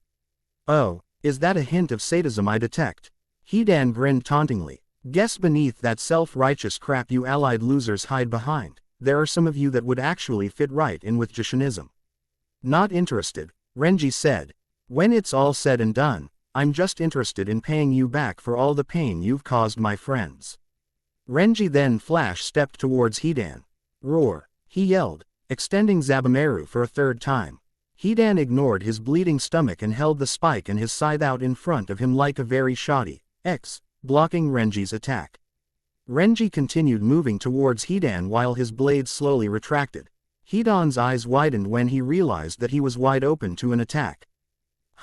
Oh, is that a hint of sadism I detect? Hidan grinned tauntingly. Guess beneath that self-righteous crap you allied losers hide behind, there are some of you that would actually fit right in with Jashinism. Not interested, Renji said. When it's all said and done, I'm just interested in paying you back for all the pain you've caused my friends. Renji then flash-stepped towards Hidan. Roar! He yelled, extending Zabumaru for a third time. Hidan ignored his bleeding stomach and held the spike and his scythe out in front of him like a very shoddy X, blocking Renji's attack. Renji continued moving towards Hidan while his blade slowly retracted. Hidan's eyes widened when he realized that he was wide open to an attack.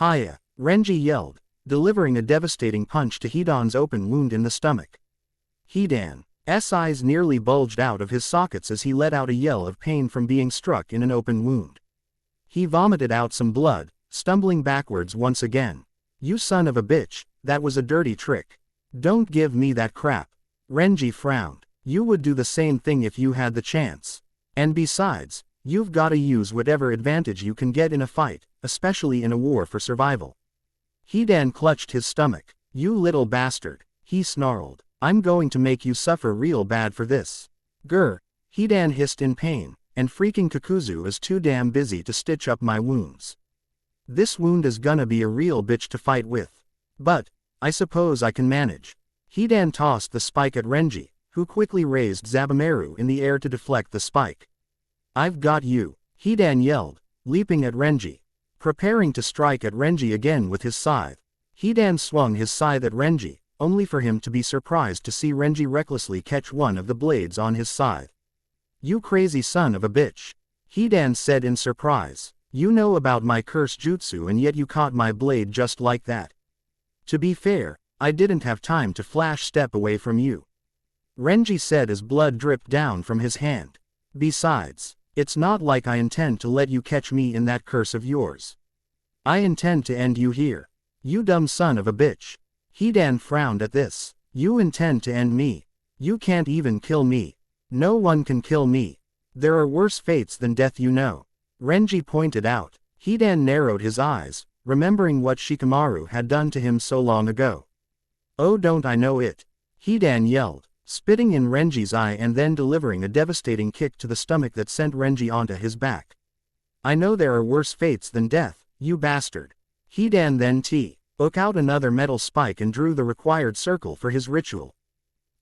Hiya! Renji yelled, delivering a devastating punch to Hidan's open wound in the stomach. Hidan's eyes nearly bulged out of his sockets as he let out a yell of pain from being struck in an open wound. He vomited out some blood, stumbling backwards once again. You son of a bitch, that was a dirty trick. Don't give me that crap. Renji frowned. You would do the same thing if you had the chance. And besides, you've gotta use whatever advantage you can get in a fight, especially in a war for survival. Hidan clutched his stomach. You little bastard, he snarled. I'm going to make you suffer real bad for this. Grr! Hidan hissed in pain, and freaking Kakuzu is too damn busy to stitch up my wounds. This wound is gonna be a real bitch to fight with. But, I suppose I can manage. Hidan tossed the spike at Renji, who quickly raised Zabumaru in the air to deflect the spike. I've got you, Hidan yelled, leaping at Renji. Preparing to strike at Renji again with his scythe. Hidan swung his scythe at Renji, only for him to be surprised to see Renji recklessly catch one of the blades on his scythe. "You crazy son of a bitch," Hidan said in surprise. "You know about my curse jutsu and yet you caught my blade just like that. To be fair, I didn't have time to flash step away from you," Renji said as blood dripped down from his hand. "Besides, it's not like I intend to let you catch me in that curse of yours. I intend to end you here. You dumb son of a bitch." Hidan frowned at this. "You intend to end me? You can't even kill me. No one can kill me. There are worse fates than death, you know," Renji pointed out. Hidan narrowed his eyes, remembering what Shikamaru had done to him so long ago. "Oh, don't I know it?" Hidan yelled, spitting in Renji's eye and then delivering a devastating kick to the stomach that sent Renji onto his back. "I know there are worse fates than death, you bastard." Hidan then took out another metal spike and drew the required circle for his ritual.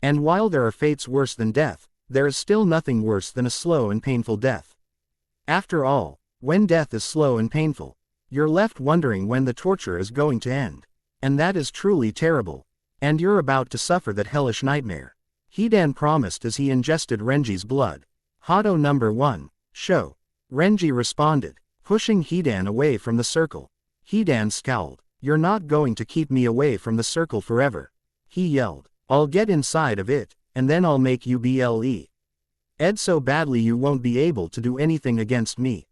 "And while there are fates worse than death, there is still nothing worse than a slow and painful death. After all, when death is slow and painful, you're left wondering when the torture is going to end. And that is truly terrible. And you're about to suffer that hellish nightmare," Hidan promised as he ingested Renji's blood. "Hado number 1, show," Renji responded, pushing Hidan away from the circle. Hidan scowled. "You're not going to keep me away from the circle forever," he yelled. "I'll get inside of it, and then I'll make you ble ed so badly you won't be able to do anything against me."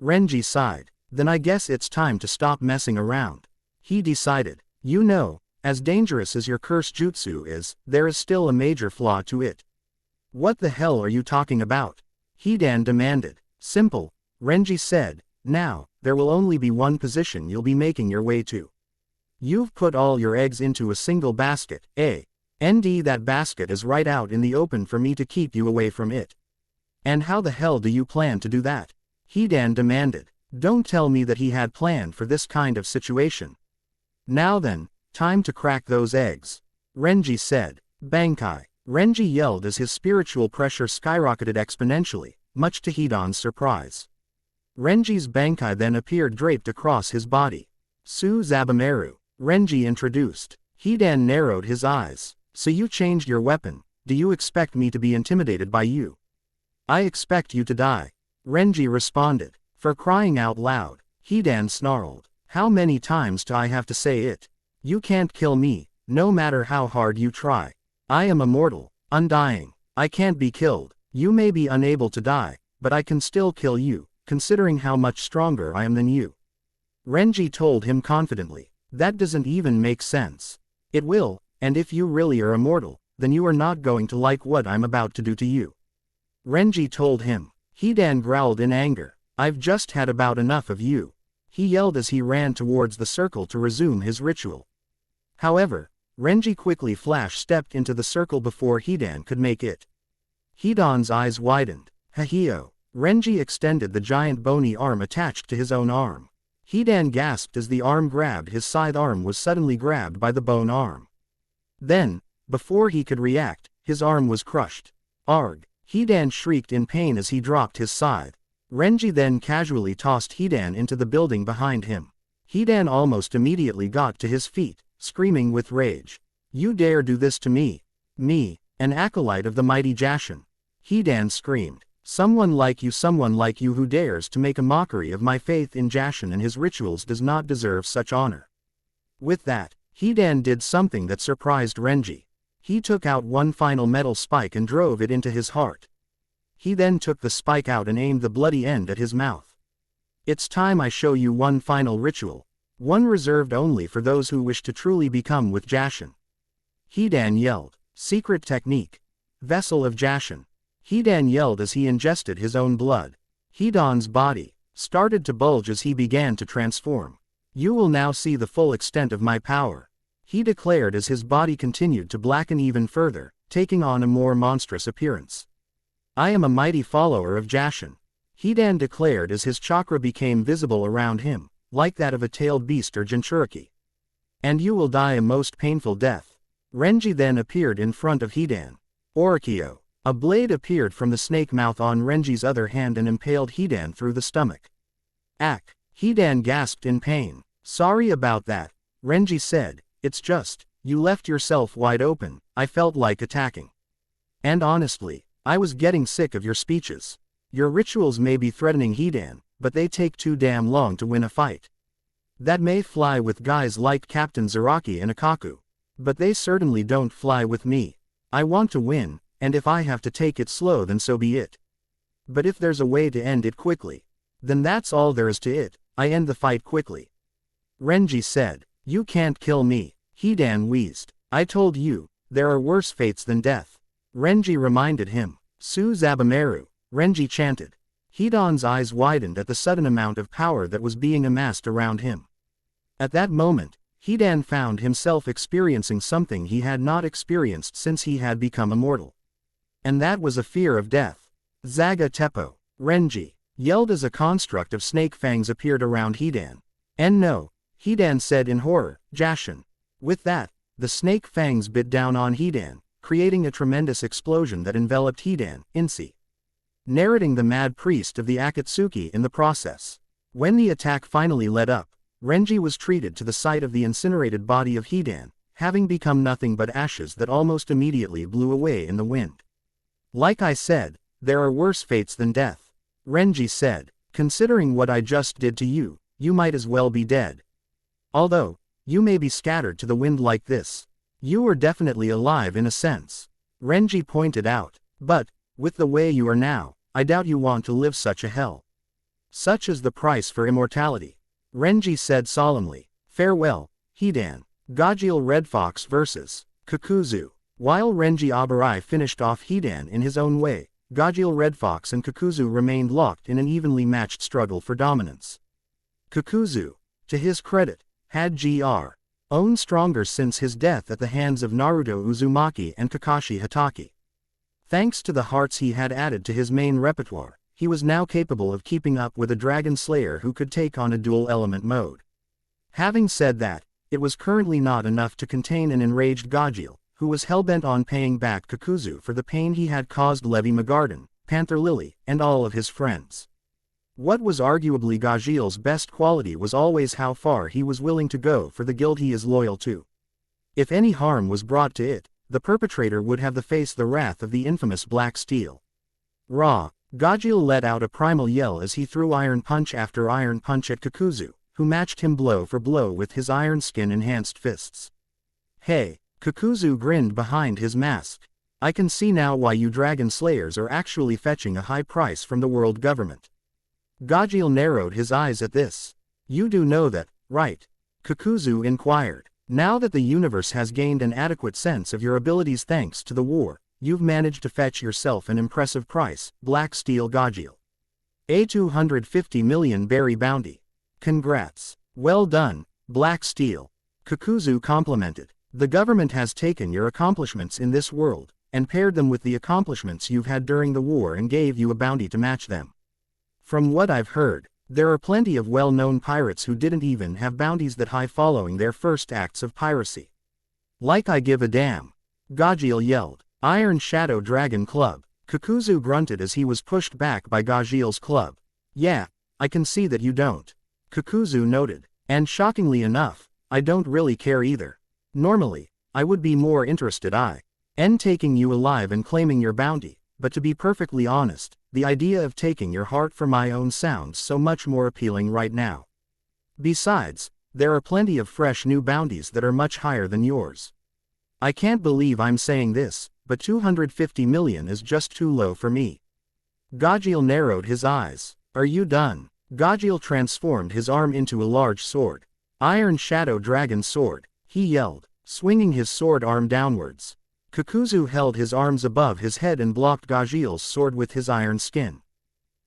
Renji sighed. "Then I guess it's time to stop messing around," he decided. "You know, as dangerous as your curse jutsu is, there is still a major flaw to it." "What the hell are you talking about?" Hidan demanded. "Simple," Renji said. "Now, there will only be one position you'll be making your way to. You've put all your eggs into a single basket, and that basket is right out in the open for me to keep you away from it." "And how the hell do you plan to do that?" Hidan demanded. Don't tell me that he had planned for this kind of situation. "Now then, time to crack those eggs," Renji said. "Bankai!" Renji yelled as his spiritual pressure skyrocketed exponentially, much to Hidan's surprise. Renji's Bankai then appeared draped across his body. "Su Zabumaru," Renji introduced. Hidan narrowed his eyes. "So you changed your weapon, do you expect me to be intimidated by you?" "I expect you to die," Renji responded. "For crying out loud," Hidan snarled. "How many times do I have to say it? You can't kill me, no matter how hard you try. I am immortal, undying. I can't be killed. You may be unable to die, but I can still kill you, considering how much stronger I am than you," Renji told him confidently. "That doesn't even make sense." "It will, and if you really are immortal, then you are not going to like what I'm about to do to you," Renji told him. Hidan growled in anger. "I've just had about enough of you," he yelled as he ran towards the circle to resume his ritual. However, Renji quickly flash-stepped into the circle before Hidan could make it. Hidan's eyes widened. "Hahio!" Renji extended the giant bony arm attached to his own arm. Hidan gasped as the arm grabbed his scythe arm was suddenly grabbed by the bone arm. Then, before he could react, his arm was crushed. "Arg!" Hidan shrieked in pain as he dropped his scythe. Renji then casually tossed Hidan into the building behind him. Hidan almost immediately got to his feet, screaming with rage. "You dare do this to me? Me, an acolyte of the mighty Jashin!" Hidan screamed. Someone like you who dares to make a mockery of my faith in Jashin and his rituals does not deserve such honor." With that, Hidan did something that surprised Renji. He took out one final metal spike and drove it into his heart. He then took the spike out and aimed the bloody end at his mouth. "It's time I show you one final ritual. One reserved only for those who wish to truly become with Jashin," Hidan yelled. "Secret technique. Vessel of Jashin." Hidan yelled as he ingested his own blood. Hidan's body started to bulge as he began to transform. "You will now see the full extent of my power," he declared as his body continued to blacken even further, taking on a more monstrous appearance. "I am a mighty follower of Jashin," Hidan declared as his chakra became visible around him, like that of a tailed beast or Jinchuriki. "And you will die a most painful death." Renji then appeared in front of Hidan. Orikyo. A blade appeared from the snake mouth on Renji's other hand and impaled Hidan through the stomach. "Ack!" Hidan gasped in pain. "Sorry about that," Renji said. "It's just, You left yourself wide open. I felt like attacking. And honestly, I was getting sick of your speeches. Your rituals may be threatening Hidan, but they take too damn long to win a fight. That may fly with guys like Captain Zaraki and Akaku. But they certainly don't fly with me. I want to win, and if I have to take it slow then so be it. But if there's a way to end it quickly, then that's all there is to it. I end the fight quickly. Renji said. You can't kill me. Hidan wheezed. I told you, there are worse fates than death. Renji reminded him. Suzabameru, Renji chanted. Hidan's eyes widened at the sudden amount of power that was being amassed around him. At that moment, Hidan found himself experiencing something he had not experienced since he had become immortal. And that was a fear of death. Zaga Teppo, Renji, yelled as a construct of snake fangs appeared around Hidan. And no, Hidan said in horror, Jashin. With that, the snake fangs bit down on Hidan, creating a tremendous explosion that enveloped Hidan, Insi. Narrating the mad priest of the Akatsuki in the process. When the attack finally let up, Renji was treated to the sight of the incinerated body of Hidan, having become nothing but ashes that almost immediately blew away in the wind. Like I said, there are worse fates than death. Renji said, considering what I just did to you, you might as well be dead. Although, you may be scattered to the wind like this, you are definitely alive in a sense. Renji pointed out, but, with the way you are now, I doubt you want to live such a hell. Such is the price for immortality. Renji said solemnly, farewell, Hidan. Gajeel Red Fox vs. Kakuzu. While Renji Abarai finished off Hidan in his own way, Gajeel Red Fox and Kakuzu remained locked in an evenly matched struggle for dominance. Kakuzu, to his credit, had grown stronger since his death at the hands of Naruto Uzumaki and Kakashi Hatake. Thanks to the hearts he had added to his main repertoire, he was now capable of keeping up with a Dragon Slayer who could take on a dual-element mode. Having said that, it was currently not enough to contain an enraged Gajeel, who was hell-bent on paying back Kakuzu for the pain he had caused Levi Magarden, Panther Lily, and all of his friends. What was arguably Gajeel's best quality was always how far he was willing to go for the guild he is loyal to. If any harm was brought to it, the perpetrator would have to face the wrath of the infamous Black Steel. Raw, Gajeel let out a primal yell as he threw iron punch after iron punch at Kakuzu, who matched him blow for blow with his iron skin-enhanced fists. Hey, Kakuzu grinned behind his mask. I can see now why you Dragon Slayers are actually fetching a high price from the world government. Gajeel narrowed his eyes at this. You do know that, right? Kakuzu inquired. Now that the universe has gained an adequate sense of your abilities thanks to the war, you've managed to fetch yourself an impressive price, Black Steel Gajeel. A 250 million berry bounty. Congrats. Well done, Black Steel. Kakuzu complimented. The government has taken your accomplishments in this world, and paired them with the accomplishments you've had during the war and gave you a bounty to match them. From what I've heard, there are plenty of well-known pirates who didn't even have bounties that high following their first acts of piracy. Like I give a damn. Gajeel yelled. Iron Shadow Dragon Club. Kakuzu grunted as he was pushed back by Gajeel's club. Yeah, I can see that you don't. Kakuzu noted. And shockingly enough, I don't really care either. Normally, I would be more interested in taking you alive and claiming your bounty, but to be perfectly honest, the idea of taking your heart for my own sounds so much more appealing right now. Besides, there are plenty of fresh new bounties that are much higher than yours. I can't believe I'm saying this, but 250 million is just too low for me. Gajeel narrowed his eyes. Are you done? Gajeel transformed his arm into a large sword. Iron Shadow Dragon Sword, he yelled, swinging his sword arm downwards. Kakuzu held his arms above his head and blocked Gajeel's sword with his iron skin.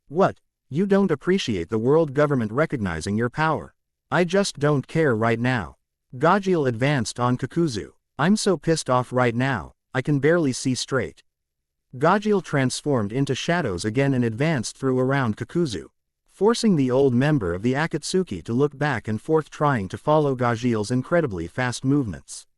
What? You don't appreciate the world government recognizing your power? I just don't care right now. Gajeel advanced on Kakuzu. I'm so pissed off right now, I can barely see straight. Gajeel transformed into shadows again and advanced through around Kakuzu, forcing the old member of the Akatsuki to look back and forth trying to follow Gajeel's incredibly fast movements.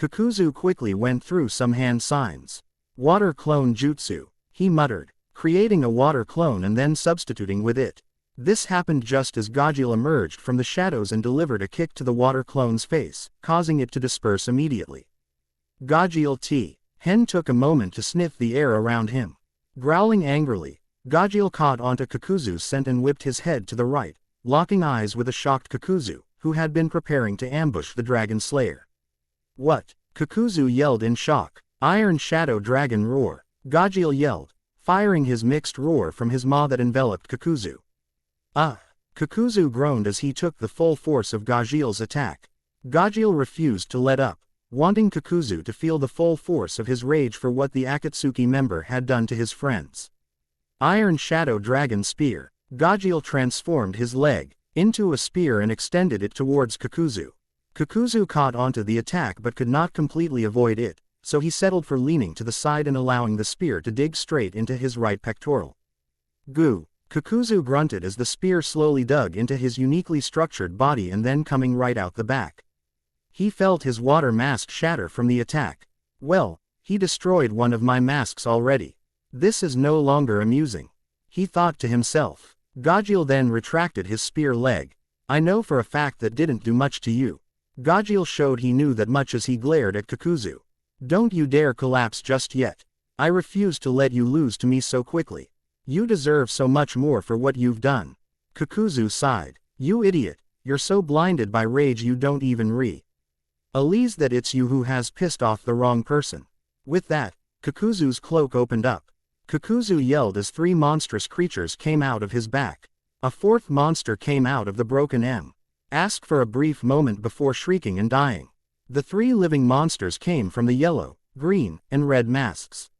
Kakuzu quickly went through some hand signs. Water clone jutsu, he muttered, creating a water clone and then substituting with it. This happened just as Gajil emerged from the shadows and delivered a kick to the water clone's face, causing it to disperse immediately. Gajil T. Hen took a moment to sniff the air around him. Growling angrily, Gajil caught onto Kakuzu's scent and whipped his head to the right, locking eyes with a shocked Kakuzu, who had been preparing to ambush the Dragon Slayer. What? Kakuzu yelled in shock. Iron Shadow Dragon Roar, Gajil yelled, firing his mixed roar from his maw that enveloped Kakuzu. Kakuzu groaned as he took the full force of Gajil's attack. Gajil refused to let up, wanting Kakuzu to feel the full force of his rage for what the Akatsuki member had done to his friends. Iron Shadow Dragon Spear, Gajil transformed his leg into a spear and extended it towards Kakuzu. Kakuzu caught onto the attack but could not completely avoid it, so he settled for leaning to the side and allowing the spear to dig straight into his right pectoral. Goo! Kakuzu grunted as the spear slowly dug into his uniquely structured body and then coming right out the back. He felt his water mask shatter from the attack. Well, he destroyed one of my masks already. This is no longer amusing, he thought to himself. Gajil then retracted his spear leg. I know for a fact that didn't do much to you. Gajil showed he knew that much as he glared at Kakuzu. Don't you dare collapse just yet. I refuse to let you lose to me so quickly. You deserve so much more for what you've done. Kakuzu sighed. You idiot, you're so blinded by rage you don't even realize that it's you who has pissed off the wrong person. With that, Kakuzu's cloak opened up. Kakuzu yelled as 3 monstrous creatures came out of his back. A 4th monster came out of the broken mask for a brief moment before shrieking and dying. The 3 living monsters came from the yellow, green, and red masks.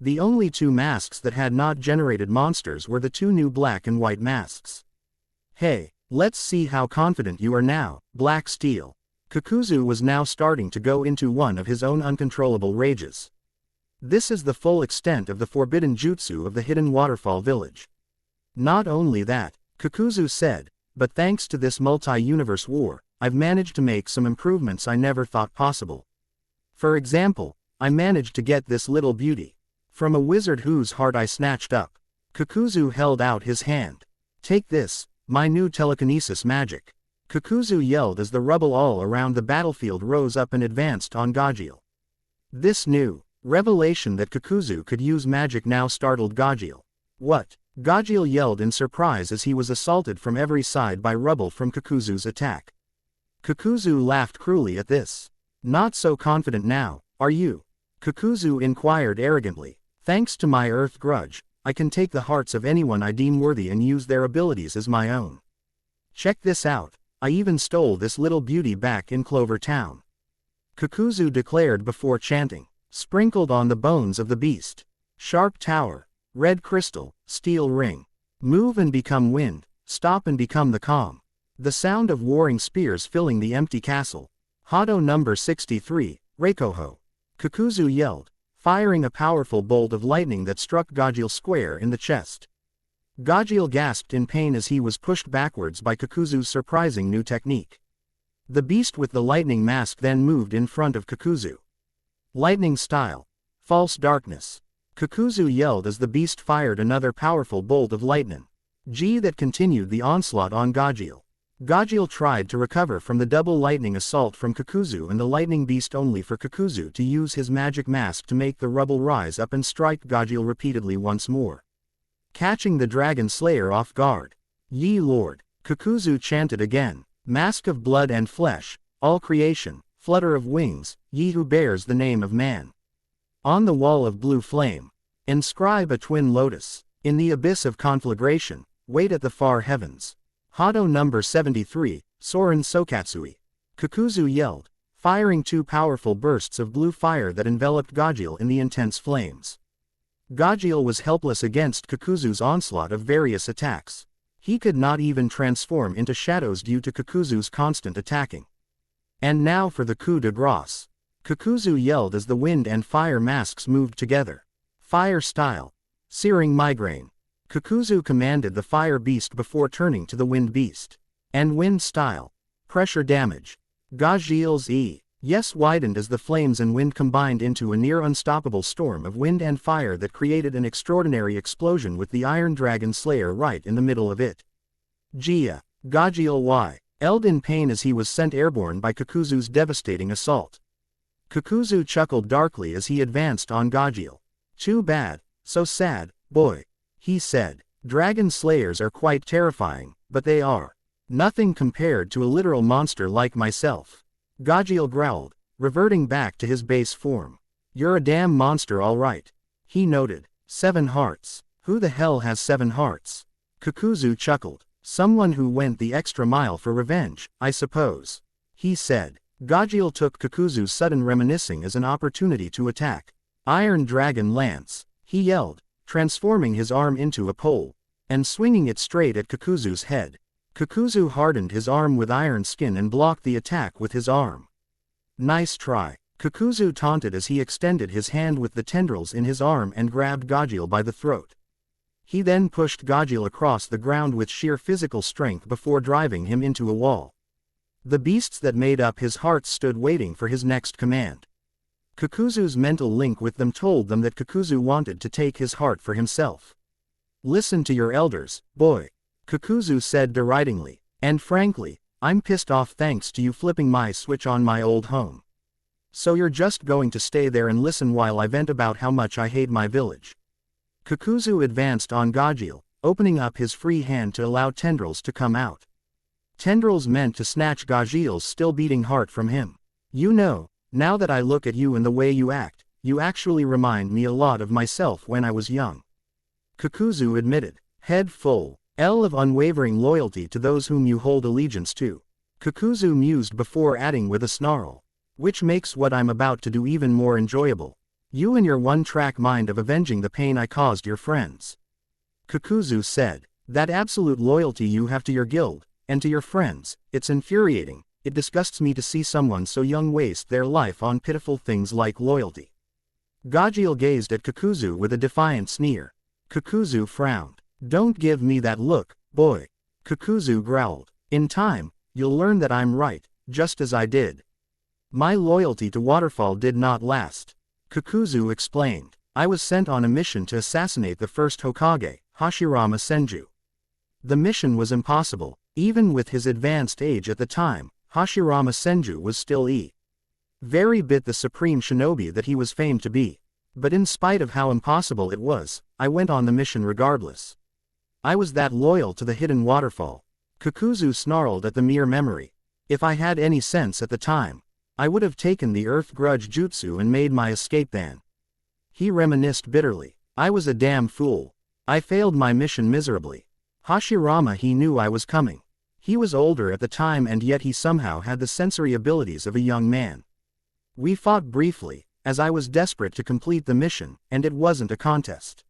The only 2 masks that had not generated monsters were the 2 new black and white masks. Hey, let's see how confident you are now, Black Steel. Kakuzu was now starting to go into one of his own uncontrollable rages. This is the full extent of the forbidden jutsu of the hidden waterfall village. Not only that, Kakuzu said, but thanks to this multi-universe war, I've managed to make some improvements I never thought possible. For example, I managed to get this little beauty from a wizard whose heart I snatched up. Kakuzu held out his hand. Take this, my new telekinesis magic. Kakuzu yelled as the rubble all around the battlefield rose up and advanced on Gajil. This new revelation that Kakuzu could use magic now startled Gajil. What? Gajil yelled in surprise as he was assaulted from every side by rubble from Kakuzu's attack. Kakuzu laughed cruelly at this. Not so confident now, are you? Kakuzu inquired arrogantly. Thanks to my Earth Grudge, I can take the hearts of anyone I deem worthy and use their abilities as my own. Check this out, I even stole this little beauty back in Clover Town. Kakuzu declared before chanting, sprinkled on the bones of the beast. Sharp tower, red crystal, steel ring. Move and become wind, stop and become the calm. The sound of warring spears filling the empty castle. Hado number 63, Reikoho. Kakuzu yelled, firing a powerful bolt of lightning that struck Gajil square in the chest. Gajil gasped in pain as he was pushed backwards by Kakuzu's surprising new technique. The beast with the lightning mask then moved in front of Kakuzu. Lightning style. False darkness. Kakuzu yelled as the beast fired another powerful bolt of lightning. That continued the onslaught on Gajil. Gajil tried to recover from the double lightning assault from Kakuzu and the lightning beast only for Kakuzu to use his magic mask to make the rubble rise up and strike Gajil repeatedly once more. Catching the Dragon Slayer off guard. Ye Lord, Kakuzu chanted again, mask of blood and flesh, all creation, flutter of wings, ye who bears the name of man. On the wall of blue flame, inscribe a twin lotus, in the abyss of conflagration, wait at the far heavens. Hado number 73, Soren Sokatsui. Kakuzu yelled, firing 2 powerful bursts of blue fire that enveloped Gajil in the intense flames. Gajil was helpless against Kakuzu's onslaught of various attacks. He could not even transform into shadows due to Kakuzu's constant attacking. And now for the coup de grace. Kakuzu yelled as the wind and fire masks moved together. Fire style. Searing migraine. Kakuzu commanded the fire beast before turning to the wind beast. And wind style. Pressure damage. Gajil's yes widened as the flames and wind combined into a near unstoppable storm of wind and fire that created an extraordinary explosion with the Iron Dragon Slayer right in the middle of it. Gia. Gajiel yelled in pain as he was sent airborne by Kakuzu's devastating assault. Kakuzu chuckled darkly as he advanced on Gajiel. Too bad, so sad, boy. He said. Dragon slayers are quite terrifying, but they are nothing compared to a literal monster like myself. Gajiel growled, reverting back to his base form. You're a damn monster all right. He noted. 7 hearts. Who the hell has 7 hearts? Kakuzu chuckled. Someone who went the extra mile for revenge, I suppose. He said. Gajiel took Kakuzu's sudden reminiscing as an opportunity to attack. Iron Dragon Lance, he yelled, transforming his arm into a pole, and swinging it straight at Kakuzu's head. Kakuzu hardened his arm with iron skin and blocked the attack with his arm. Nice try. Kakuzu taunted as he extended his hand with the tendrils in his arm and grabbed Gajiel by the throat. He then pushed Gajiel across the ground with sheer physical strength before driving him into a wall. The beasts that made up his hearts stood waiting for his next command. Kakuzu's mental link with them told them that Kakuzu wanted to take his heart for himself. Listen to your elders, boy. Kakuzu said deridingly. And frankly, I'm pissed off thanks to you flipping my switch on my old home. So you're just going to stay there and listen while I vent about how much I hate my village. Kakuzu advanced on Gajiel, opening up his free hand to allow tendrils to come out. Tendrils meant to snatch Gajiel's still beating heart from him. You know, now that I look at you and the way you act, you actually remind me a lot of myself when I was young. Kakuzu admitted, head full of unwavering loyalty to those whom you hold allegiance to. Kakuzu mused before adding with a snarl. Which makes what I'm about to do even more enjoyable. You and your one-track mind of avenging the pain I caused your friends. Kakuzu said, that absolute loyalty you have to your guild, and to your friends, it's infuriating. It disgusts me to see someone so young waste their life on pitiful things like loyalty. Gajiel gazed at Kakuzu with a defiant sneer. Kakuzu frowned. Don't give me that look, boy. Kakuzu growled. In time, you'll learn that I'm right, just as I did. My loyalty to Waterfall did not last. Kakuzu explained. I was sent on a mission to assassinate the first Hokage, Hashirama Senju. The mission was impossible. Even with his advanced age at the time, Hashirama Senju was still very bit the supreme shinobi that he was famed to be. But in spite of how impossible it was, I went on the mission regardless. I was that loyal to the hidden waterfall. Kakuzu snarled at the mere memory. If I had any sense at the time, I would have taken the Earth Grudge Jutsu and made my escape then. He reminisced bitterly. I was a damn fool. I failed my mission miserably. Hashirama he knew I was coming. He was older at the time and yet he somehow had the sensory abilities of a young man. We fought briefly, as I was desperate to complete the mission, and it wasn't a contest.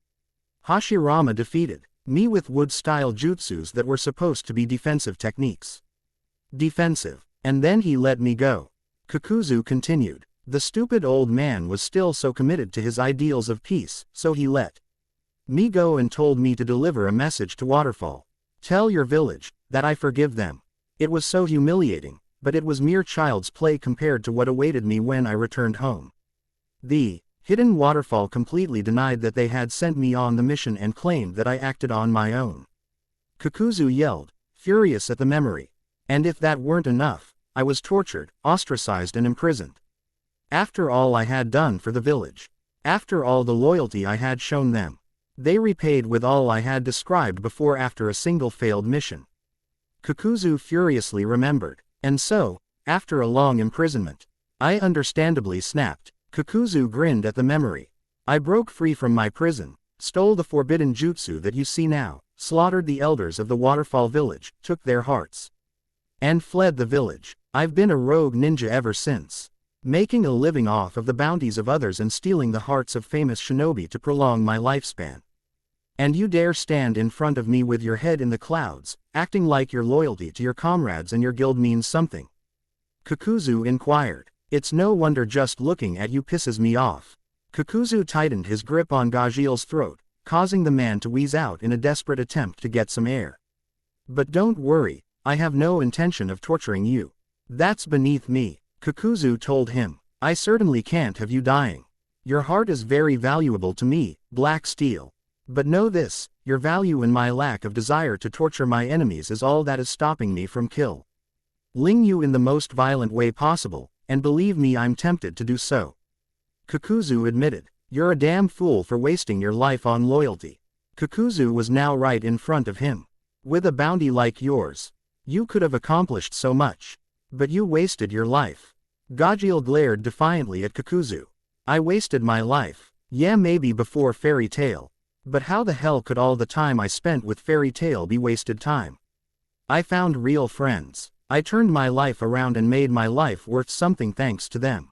Hashirama defeated me with wood-style jutsus that were supposed to be defensive techniques. Defensive. And then he let me go. Kakuzu continued. The stupid old man was still so committed to his ideals of peace, so he let me go and told me to deliver a message to Waterfall. Tell your village that I forgive them. It was so humiliating, but it was mere child's play compared to what awaited me when I returned home. The hidden waterfall completely denied that they had sent me on the mission and claimed that I acted on my own. Kakuzu yelled, furious at the memory. And if that weren't enough, I was tortured, ostracized and imprisoned. After all I had done for the village. After all the loyalty I had shown them. They repaid with all I had described before after a single failed mission. Kakuzu furiously remembered. And so, after a long imprisonment, I understandably snapped. Kakuzu grinned at the memory. I broke free from my prison, stole the forbidden jutsu that you see now, slaughtered the elders of the Waterfall village, took their hearts, and fled the village. I've been a rogue ninja ever since, making a living off of the bounties of others and stealing the hearts of famous shinobi to prolong my lifespan. And you dare stand in front of me with your head in the clouds, acting like your loyalty to your comrades and your guild means something? Kakuzu inquired. It's no wonder just looking at you pisses me off. Kakuzu tightened his grip on Gajiel's throat, causing the man to wheeze out in a desperate attempt to get some air. But don't worry, I have no intention of torturing you. That's beneath me, Kakuzu told him. I certainly can't have you dying. Your heart is very valuable to me, Black Steel. But know this, your value and my lack of desire to torture my enemies is all that is stopping me from killing you in the most violent way possible, and believe me, I'm tempted to do so. Kakuzu admitted. You're a damn fool for wasting your life on loyalty. Kakuzu was now right in front of him. With a bounty like yours, you could have accomplished so much. But you wasted your life. Gajeel glared defiantly at Kakuzu. I wasted my life. Yeah, maybe before Fairy Tail. But how the hell could all the time I spent with Fairy Tail be wasted time? I found real friends. I turned my life around and made my life worth something thanks to them.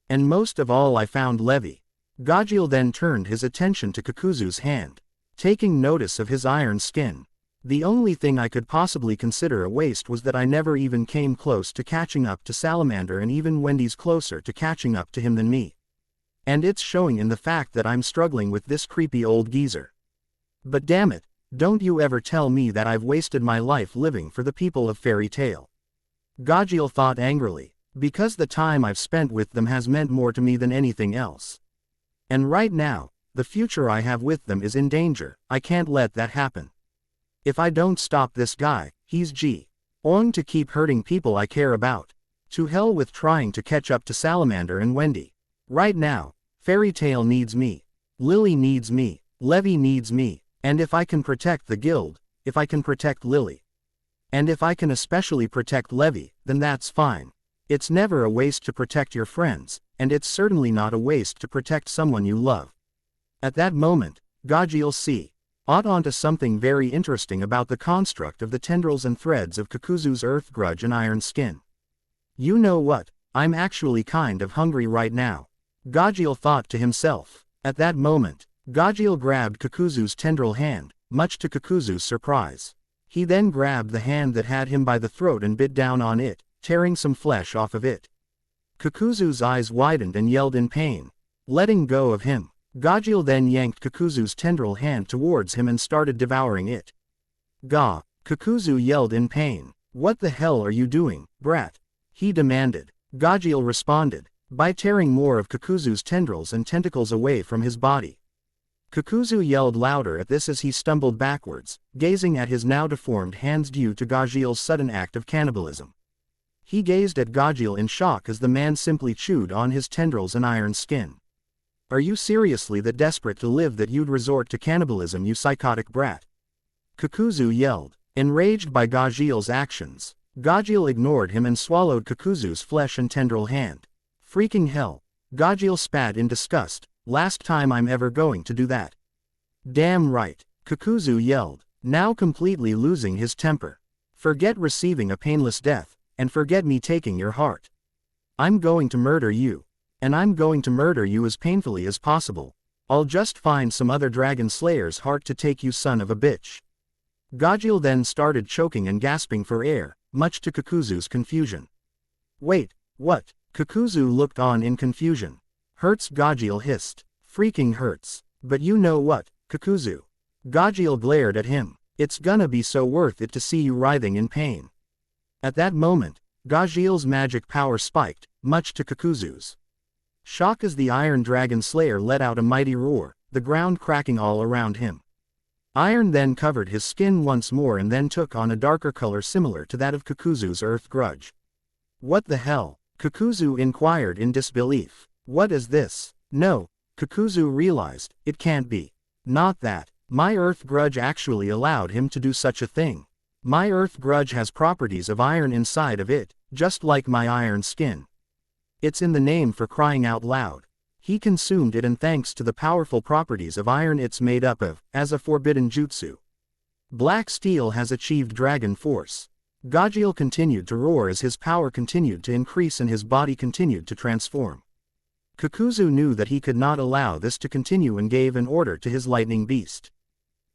And most of all, I found Levi. Gajeel then turned his attention to Kakuzu's hand, taking notice of his iron skin. The only thing I could possibly consider a waste was that I never even came close to catching up to Salamander, and even Wendy's closer to catching up to him than me. And it's showing in the fact that I'm struggling with this creepy old geezer. But damn it, don't you ever tell me that I've wasted my life living for the people of Fairy Tail. Gajeel thought angrily, because the time I've spent with them has meant more to me than anything else. And right now, the future I have with them is in danger. I can't let that happen. If I don't stop this guy, he's going to keep hurting people I care about. To hell with trying to catch up to Salamander and Wendy. Right now, Fairy Tail needs me. Lily needs me. Levi needs me. And if I can protect the guild, if I can protect Lily, and if I can especially protect Levi, then that's fine. It's never a waste to protect your friends, and it's certainly not a waste to protect someone you love. At that moment, Gajeel caught onto something very interesting about the construct of the tendrils and threads of Kakuzu's earth grudge and iron skin. You know what, I'm actually kind of hungry right now. Gajeel thought to himself. At that moment, Gajeel grabbed Kakuzu's tendril hand, much to Kakuzu's surprise. He then grabbed the hand that had him by the throat and bit down on it, tearing some flesh off of it. Kakuzu's eyes widened and yelled in pain. Letting go of him, Gajeel then yanked Kakuzu's tendril hand towards him and started devouring it. Gah! Kakuzu yelled in pain. What the hell are you doing, brat? He demanded. Gajeel responded by tearing more of Kakuzu's tendrils and tentacles away from his body. Kakuzu yelled louder at this as he stumbled backwards, gazing at his now deformed hands due to Gajeel's sudden act of cannibalism. He gazed at Gajeel in shock as the man simply chewed on his tendrils and iron skin. Are you seriously that desperate to live that you'd resort to cannibalism, you psychotic brat? Kakuzu yelled. Enraged by Gajeel's actions, Gajeel ignored him and swallowed Kakuzu's flesh and tendril hand. Freaking hell! Gajeel spat in disgust. Last time I'm ever going to do that. Damn right, Kakuzu yelled, now completely losing his temper. Forget receiving a painless death, and forget me taking your heart. I'm going to murder you. And I'm going to murder you as painfully as possible. I'll just find some other dragon slayer's heart to take, you son of a bitch. Gajeel then started choking and gasping for air, much to Kakuzu's confusion. Wait, what? Kakuzu looked on in confusion. Hurts, Gajeel hissed. Freaking hurts. But you know what, Kakuzu? Gajeel glared at him. It's gonna be so worth it to see you writhing in pain. At that moment, Gajeel's magic power spiked, much to Kakuzu's shock as the Iron Dragon Slayer let out a mighty roar, the ground cracking all around him. Iron then covered his skin once more and then took on a darker color similar to that of Kakuzu's earth grudge. What the hell? Kakuzu inquired in disbelief. What is this? No, Kakuzu realized, it can't be. Not that. My earth grudge actually allowed him to do such a thing. My earth grudge has properties of iron inside of it, just like my iron skin. It's in the name, for crying out loud. He consumed it, and thanks to the powerful properties of iron it's made up of, as a forbidden jutsu. Black steel has achieved dragon force. Gajeel continued to roar as his power continued to increase and his body continued to transform. Kakuzu knew that he could not allow this to continue and gave an order to his lightning beast.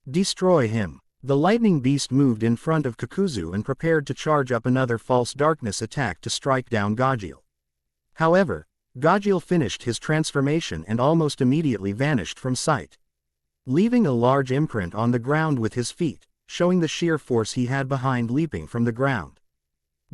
Destroy him. The lightning beast moved in front of Kakuzu and prepared to charge up another false darkness attack to strike down Gajeel. However, Gajeel finished his transformation and almost immediately vanished from sight, leaving a large imprint on the ground with his feet, showing the sheer force he had behind leaping from the ground.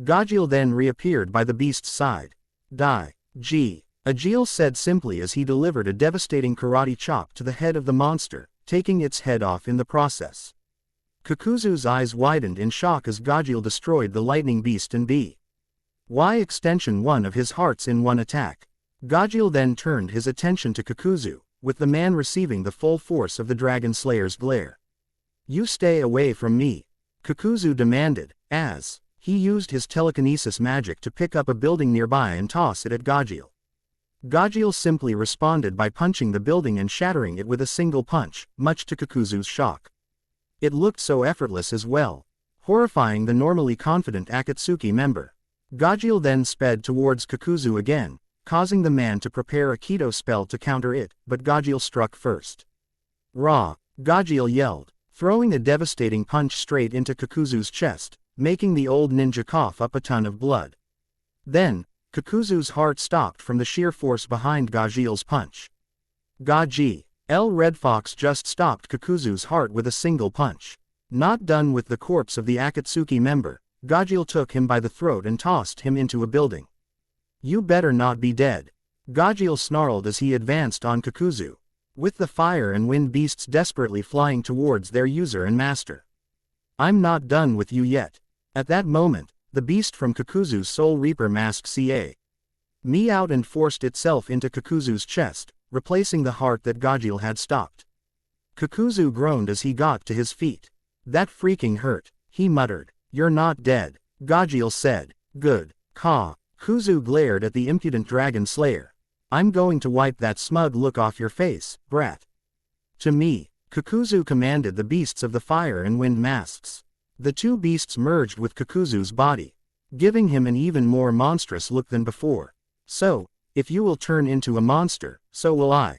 Gajeel then reappeared by the beast's side. Die. Gajeel said simply as he delivered a devastating karate chop to the head of the monster, taking its head off in the process. Kakuzu's eyes widened in shock as Gajeel destroyed the lightning beast and by extension one of his hearts in one attack. Gajeel then turned his attention to Kakuzu, with the man receiving the full force of the Dragon Slayer's glare. "You stay away from me," Kakuzu demanded, as he used his telekinesis magic to pick up a building nearby and toss it at Gajeel. Gajeel simply responded by punching the building and shattering it with a single punch, much to Kakuzu's shock. It looked so effortless as well, horrifying the normally confident Akatsuki member. Gajeel then sped towards Kakuzu again, causing the man to prepare a Kido spell to counter it, but Gajeel struck first. "Raw!" Gajeel yelled, throwing a devastating punch straight into Kakuzu's chest, making the old ninja cough up a ton of blood. Then, Kakuzu's heart stopped from the sheer force behind Gajeel's punch. Red Fox just stopped Kakuzu's heart with a single punch. Not done with the corpse of the Akatsuki member, Gajeel took him by the throat and tossed him into a building. "You better not be dead," Gajeel snarled as he advanced on Kakuzu, with the fire and wind beasts desperately flying towards their user and master. "I'm not done with you yet." At that moment, the beast from Kakuzu's Soul Reaper mask me out and forced itself into Kakuzu's chest, replacing the heart that Gajeel had stopped. Kakuzu groaned as he got to his feet. "That freaking hurt," he muttered. "You're not dead," Gajeel said. "Good. Kakuzu glared at the impudent Dragon Slayer. "I'm going to wipe that smug look off your face, brat." "To me," Kakuzu commanded the beasts of the fire and wind masks. The two beasts merged with Kakuzu's body, giving him an even more monstrous look than before. "So, if you will turn into a monster, so will I,"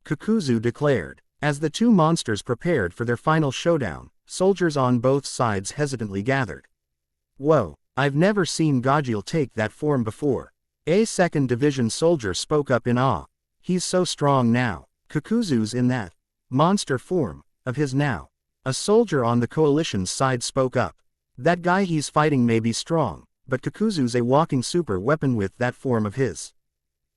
Kakuzu declared. As the two monsters prepared for their final showdown, soldiers on both sides hesitantly gathered. "Whoa, I've never seen Gajeel take that form before," a 2nd Division soldier spoke up in awe. "He's so strong now. Kakuzu's in that monster form of his now." A soldier on the coalition's side spoke up. "That guy he's fighting may be strong, but Kakuzu's a walking super weapon with that form of his."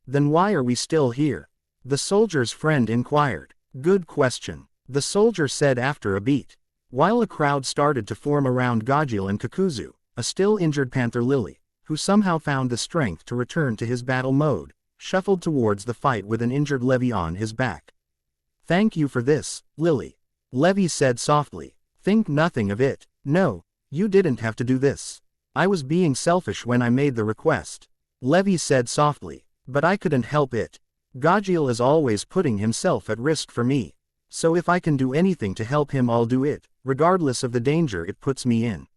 "Then why are we still here?" the soldier's friend inquired. "Good question," the soldier said after a beat. While a crowd started to form around Gajeel and Kakuzu, a still injured Panther Lily, who somehow found the strength to return to his battle mode, shuffled towards the fight with an injured Levi on his back. "Thank you for this, Lily," Levi said softly. "Think nothing of it. No, you didn't have to do this. I was being selfish when I made the request," Levi said softly. "But I couldn't help it. Gajeel is always putting himself at risk for me. So if I can do anything to help him, I'll do it, regardless of the danger it puts me in."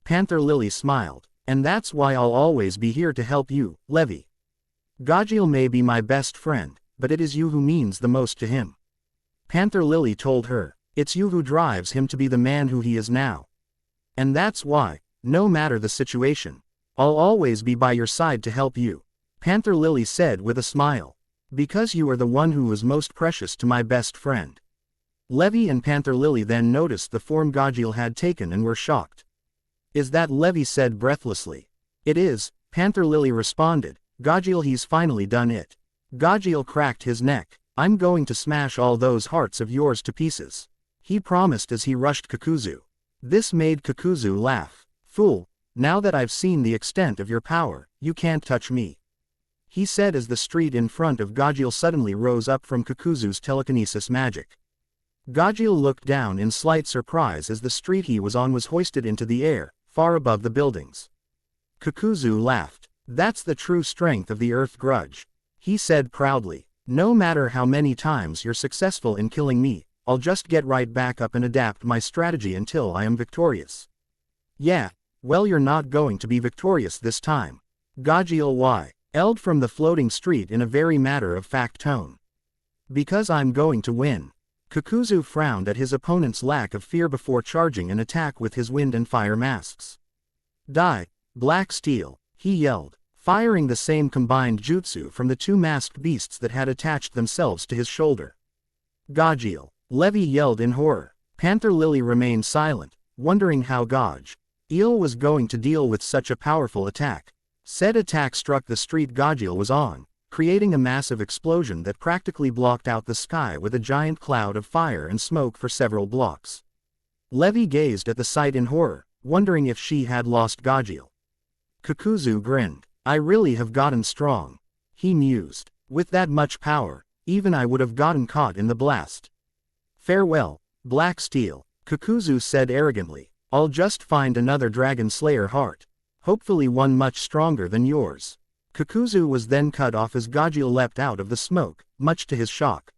Panther Lily smiled. "And that's why I'll always be here to help you, Levi. Gajeel may be my best friend, but it is you who means the most to him." Panther Lily told her. "It's you who drives him to be the man who he is now. And that's why, no matter the situation, I'll always be by your side to help you," Panther Lily said with a smile. "Because you are the one who was most precious to my best friend." Levi and Panther Lily then noticed the form Gajeel had taken and were shocked. "Is that?" Levi said breathlessly. "It is," Panther Lily responded. "Gajeel, he's finally done it." Gajeel cracked his neck. "I'm going to smash all those hearts of yours to pieces," he promised as he rushed Kakuzu. This made Kakuzu laugh. "Fool, now that I've seen the extent of your power, you can't touch me," he said as the street in front of Gajeel suddenly rose up from Kakuzu's telekinesis magic. Gajeel looked down in slight surprise as the street he was on was hoisted into the air, far above the buildings. Kakuzu laughed. "That's the true strength of the Earth Grudge," he said proudly. "No matter how many times you're successful in killing me, I'll just get right back up and adapt my strategy until I am victorious." "Yeah, well, you're not going to be victorious this time," Gajeel yelled from the floating street in a very matter-of-fact tone. "Because I'm going to win." Kakuzu frowned at his opponent's lack of fear before charging an attack with his wind and fire masks. "Die, Black Steel," he yelled, firing the same combined jutsu from the two masked beasts that had attached themselves to his shoulder. "Gajeel," Levi yelled in horror. Panther Lily remained silent, wondering how Gajeel was going to deal with such a powerful attack. Said attack struck the street Gajeel was on, creating a massive explosion that practically blocked out the sky with a giant cloud of fire and smoke for several blocks. Levi gazed at the sight in horror, wondering if she had lost Gajeel. Kakuzu grinned. I really have gotten strong. He mused. With that much power, even I would have gotten caught in the blast. Farewell, Black Steel, Kakuzu said arrogantly. I'll just find another Dragon Slayer heart. Hopefully one much stronger than yours. Kakuzu was then cut off as Gajeel leapt out of the smoke, much to his shock.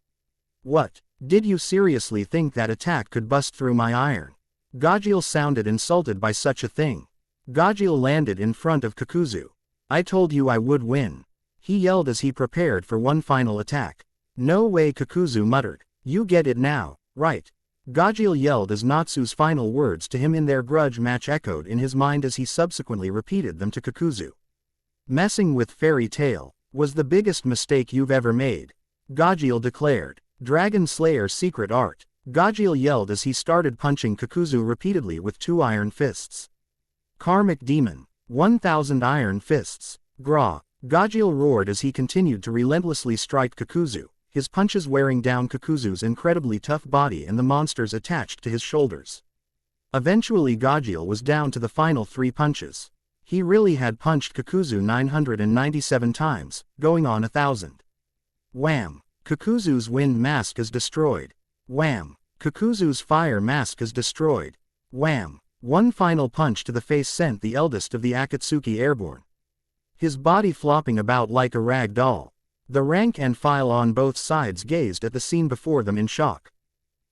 What? Did you seriously think that attack could bust through my iron? Gajeel sounded insulted by such a thing. Gajeel landed in front of Kakuzu. I told you I would win. He yelled as he prepared for one final attack. No way, Kakuzu muttered. You get it now, right? Gajeel yelled as Natsu's final words to him in their grudge match echoed in his mind as he subsequently repeated them to Kakuzu. Messing with Fairy Tail was the biggest mistake you've ever made, Gajeel declared. Dragon Slayer secret art, Gajeel yelled as he started punching Kakuzu repeatedly with 2 iron fists. Karmic Demon, 1000 iron fists, Gra. Gajeel roared as he continued to relentlessly strike Kakuzu, his punches wearing down Kakuzu's incredibly tough body and the monsters attached to his shoulders. Eventually Gajeel was down to the final 3 punches. He really had punched Kakuzu 997 times, going on 1,000. Wham! Kakuzu's wind mask is destroyed. Wham! Kakuzu's fire mask is destroyed. Wham! One final punch to the face sent the eldest of the Akatsuki airborne. His body flopping about like a rag doll. The rank and file on both sides gazed at the scene before them in shock.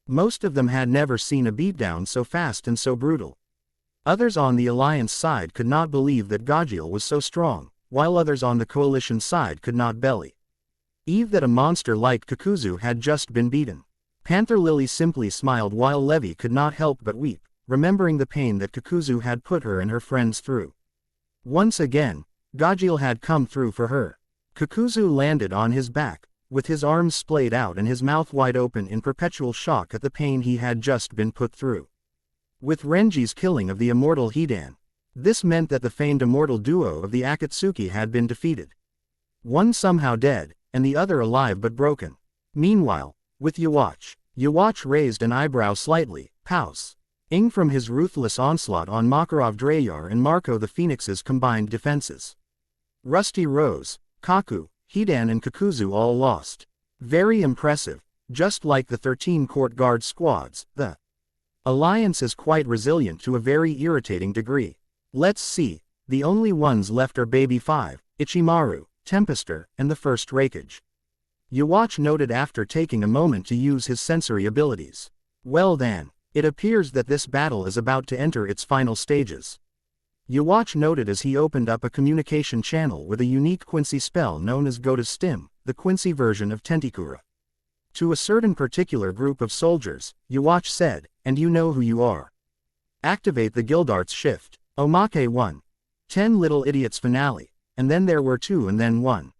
Most of them had never seen a beatdown so fast and so brutal. Others on the Alliance side could not believe that Gajeel was so strong, while others on the Coalition side could not belly. Eve that a monster like Kakuzu had just been beaten. Panther Lily simply smiled while Levi could not help but weep, remembering the pain that Kakuzu had put her and her friends through. Once again, Gajeel had come through for her. Kakuzu landed on his back, with his arms splayed out and his mouth wide open in perpetual shock at the pain he had just been put through. With Renji's killing of the immortal Hidan, this meant that the famed immortal duo of the Akatsuki had been defeated. One somehow dead, and the other alive but broken. Meanwhile, with Yhwach raised an eyebrow slightly, pows. Ing from his ruthless onslaught on Makarov Dreyar and Marco the Phoenix's combined defenses. Rusty Rose, Kaku, Hidan and Kakuzu all lost. Very impressive, just like the 13 court guard squads, the Alliance is quite resilient to a very irritating degree. Let's see, the only ones left are Baby 5, Ichimaru, Tempester, and the First Raikage. Yhwach noted after taking a moment to use his sensory abilities. Well then, it appears that this battle is about to enter its final stages. Yhwach noted as he opened up a communication channel with a unique Quincy spell known as Goda's Stim, the Quincy version of Tentikura. To a certain particular group of soldiers, Yhwach said, and you know who you are. Activate the Gildart's shift. Omake 1. 10 Little Idiots finale. And then there were 2 and then 1.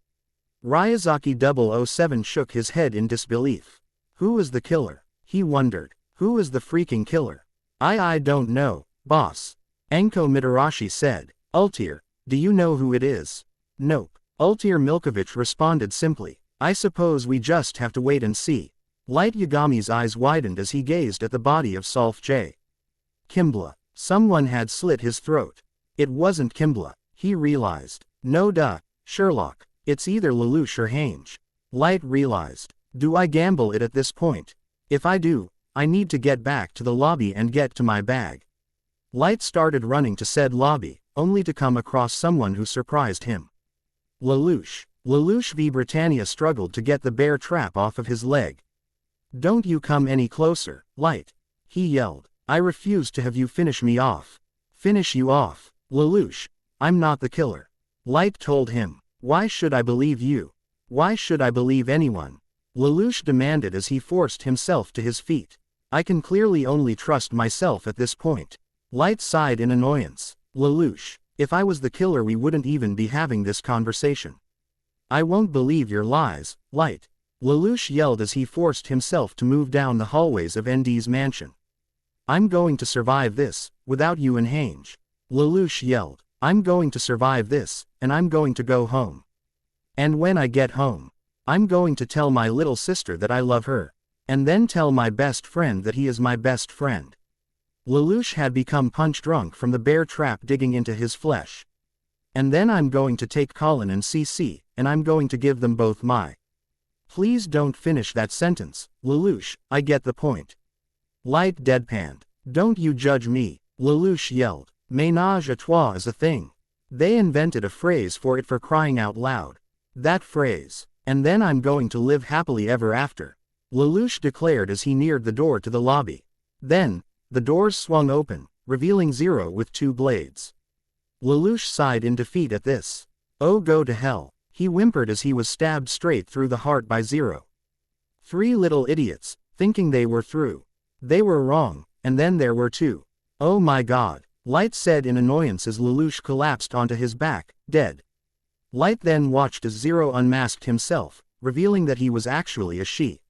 Ryazaki 007 shook his head in disbelief. Who is the killer? He wondered. Who is the freaking killer? I don't know, boss. Enko Mitarashi said. Ultir, do you know who it is? Nope. Ultir Milkovich responded simply. I suppose we just have to wait and see. Light Yagami's eyes widened as he gazed at the body of Solf J. Kimbla. Someone had slit his throat. It wasn't Kimbla, he realized. No duh, Sherlock. It's either Lelouch or Hange. Light realized. Do I gamble it at this point? If I do, I need to get back to the lobby and get to my bag. Light started running to said lobby, only to come across someone who surprised him. Lelouch. Lelouch v Britannia struggled to get the bear trap off of his leg. Don't you come any closer, Light. He yelled. I refuse to have you finish me off. Finish you off. Lelouch. I'm not the killer. Light told him. Why should I believe you? Why should I believe anyone? Lelouch demanded as he forced himself to his feet. I can clearly only trust myself at this point. Light sighed in annoyance. Lelouch, if I was the killer we wouldn't even be having this conversation. I won't believe your lies, Light. Lelouch yelled as he forced himself to move down the hallways of ND's mansion. I'm going to survive this, without you and Hange. Lelouch yelled. I'm going to survive this, and I'm going to go home. And when I get home, I'm going to tell my little sister that I love her. And then tell my best friend that he is my best friend. Lelouch had become punch drunk from the bear trap digging into his flesh. And then I'm going to take Colin and CC, and I'm going to give them both my. Please don't finish that sentence, Lelouch, I get the point. Light deadpanned. Don't you judge me, Lelouch yelled. Ménage à trois is a thing. They invented a phrase for it, for crying out loud. That phrase. And then I'm going to live happily ever after, Lelouch declared as he neared the door to the lobby. Then, the doors swung open, revealing Zero with 2 blades. Lelouch sighed in defeat at this. Oh, go to hell, he whimpered as he was stabbed straight through the heart by Zero. 3 little idiots, thinking they were through. They were wrong, and then there were 2. Oh my God, Light said in annoyance as Lelouch collapsed onto his back, dead. Light then watched as Zero unmasked himself, revealing that he was actually a she.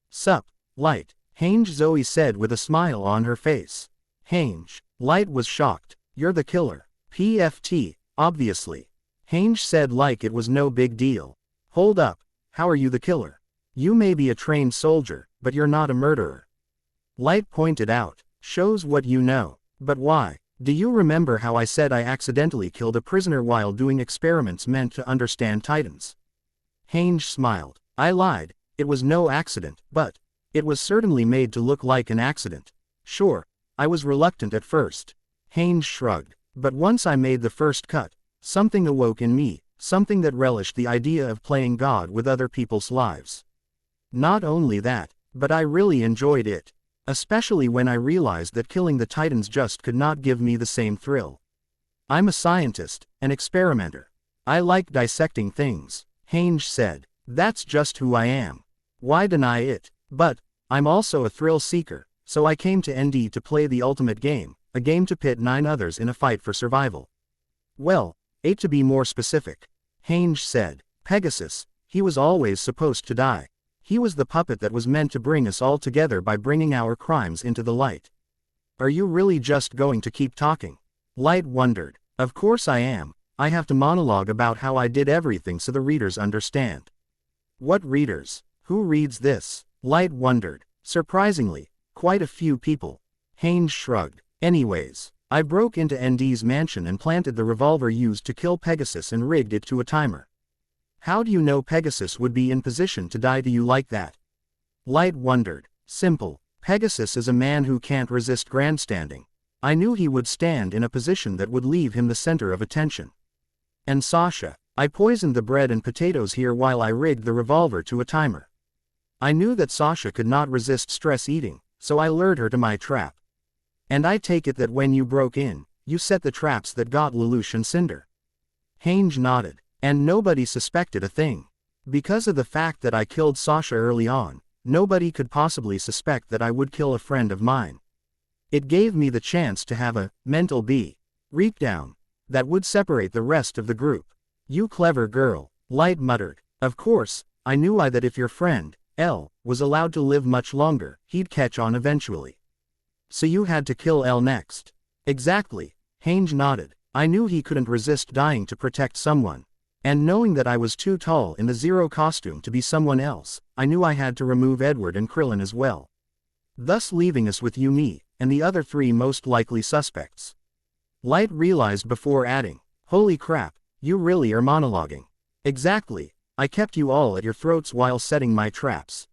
Sup, Light, Hange, Zoe said with a smile on her face. Hange. Light was shocked. You're the killer. PFT, obviously. Hange said like it was no big deal. Hold up, how are you the killer? You may be a trained soldier, but you're not a murderer. Light pointed out. Shows what you know. But why? Do you remember how I said I accidentally killed a prisoner while doing experiments meant to understand Titans? Hange smiled. I lied, it was no accident, but it was certainly made to look like an accident. Sure, I was reluctant at first. Hange shrugged. But once I made the first cut, something awoke in me, something that relished the idea of playing God with other people's lives. Not only that, but I really enjoyed it. Especially when I realized that killing the Titans just could not give me the same thrill. I'm a scientist, an experimenter. I like dissecting things, Hange said. That's just who I am. Why deny it? But I'm also a thrill seeker, so I came to ND to play the ultimate game, a game to pit 9 others in a fight for survival. Well, 8 to be more specific. Hange said. Pegasus, he was always supposed to die. He was the puppet that was meant to bring us all together by bringing our crimes into the light. Are you really just going to keep talking? Light wondered. Of course I am. I have to monologue about how I did everything so the readers understand. What readers? Who reads this? Light wondered. Surprisingly, quite a few people. Hange shrugged. Anyways, I broke into ND's mansion and planted the revolver used to kill Pegasus and rigged it to a timer. How do you know Pegasus would be in position to die to you like that? Light wondered. Simple. Pegasus is a man who can't resist grandstanding. I knew he would stand in a position that would leave him the center of attention. And Sasha, I poisoned the bread and potatoes here while I rigged the revolver to a timer. I knew that Sasha could not resist stress eating, so I lured her to my trap. And I take it that when you broke in, you set the traps that got Lelouch and Cinder. Hange nodded. And nobody suspected a thing. Because of the fact that I killed Sasha early on, nobody could possibly suspect that I would kill a friend of mine. It gave me the chance to have a mental breakdown that would separate the rest of the group. You clever girl, Light muttered. Of course, I knew that if your friend, L, was allowed to live much longer, he'd catch on eventually. So you had to kill L next. Exactly, Hange nodded. I knew he couldn't resist dying to protect someone. And knowing that I was too tall in the Zero costume to be someone else, I knew I had to remove Edward and Krillin as well. Thus leaving us with you, me, and the other 3 most likely suspects. Light realized before adding, holy crap, you really are monologuing. Exactly, I kept you all at your throats while setting my traps.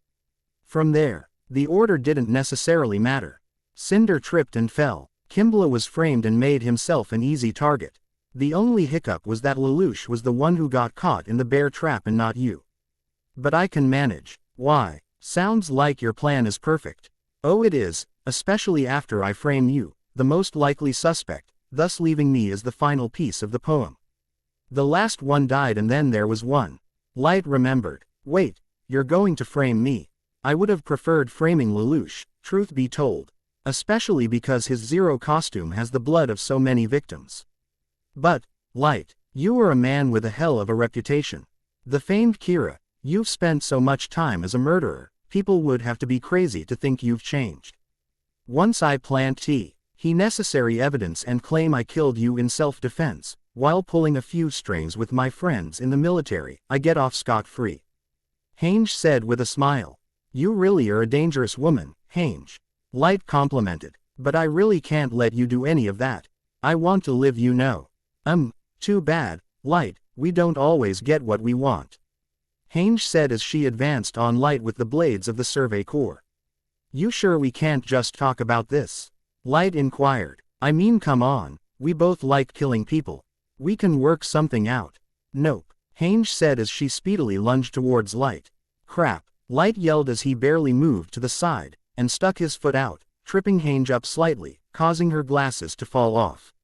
From there, the order didn't necessarily matter. Cinder tripped and fell. Kimball was framed and made himself an easy target. The only hiccup was that Lelouch was the one who got caught in the bear trap and not you. But I can manage. Why? Sounds like your plan is perfect. Oh, it is, especially after I frame you, the most likely suspect, thus leaving me as the final piece of the poem. The last one died and then there was one. Light remembered. Wait, you're going to frame me. I would have preferred framing Lelouch, truth be told. Especially because his Zero costume has the blood of so many victims. But, Light, you are a man with a hell of a reputation. The famed Kira, you've spent so much time as a murderer, people would have to be crazy to think you've changed. Once I plant he necessary evidence and claim I killed you in self-defense, While pulling a few strings with my friends in the military, I get off scot-free. Hange said with a smile. You really are a dangerous woman, Hange. Light complimented. But I really can't let you do any of that. I want to live, you know. Too bad, Light, we don't always get what we want. Hange said as she advanced on Light with the blades of the Survey Corps. You sure we can't just talk about this? Light inquired. I mean, come on, we both like killing people. We can work something out. Nope, Hange said as she speedily lunged towards Light. Crap, Light yelled as he barely moved to the side, and stuck his foot out, tripping Hange up slightly, causing her glasses to fall off.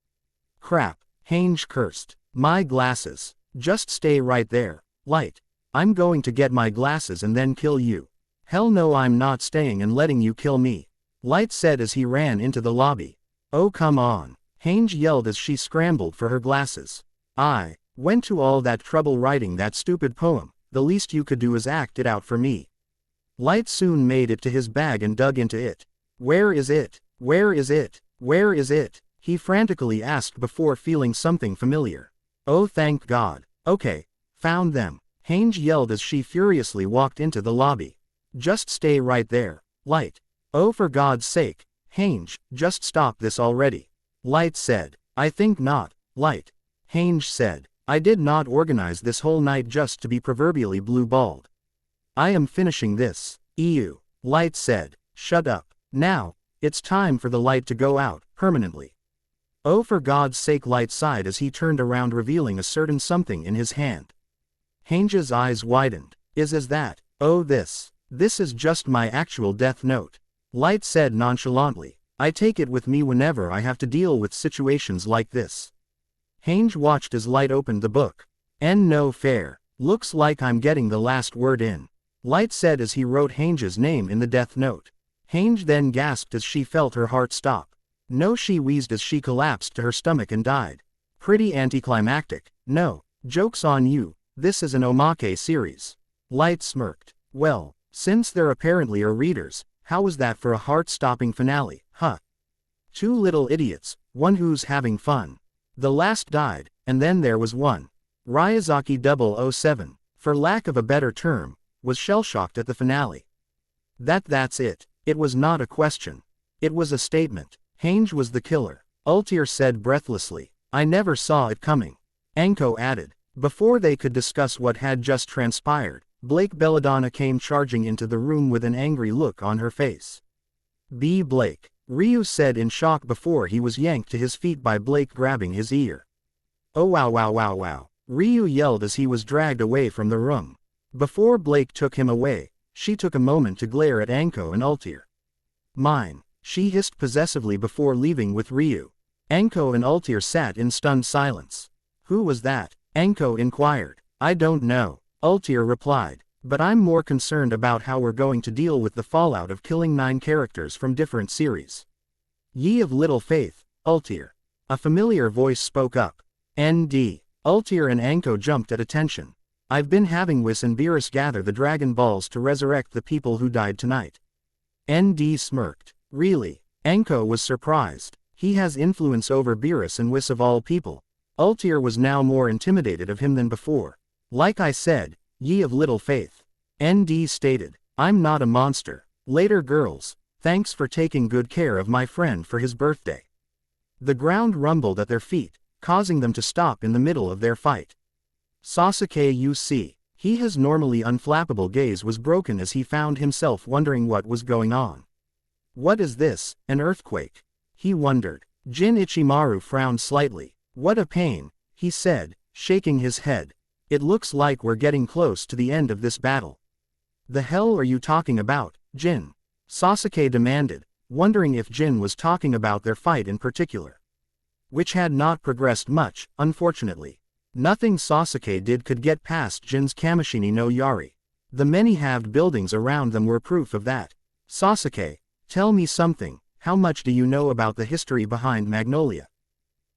Crap, Hange cursed. My glasses. Just stay right there, Light. I'm going to get my glasses and then kill you. Hell no, I'm not staying and letting you kill me, Light said as he ran into the lobby. Oh come on, Hange yelled as she scrambled for her glasses. I went to all that trouble writing that stupid poem, the least you could do is act it out for me. Light soon made it to his bag and dug into it. Where is it? Where is it? Where is it? He frantically asked before feeling something familiar. Oh thank God. Okay, found them, Hange yelled as she furiously walked into the lobby. Just stay right there, Light. Oh for God's sake, Hange, just stop this already. Light said. I think not, Light. Hange said. I did not organize this whole night just to be proverbially blue-balled. I am finishing this. Ew, Light said. Shut up. Now, it's time for the Light to go out, permanently. Oh for God's sake, Light sighed as he turned around revealing a certain something in his hand. Hange's eyes widened. Is that? Oh this is just my actual death note. Light said nonchalantly. I take it with me whenever I have to deal with situations like this. Hange watched as Light opened the book. No fair. Looks like I'm getting the last word in, Light said as he wrote Hange's name in the death note. Hange then gasped as she felt her heart stop. No, she wheezed as she collapsed to her stomach and died. Pretty anticlimactic. No, joke's on you, this is an omake series. Light smirked. Well, since there apparently are readers, how was that for a heart-stopping finale, huh? Two little idiots, one who's having fun. The last died, and then there was one. Ryazaki 007, for lack of a better term, was shell-shocked at the finale. That's it. It was not a question. It was a statement. Hange was the killer, Ultir said breathlessly. I never saw it coming, Anko added. Before they could discuss what had just transpired, Blake Belladonna came charging into the room with an angry look on her face. B. Blake, Ryu said in shock before he was yanked to his feet by Blake grabbing his ear. Oh wow, Ryu yelled as he was dragged away from the room. Before Blake took him away, she took a moment to glare at Anko and Ultir. Mine, she hissed possessively before leaving with Ryu. Anko and Ultir sat in stunned silence. Who was that? Anko inquired. I don't know, Ultir replied, but I'm more concerned about how we're going to deal with the fallout of killing 9 characters from different series. Ye of little faith, Ultir. A familiar voice spoke up. ND. Ultir and Anko jumped at attention. I've been having Whis and Beerus gather the Dragon Balls to resurrect the people who died tonight. ND smirked. Really? Anko was surprised. He has influence over Beerus and Whis of all people. Ultir was now more intimidated of him than before. Like I said, ye of little faith. ND stated. I'm not a monster. Later girls, thanks for taking good care of my friend for his birthday. The ground rumbled at their feet, causing them to stop in the middle of their fight. Sasuke UC. His normally unflappable gaze was broken as he found himself wondering what was going on. What is this, an earthquake? He wondered. Jin Ichimaru frowned slightly. What a pain, he said, shaking his head. It looks like we're getting close to the end of this battle. The hell are you talking about, Jin? Sasuke demanded, wondering if Jin was talking about their fight in particular. Which had not progressed much, unfortunately. Nothing Sasuke did could get past Jin's Kamishini no Yari. The many-halved buildings around them were proof of that. Sasuke, tell me something, how much do you know about the history behind Magnolia?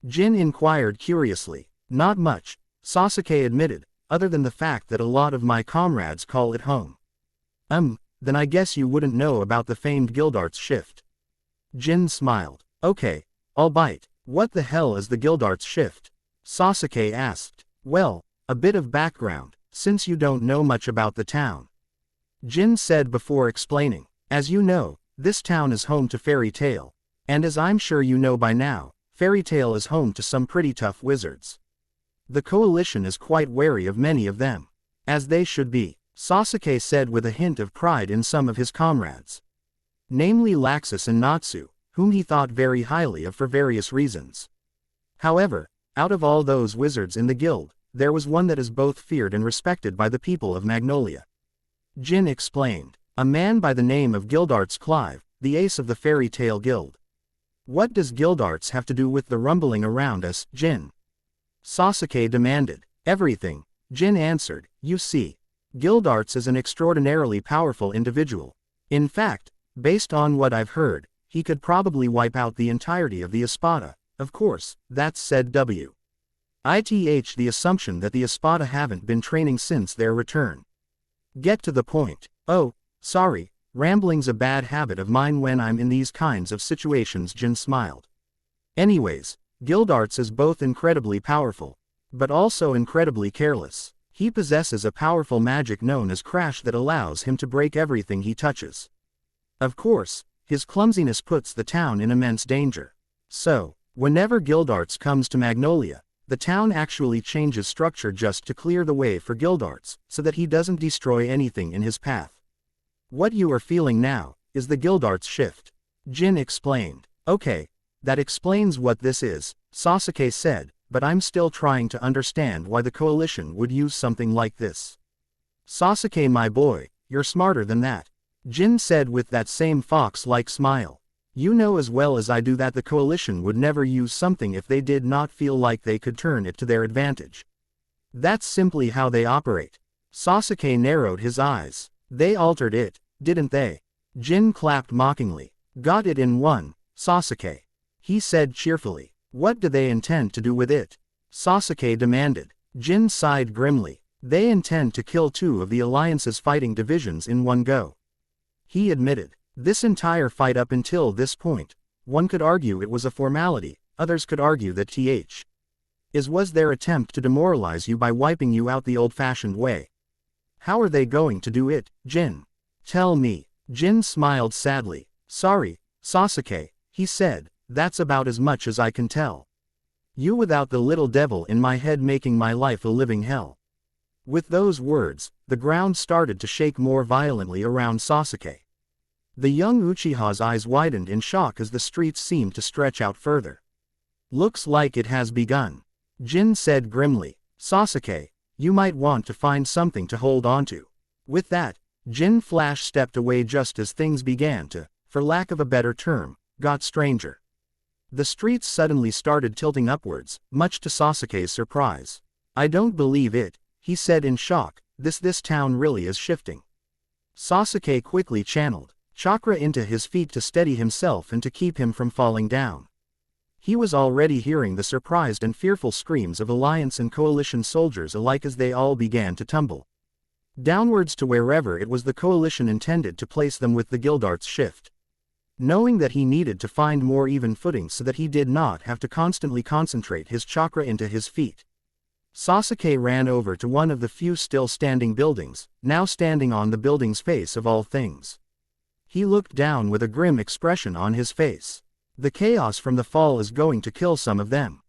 Jin inquired curiously. Not much, Sasuke admitted, other than the fact that a lot of my comrades call it home. Then I guess you wouldn't know about the famed Gildarts Shift. Jin smiled. Okay, I'll bite. What the hell is the Gildarts Shift? Sasuke asked. Well, a bit of background, since you don't know much about the town. Jin said before explaining. As you know, this town is home to Fairy Tail. And as I'm sure you know by now, Fairy Tail is home to some pretty tough wizards. The coalition is quite wary of many of them. As they should be, Sasuke said with a hint of pride in some of his comrades. Namely Laxus and Natsu, whom he thought very highly of for various reasons. However, out of all those wizards in the guild, there was one that is both feared and respected by the people of Magnolia. Jin explained. A man by the name of Gildarts Clive, the ace of the Fairy Tail Guild. What does Gildarts have to do with the rumbling around us, Jin? Sasuke demanded. Everything, Jin answered. You see, Gildarts is an extraordinarily powerful individual. In fact, based on what I've heard, he could probably wipe out the entirety of the Espada. Of course, that's said with the assumption that the Espada haven't been training since their return. Get to the point. Oh, sorry, rambling's a bad habit of mine when I'm in these kinds of situations, Jin smiled. Anyways, Gildarts is both incredibly powerful, but also incredibly careless. He possesses a powerful magic known as Crash that allows him to break everything he touches. Of course, his clumsiness puts the town in immense danger. So, whenever Gildarts comes to Magnolia, the town actually changes structure just to clear the way for Gildarts, so that he doesn't destroy anything in his path. What you are feeling now is the Gildarts shift. Jin explained. Okay, that explains what this is, Sasuke said, but I'm still trying to understand why the coalition would use something like this. Sasuke, my boy, you're smarter than that, Jin said with that same fox-like smile. You know as well as I do that the coalition would never use something if they did not feel like they could turn it to their advantage. That's simply how they operate. Sasuke narrowed his eyes. They altered it, didn't they? Jin clapped mockingly. Got it in one, Sasuke. He said cheerfully. What do they intend to do with it? Sasuke demanded. Jin sighed grimly. They intend to kill two of the Alliance's fighting divisions in one go. He admitted. This entire fight up until this point, one could argue it was a formality, others could argue that was their attempt to demoralize you by wiping you out the old-fashioned way. How are they going to do it, Jin? Tell me. Jin smiled sadly. Sorry, Sasuke, he said, that's about as much as I can tell. You without the little devil in my head making my life a living hell. With those words, the ground started to shake more violently around Sasuke. The young Uchiha's eyes widened in shock as the streets seemed to stretch out further. Looks like it has begun. Jin said grimly. Sasuke, you might want to find something to hold onto. With that, Jin Flash stepped away just as things began to, for lack of a better term, got stranger. The streets suddenly started tilting upwards, much to Sasuke's surprise. I don't believe it, he said in shock, this town really is shifting. Sasuke quickly channeled chakra into his feet to steady himself and to keep him from falling down. He was already hearing the surprised and fearful screams of Alliance and Coalition soldiers alike as they all began to tumble downwards to wherever it was the Coalition intended to place them with the Gildarts shift. Knowing that he needed to find more even footing so that he did not have to constantly concentrate his chakra into his feet, Sasuke ran over to one of the few still standing buildings, now standing on the building's face of all things. He looked down with a grim expression on his face. The chaos from the fall is going to kill some of them.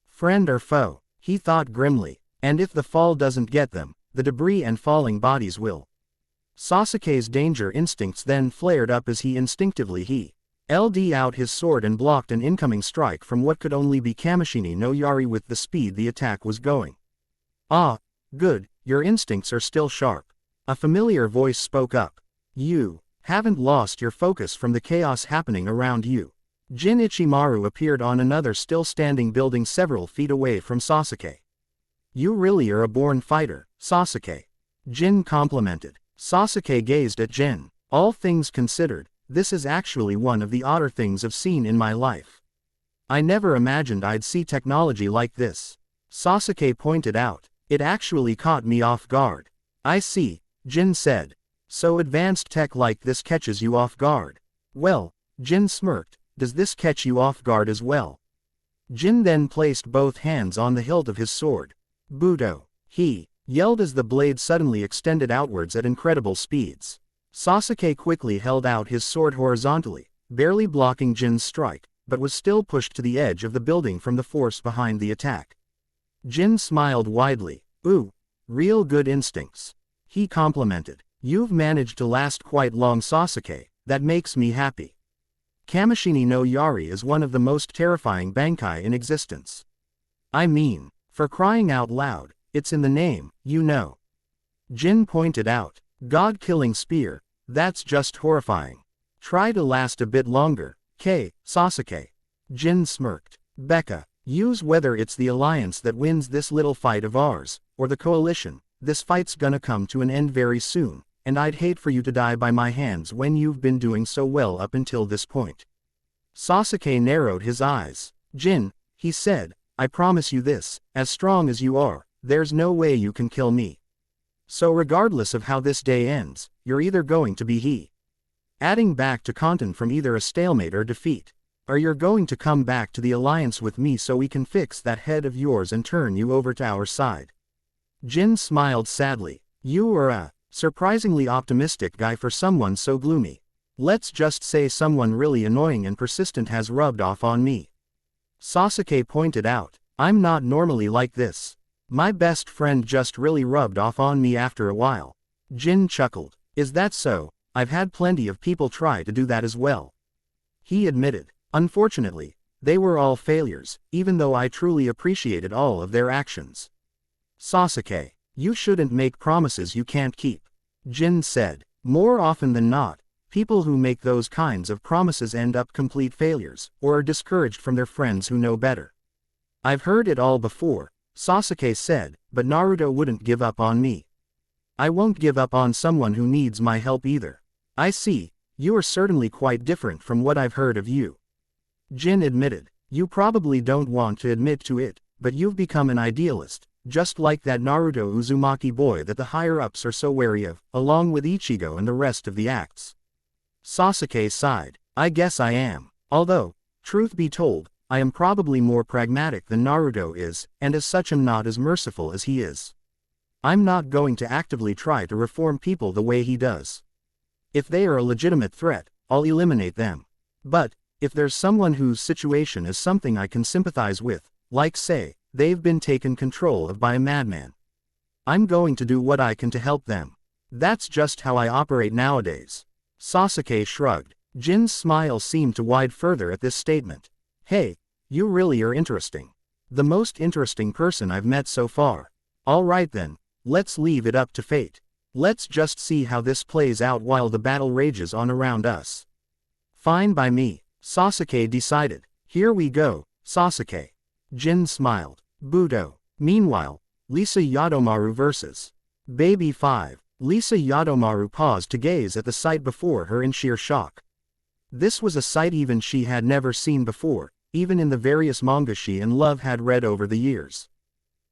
Friend or foe, he thought grimly, and if the fall doesn't get them, the debris and falling bodies will. Sasuke's danger instincts then flared up as he instinctively LD out his sword and blocked an incoming strike from what could only be Kamishini no Yari with the speed the attack was going. Ah, good, your instincts are still sharp. A familiar voice spoke up. You haven't lost your focus from the chaos happening around you. Jin Ichimaru appeared on another still standing building several feet away from Sasuke. You really are a born fighter, Sasuke. Jin complimented. Sasuke gazed at Jin. All things considered, this is actually one of the odder things I've seen in my life. I never imagined I'd see technology like this. Sasuke pointed out. It actually caught me off guard. I see, Jin said. So advanced tech like this catches you off guard. Well, Jin smirked, does this catch you off guard as well? Jin then placed both hands on the hilt of his sword. Buto! He yelled as the blade suddenly extended outwards at incredible speeds. Sasuke quickly held out his sword horizontally, barely blocking Jin's strike, but was still pushed to the edge of the building from the force behind the attack. Jin smiled widely. Ooh, real good instincts. He complimented. You've managed to last quite long, Sasuke, that makes me happy. Kamishini no Yari is one of the most terrifying Bankai in existence. I mean, for crying out loud, it's in the name, you know. Jin pointed out. God-killing spear, that's just horrifying. Try to last a bit longer, Sasuke. Jin smirked. Becca, use whether it's the alliance that wins this little fight of ours, or the coalition, this fight's gonna come to an end very soon, and I'd hate for you to die by my hands when you've been doing so well up until this point. Sasuke narrowed his eyes. Jin, he said, I promise you this, as strong as you are, there's no way you can kill me. So regardless of how this day ends, you're either going to be he. Adding back to Kanton from either a stalemate or defeat. Or you're going to come back to the alliance with me so we can fix that head of yours and turn you over to our side. Jin smiled sadly. You are a surprisingly optimistic guy for someone so gloomy. Let's just say someone really annoying and persistent has rubbed off on me. Sasuke pointed out. I'm not normally like this. My best friend just really rubbed off on me after a while. Jin chuckled. Is that so? I've had plenty of people try to do that as well. He admitted. Unfortunately, they were all failures, even though I truly appreciated all of their actions. Sasuke, you shouldn't make promises you can't keep. Jin said. More often than not, people who make those kinds of promises end up complete failures, or are discouraged from their friends who know better. I've heard it all before, Sasuke said, but Naruto wouldn't give up on me. I won't give up on someone who needs my help either. I see, you are certainly quite different from what I've heard of you. Jin admitted. You probably don't want to admit to it, but you've become an idealist, just like that Naruto Uzumaki boy that the higher-ups are so wary of, along with Ichigo and the rest of the acts. Sasuke sighed. I guess I am. Although, truth be told, I am probably more pragmatic than Naruto is, and as such am not as merciful as he is. I'm not going to actively try to reform people the way he does. If they are a legitimate threat, I'll eliminate them. But, if there's someone whose situation is something I can sympathize with, like say, they've been taken control of by a madman, I'm going to do what I can to help them. That's just how I operate nowadays. Sasuke shrugged. Jin's smile seemed to widen further at this statement. Hey, you really are interesting. The most interesting person I've met so far. Alright then, let's leave it up to fate. Let's just see how this plays out while the battle rages on around us. Fine by me, Sasuke decided. Here we go, Sasuke. Jin smiled. Buto. Meanwhile, Lisa Yadomaru vs. Baby 5. Lisa Yadomaru paused to gaze at the sight before her in sheer shock. This was a sight even she had never seen before, even in the various manga she and Love had read over the years.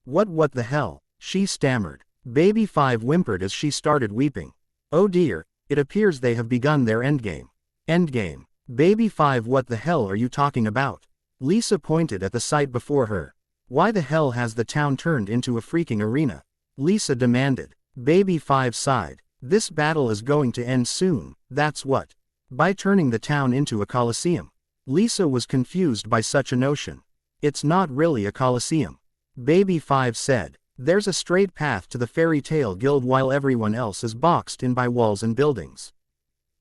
What the hell? She stammered. Baby 5 whimpered as she started weeping. Oh dear, it appears they have begun their endgame. Endgame. Baby 5, what the hell are you talking about? Lisa pointed at the sight before her. Why the hell has the town turned into a freaking arena? Lisa demanded. Baby 5 sighed. This battle is going to end soon, that's what. By turning the town into a coliseum. Lisa was confused by such a notion. It's not really a coliseum. Baby 5 said. There's a straight path to the Fairy Tail Guild while everyone else is boxed in by walls and buildings.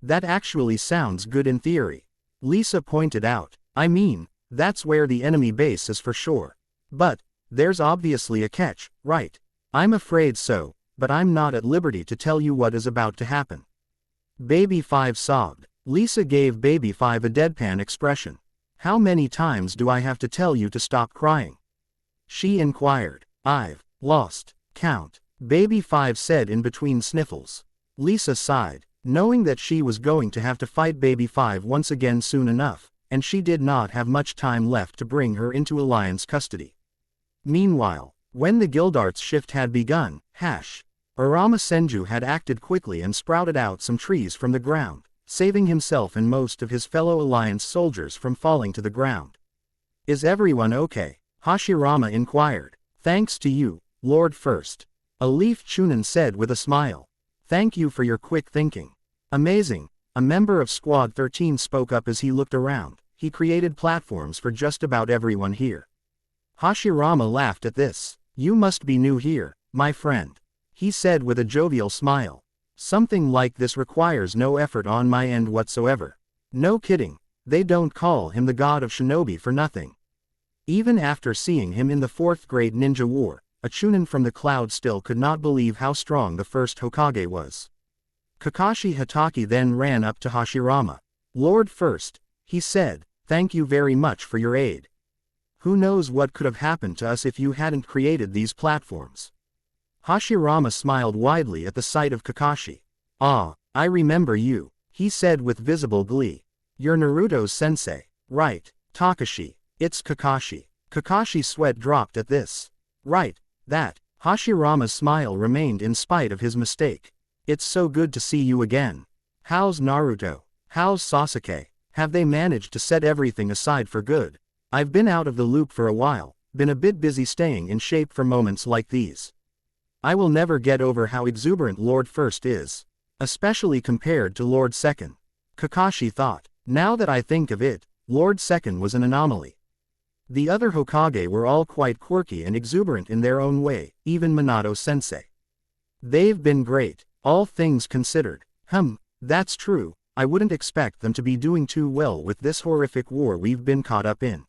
That actually sounds good in theory. Lisa pointed out. I mean, that's where the enemy base is for sure. But, there's obviously a catch, right? I'm afraid so, but I'm not at liberty to tell you what is about to happen. Baby 5 sobbed. Lisa gave Baby 5 a deadpan expression. How many times do I have to tell you to stop crying? She inquired. I've lost count, Baby 5 said in between sniffles. Lisa sighed, knowing that she was going to have to fight Baby 5 once again soon enough, and she did not have much time left to bring her into Alliance custody. Meanwhile, when the Guildarts shift had begun, Arama Senju had acted quickly and sprouted out some trees from the ground, saving himself and most of his fellow Alliance soldiers from falling to the ground. Is everyone okay? Hashirama inquired. Thanks to you, Lord First. A Leaf Chunin said with a smile. Thank you for your quick thinking. Amazing. A member of Squad 13 spoke up as he looked around. He created platforms for just about everyone here. Hashirama laughed at this. You must be new here, my friend. He said with a jovial smile. Something like this requires no effort on my end whatsoever. No kidding, they don't call him the god of shinobi for nothing. Even after seeing him in the 4th grade ninja war, a Chunin from the cloud still could not believe how strong the first Hokage was. Kakashi Hatake then ran up to Hashirama. Lord First, he said, thank you very much for your aid. Who knows what could have happened to us if you hadn't created these platforms. Hashirama smiled widely at the sight of Kakashi. Ah, I remember you, he said with visible glee. You're Naruto's sensei, right, Takashi, it's Kakashi. Kakashi's sweat dropped at this. Right, that. Hashirama's smile remained in spite of his mistake. It's so good to see you again. How's Naruto? How's Sasuke? Have they managed to set everything aside for good? I've been out of the loop for a while, been a bit busy staying in shape for moments like these. I will never get over how exuberant Lord First is. Especially compared to Lord Second. Kakashi thought. Now that I think of it, Lord Second was an anomaly. The other Hokage were all quite quirky and exuberant in their own way, even Minato-sensei. They've been great, all things considered. That's true, I wouldn't expect them to be doing too well with this horrific war we've been caught up in.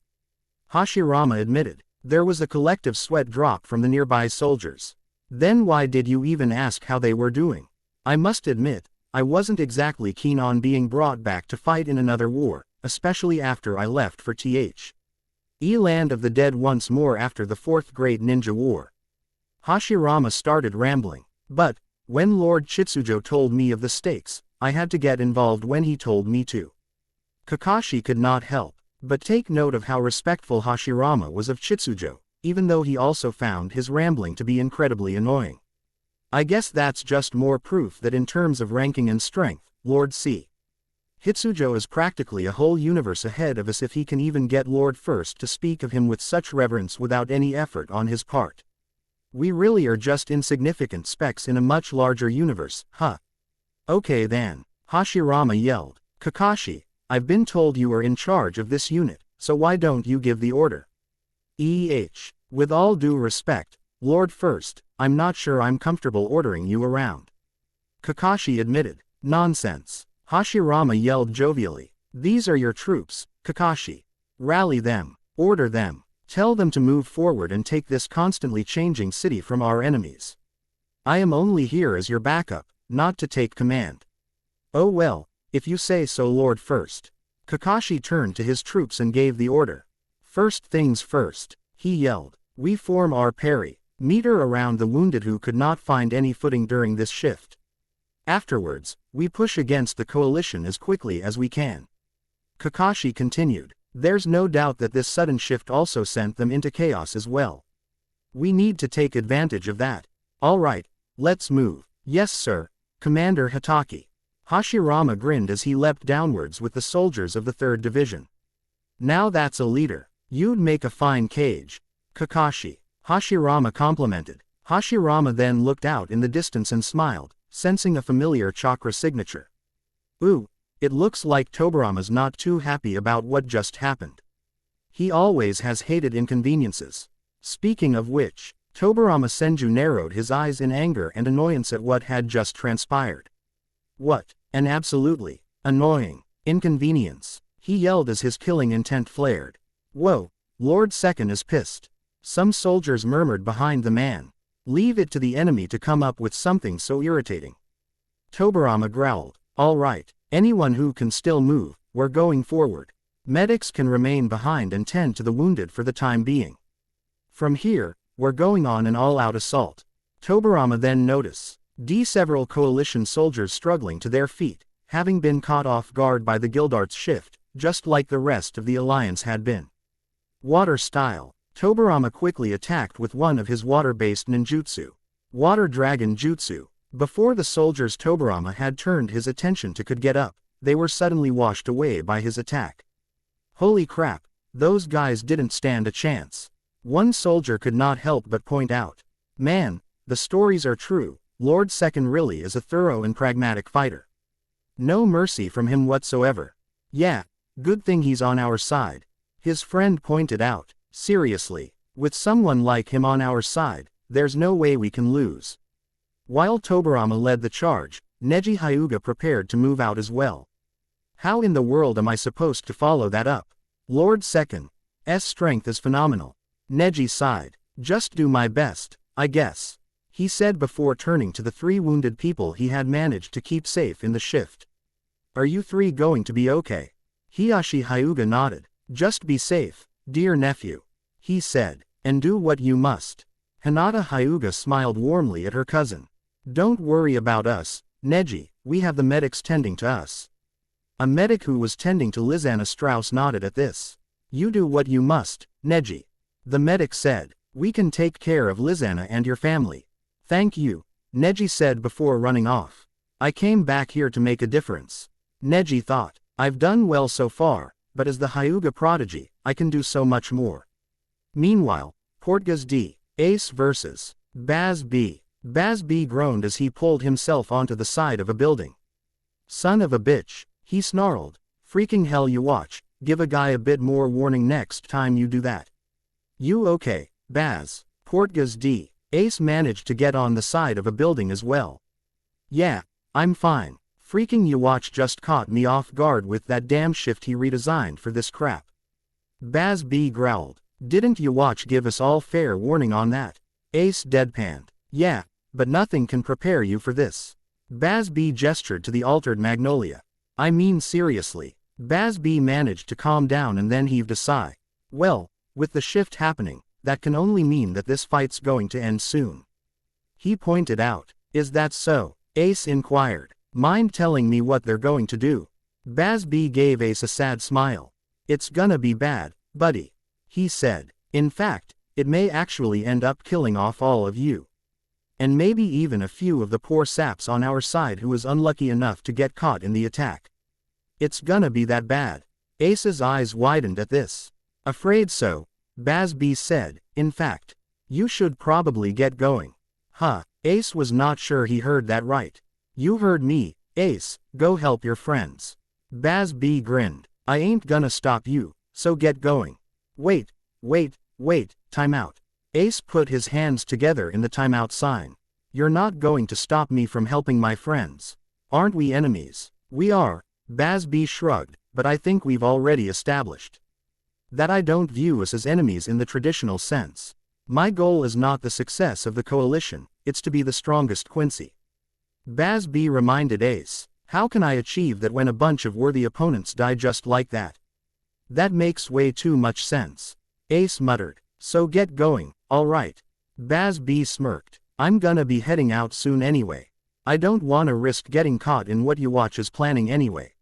Hashirama admitted. There was a collective sweat drop from the nearby soldiers. Then why did you even ask how they were doing? I must admit, I wasn't exactly keen on being brought back to fight in another war, especially after I left for Land of the Dead once more after the 4th grade ninja war. Hashirama started rambling. But, when Lord Chitsujo told me of the stakes, I had to get involved when he told me to. Kakashi could not help but take note of how respectful Hashirama was of Chitsujo, even though he also found his rambling to be incredibly annoying. I guess that's just more proof that in terms of ranking and strength, Lord Hitsujo is practically a whole universe ahead of us if he can even get Lord First to speak of him with such reverence without any effort on his part. We really are just insignificant specks in a much larger universe, huh? Okay then, Hashirama yelled. Kakashi, I've been told you are in charge of this unit, so why don't you give the order? With all due respect, Lord First, I'm not sure I'm comfortable ordering you around. Kakashi admitted. Nonsense. Hashirama yelled jovially. These are your troops, Kakashi. Rally them, order them, tell them to move forward and take this constantly changing city from our enemies. I am only here as your backup, not to take command. Oh well, if you say so, Lord First. Kakashi turned to his troops and gave the order. First things first, he yelled. We form our perimeter around the wounded who could not find any footing during this shift. Afterwards, we push against the coalition as quickly as we can. Kakashi continued. There's no doubt that this sudden shift also sent them into chaos as well. We need to take advantage of that. All right, let's move. Yes sir, Commander Hatake. Hashirama grinned as he leapt downwards with the soldiers of the 3rd Division. Now that's a leader. You'd make a fine cage, Kakashi. Hashirama complimented. Hashirama then looked out in the distance and smiled, sensing a familiar chakra signature. Ooh, it looks like Tobirama's not too happy about what just happened. He always has hated inconveniences. Speaking of which, Tobirama Senju narrowed his eyes in anger and annoyance at what had just transpired. What an absolutely annoying inconvenience, he yelled as his killing intent flared. Whoa, Lord Second is pissed. Some soldiers murmured behind the man. Leave it to the enemy to come up with something so irritating. Tobirama growled. All right, anyone who can still move, we're going forward. Medics can remain behind and tend to the wounded for the time being. From here, we're going on an all-out assault. Tobirama then noticed several coalition soldiers struggling to their feet, having been caught off guard by the Gildart's shift, just like the rest of the alliance had been. Water style. Tobirama quickly attacked with one of his water-based ninjutsu. Water Dragon Jutsu. Before the soldiers Tobirama had turned his attention to could get up, they were suddenly washed away by his attack. Holy crap, Those guys didn't stand a chance. One soldier could not help but point out. Man, the stories are true, Lord Second really is a thorough and pragmatic fighter. No mercy from him whatsoever. Yeah, good thing he's on our side. His friend pointed out. Seriously, with someone like him on our side, there's no way we can lose. While Tobirama led the charge, Neji Hyuga prepared to move out as well. How in the world am I supposed to follow that up? Lord Second's strength is phenomenal. Neji sighed. Just do my best, I guess, he said before turning to the 3 wounded people he had managed to keep safe in the shift. Are you 3 going to be okay? Hiashi Hyuga nodded. Just be safe, dear nephew, he said, and do what you must. Hinata Hyuga smiled warmly at her cousin. Don't worry about us, Neji, we have the medics tending to us. A medic who was tending to Lizana Strauss nodded at this. You do what you must, Neji. The medic said. We can take care of Lizana and your family. Thank you, Neji said before running off. I came back here to make a difference. Neji thought. I've done well so far, but as the Hyuga prodigy, I can do so much more. Meanwhile, Portgas D. Ace vs. Baz B. Baz B groaned as he pulled himself onto the side of a building. Son of a bitch, he snarled. Freaking hell, you watch, give a guy a bit more warning next time you do that. You okay, Baz? Portgas D. Ace managed to get on the side of a building as well. Yeah, I'm fine. Freaking you watch just caught me off guard with that damn shift he redesigned for this crap. Baz B growled. Didn't you watch give us all fair warning on that? Ace deadpanned. Yeah, but nothing can prepare you for this. Baz B gestured to the altered Magnolia. I mean seriously. Baz B managed to calm down and then heaved a sigh. Well, with the shift happening, that can only mean that this fight's going to end soon. He pointed out. Is that so? Ace inquired. Mind telling me what they're going to do? Baz B gave Ace a sad smile. It's gonna be bad, buddy, he said. In fact, it may actually end up killing off all of you. And maybe even a few of the poor saps on our side who was unlucky enough to get caught in the attack. It's gonna be that bad. Ace's eyes widened at this. Afraid so, Baz B said. In fact, you should probably get going. Huh, Ace was not sure he heard that right. You heard me, Ace, go help your friends. Baz B grinned. I ain't gonna stop you, so get going. Wait, time out. Ace put his hands together in the timeout sign. You're not going to stop me from helping my friends. Aren't we enemies? We are, Baz B shrugged, but I think we've already established that I don't view us as enemies in the traditional sense. My goal is not the success of the coalition, it's to be the strongest Quincy. Baz B reminded Ace. How can I achieve that when a bunch of worthy opponents die just like that? That makes way too much sense. Ace muttered. So get going, alright. Baz B smirked. I'm gonna be heading out soon anyway. I don't wanna risk getting caught in what you watch is planning anyway.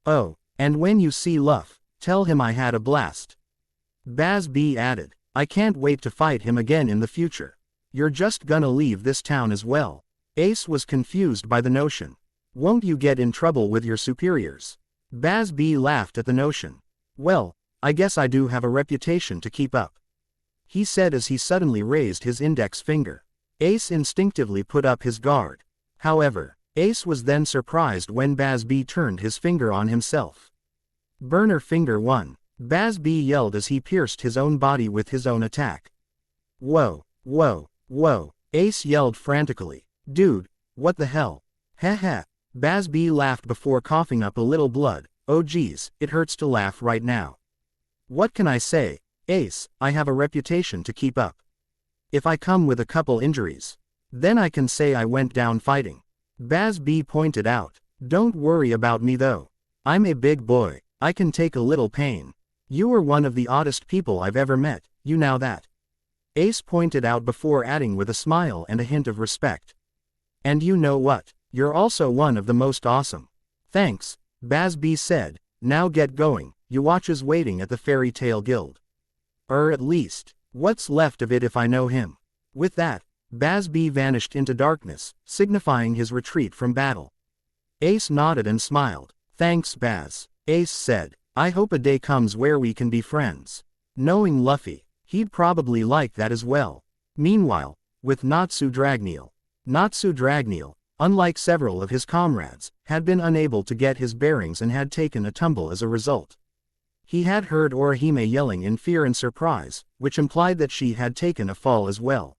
Oh, and when you see Luff, tell him I had a blast. Baz B added. I can't wait to fight him again in the future. You're just gonna leave this town as well. Ace was confused by the notion. Won't you get in trouble with your superiors? Baz B laughed at the notion. Well, I guess I do have a reputation to keep up, he said as he suddenly raised his index finger. Ace instinctively put up his guard. However, Ace was then surprised when Baz B turned his finger on himself. Burner finger 1. Baz B yelled as he pierced his own body with his own attack. Whoa, Ace yelled frantically. Dude, what the hell? Heh. Baz B laughed before coughing up a little blood. Oh geez, it hurts to laugh right now. What can I say, Ace, I have a reputation to keep up. If I come with a couple injuries, then I can say I went down fighting. Baz B pointed out. Don't worry about me though. I'm a big boy, I can take a little pain. You are one of the oddest people I've ever met, you know that. Ace pointed out before adding with a smile and a hint of respect. And you know what? You're also one of the most awesome. Thanks, Baz B said. Now get going, you watches waiting at the Fairy Tale Guild. At least, what's left of it if I know him. With that, Baz B vanished into darkness, signifying his retreat from battle. Ace nodded and smiled. Thanks Baz, Ace said. I hope a day comes where we can be friends. Knowing Luffy, he'd probably like that as well. Meanwhile, with Natsu Dragneel. Natsu Dragneel, unlike several of his comrades, had been unable to get his bearings and had taken a tumble as a result. He had heard Orihime yelling in fear and surprise, which implied that she had taken a fall as well.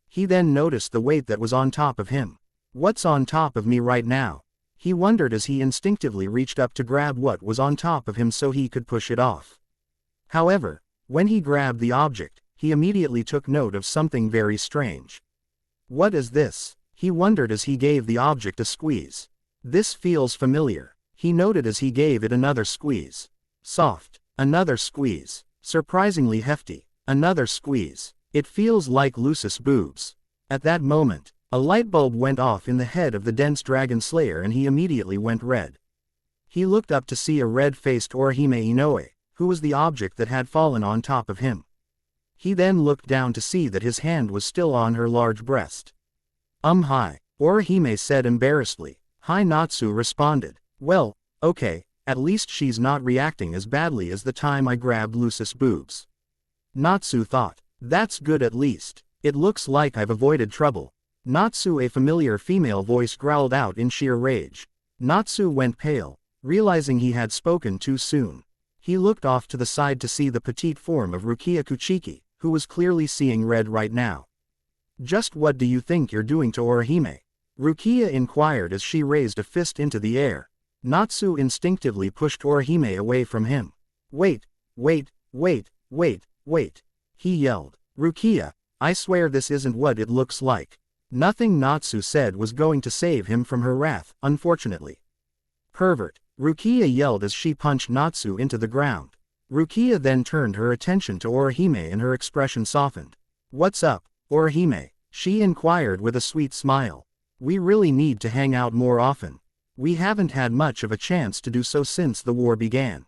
He then noticed the weight that was on top of him. What's on top of me right now? He wondered as he instinctively reached up to grab what was on top of him so he could push it off. However, when he grabbed the object, he immediately took note of something very strange. What is this? He wondered as he gave the object a squeeze. This feels familiar, he noted as he gave it another squeeze. Soft, another squeeze, surprisingly hefty, another squeeze. It feels like Lucis boobs. At that moment, a light bulb went off in the head of the dense dragon slayer and he immediately went red. He looked up to see a red-faced Orihime Inoue, who was the object that had fallen on top of him. He then looked down to see that his hand was still on her large breast. Hi, Orihime said embarrassedly. Hi, Natsu responded. Well, okay, at least she's not reacting as badly as the time I grabbed Lucis boobs. Natsu thought. That's good at least. It looks like I've avoided trouble. Natsu, a familiar female voice growled out in sheer rage. Natsu went pale, realizing he had spoken too soon. He looked off to the side to see the petite form of Rukia Kuchiki, who was clearly seeing red right now. Just what do you think you're doing to Orihime? Rukia inquired as she raised a fist into the air. Natsu instinctively pushed Orihime away from him. Wait, wait, wait, wait, wait. He yelled. Rukia, I swear this isn't what it looks like. Nothing Natsu said was going to save him from her wrath, unfortunately. Pervert, Rukia yelled as she punched Natsu into the ground. Rukia then turned her attention to Orihime and her expression softened. What's up, Orihime? She inquired with a sweet smile. We really need to hang out more often. We haven't had much of a chance to do so since the war began.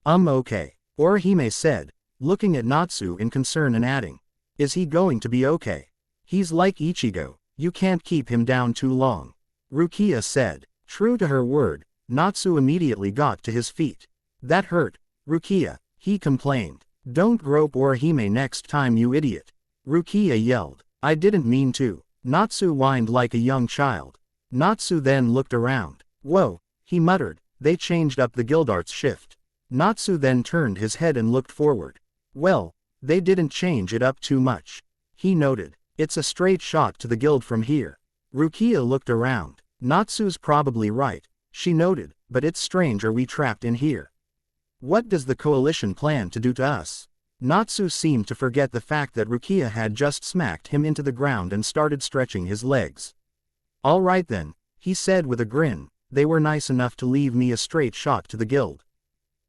Okay, Orihime said, looking at Natsu in concern and adding. Is he going to be okay? He's like Ichigo, you can't keep him down too long. Rukia said. True to her word, Natsu immediately got to his feet. That hurt, Rukia, he complained. Don't grope Orihime next time, you idiot. Rukia yelled. I didn't mean to. Natsu whined like a young child. Natsu then looked around. Whoa, he muttered, they changed up the Gildart's shift. Natsu then turned his head and looked forward. Well, they didn't change it up too much. He noted. It's a straight shot to the guild from here. Rukia looked around. Natsu's probably right, she noted, but it's strange, are we trapped in here? What does the coalition plan to do to us? Natsu seemed to forget the fact that Rukia had just smacked him into the ground and started stretching his legs. All right then, he said with a grin, they were nice enough to leave me a straight shot to the guild.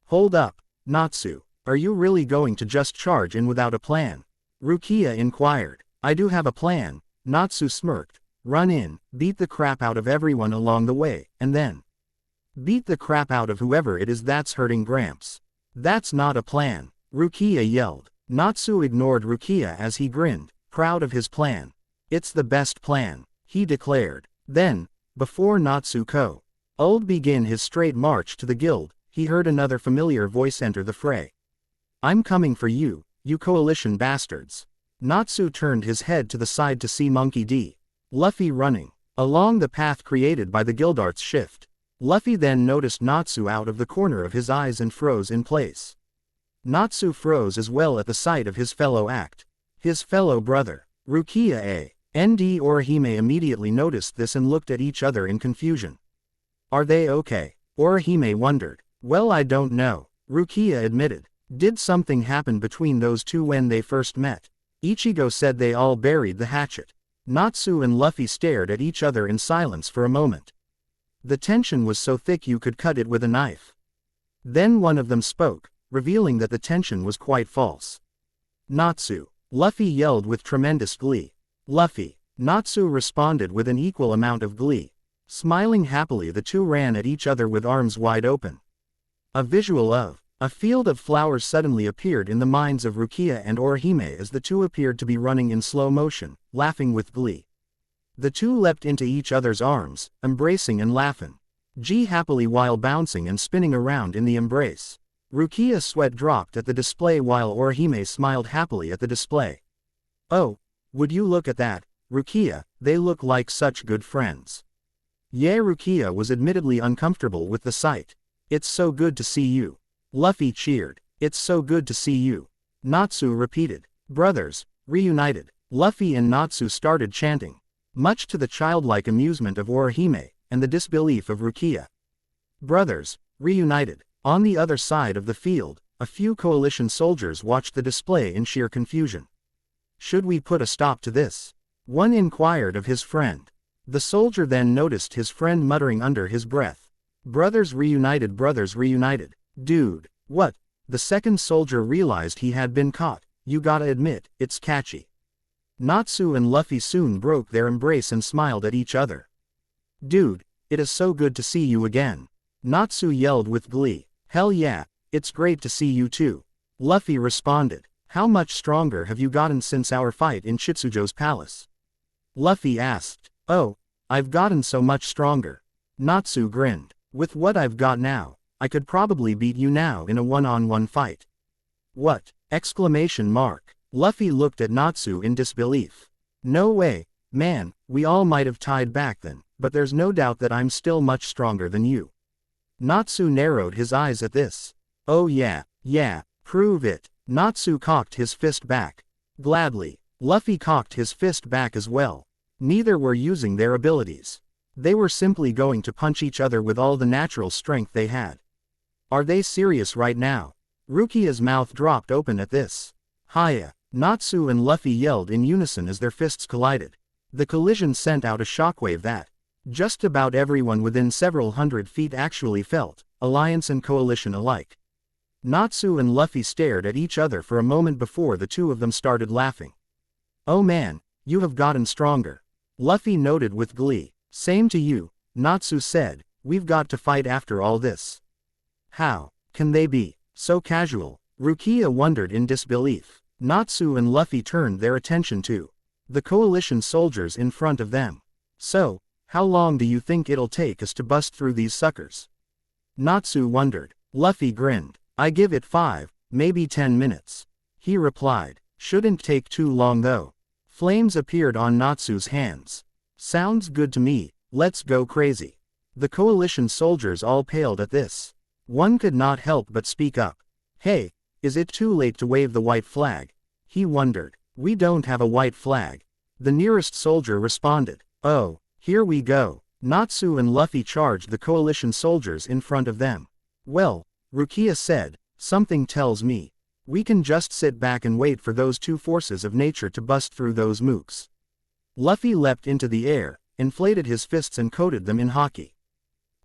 Hold up, Natsu, are you really going to just charge in without a plan? Rukia inquired. I do have a plan, Natsu smirked. Run in, beat the crap out of everyone along the way, and then beat the crap out of whoever it is that's hurting Gramps. That's not a plan, Rukia yelled. Natsu ignored Rukia as he grinned, proud of his plan. It's the best plan, he declared. Then, before Natsu could begin his straight march to the guild, he heard another familiar voice enter the fray. I'm coming for you, you coalition bastards. Natsu turned his head to the side to see Monkey D. Luffy running along the path created by the Gildart's shift. Luffy then noticed Natsu out of the corner of his eyes and froze in place. Natsu froze as well at the sight of his fellow brother, Rukia and Orihime immediately noticed this and looked at each other in confusion. Are they okay? Orihime wondered. Well, I don't know, Rukia admitted. Did something happen between those two when they first met? Ichigo said they all buried the hatchet. Natsu and Luffy stared at each other in silence for a moment. The tension was so thick you could cut it with a knife. Then one of them spoke, revealing that the tension was quite false. Natsu, Luffy yelled with tremendous glee. Luffy, Natsu responded with an equal amount of glee. Smiling happily, the two ran at each other with arms wide open. A visual of a field of flowers suddenly appeared in the minds of Rukia and Orihime as the two appeared to be running in slow motion, laughing with glee. The two leapt into each other's arms, embracing and laughing. G happily while bouncing and spinning around in the embrace. Rukia's sweat dropped at the display while Orihime smiled happily at the display. Oh, would you look at that, Rukia, they look like such good friends. Yeah, Rukia was admittedly uncomfortable with the sight. It's so good to see you. Luffy cheered. It's so good to see you. Natsu repeated. Brothers, reunited. Luffy and Natsu started chanting, much to the childlike amusement of Orihime, and the disbelief of Rukia. Brothers, reunited. On the other side of the field, a few coalition soldiers watched the display in sheer confusion. Should we put a stop to this? One inquired of his friend. The soldier then noticed his friend muttering under his breath. Brothers reunited, Dude, what? The second soldier realized he had been caught. You gotta admit, it's catchy. Natsu and Luffy soon broke their embrace and smiled at each other. Dude, it is so good to see you again. Natsu yelled with glee. Hell yeah, it's great to see you too. Luffy responded. How much stronger have you gotten since our fight in Chitsujo's palace? Luffy asked. Oh, I've gotten so much stronger. Natsu grinned. With what I've got now, I could probably beat you now in a one-on-one fight. What? Exclamation mark. Luffy looked at Natsu in disbelief. No way, man, we all might have tied back then, but there's no doubt that I'm still much stronger than you. Natsu narrowed his eyes at this. Oh yeah, prove it. Natsu cocked his fist back. Gladly. Luffy cocked his fist back as well. Neither were using their abilities. They were simply going to punch each other with all the natural strength they had. Are they serious right now? Rukia's mouth dropped open at this. Hiya! Natsu and Luffy yelled in unison as their fists collided. The collision sent out a shockwave that just about everyone within several hundred feet actually felt, alliance and coalition alike. Natsu and Luffy stared at each other for a moment before the two of them started laughing. Oh man, you have gotten stronger. Luffy noted with glee. Same to you, Natsu said, we've got to fight after all this. How can they be so casual? Rukia wondered in disbelief. Natsu and Luffy turned their attention to the coalition soldiers in front of them. So, how long do you think it'll take us to bust through these suckers? Natsu wondered. Luffy grinned. I give it 5, maybe 10 minutes. He replied. Shouldn't take too long though. Flames appeared on Natsu's hands. Sounds good to me, let's go crazy. The coalition soldiers all paled at this. One could not help but speak up. Hey, is it too late to wave the white flag? He wondered. We don't have a white flag. The nearest soldier responded. Oh, here we go. Natsu and Luffy charged the coalition soldiers in front of them. Well, Rukia said, something tells me we can just sit back and wait for those two forces of nature to bust through those mooks. Luffy leapt into the air, inflated his fists and coated them in haki.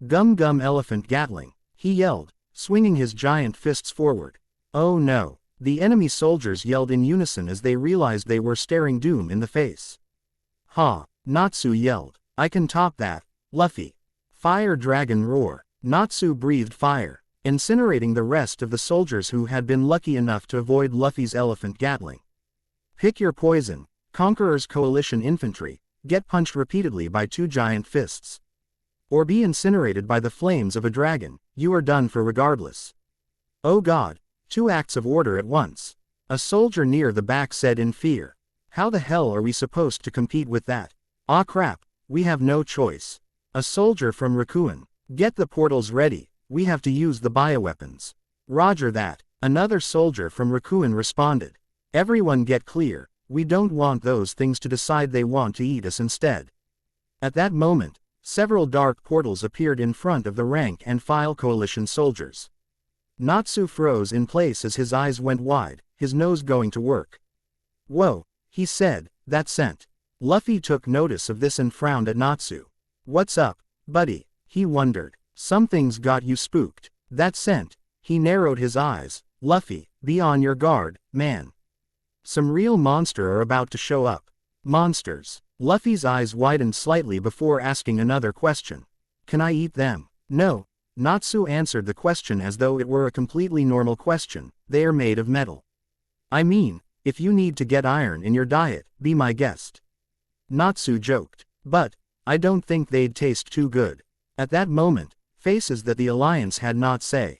Gum gum elephant Gatling, he yelled, swinging his giant fists forward. Oh no, the enemy soldiers yelled in unison as they realized they were staring doom in the face. Ha, Natsu yelled, I can top that, Luffy. Fire dragon roar. Natsu breathed fire, incinerating the rest of the soldiers who had been lucky enough to avoid Luffy's elephant Gatling. Pick your poison, Conqueror's coalition infantry, get punched repeatedly by two giant fists. Or be incinerated by the flames of a dragon, you are done for regardless. Oh god, 2 acts of order at once. A soldier near the back said in fear. How the hell are we supposed to compete with that? Ah crap, we have no choice. A soldier from Raccoon. Get the portals ready, we have to use the bioweapons. Roger that. Another soldier from Raccoon responded. Everyone get clear, we don't want those things to decide they want to eat us instead. At that moment, several dark portals appeared in front of the rank and file coalition soldiers. Natsu froze in place as his eyes went wide, his nose going to work. Whoa, he said, that scent. Luffy took notice of this and frowned at Natsu. What's up, buddy? He wondered. Something's got you spooked. That scent. He narrowed his eyes. Luffy, be on your guard, man. Some real monster are about to show up. Monsters. Luffy's eyes widened slightly before asking another question. Can I eat them? No. Natsu answered the question as though it were a completely normal question. They are made of metal. I mean, if you need to get iron in your diet, be my guest. Natsu joked. But I don't think they'd taste too good. At that moment, faces that the Alliance had not seen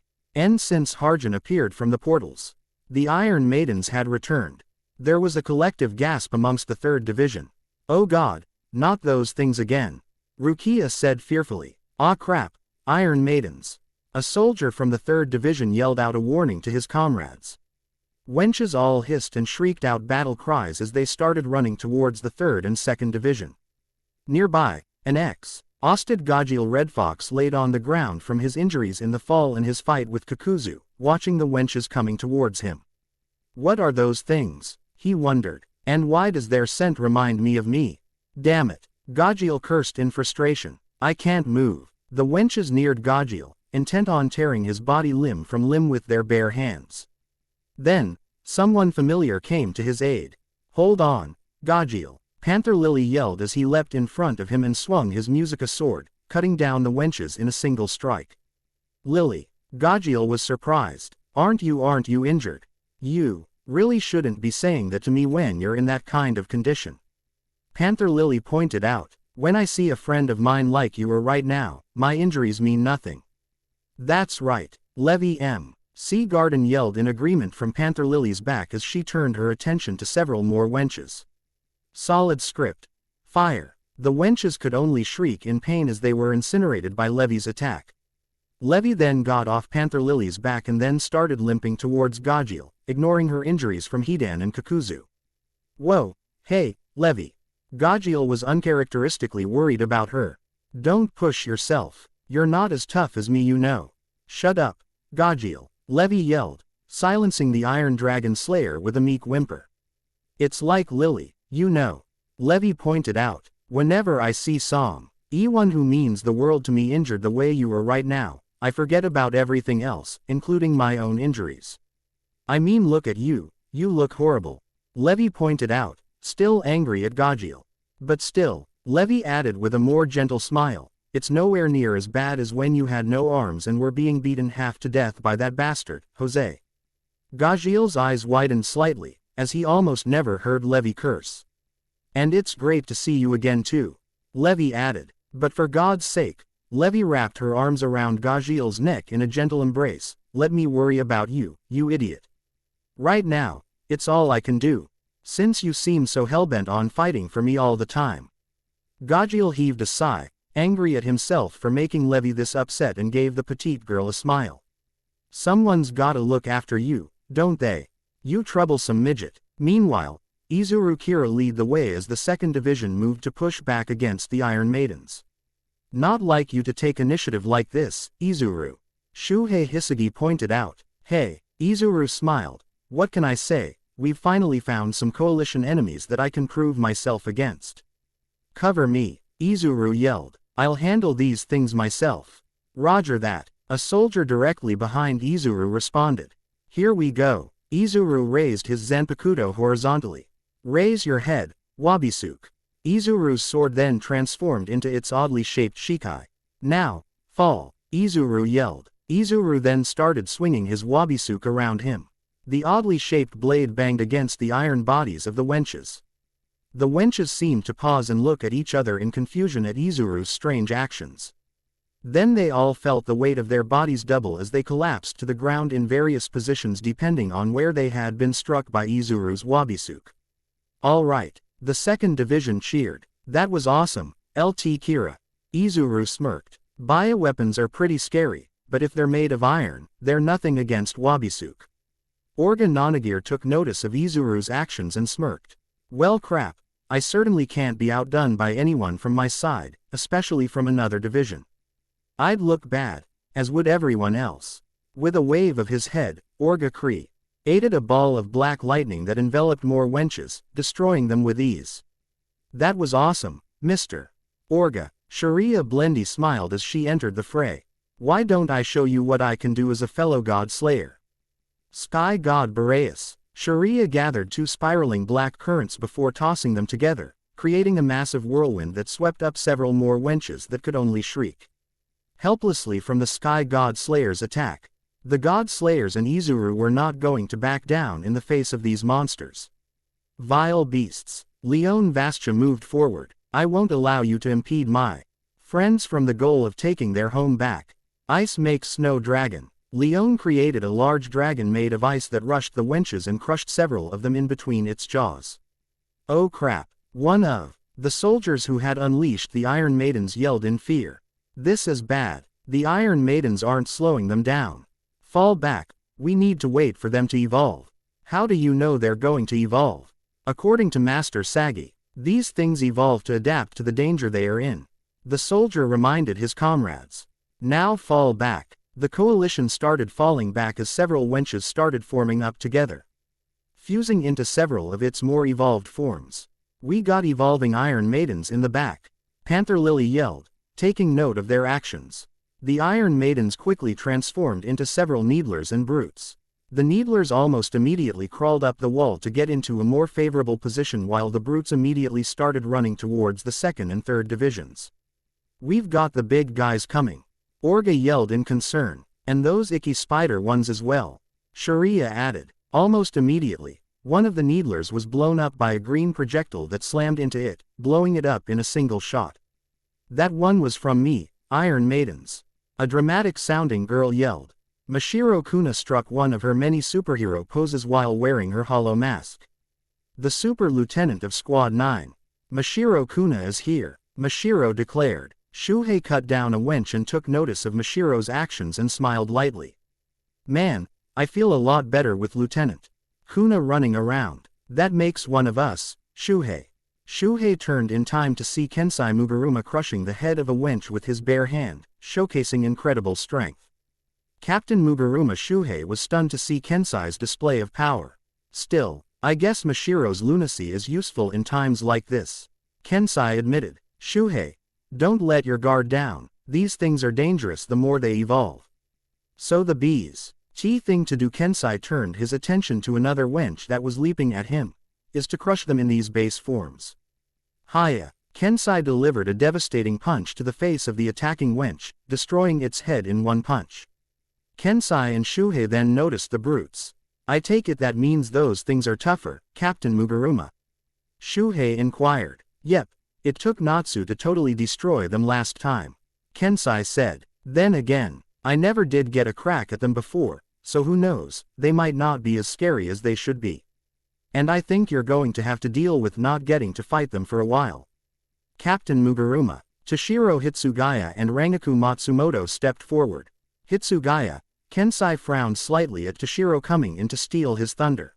since Harjan appeared from the portals. The Iron Maidens had returned. There was a collective gasp amongst the 3rd Division. "Oh God, not those things again," Rukia said fearfully. "Ah crap, Iron Maidens." A soldier from the 3rd Division yelled out a warning to his comrades. Wenches all hissed and shrieked out battle cries as they started running towards the 3rd and 2nd Division. Nearby, an exhausted Gajiel Red Fox laid on the ground from his injuries in the fall and his fight with Kakuzu, watching the wenches coming towards him. "What are those things?" he wondered. "And why does their scent remind me of me? Damn it." Gajiel cursed in frustration. "I can't move." The wenches neared Gajiel, intent on tearing his body limb from limb with their bare hands. Then, someone familiar came to his aid. "Hold on, Gajiel," Panther Lily yelled as he leapt in front of him and swung his Musica sword, cutting down the wenches in a single strike. "Lily." Gajiel was surprised. Aren't you injured? You really shouldn't be saying that to me when you're in that kind of condition." Panther Lily pointed out. "When I see a friend of mine like you are right now, my injuries mean nothing." "That's right, Levy M." Sea Garden yelled in agreement from Panther Lily's back as she turned her attention to several more wenches. Solid script. Fire. The wenches could only shriek in pain as they were incinerated by Levy's attack. Levy then got off Panther Lily's back and then started limping towards Gajiel, ignoring her injuries from Hidan and Kakuzu. "Whoa, hey, Levy." Gajiel was uncharacteristically worried about her. "Don't push yourself. You're not as tough as me, you know." "Shut up, Gajiel," Levy yelled, silencing the Iron Dragon Slayer with a meek whimper. "It's like Lily, you know," Levy pointed out. "Whenever I see someone who means the world to me injured the way you are right now, I forget about everything else, including my own injuries. I mean, look at you look horrible," Levy pointed out, still angry at Gajiel. "But still," Levy added with a more gentle smile, "it's nowhere near as bad as when you had no arms and were being beaten half to death by that bastard, Jose." Gajiel's eyes widened slightly, as he almost never heard Levy curse. "And it's great to see you again too," Levy added. "But for God's sake," Levy wrapped her arms around Gajiel's neck in a gentle embrace, "let me worry about you, you idiot. Right now, it's all I can do. Since you seem so hellbent on fighting for me all the time." Gajiel heaved a sigh, angry at himself for making Levy this upset, and gave the petite girl a smile. "Someone's gotta look after you, don't they? You troublesome midget." Meanwhile, Izuru Kira lead the way as the 2nd Division moved to push back against the Iron Maidens. "Not like you to take initiative like this, Izuru," Shuhei Hisagi pointed out. "Hey," Izuru smiled, "what can I say? We've finally found some coalition enemies that I can prove myself against." "Cover me," Izuru yelled. "I'll handle these things myself." "Roger that," a soldier directly behind Izuru responded. "Here we go." Izuru raised his Zanpakuto horizontally. "Raise your head, Wabisuke." Izuru's sword then transformed into its oddly shaped Shikai. "Now, fall," Izuru yelled. Izuru then started swinging his Wabisuke around him. The oddly shaped blade banged against the iron bodies of the wenches. The wenches seemed to pause and look at each other in confusion at Izuru's strange actions. Then they all felt the weight of their bodies double as they collapsed to the ground in various positions depending on where they had been struck by Izuru's Wabisuke. "All right," the 2nd Division cheered. "That was awesome, LT Kira." Izuru smirked. "Bioweapons are pretty scary, but if they're made of iron, they're nothing against Wabisuke." Orga Nonagir took notice of Izuru's actions and smirked. "Well crap, I certainly can't be outdone by anyone from my side, especially from another division. I'd look bad, as would everyone else." With a wave of his head, Orga created a ball of black lightning that enveloped more wenches, destroying them with ease. "That was awesome, Mr. Orga." Sharia Blendy smiled as she entered the fray. "Why don't I show you what I can do as a fellow god slayer?" Sky God Boreas. Sharia gathered 2 spiraling black currents before tossing them together, creating a massive whirlwind that swept up several more wenches that could only shriek helplessly from the Sky God Slayer's attack. The God Slayers and Izuru were not going to back down in the face of these monsters. "Vile beasts." Leon Vastia moved forward. "I won't allow you to impede my friends from the goal of taking their home back." Ice makes snow dragon. Leon created a large dragon made of ice that rushed the wenches and crushed several of them in between its jaws. Oh crap. One of the soldiers who had unleashed the Iron Maidens yelled in fear. This is bad. The Iron Maidens aren't slowing them down. Fall back, we need to wait for them to evolve. How do you know they're going to evolve? According to Master Sagi, these things evolve to adapt to the danger they are in. The soldier reminded his comrades. Now fall back. The coalition started falling back as several wenches started forming up together, fusing into several of its more evolved forms. We got evolving Iron Maidens in the back. Panther Lily yelled, taking note of their actions. The Iron Maidens quickly transformed into several Needlers and Brutes. The Needlers almost immediately crawled up the wall to get into a more favorable position while the Brutes immediately started running towards the 2nd and 3rd divisions. We've got the big guys coming. Orga yelled in concern. And those icky spider ones as well. Sharia added. Almost immediately, one of the Needlers was blown up by a green projectile that slammed into it, blowing it up in a single shot. That one was from me, Iron Maidens. A dramatic-sounding girl yelled. Mashiro Kuna struck one of her many superhero poses while wearing her hollow mask. The Super Lieutenant of Squad 9. Mashiro Kuna is here, Mashiro declared. Shuhei cut down a wench and took notice of Mashiro's actions and smiled lightly. Man, I feel a lot better with Lieutenant Kuna running around. That makes one of us, Shuhei. Shuhei turned in time to see Kensai Mugaruma crushing the head of a wench with his bare hand, showcasing incredible strength. Captain Mugaruma Shuhei was stunned to see Kensai's display of power. Still, I guess Mashiro's lunacy is useful in times like this. Kensai admitted. Shuhei, don't let your guard down. These things are dangerous the more they evolve. So the bees. Key thing to do. Kensai turned his attention to another wench that was leaping at him, is to crush them in these base forms. Hiya. Kensai delivered a devastating punch to the face of the attacking wench, destroying its head in one punch. Kensai and Shuhei then noticed the Brutes. I take it that means those things are tougher, Captain Mugaruma? Shuhei inquired. Yep, it took Natsu to totally destroy them last time. Kensai said. Then again, I never did get a crack at them before, so who knows, they might not be as scary as they should be. And I think you're going to have to deal with not getting to fight them for a while. Captain Mugaruma, Toshiro Hitsugaya and Rangaku Matsumoto stepped forward. Hitsugaya, Kensai frowned slightly at Toshiro coming in to steal his thunder.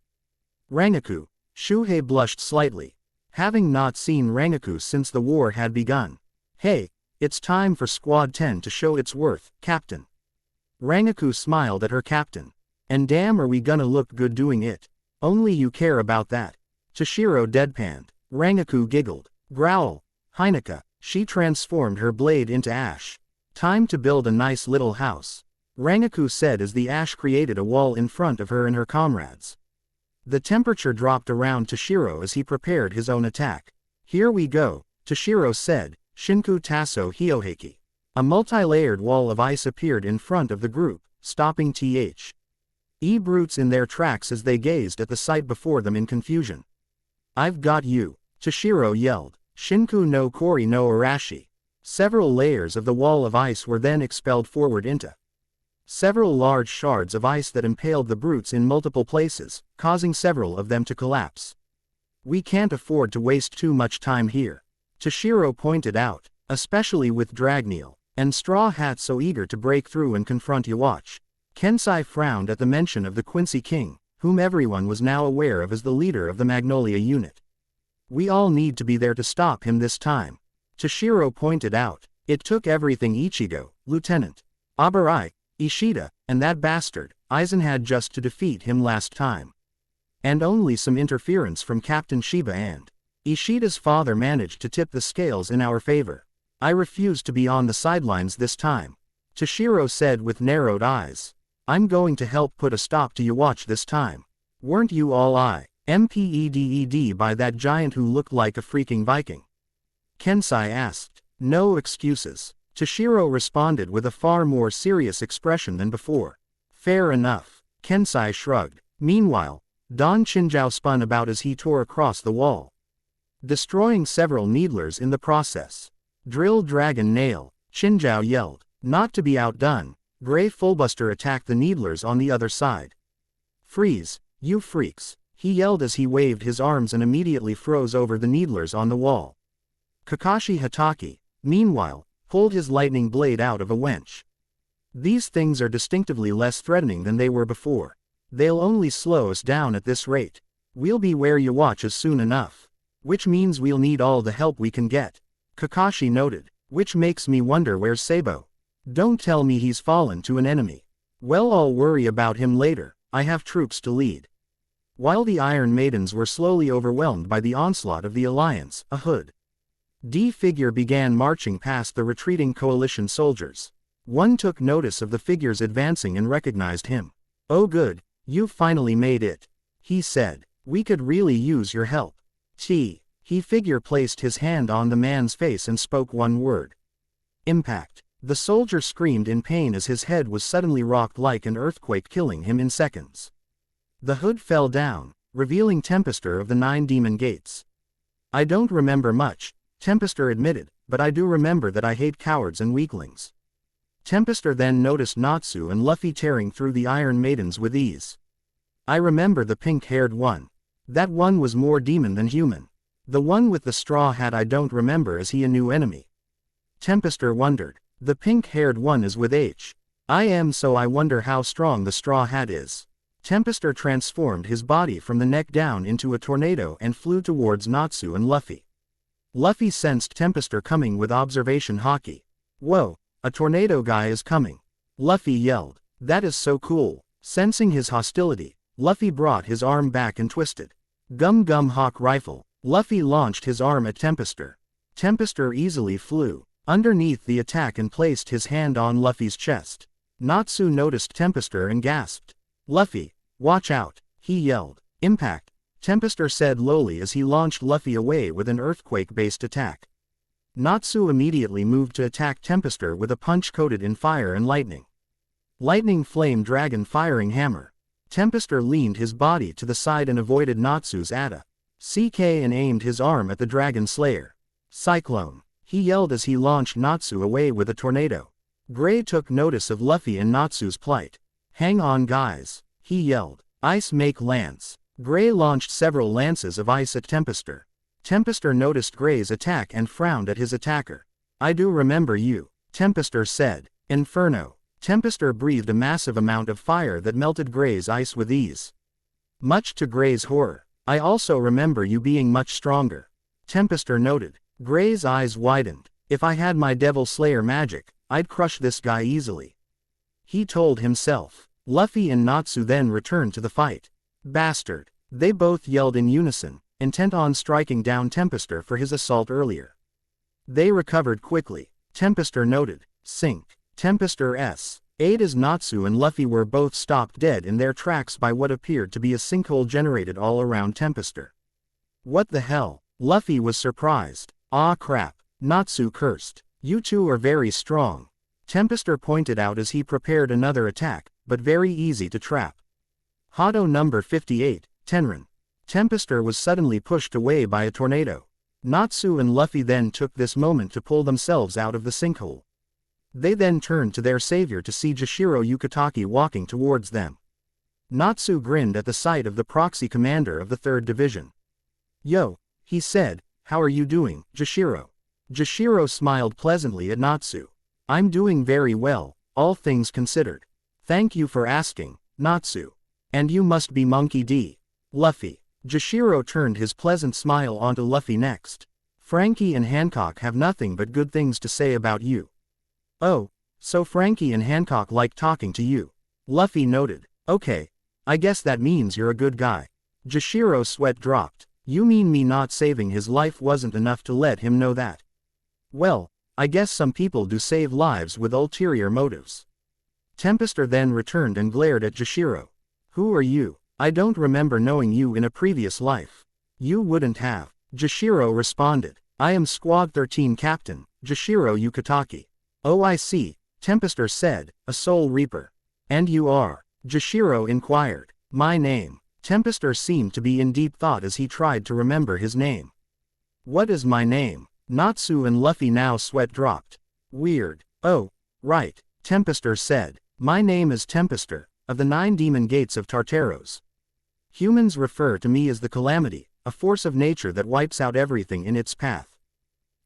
Rangaku, Shuhei blushed slightly, having not seen Rangaku since the war had begun. Hey, it's time for Squad 10 to show its worth, Captain. Rangaku smiled at her captain. And damn are we gonna look good doing it. Only you care about that. Toshiro deadpanned. Rangaku giggled. Growl. Hineka, she transformed her blade into ash. Time to build a nice little house. Rangaku said as the ash created a wall in front of her and her comrades. The temperature dropped around Toshiro as he prepared his own attack. Here we go, Toshiro said, Shinku Tasso Hioheki. A multi-layered wall of ice appeared in front of the group, stopping Brutes in their tracks as they gazed at the sight before them in confusion. I've got you, Toshiro yelled. Shinku no Kori no Arashi. Several layers of the wall of ice were then expelled forward into several large shards of ice that impaled the Brutes in multiple places, causing several of them to collapse. We can't afford to waste too much time here, Toshiro pointed out, especially with Dragneel and Straw Hat so eager to break through and confront Yhwach. Kensai frowned at the mention of the Quincy King, whom everyone was now aware of as the leader of the Magnolia unit. We all need to be there to stop him this time, Toshiro pointed out. It took everything Ichigo, Lieutenant Abarai, Ishida, and that bastard, Aizen had just to defeat him last time. And only some interference from Captain Shiba and Ishida's father managed to tip the scales in our favor. I refuse to be on the sidelines this time, Toshiro said with narrowed eyes. I'm going to help put a stop to Yhwach this time. Weren't you all impeded by that giant who looked like a freaking Viking? Kensai asked. No excuses, Toshiro responded with a far more serious expression than before. Fair enough, Kensai shrugged. Meanwhile, Don Chinjiao spun about as he tore across the wall, destroying several Needlers in the process. Drill Dragon Nail, Chinjiao yelled. Not to be outdone, Gray Fullbuster attacked the Needlers on the other side. Freeze, you freaks, he yelled as he waved his arms and immediately froze over the Needlers on the wall. Kakashi Hatake, meanwhile, pulled his lightning blade out of a wench. These things are distinctively less threatening than they were before. They'll only slow us down at this rate. We'll be where you watch us soon enough. Which means we'll need all the help we can get. Kakashi noted. Which makes me wonder where's Sabo. Don't tell me he's fallen to an enemy. Well, I'll worry about him later, I have troops to lead. While the Iron Maidens were slowly overwhelmed by the onslaught of the Alliance, a Hood D figure began marching past the retreating coalition soldiers. One took notice of the figures advancing and recognized him. Oh good, you've finally made it, he said. We could really use your help. He figure placed his hand on the man's face and spoke one word. Impact. The soldier screamed in pain as his head was suddenly rocked like an earthquake, killing him in seconds. The hood fell down, revealing Tempester of the 9 Demon Gates. I don't remember much, Tempester admitted, but I do remember that I hate cowards and weaklings. Tempester then noticed Natsu and Luffy tearing through the Iron Maidens with ease. I remember the pink-haired one. That one was more demon than human. The one with the straw hat I don't remember, is he a new enemy? Tempester wondered. The pink-haired one is with H. I am, so I wonder how strong the straw hat is. Tempester transformed his body from the neck down into a tornado and flew towards Natsu and Luffy. Luffy sensed Tempester coming with observation haki. Whoa, a tornado guy is coming. Luffy yelled. That is so cool. Sensing his hostility, Luffy brought his arm back and twisted. Gum Gum Hawk Rifle. Luffy launched his arm at Tempester. Tempester easily flew underneath the attack and placed his hand on Luffy's chest. Natsu noticed Tempester and gasped. Luffy, watch out, he yelled. Impact, Tempester said lowly as he launched Luffy away with an earthquake-based attack. Natsu immediately moved to attack Tempester with a punch coated in fire and lightning. Lightning Flame Dragon Firing Hammer. Tempester leaned his body to the side and avoided Natsu's CK and aimed his arm at the Dragon Slayer. Cyclone, he yelled as he launched Natsu away with a tornado. Gray took notice of Luffy and Natsu's plight. Hang on guys, he yelled. Ice Make Lance. Gray launched several lances of ice at Tempester. Tempester noticed Gray's attack and frowned at his attacker. I do remember you, Tempester said. Inferno. Tempester breathed a massive amount of fire that melted Gray's ice with ease. Much to Gray's horror, I also remember you being much stronger, Tempester noted. Gray's eyes widened. If I had my Devil Slayer magic, I'd crush this guy easily, he told himself. Luffy and Natsu then returned to the fight. Bastard, they both yelled in unison, intent on striking down Tempester for his assault earlier. They recovered quickly, Tempester noted. Sink. Tempester aid as Natsu and Luffy were both stopped dead in their tracks by what appeared to be a sinkhole generated all around Tempester. What the hell? Luffy was surprised. Ah crap, Natsu cursed. You two are very strong, Tempester pointed out as he prepared another attack, but very easy to trap. Hado number 58, Tenrin. Tempester was suddenly pushed away by a tornado. Natsu and Luffy then took this moment to pull themselves out of the sinkhole. They then turned to their savior to see Jashiro Yukitake walking towards them. Natsu grinned at the sight of the proxy commander of the 3rd Division. Yo, he said, how are you doing, Jashiro? Jashiro smiled pleasantly at Natsu. I'm doing very well, all things considered. Thank you for asking, Natsu. And you must be Monkey D. Luffy. Jashiro turned his pleasant smile onto Luffy next. Frankie and Hancock have nothing but good things to say about you. Oh, so Frankie and Hancock like talking to you, Luffy noted. Okay, I guess that means you're a good guy. Jashiro's sweat dropped. You mean me not saving his life wasn't enough to let him know that? Well, I guess some people do save lives with ulterior motives. Tempester then returned and glared at Jashiro. Who are you? I don't remember knowing you in a previous life. You wouldn't have. Jashiro responded. I am Squad 13 Captain, Jashiro Yukitake. Oh I see, Tempester said, a Soul Reaper. And you are? Jashiro inquired. My name. Tempester seemed to be in deep thought as he tried to remember his name. What is my name? Natsu and Luffy now sweat dropped. Weird. Oh, Right, Tempestor said. My name is Tempestor, of the 9 demon gates of Tartaros. Humans refer to me as the Calamity, a force of nature that wipes out everything in its path.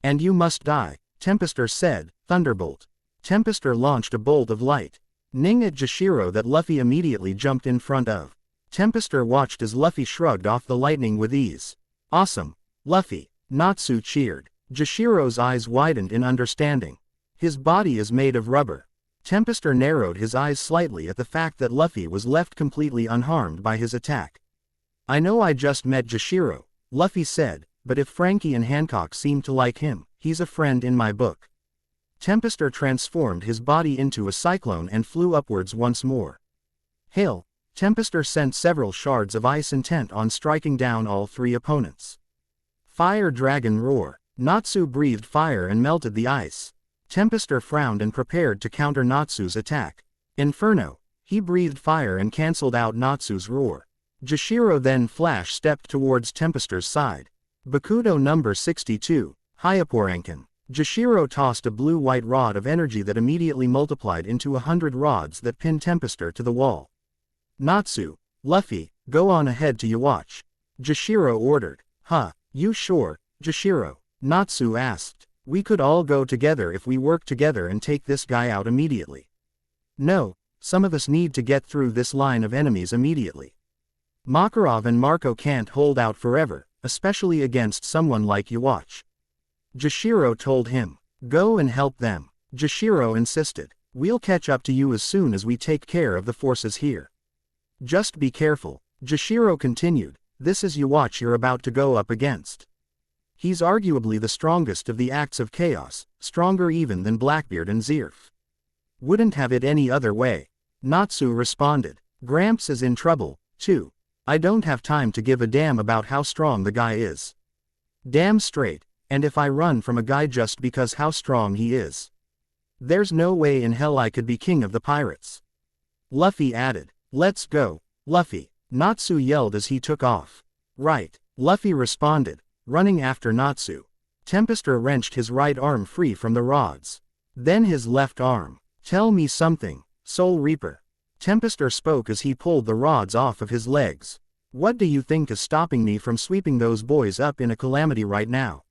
And you must die, Tempestor said. Thunderbolt. Tempestor launched a bolt of light. Ning at Jashiro that Luffy immediately jumped in front of. Tempestor watched as Luffy shrugged off the lightning with ease. Awesome, Luffy, Natsu cheered. Jashiro's eyes widened in understanding. His body is made of rubber. Tempestor narrowed his eyes slightly at the fact that Luffy was left completely unharmed by his attack. I know I just met Jashiro, Luffy said, but if Frankie and Hancock seem to like him, he's a friend in my book. Tempestor transformed his body into a cyclone and flew upwards once more. Hail! Tempestor sent several shards of ice intent on striking down all 3 opponents. Fire Dragon Roar. Natsu breathed fire and melted the ice. Tempestor frowned and prepared to counter Natsu's attack. Inferno. He breathed fire and cancelled out Natsu's roar. Jashiro then flash-stepped towards Tempestor's side. Bakudo number 62, Hyaporankin. Jashiro tossed a blue-white rod of energy that immediately multiplied into 100 rods that pinned Tempestor to the wall. Natsu, Luffy, go on ahead to Yhwach. Jashiro ordered. Huh, you sure, Jashiro? Natsu asked. We could all go together if we work together and take this guy out immediately. No, some of us need to get through this line of enemies immediately. Makarov and Marco can't hold out forever, especially against someone like Yhwach. Jashiro told him. Go and help them. Jashiro insisted. We'll catch up to you as soon as we take care of the forces here. Just be careful, Jashiro continued. This is Yhwach you're about to go up against. He's arguably the strongest of the acts of chaos, stronger even than Blackbeard and Zerf. Wouldn't have it any other way. Natsu responded. Gramps is in trouble, too. I don't have time to give a damn about how strong the guy is. Damn straight. And if I run from a guy just because how strong he is, there's no way in hell I could be king of the pirates. Luffy added. Let's go, Luffy, Natsu yelled as he took off. Right, Luffy responded, running after Natsu. Tempestor wrenched his right arm free from the rods. Then his left arm. Tell me something, Soul Reaper. Tempestor spoke as he pulled the rods off of his legs. What do you think is stopping me from sweeping those boys up in a calamity right now?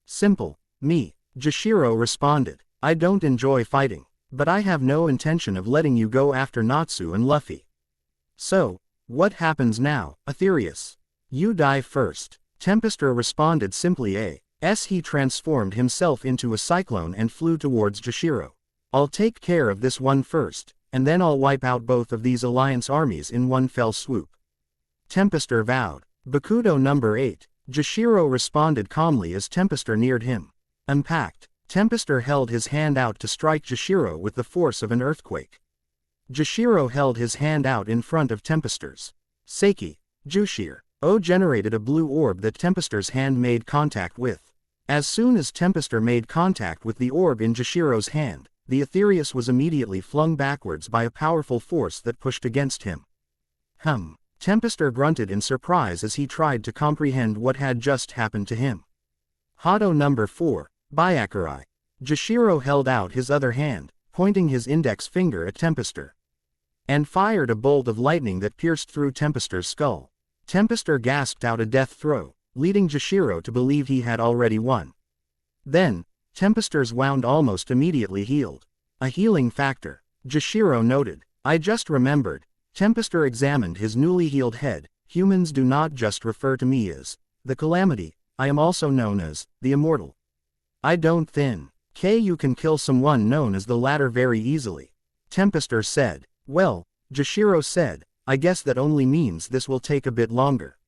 Simple, me, Jashiro responded. I don't enjoy fighting, but I have no intention of letting you go after Natsu and Luffy. So, what happens now, Aetherius? You die first. Tempestor responded simply as he transformed himself into a cyclone and flew towards Jashiro. I'll take care of this one first, and then I'll wipe out both of these alliance armies in one fell swoop. Tempestor vowed. Bakudo number 8. Jashiro responded calmly as Tempestor neared him. Impact. Tempestor held his hand out to strike Jashiro with the force of an earthquake. Jashiro held his hand out in front of Tempestor's. Seiki, Jushir, generated a blue orb that Tempestor's hand made contact with. As soon as Tempestor made contact with the orb in Jashiro's hand, the Aetherius was immediately flung backwards by a powerful force that pushed against him. Tempestor grunted in surprise as he tried to comprehend what had just happened to him. Hado number 4, Byakurai. Jashiro held out his other hand, pointing his index finger at Tempestor, and fired a bolt of lightning that pierced through Tempestor's skull. Tempestor gasped out a death throw, leading Jashiro to believe he had already won. Then, Tempestor's wound almost immediately healed. A healing factor, Jashiro noted. I just remembered. Tempestor examined his newly healed head. Humans do not just refer to me as the Calamity, I am also known as the Immortal. I don't think you can kill someone known as the latter very easily, Tempestor said. Well, Jashiro said, I guess that only means this will take a bit longer.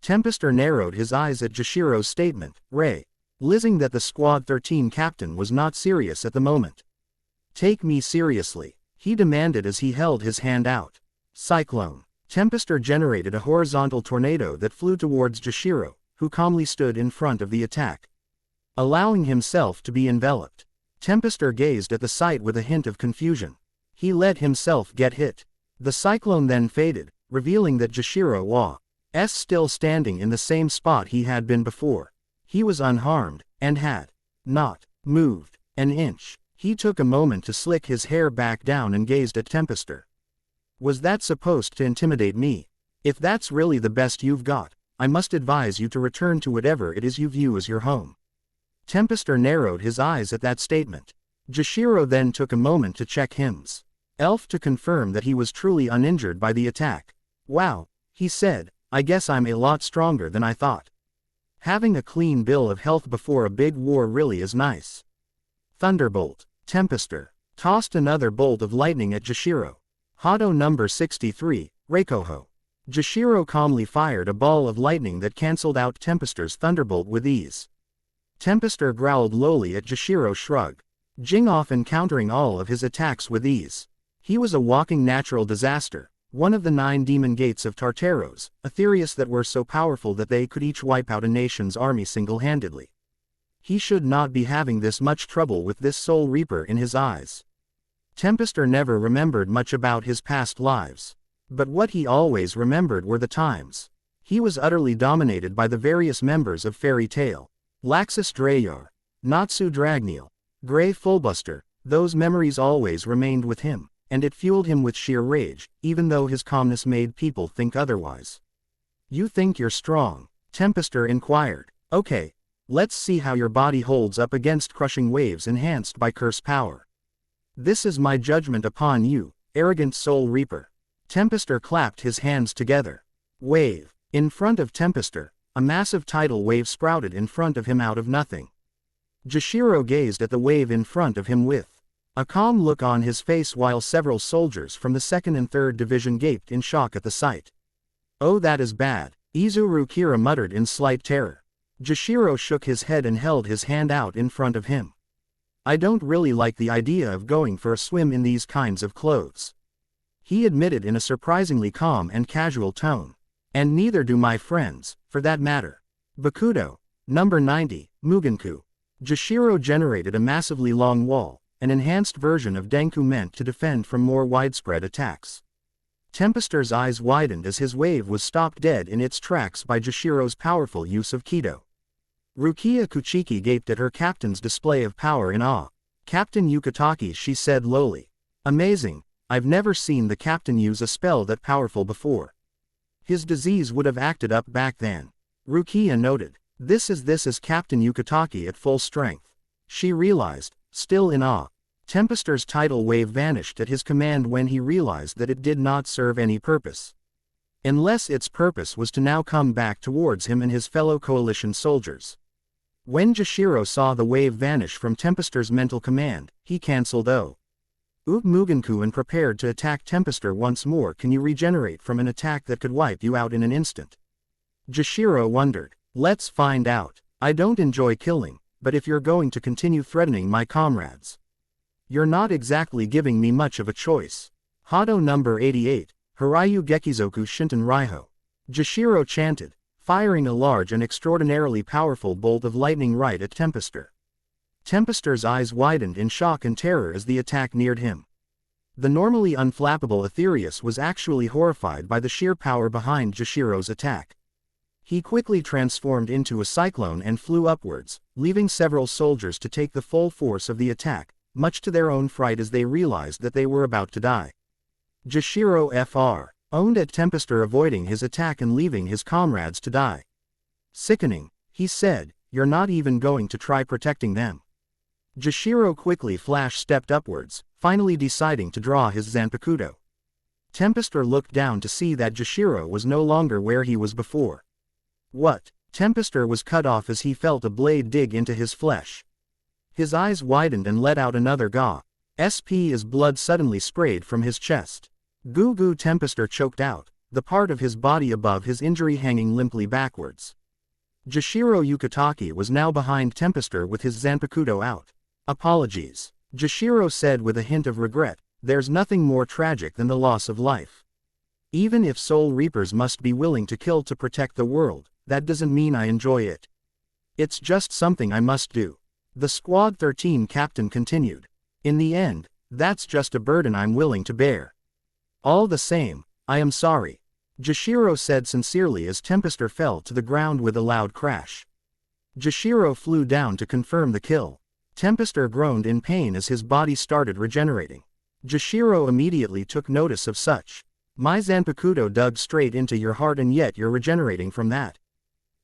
Tempestor narrowed his eyes at Jashiro's statement, realizing that the Squad 13 captain was not serious at the moment. Take me seriously, he demanded as he held his hand out. Cyclone. Tempestor generated a horizontal tornado that flew towards Jashiro, who calmly stood in front of the attack, allowing himself to be enveloped. Tempestor gazed at the sight with a hint of confusion. He let himself get hit. The cyclone then faded, revealing that Jashiro was still standing in the same spot he had been before. He was unharmed, and had not moved an inch. He took a moment to slick his hair back down and gazed at Tempestor. Was that supposed to intimidate me? If that's really the best you've got, I must advise you to return to whatever it is you view as your home. Tempestor narrowed his eyes at that statement. Jashiro then took a moment to check Hims' elf to confirm that he was truly uninjured by the attack. Wow, he said, I guess I'm a lot stronger than I thought. Having a clean bill of health before a big war really is nice. Thunderbolt. Tempestor tossed another bolt of lightning at Jashiro. Hado number 63, Reikoho. Jashiro calmly fired a ball of lightning that cancelled out Tempestor's thunderbolt with ease. Tempestor growled lowly at Jashiro's shrug. Jing off encountering all of his attacks with ease. He was a walking natural disaster, one of the 9 demon gates of Tartaros, Aetherius that were so powerful that they could each wipe out a nation's army single-handedly. He should not be having this much trouble with this Soul Reaper in his eyes. Tempestor never remembered much about his past lives. But what he always remembered were the times he was utterly dominated by the various members of Fairy Tail. Laxus Drayar, Natsu Dragneel, Grey Fullbuster, those memories always remained with him, and it fueled him with sheer rage, even though his calmness made people think otherwise. You think you're strong? Tempestor inquired. Okay, let's see how your body holds up against crushing waves enhanced by curse power. This is my judgment upon you, arrogant Soul Reaper. Tempestor clapped his hands together. Wave. In front of Tempestor, a massive tidal wave sprouted in front of him out of nothing. Jashiro gazed at the wave in front of him with a calm look on his face while several soldiers from the 2nd and 3rd Division gaped in shock at the sight. Oh, that is bad, Izuru Kira muttered in slight terror. Jashiro shook his head and held his hand out in front of him. I don't really like the idea of going for a swim in these kinds of clothes. He admitted in a surprisingly calm and casual tone. And neither do my friends, for that matter. Bakudo. Number 90, Mugenku. Jashiro generated a massively long wall, an enhanced version of Denku meant to defend from more widespread attacks. Tempestor's eyes widened as his wave was stopped dead in its tracks by Jashiro's powerful use of Kido. Rukia Kuchiki gaped at her captain's display of power in awe. Captain Yukitaki, she said lowly. Amazing, I've never seen the captain use a spell that powerful before. His disease would have acted up back then. Rukia noted. This is Captain Yukitaki at full strength. She realized, still in awe. Tempestor's tidal wave vanished at his command when he realized that it did not serve any purpose. Unless its purpose was to now come back towards him and his fellow coalition soldiers. When Jashiro saw the wave vanish from Tempestor's mental command, he cancelled Mugenku and prepared to attack Tempestor once more. Can you regenerate from an attack that could wipe you out in an instant? Jashiro wondered. Let's find out. I don't enjoy killing, but if you're going to continue threatening my comrades, you're not exactly giving me much of a choice. Hado number 88, Harayu Gekizoku Shinten Raiho. Jashiro chanted, firing a large and extraordinarily powerful bolt of lightning right at Tempestor. Tempestor's eyes widened in shock and terror as the attack neared him. The normally unflappable Aetherius was actually horrified by the sheer power behind Jashiro's attack. He quickly transformed into a cyclone and flew upwards, leaving several soldiers to take the full force of the attack, much to their own fright as they realized that they were about to die. Jashiro Fr. owned at Tempestor, avoiding his attack and leaving his comrades to die. Sickening, he said, you're not even going to try protecting them. Jashiro quickly flash-stepped upwards, finally deciding to draw his Zanpakuto. Tempestor looked down to see that Jashiro was no longer where he was before. What? Tempestor was cut off as he felt a blade dig into his flesh. His eyes widened and let out another gah. As blood suddenly sprayed from his chest. Goo goo, Tempestor choked out, the part of his body above his injury hanging limply backwards. Jashiro Yukitaki was now behind Tempestor with his Zanpakuto out. Apologies, Jashiro said with a hint of regret, there's nothing more tragic than the loss of life. Even if Soul Reapers must be willing to kill to protect the world, that doesn't mean I enjoy it. It's just something I must do. The Squad 13 captain continued. In the end, that's just a burden I'm willing to bear. All the same, I am sorry, Jashiro said sincerely as Tempestor fell to the ground with a loud crash. Jashiro flew down to confirm the kill. Tempester groaned in pain as his body started regenerating. Jashiro immediately took notice of such. My Zanpakuto dug straight into your heart and yet you're regenerating from that.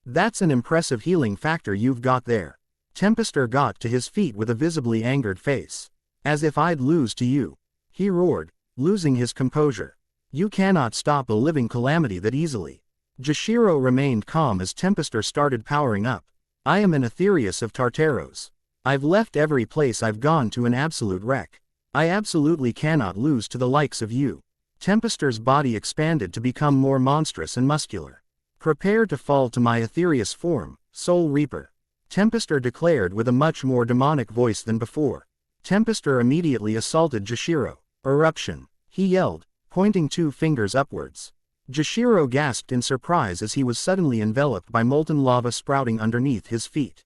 That's an impressive healing factor you've got there. Tempester got to his feet with a visibly angered face. As if I'd lose to you, he roared, losing his composure. You cannot stop a living calamity that easily. Jashiro remained calm as Tempester started powering up. I am an Aetherius of Tartaros. I've left every place I've gone to an absolute wreck. I absolutely cannot lose to the likes of you. Tempester's body expanded to become more monstrous and muscular. Prepare to fall to my Aetherius form, Soul Reaper. Tempester declared with a much more demonic voice than before. Tempester immediately assaulted Jashiro. Eruption, he yelled, pointing 2 fingers upwards. Jashiro gasped in surprise as he was suddenly enveloped by molten lava sprouting underneath his feet.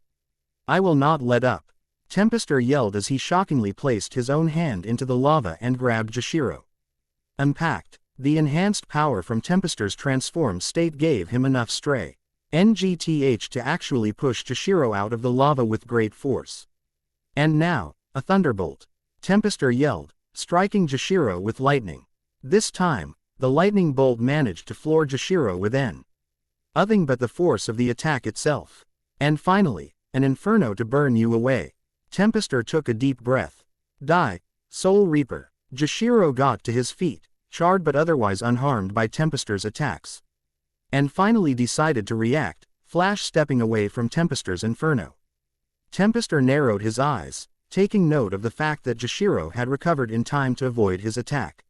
I will not let up. Tempester yelled as he shockingly placed his own hand into the lava and grabbed Jashiro. Impact. The enhanced power from Tempester's transformed state gave him enough stray NGTH to actually push Jashiro out of the lava with great force. And now, a thunderbolt. Tempester yelled, striking Jashiro with lightning. This time, the lightning bolt managed to floor Jashiro with nothing but the force of the attack itself. And finally, an inferno to burn you away. Tempester took a deep breath. Die, Soul Reaper. Jashiro got to his feet, charred but otherwise unharmed by Tempester's attacks. And finally decided to react, Flash stepping away from Tempester's inferno. Tempester narrowed his eyes, taking note of the fact that Jashiro had recovered in time to avoid his attack.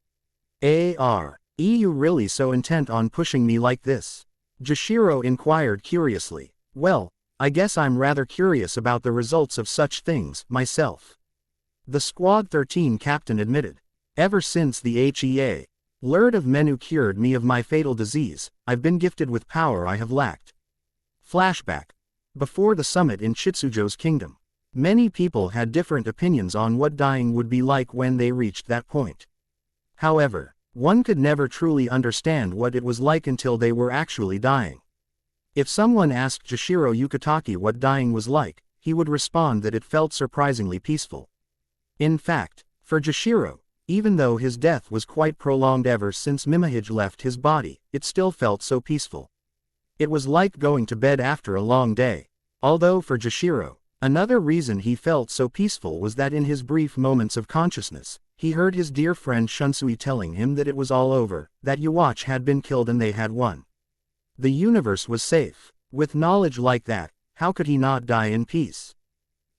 You really so intent on pushing me like this? Jashiro inquired curiously. Well, I guess I'm rather curious about the results of such things, myself. The Squad 13 captain admitted. Ever since the HEA Lord of Menu cured me of my fatal disease, I've been gifted with power I have lacked. Flashback. Before the summit in Chitsujo's kingdom, many people had different opinions on what dying would be like when they reached that point. However, one could never truly understand what it was like until they were actually dying. If someone asked Jashiro Yukitake what dying was like, he would respond that it felt surprisingly peaceful. In fact, for Jashiro, even though his death was quite prolonged ever since Mimihage left his body, it still felt so peaceful. It was like going to bed after a long day. Although for Jashiro, another reason he felt so peaceful was that in his brief moments of consciousness, he heard his dear friend Shunsui telling him that it was all over, that Yuwatch had been killed and they had won. The universe was safe. With knowledge like that, how could he not die in peace?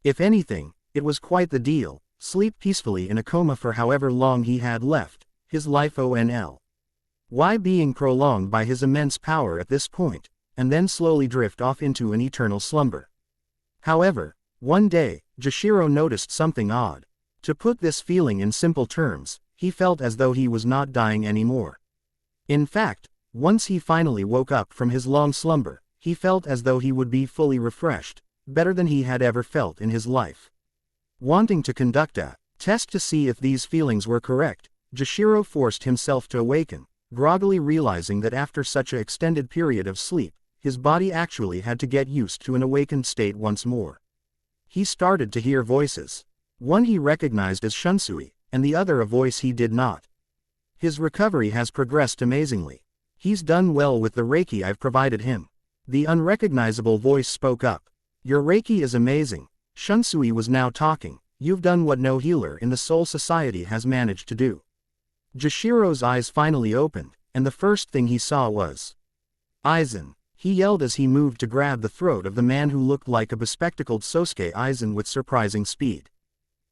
If anything, it was quite the deal. Sleep peacefully in a coma for however long he had left, his life onl. Why being prolonged by his immense power at this point, and then slowly drift off into an eternal slumber. However, one day, Jashiro noticed something odd. To put this feeling in simple terms, he felt as though he was not dying anymore. In fact, once he finally woke up from his long slumber, he felt as though he would be fully refreshed, better than he had ever felt in his life. Wanting to conduct a test to see if these feelings were correct, Jashiro forced himself to awaken, groggily realizing that after such an extended period of sleep, his body actually had to get used to an awakened state once more. He started to hear voices. One he recognized as Shunsui, and the other a voice he did not. His recovery has progressed amazingly. He's done well with the Reiki I've provided him. The unrecognizable voice spoke up. Your Reiki is amazing. Shunsui was now talking. You've done what no healer in the Soul Society has managed to do. Jashiro's eyes finally opened, and the first thing he saw was Aizen. He yelled as he moved to grab the throat of the man who looked like a bespectacled Sosuke Aizen with surprising speed.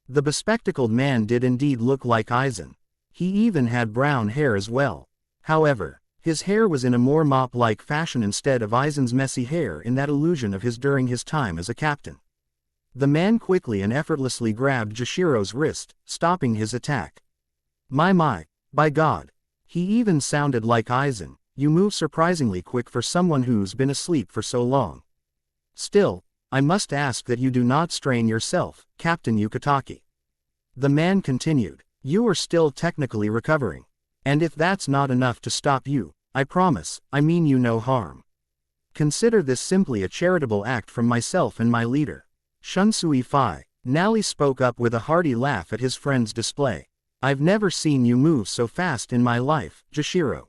The bespectacled man did indeed look like Aizen. He even had brown hair as well. However, his hair was in a more mop-like fashion instead of Aizen's messy hair in that illusion of his during his time as a captain. The man quickly and effortlessly grabbed Jashiro's wrist, stopping his attack. My, by God. He even sounded like Aizen. You move surprisingly quick for someone who's been asleep for so long. Still, I must ask that you do not strain yourself, Captain Yukitake. The man continued. You are still technically recovering. And if that's not enough to stop you, I promise, I mean you no harm. Consider this simply a charitable act from myself and my leader. Shunsui Fai. Nally spoke up with a hearty laugh at his friend's display. I've never seen you move so fast in my life, Jashiro.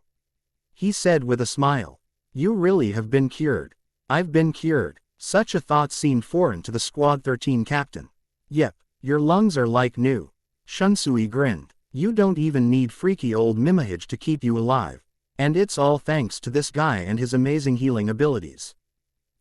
He said with a smile. You really have been cured. I've been cured. Such a thought seemed foreign to the Squad 13 captain. Yep, your lungs are like new. Shunsui grinned. You don't even need freaky old Mimahage to keep you alive. And it's all thanks to this guy and his amazing healing abilities.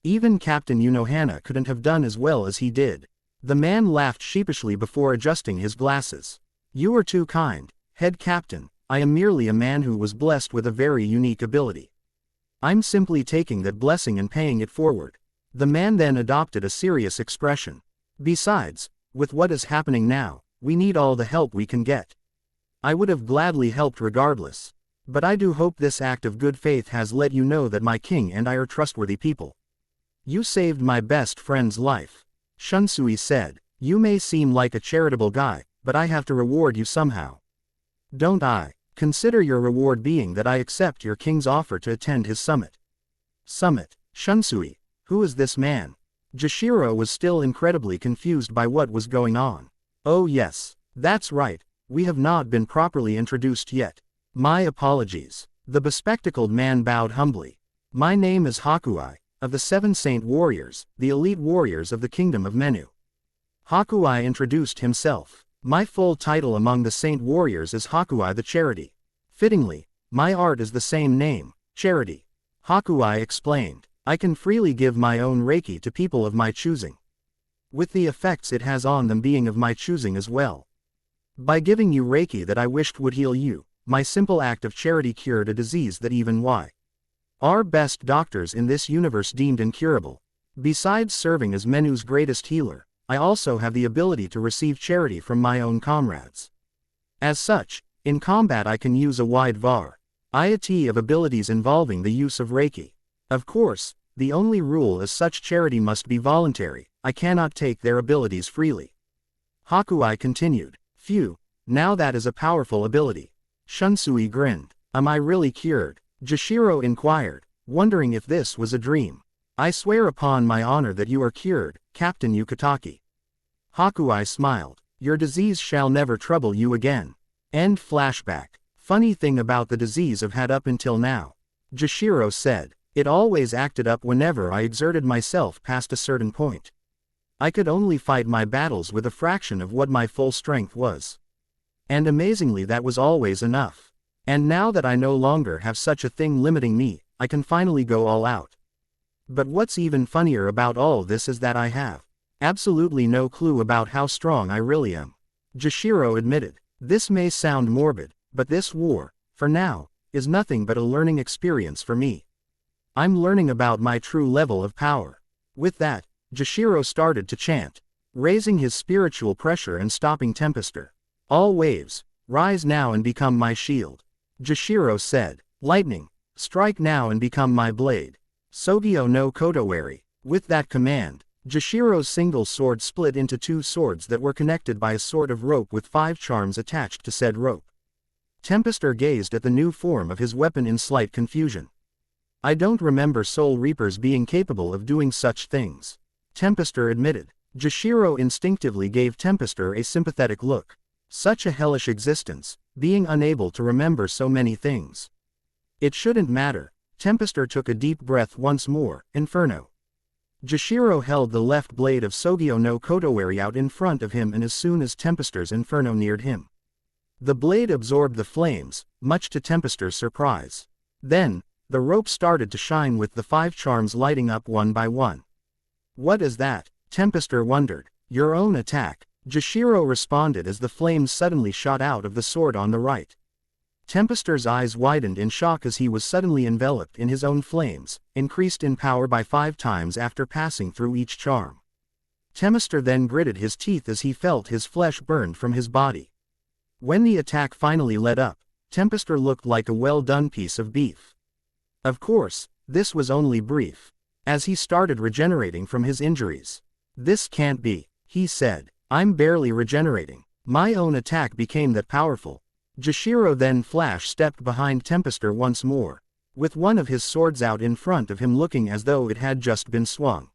Even Captain Unohana couldn't have done as well as he did. The man laughed sheepishly before adjusting his glasses. You are too kind, head captain. I am merely a man who was blessed with a very unique ability. I'm simply taking that blessing and paying it forward. The man then adopted a serious expression. Besides, with what is happening now, we need all the help we can get. I would have gladly helped regardless. But I do hope this act of good faith has let you know that my king and I are trustworthy people. You saved my best friend's life. Shunsui said. You may seem like a charitable guy, but I have to reward you somehow. Don't I? Consider your reward being that I accept your king's offer to attend his summit. Summit? Shunsui? Who is this man? Jashiro was still incredibly confused by what was going on. Oh yes, that's right, we have not been properly introduced yet. My apologies. The bespectacled man bowed humbly. My name is Hakuai, of the Seven Saint Warriors, the elite warriors of the Kingdom of Menu. Hakuai introduced himself. My full title among the Saint Warriors is Hakuai the Charity. Fittingly, my art is the same name, Charity. Hakuai explained. I can freely give my own Reiki to people of my choosing. With the effects it has on them being of my choosing as well. By giving you Reiki that I wished would heal you, my simple act of charity cured a disease that even our best doctors in this universe deemed incurable. Besides serving as Menu's greatest healer, I also have the ability to receive charity from my own comrades. As such, in combat I can use a wide variety of abilities involving the use of Reiki. Of course, the only rule is such charity must be voluntary. I cannot take their abilities freely. Hakuai continued. Phew, now that is a powerful ability. Shunsui grinned. Am I really cured? Jashiro inquired, wondering if this was a dream. I swear upon my honor that you are cured, Captain Yukitaki. Hakuai smiled. Your disease shall never trouble you again. End flashback. Funny thing about the disease I've had up until now. Jashiro said. It always acted up whenever I exerted myself past a certain point. I could only fight my battles with a fraction of what my full strength was. And amazingly that was always enough. And now that I no longer have such a thing limiting me, I can finally go all out. But what's even funnier about all this is that I have absolutely no clue about how strong I really am. Jashiro admitted. This may sound morbid, but this war, for now, is nothing but a learning experience for me. I'm learning about my true level of power. With that, Jashiro started to chant, raising his spiritual pressure and stopping Tempester. All waves, rise now and become my shield. Jashiro said. Lightning, strike now and become my blade. Sogyo no Kotowari. With that command, Jashiro's single sword split into two swords that were connected by a sort of rope with 5 charms attached to said rope. Tempester gazed at the new form of his weapon in slight confusion. I don't remember Soul Reapers being capable of doing such things. Tempester admitted. Jashiro instinctively gave Tempester a sympathetic look. Such a hellish existence, being unable to remember so many things. It shouldn't matter. Tempester took a deep breath once more. Inferno. Jashiro held the left blade of Sogyo no Kotowari out in front of him, and as soon as Tempester's Inferno neared him, the blade absorbed the flames, much to Tempester's surprise. Then, the rope started to shine with the 5 charms lighting up one by one. What is that? Tempester wondered. Your own attack. Jashiro responded as the flames suddenly shot out of the sword on the right. Tempester's eyes widened in shock as he was suddenly enveloped in his own flames, increased in power by 5 times after passing through each charm. Tempester then gritted his teeth as he felt his flesh burned from his body. When the attack finally let up, Tempester looked like a well-done piece of beef. Of course, this was only brief, as he started regenerating from his injuries. This can't be, he said. I'm barely regenerating. My own attack became that powerful. Jashiro then flash-stepped behind Tempester once more, with one of his swords out in front of him looking as though it had just been swung.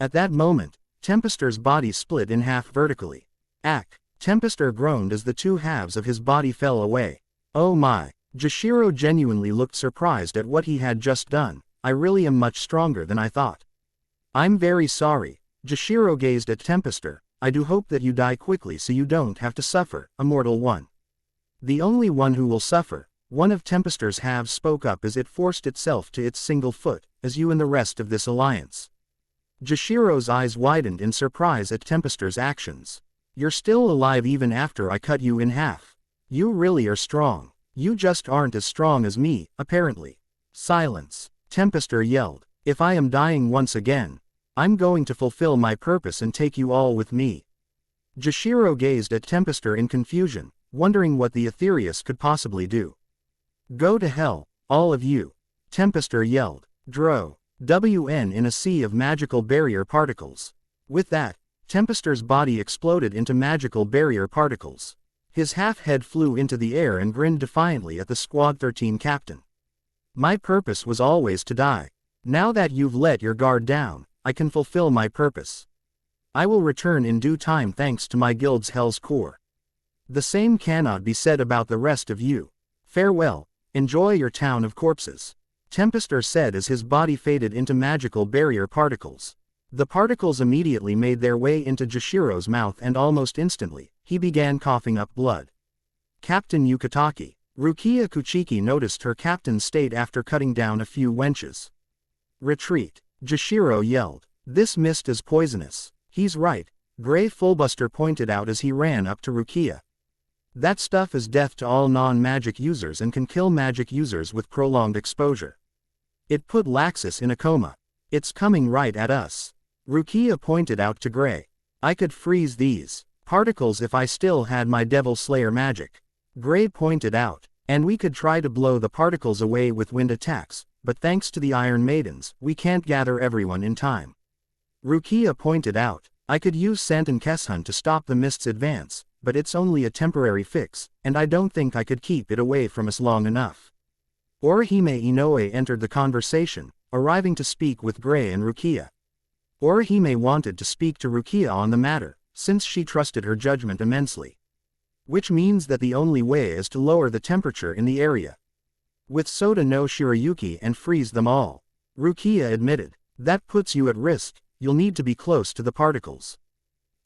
At that moment, Tempester's body split in half vertically. Ack! Tempester groaned as the two halves of his body fell away. Oh my! Jashiro genuinely looked surprised at what he had just done. I really am much stronger than I thought. I'm very sorry. Jashiro gazed at Tempester. I do hope that you die quickly so you don't have to suffer, Immortal One. The only one who will suffer, one of Tempester's halves spoke up as it forced itself to its single foot, as you and the rest of this alliance. Jashiro's eyes widened in surprise at Tempester's actions. You're still alive even after I cut you in half. You really are strong. You just aren't as strong as me, apparently. Silence. Tempester yelled. If I am dying once again, I'm going to fulfill my purpose and take you all with me. Jashiro gazed at Tempester in confusion, wondering what the Aetherius could possibly do. Go to hell, all of you. Tempester yelled. Dro. WN in a sea of magical barrier particles. With that, Tempester's body exploded into magical barrier particles. His half-head flew into the air and grinned defiantly at the Squad 13 captain. My purpose was always to die. Now that you've let your guard down, I can fulfill my purpose. I will return in due time thanks to my guild's Hell's Core. The same cannot be said about the rest of you. Farewell, enjoy your town of corpses. Tempester said as his body faded into magical barrier particles. The particles immediately made their way into Jashiro's mouth and almost instantly, he began coughing up blood. Captain Yukitaki. Rukia Kuchiki noticed her captain's state after cutting down a few wenches. Retreat. Jashiro yelled. This mist is poisonous. He's right, Grey Fullbuster pointed out as he ran up to Rukia. That stuff is death to all non-magic users and can kill magic users with prolonged exposure. It put Laxus in a coma. It's coming right at us. Rukia pointed out to Grey. I could freeze these particles if I still had my Devil Slayer magic. Grey pointed out, and we could try to blow the particles away with wind attacks, but thanks to the Iron Maidens, we can't gather everyone in time. Rukia pointed out, I could use Santon Kesshun to stop the mist's advance, but it's only a temporary fix, and I don't think I could keep it away from us long enough. Orihime Inoue entered the conversation, arriving to speak with Grey and Rukia. Orihime wanted to speak to Rukia on the matter, since she trusted her judgment immensely. Which means that the only way is to lower the temperature in the area. With Soda no Shirayuki and freeze them all. Rukia admitted. That puts you at risk, you'll need to be close to the particles.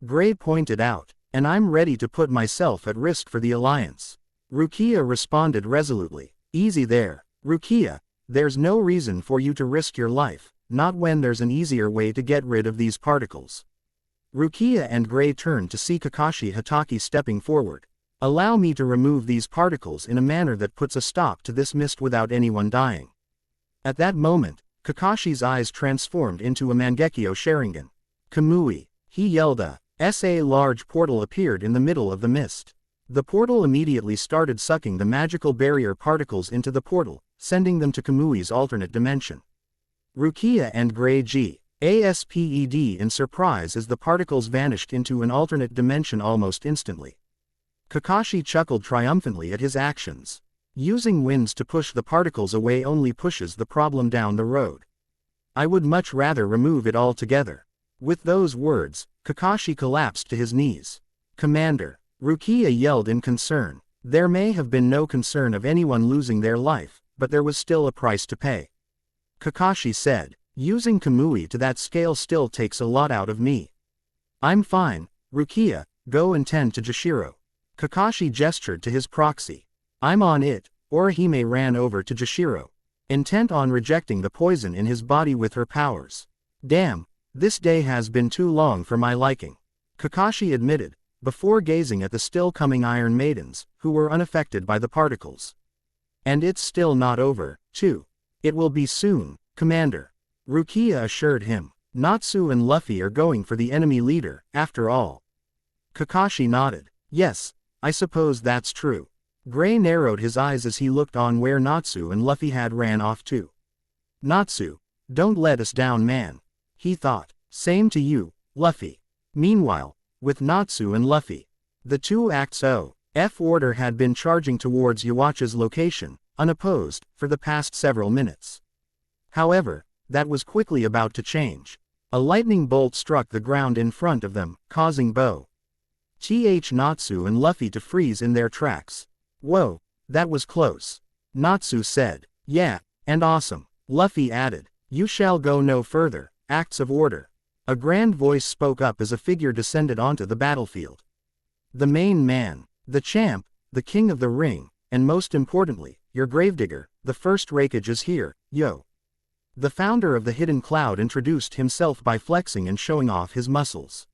Grey pointed out, and I'm ready to put myself at risk for the Alliance. Rukia responded resolutely. Easy there, Rukia, there's no reason for you to risk your life, not when there's an easier way to get rid of these particles. Rukia and Grey turned to see Kakashi Hatake stepping forward. Allow me to remove these particles in a manner that puts a stop to this mist without anyone dying. At that moment, Kakashi's eyes transformed into a Mangekyo Sharingan. Kamui, he yelled. A large portal appeared in the middle of the mist. The portal immediately started sucking the magical barrier particles into the portal, sending them to Kamui's alternate dimension. Rukia and Grey gasped in surprise as the particles vanished into an alternate dimension almost instantly. Kakashi chuckled triumphantly at his actions. Using winds to push the particles away only pushes the problem down the road. I would much rather remove it altogether. With those words, Kakashi collapsed to his knees. Commander, Rukia yelled in concern. There may have been no concern of anyone losing their life, but there was still a price to pay. Kakashi said, using Kamui to that scale still takes a lot out of me. I'm fine, Rukia, go and tend to Jashiro. Kakashi gestured to his proxy. I'm on it. Orihime ran over to Jashiro, intent on rejecting the poison in his body with her powers. Damn, this day has been too long for my liking, Kakashi admitted, before gazing at the still coming Iron Maidens, who were unaffected by the particles. And it's still not over, too. It will be soon, Commander. Rukia assured him. Natsu and Luffy are going for the enemy leader, after all. Kakashi nodded. Yes, I suppose that's true. Grey narrowed his eyes as he looked on where Natsu and Luffy had ran off to. Natsu, don't let us down, man. He thought. Same to you, Luffy. Meanwhile, with Natsu and Luffy, the two Acts O.F. order had been charging towards Yawacha's location, unopposed, for the past several minutes. However, that was quickly about to change. A lightning bolt struck the ground in front of them, causing Natsu and Luffy to freeze in their tracks. Whoa, that was close. Natsu said. Yeah, and awesome. Luffy added. You shall go no further. Acts of order. A grand voice spoke up as a figure descended onto the battlefield. The main man, the champ, the king of the ring, and most importantly, your gravedigger, the first Raikage is here, yo. The founder of the Hidden Cloud introduced himself by flexing and showing off his muscles.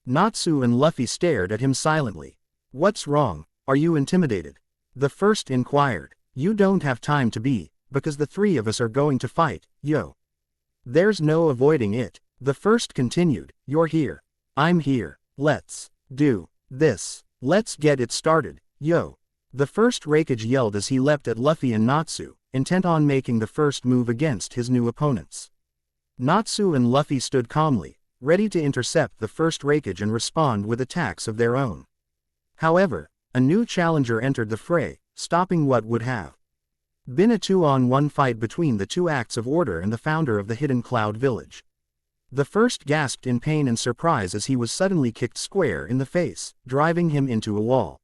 Natsu and Luffy stared at him silently. What's wrong, are you intimidated? The first inquired. You don't have time to be, because the three of us are going to fight, yo. There's no avoiding it. The first continued, you're here. I'm here. Let's do this. Let's get it started, yo. The first Raikage yelled as he leapt at Luffy and Natsu, intent on making the first move against his new opponents. Natsu and Luffy stood calmly, ready to intercept the first Raikage and respond with attacks of their own. However, a new challenger entered the fray, stopping what would have been a 2-on-1 fight between the two Acts of Order and the founder of the Hidden Cloud Village. The first gasped in pain and surprise as he was suddenly kicked square in the face, driving him into a wall.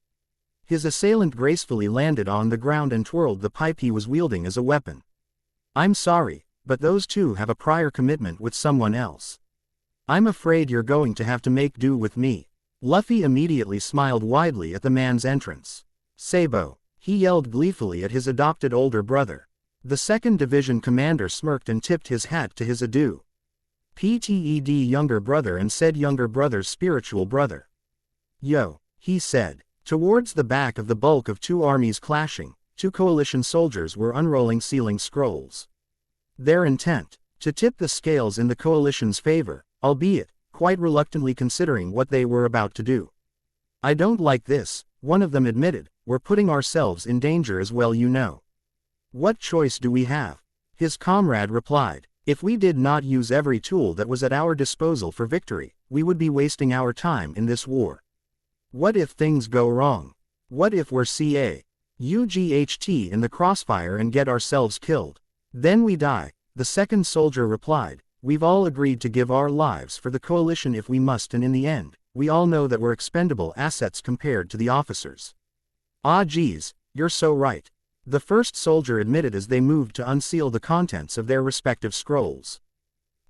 His assailant gracefully landed on the ground and twirled the pipe he was wielding as a weapon. I'm sorry, but those two have a prior commitment with someone else. I'm afraid you're going to have to make do with me. Luffy immediately smiled widely at the man's entrance. Sabo, he yelled gleefully at his adopted older brother. The 2nd Division commander smirked and tipped his hat to his ado. Pted younger brother and said younger brother's spiritual brother. Yo, he said. Towards the back of the bulk of two armies clashing, two coalition soldiers were unrolling sealing scrolls. Their intent, to tip the scales in the coalition's favor, albeit, quite reluctantly considering what they were about to do. I don't like this, one of them admitted, we're putting ourselves in danger as well you know. What choice do we have? His comrade replied, if we did not use every tool that was at our disposal for victory, we would be wasting our time in this war. What if things go wrong? What if we're CAUGHT in the crossfire and get ourselves killed? Then we die, the second soldier replied. We've all agreed to give our lives for the coalition if we must, and in the end, we all know that we're expendable assets compared to the officers. Ah geez, you're so right. The first soldier admitted as they moved to unseal the contents of their respective scrolls.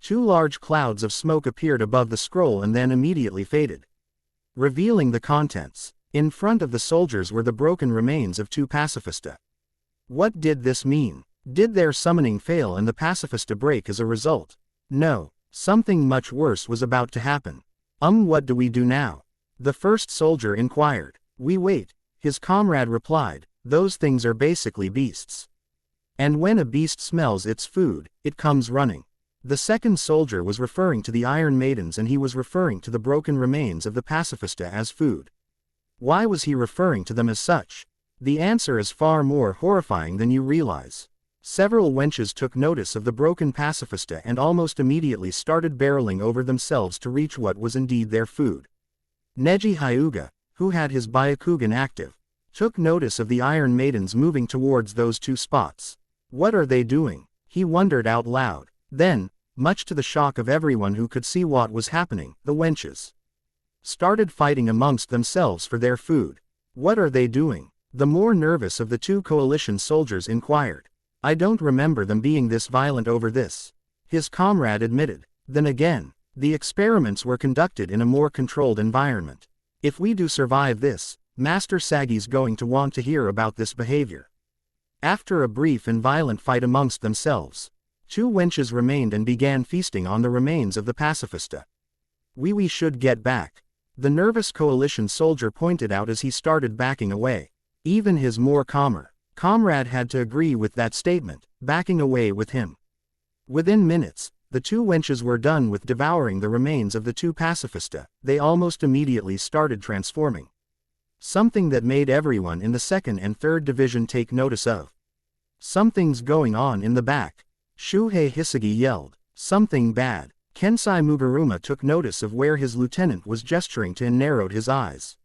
Two large clouds of smoke appeared above the scroll and then immediately faded, revealing the contents. In front of the soldiers were the broken remains of two Pacifista. What did this mean? Did their summoning fail and the Pacifista break as a result? No, something much worse was about to happen. What do we do now? The first soldier inquired. We wait, his comrade replied, those things are basically beasts. And when a beast smells its food, it comes running. The second soldier was referring to the Iron Maidens and he was referring to the broken remains of the Pacifista as food. Why was he referring to them as such? The answer is far more horrifying than you realize. Several wenches took notice of the broken Pacifista and almost immediately started barreling over themselves to reach what was indeed their food. Neji Hyuga, who had his Byakugan active, took notice of the Iron Maidens moving towards those two spots. What are they doing? He wondered out loud. Then, much to the shock of everyone who could see what was happening, the wenches started fighting amongst themselves for their food. What are they doing? The more nervous of the two coalition soldiers inquired. I don't remember them being this violent over this, his comrade admitted. Then again, the experiments were conducted in a more controlled environment. If we do survive this, Master Sagi's going to want to hear about this behavior. After a brief and violent fight amongst themselves, two wenches remained and began feasting on the remains of the Pacifista. We should get back, the nervous coalition soldier pointed out as he started backing away. Even his more calmer comrade had to agree with that statement, backing away with him. Within minutes, the two wenches were done with devouring the remains of the two Pacifista. They almost immediately started transforming. Something that made everyone in the 2nd and 3rd Division take notice of. Something's going on in the back. Shuhei Hisagi yelled. Something bad. Kensai Mugaruma took notice of where his lieutenant was gesturing to and narrowed his eyes.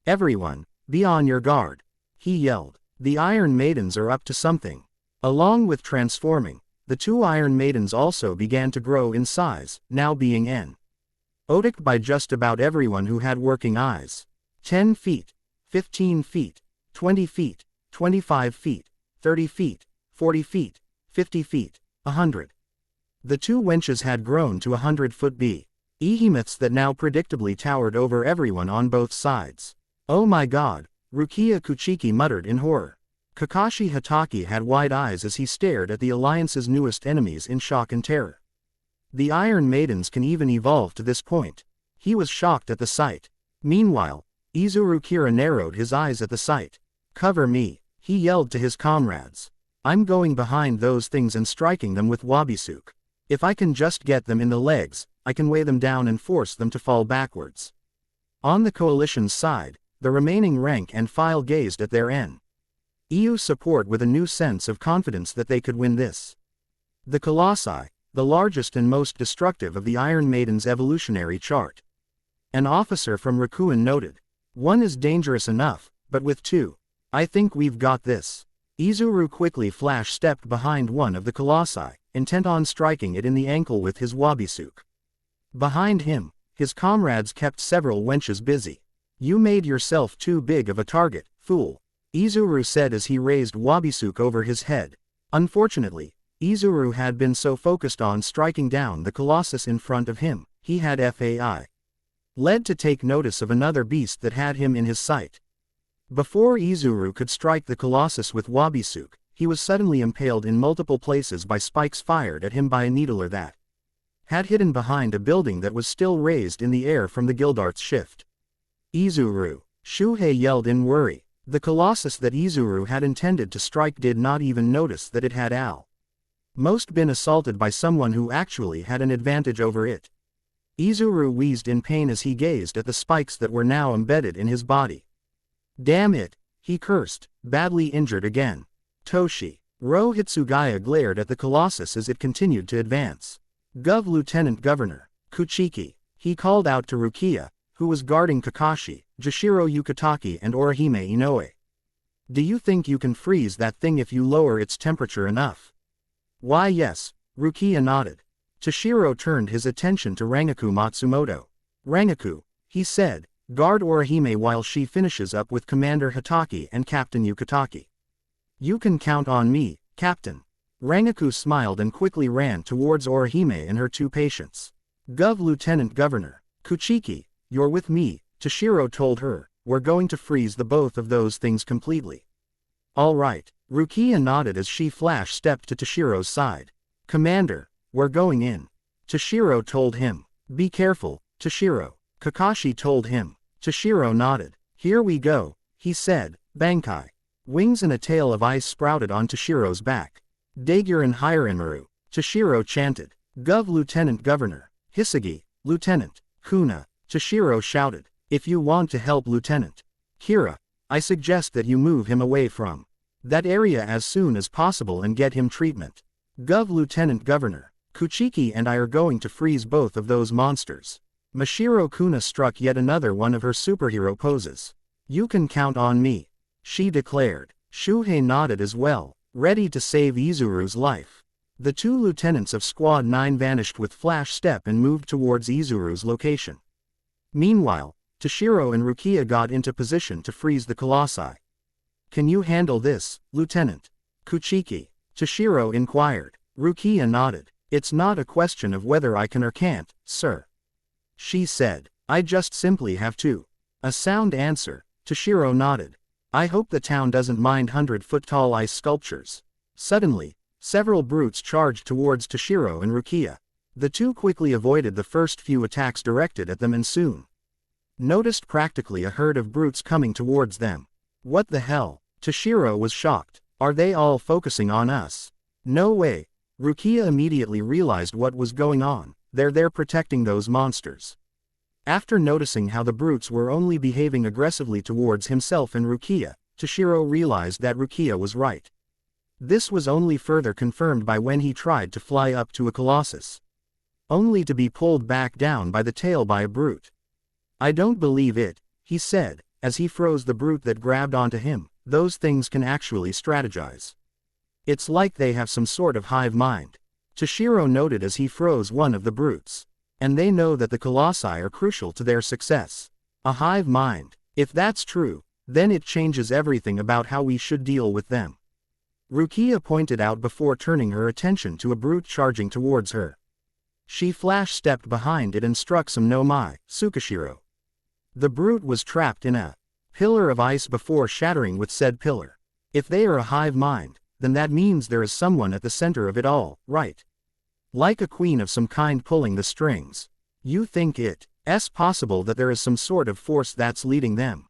Everyone, be on your guard, he yelled. The Iron Maidens are up to something. Along with transforming, The two Iron Maidens also began to grow in size, now being noticed by just about everyone who had working eyes. 10 feet, 15 feet, 20 feet, 25 feet, 30 feet, 40 feet, 50 feet, 100. The two wenches had grown to 100-foot behemoths that now predictably towered over everyone on both sides. "Oh my God," Rukia Kuchiki muttered in horror. Kakashi Hatake had wide eyes as he stared at the Alliance's newest enemies in shock and terror. The Iron Maidens can even evolve to this point. He was shocked at the sight. Meanwhile, Izuru Kira narrowed his eyes at the sight. "Cover me," he yelled to his comrades. "I'm going behind those things and striking them with Wabisuke. If I can just get them in the legs, I can weigh them down and force them to fall backwards." On the coalition's side, the remaining rank and file gazed at their EU support with a new sense of confidence that they could win this. The Colossi, the largest and most destructive of the Iron Maiden's evolutionary chart. An officer from Rakuen noted, "One is dangerous enough, but with two, I think we've got this." Izuru quickly flash-stepped behind one of the Colossi, intent on striking it in the ankle with his Wabisuke. Behind him, his comrades kept several wenches busy. "You made yourself too big of a target, fool," Izuru said as he raised Wabisuke over his head. Unfortunately, Izuru had been so focused on striking down the Colossus in front of him, he had led to take notice of another beast that had him in his sight. Before Izuru could strike the Colossus with Wabisuke, he was suddenly impaled in multiple places by spikes fired at him by a needler that had hidden behind a building that was still raised in the air from the Gildart's shift. "Izuru!" Shuhei yelled in worry. The Colossus that Izuru had intended to strike did not even notice that it had almost been assaulted by someone who actually had an advantage over it. Izuru wheezed in pain as he gazed at the spikes that were now embedded in his body. "Damn it," he cursed, badly injured again. Toshi. Ro Hitsugaya glared at the Colossus as it continued to advance. Lieutenant Governor Kuchiki, he called out to Rukia, who was guarding Kakashi, Jashiro Yukitake and Orihime Inoue. "Do you think you can freeze that thing if you lower its temperature enough?" "Why yes," Rukia nodded. Toshiro turned his attention to Rangaku Matsumoto. "Rangaku," he said, "guard Orihime while she finishes up with Commander Hatake and Captain Yukitake." "You can count on me, Captain." Rangaku smiled and quickly ran towards Orihime and her two patients. Lieutenant Governor Kuchiki, you're with me, Toshiro told her. "We're going to freeze the both of those things completely." "All right," Rukia nodded as she flash-stepped to Toshiro's side. "Commander, we're going in." Toshiro told him. "Be careful, Toshiro," Kakashi told him. Toshiro nodded. "Here we go," he said. Bankai. Wings and a tail of ice sprouted on Toshiro's back. "Daiguren Hirenmaru," Toshiro chanted. Lieutenant Governor Hisagi, Lieutenant Kuna," Toshiro shouted. "If you want to help Lieutenant Kira, I suggest that you move him away from that area as soon as possible and get him treatment. Lieutenant Governor Kuchiki and I are going to freeze both of those monsters." Mashiro Kuna struck yet another one of her superhero poses. "You can count on me," she declared. Shuhei nodded as well, ready to save Izuru's life. The two lieutenants of Squad 9 vanished with flash step and moved towards Izuru's location. Meanwhile, Toshiro and Rukia got into position to freeze the Colossi. "Can you handle this, Lieutenant Kuchiki?" Toshiro inquired. Rukia nodded. "It's not a question of whether I can or can't, sir," she said. "I just simply have to." A sound answer. Toshiro nodded. "I hope the town doesn't mind 100-foot-tall ice sculptures." Suddenly, several brutes charged towards Toshiro and Rukia. The two quickly avoided the first few attacks directed at them and soon noticed practically a herd of brutes coming towards them. "What the hell?" Toshiro was shocked. "Are they all focusing on us?" "No way." Rukia immediately realized what was going on. They're there protecting those monsters. After noticing how the brutes were only behaving aggressively towards himself and Rukia, Toshiro realized that Rukia was right. This was only further confirmed by when he tried to fly up to a Colossus, only to be pulled back down by the tail by a brute. "I don't believe it," he said, as he froze the brute that grabbed onto him. "Those things can actually strategize." It's like they have some sort of hive mind. Toshiro noted as he froze one of the brutes. And they know that the colossi are crucial to their success. A hive mind. If that's true, then it changes everything about how we should deal with them. Rukia pointed out before turning her attention to a brute charging towards her. She flash-stepped behind it and struck some no mai, Tsukishiro. The brute was trapped in a pillar of ice before shattering with said pillar. If they are a hive mind, then that means there is someone at the center of it all, right? Like a queen of some kind pulling the strings. You think it's possible that there is some sort of force that's leading them?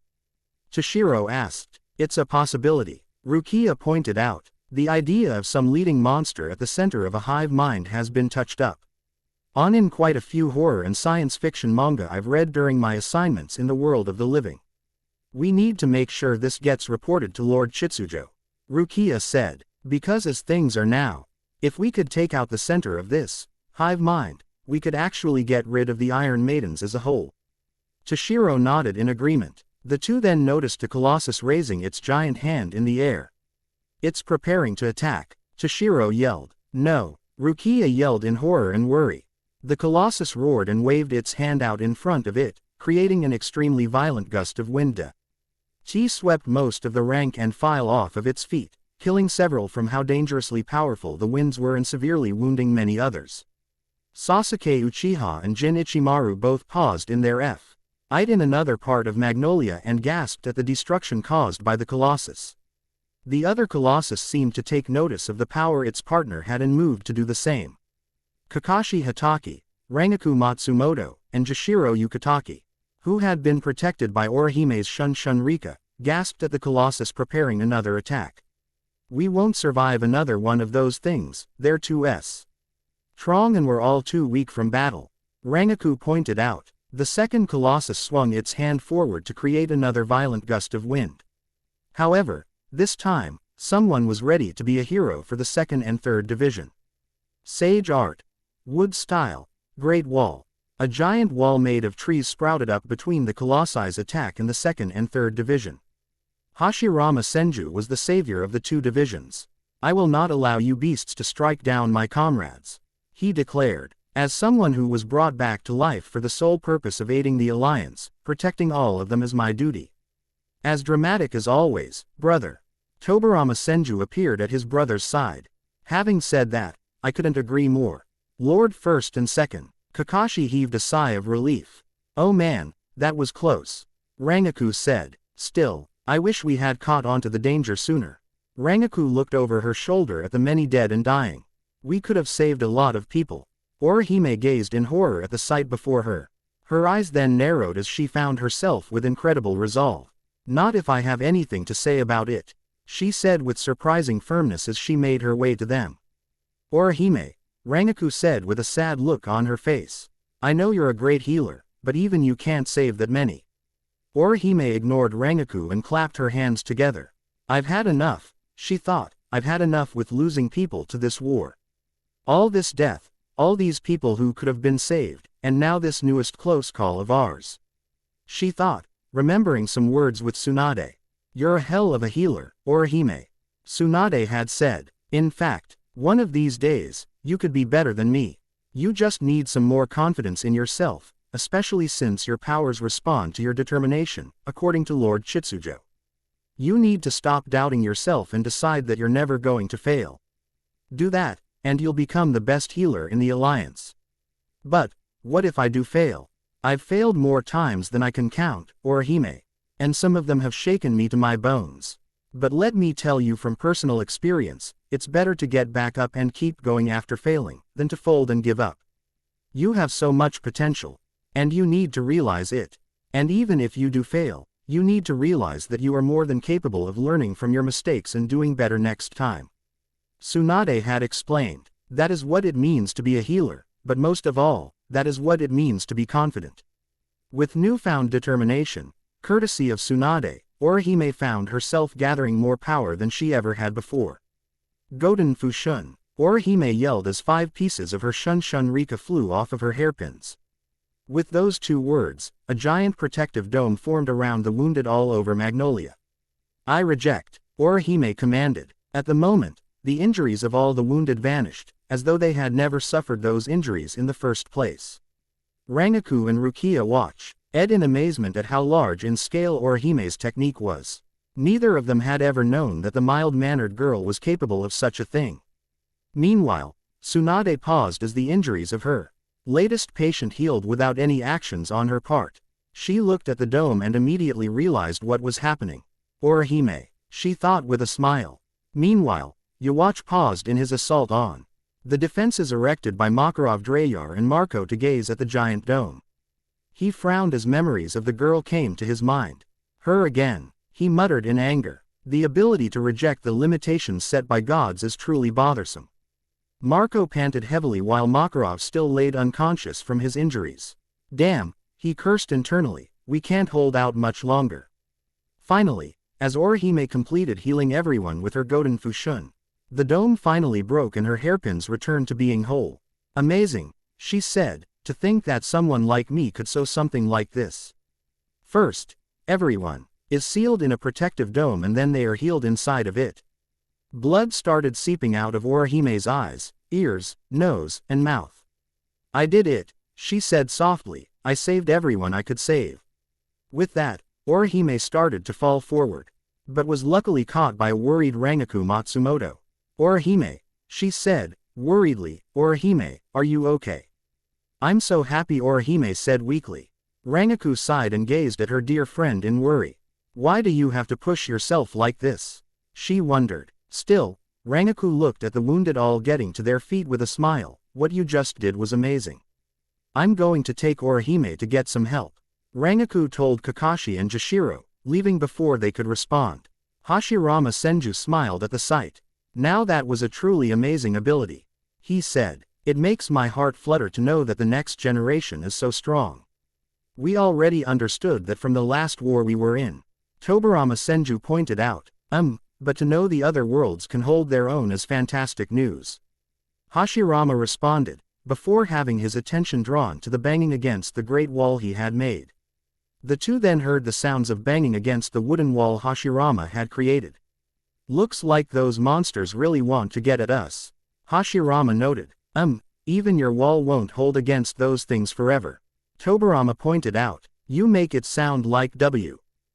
Toshiro asked. It's a possibility. Rukia pointed out. The idea of some leading monster at the center of a hive mind has been touched up on in quite a few horror and science fiction manga I've read during my assignments in the world of the living. We need to make sure this gets reported to Lord Chitsujo. Rukia said, because as things are now, if we could take out the center of this hive mind, we could actually get rid of the Iron Maidens as a whole. Toshiro nodded in agreement. The two then noticed a colossus raising its giant hand in the air. It's preparing to attack. Toshiro yelled. No. Rukia yelled in horror and worry. The colossus roared and waved its hand out in front of it, creating an extremely violent gust of wind. Chi swept most of the rank and file off of its feet, killing several from how dangerously powerful the winds were and severely wounding many others. Sasuke Uchiha and Jin Ichimaru both paused in their fight in another part of Magnolia and gasped at the destruction caused by the colossus. The other colossus seemed to take notice of the power its partner had and moved to do the same. Kakashi Hatake, Rangaku Matsumoto, and Jashiro Yukitake, who had been protected by Orihime's Shun Shun Rika, gasped at the colossus preparing another attack. We won't survive another one of those things, they're too strong and we're all too weak from battle. Rangaku pointed out. The second colossus swung its hand forward to create another violent gust of wind. However, this time, someone was ready to be a hero for the second and third division. Sage art. Wood style. Great wall. A giant wall made of trees sprouted up between the colossi's attack and the second and third division. Hashirama Senju was the savior of the two divisions. I will not allow you beasts to strike down my comrades, he declared. As someone who was brought back to life for the sole purpose of aiding the alliance, protecting all of them is my duty. As dramatic as always, brother. Tobirama Senju appeared at his brother's side. Having said that, I couldn't agree more. Lord First and Second. Kakashi heaved a sigh of relief. Oh man, that was close. Rangaku said. Still, I wish we had caught on to the danger sooner. Rangaku looked over her shoulder at the many dead and dying. We could have saved a lot of people. Orihime gazed in horror at the sight before her. Her eyes then narrowed as she found herself with incredible resolve. Not if I have anything to say about it, she said with surprising firmness as she made her way to them. Orihime, Rangaku said with a sad look on her face. I know you're a great healer, but even you can't save that many. Orihime ignored Rangaku and clapped her hands together. I've had enough, she thought. I've had enough with losing people to this war. All this death. All these people who could have been saved, and now this newest close call of ours. She thought, remembering some words with Tsunade. You're a hell of a healer, Orihime. Tsunade had said. In fact, one of these days, you could be better than me. You just need some more confidence in yourself, especially since your powers respond to your determination, according to Lord Chitsujo. You need to stop doubting yourself and decide that you're never going to fail. Do that, and you'll become the best healer in the alliance. But, what if I do fail? I've failed more times than I can count, Orihime, and some of them have shaken me to my bones. But let me tell you from personal experience, it's better to get back up and keep going after failing, than to fold and give up. You have so much potential, and you need to realize it. And even if you do fail, you need to realize that you are more than capable of learning from your mistakes and doing better next time. Tsunade had explained. That is what it means to be a healer, but most of all, that is what it means to be confident. With newfound determination, courtesy of Tsunade, Orihime found herself gathering more power than she ever had before. Goten Fushun, Orihime yelled as 5 pieces of her Shun Shun Rika flew off of her hairpins. With those 2 words, a giant protective dome formed around the wounded all over Magnolia. I reject, Orihime commanded. At the moment, The injuries of all the wounded vanished, as though they had never suffered those injuries in the first place. Rangaku and Rukia watched, Ed in amazement at how large in scale Orihime's technique was. Neither of them had ever known that the mild-mannered girl was capable of such a thing. Meanwhile, Tsunade paused as the injuries of her latest patient healed without any actions on her part. She looked at the dome and immediately realized what was happening. Orihime, she thought with a smile. Meanwhile, Yawatch paused in his assault on the defenses erected by Makarov Dreyar and Marco to gaze at the giant dome. He frowned as memories of the girl came to his mind. Her again, he muttered in anger. The ability to reject the limitations set by gods is truly bothersome. Marco panted heavily while Makarov still laid unconscious from his injuries. Damn, he cursed internally, we can't hold out much longer. Finally, as Orihime completed healing everyone with her Goten Fushun, the dome finally broke and her hairpins returned to being whole. Amazing, she said, to think that someone like me could sew something like this. First, everyone is sealed in a protective dome and then they are healed inside of it. Blood started seeping out of Orihime's eyes, ears, nose, and mouth. I did it, she said softly, I saved everyone I could save. With that, Orihime started to fall forward, but was luckily caught by a worried Rangaku Matsumoto. Orihime, she said, worriedly, Orihime, are you okay? I'm so happy, Orihime said weakly. Rangaku sighed and gazed at her dear friend in worry. Why do you have to push yourself like this? She wondered. Still, Rangaku looked at the wounded all getting to their feet with a smile. What you just did was amazing. I'm going to take Orihime to get some help. Rangaku told Kakashi and Jashiro, leaving before they could respond. Hashirama Senju smiled at the sight. Now that was a truly amazing ability. He said, it makes my heart flutter to know that the next generation is so strong. We already understood that from the last war we were in. Tobarama Senju pointed out, but to know the other worlds can hold their own is fantastic news. Hashirama responded, before having his attention drawn to the banging against the great wall he had made. The two then heard the sounds of banging against the wooden wall Hashirama had created. Looks like those monsters really want to get at us. Hashirama noted, even your wall won't hold against those things forever. Tobarama pointed out, you make it sound like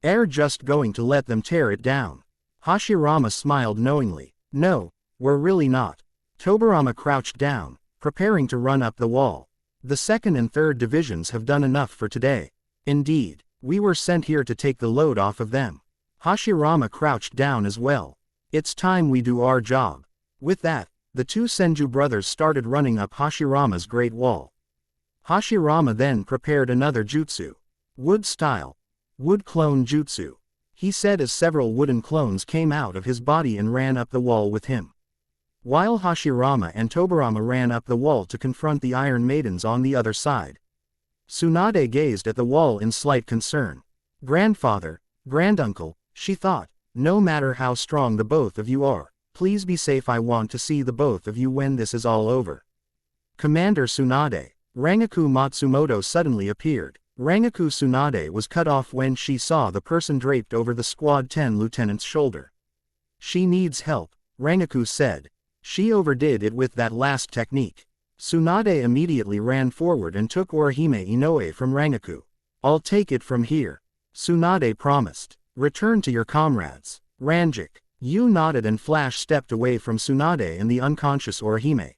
we're just going to let them tear it down. Hashirama smiled knowingly. No, we're really not. Tobarama crouched down, preparing to run up the wall. The second and third divisions have done enough for today. Indeed, we were sent here to take the load off of them. Hashirama crouched down as well. It's time we do our job. With that, the two Senju brothers started running up Hashirama's great wall. Hashirama then prepared another jutsu. Wood style. Wood clone jutsu. He said as several wooden clones came out of his body and ran up the wall with him. While Hashirama and Tobarama ran up the wall to confront the Iron Maidens on the other side. Tsunade gazed at the wall in slight concern. Grandfather, granduncle, she thought, no matter how strong the both of you are, please be safe. I want to see the both of you when this is all over. Commander Tsunade. Rangaku Matsumoto suddenly appeared. Rangaku Tsunade was cut off when she saw the person draped over the Squad 10 lieutenant's shoulder. She needs help, Rangaku said. She overdid it with that last technique. Tsunade immediately ran forward and took Orihime Inoue from Rangaku. I'll take it from here. Tsunade promised. Return to your comrades. Ranjik. Yu nodded and Flash stepped away from Tsunade and the unconscious Orihime.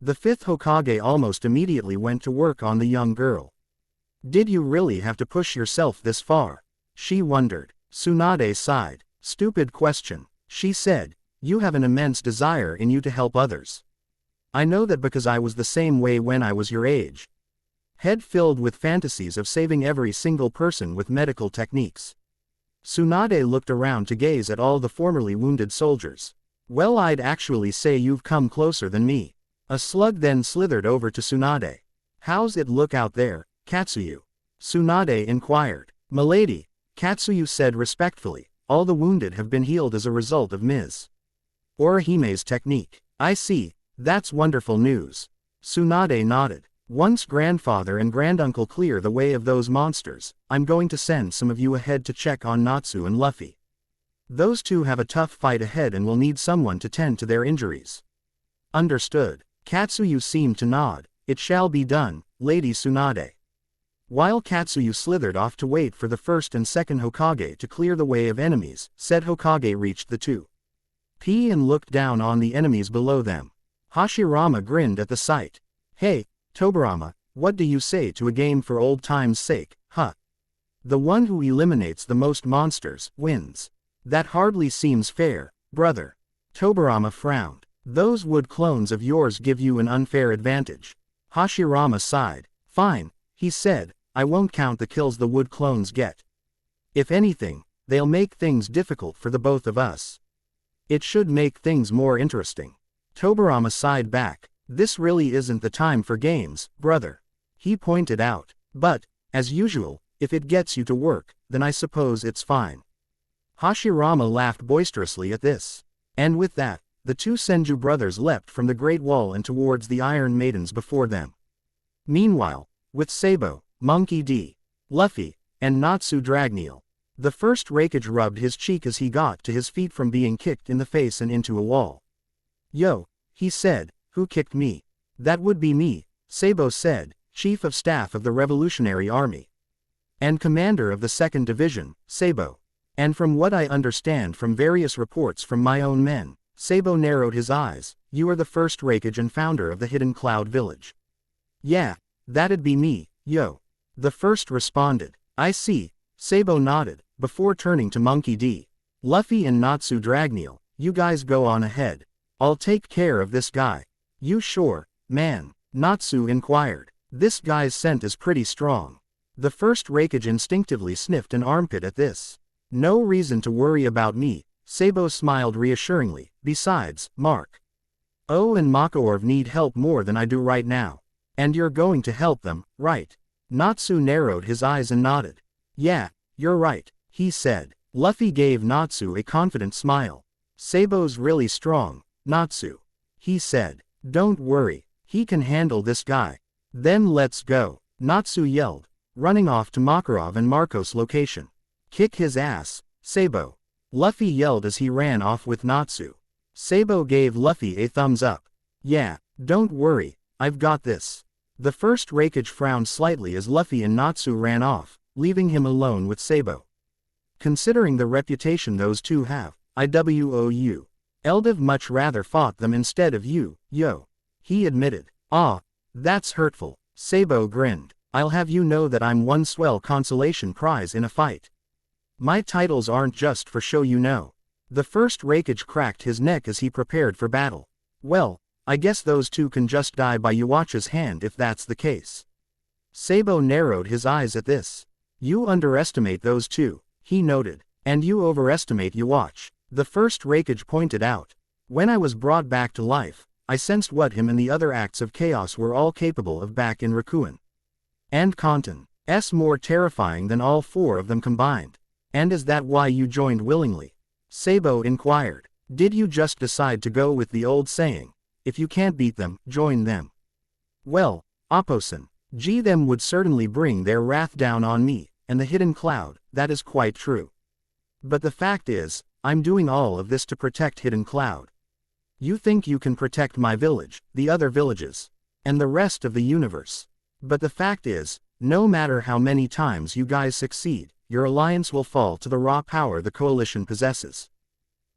The fifth Hokage almost immediately went to work on the young girl. Did you really have to push yourself this far? She wondered. Tsunade sighed. Stupid question, she said. You have an immense desire in you to help others. I know that because I was the same way when I was your age. Head filled with fantasies of saving every single person with medical techniques. Tsunade looked around to gaze at all the formerly wounded soldiers. Well, I'd actually say you've come closer than me. A slug then slithered over to Tsunade. How's it look out there, Katsuyu? Tsunade inquired. Milady, Katsuyu said respectfully, all the wounded have been healed as a result of Ms. Orihime's technique. I see, that's wonderful news. Tsunade nodded. Once grandfather and granduncle clear the way of those monsters, I'm going to send some of you ahead to check on Natsu and Luffy. Those two have a tough fight ahead and will need someone to tend to their injuries. Understood. Katsuyu seemed to nod. It shall be done, Lady Tsunade. While Katsuyu slithered off to wait for the first and second Hokage to clear the way of enemies, said Hokage reached the 2P and looked down on the enemies below them. Hashirama grinned at the sight. Hey, Tobirama, what do you say to a game for old time's sake, huh? The one who eliminates the most monsters, wins. That hardly seems fair, brother. Tobirama frowned. Those wood clones of yours give you an unfair advantage. Hashirama sighed. Fine, he said, I won't count the kills the wood clones get. If anything, they'll make things difficult for the both of us. It should make things more interesting. Tobirama sighed back. This really isn't the time for games, brother. He pointed out. But, as usual, if it gets you to work, then I suppose it's fine. Hashirama laughed boisterously at this. And with that, the two Senju brothers leapt from the Great Wall and towards the Iron Maidens before them. Meanwhile, with Sabo, Monkey D, Luffy, and Natsu Dragneel, the first Raikage rubbed his cheek as he got to his feet from being kicked in the face and into a wall. Yo, he said, who kicked me? That would be me, Sabo said, Chief of Staff of the Revolutionary Army. And Commander of the 2nd Division, Sabo. And from what I understand from various reports from my own men, Sabo narrowed his eyes, you are the first Raikage and founder of the Hidden Cloud Village. Yeah, that'd be me, yo. The first responded. I see, Sabo nodded, before turning to Monkey D. Luffy and Natsu Dragneel, you guys go on ahead. I'll take care of this guy. You sure, man? Natsu inquired. This guy's scent is pretty strong. The first Raikage instinctively sniffed an armpit at this. No reason to worry about me, Sabo smiled reassuringly. Besides, Mark O and Makaorv need help more than I do right now. And you're going to help them, right? Natsu narrowed his eyes and nodded. Yeah, you're right, he said. Luffy gave Natsu a confident smile. Sabo's really strong, Natsu. He said. Don't worry, he can handle this guy. Then let's go, Natsu yelled, running off to Makarov and Marco's location. Kick his ass, Sabo. Luffy yelled as he ran off with Natsu. Sabo gave Luffy a thumbs up. Yeah, don't worry, I've got this. The first Raikage frowned slightly as Luffy and Natsu ran off, leaving him alone with Sabo. Considering the reputation those two have, IWOU. Eldiv much rather fought them instead of you, yo. He admitted. Ah, that's hurtful, Sabo grinned. I'll have you know that I'm one swell consolation prize in a fight. My titles aren't just for show, you know. The first Raikage cracked his neck as he prepared for battle. Well, I guess those two can just die by Yuacha's hand if that's the case. Sabo narrowed his eyes at this. You underestimate those two, he noted. And you overestimate Yuach, the first Raikage pointed out. When I was brought back to life, I sensed what him and the other acts of chaos were all capable of back in Raccoon. And Kanton's more terrifying than all four of them combined. And is that why you joined willingly? Sabo inquired. Did you just decide to go with the old saying, if you can't beat them, join them? Well, Opposen, them would certainly bring their wrath down on me, and the Hidden Cloud, that is quite true. But the fact is, I'm doing all of this to protect Hidden Cloud. You think you can protect my village, the other villages, and the rest of the universe. But the fact is, no matter how many times you guys succeed, your alliance will fall to the raw power the coalition possesses.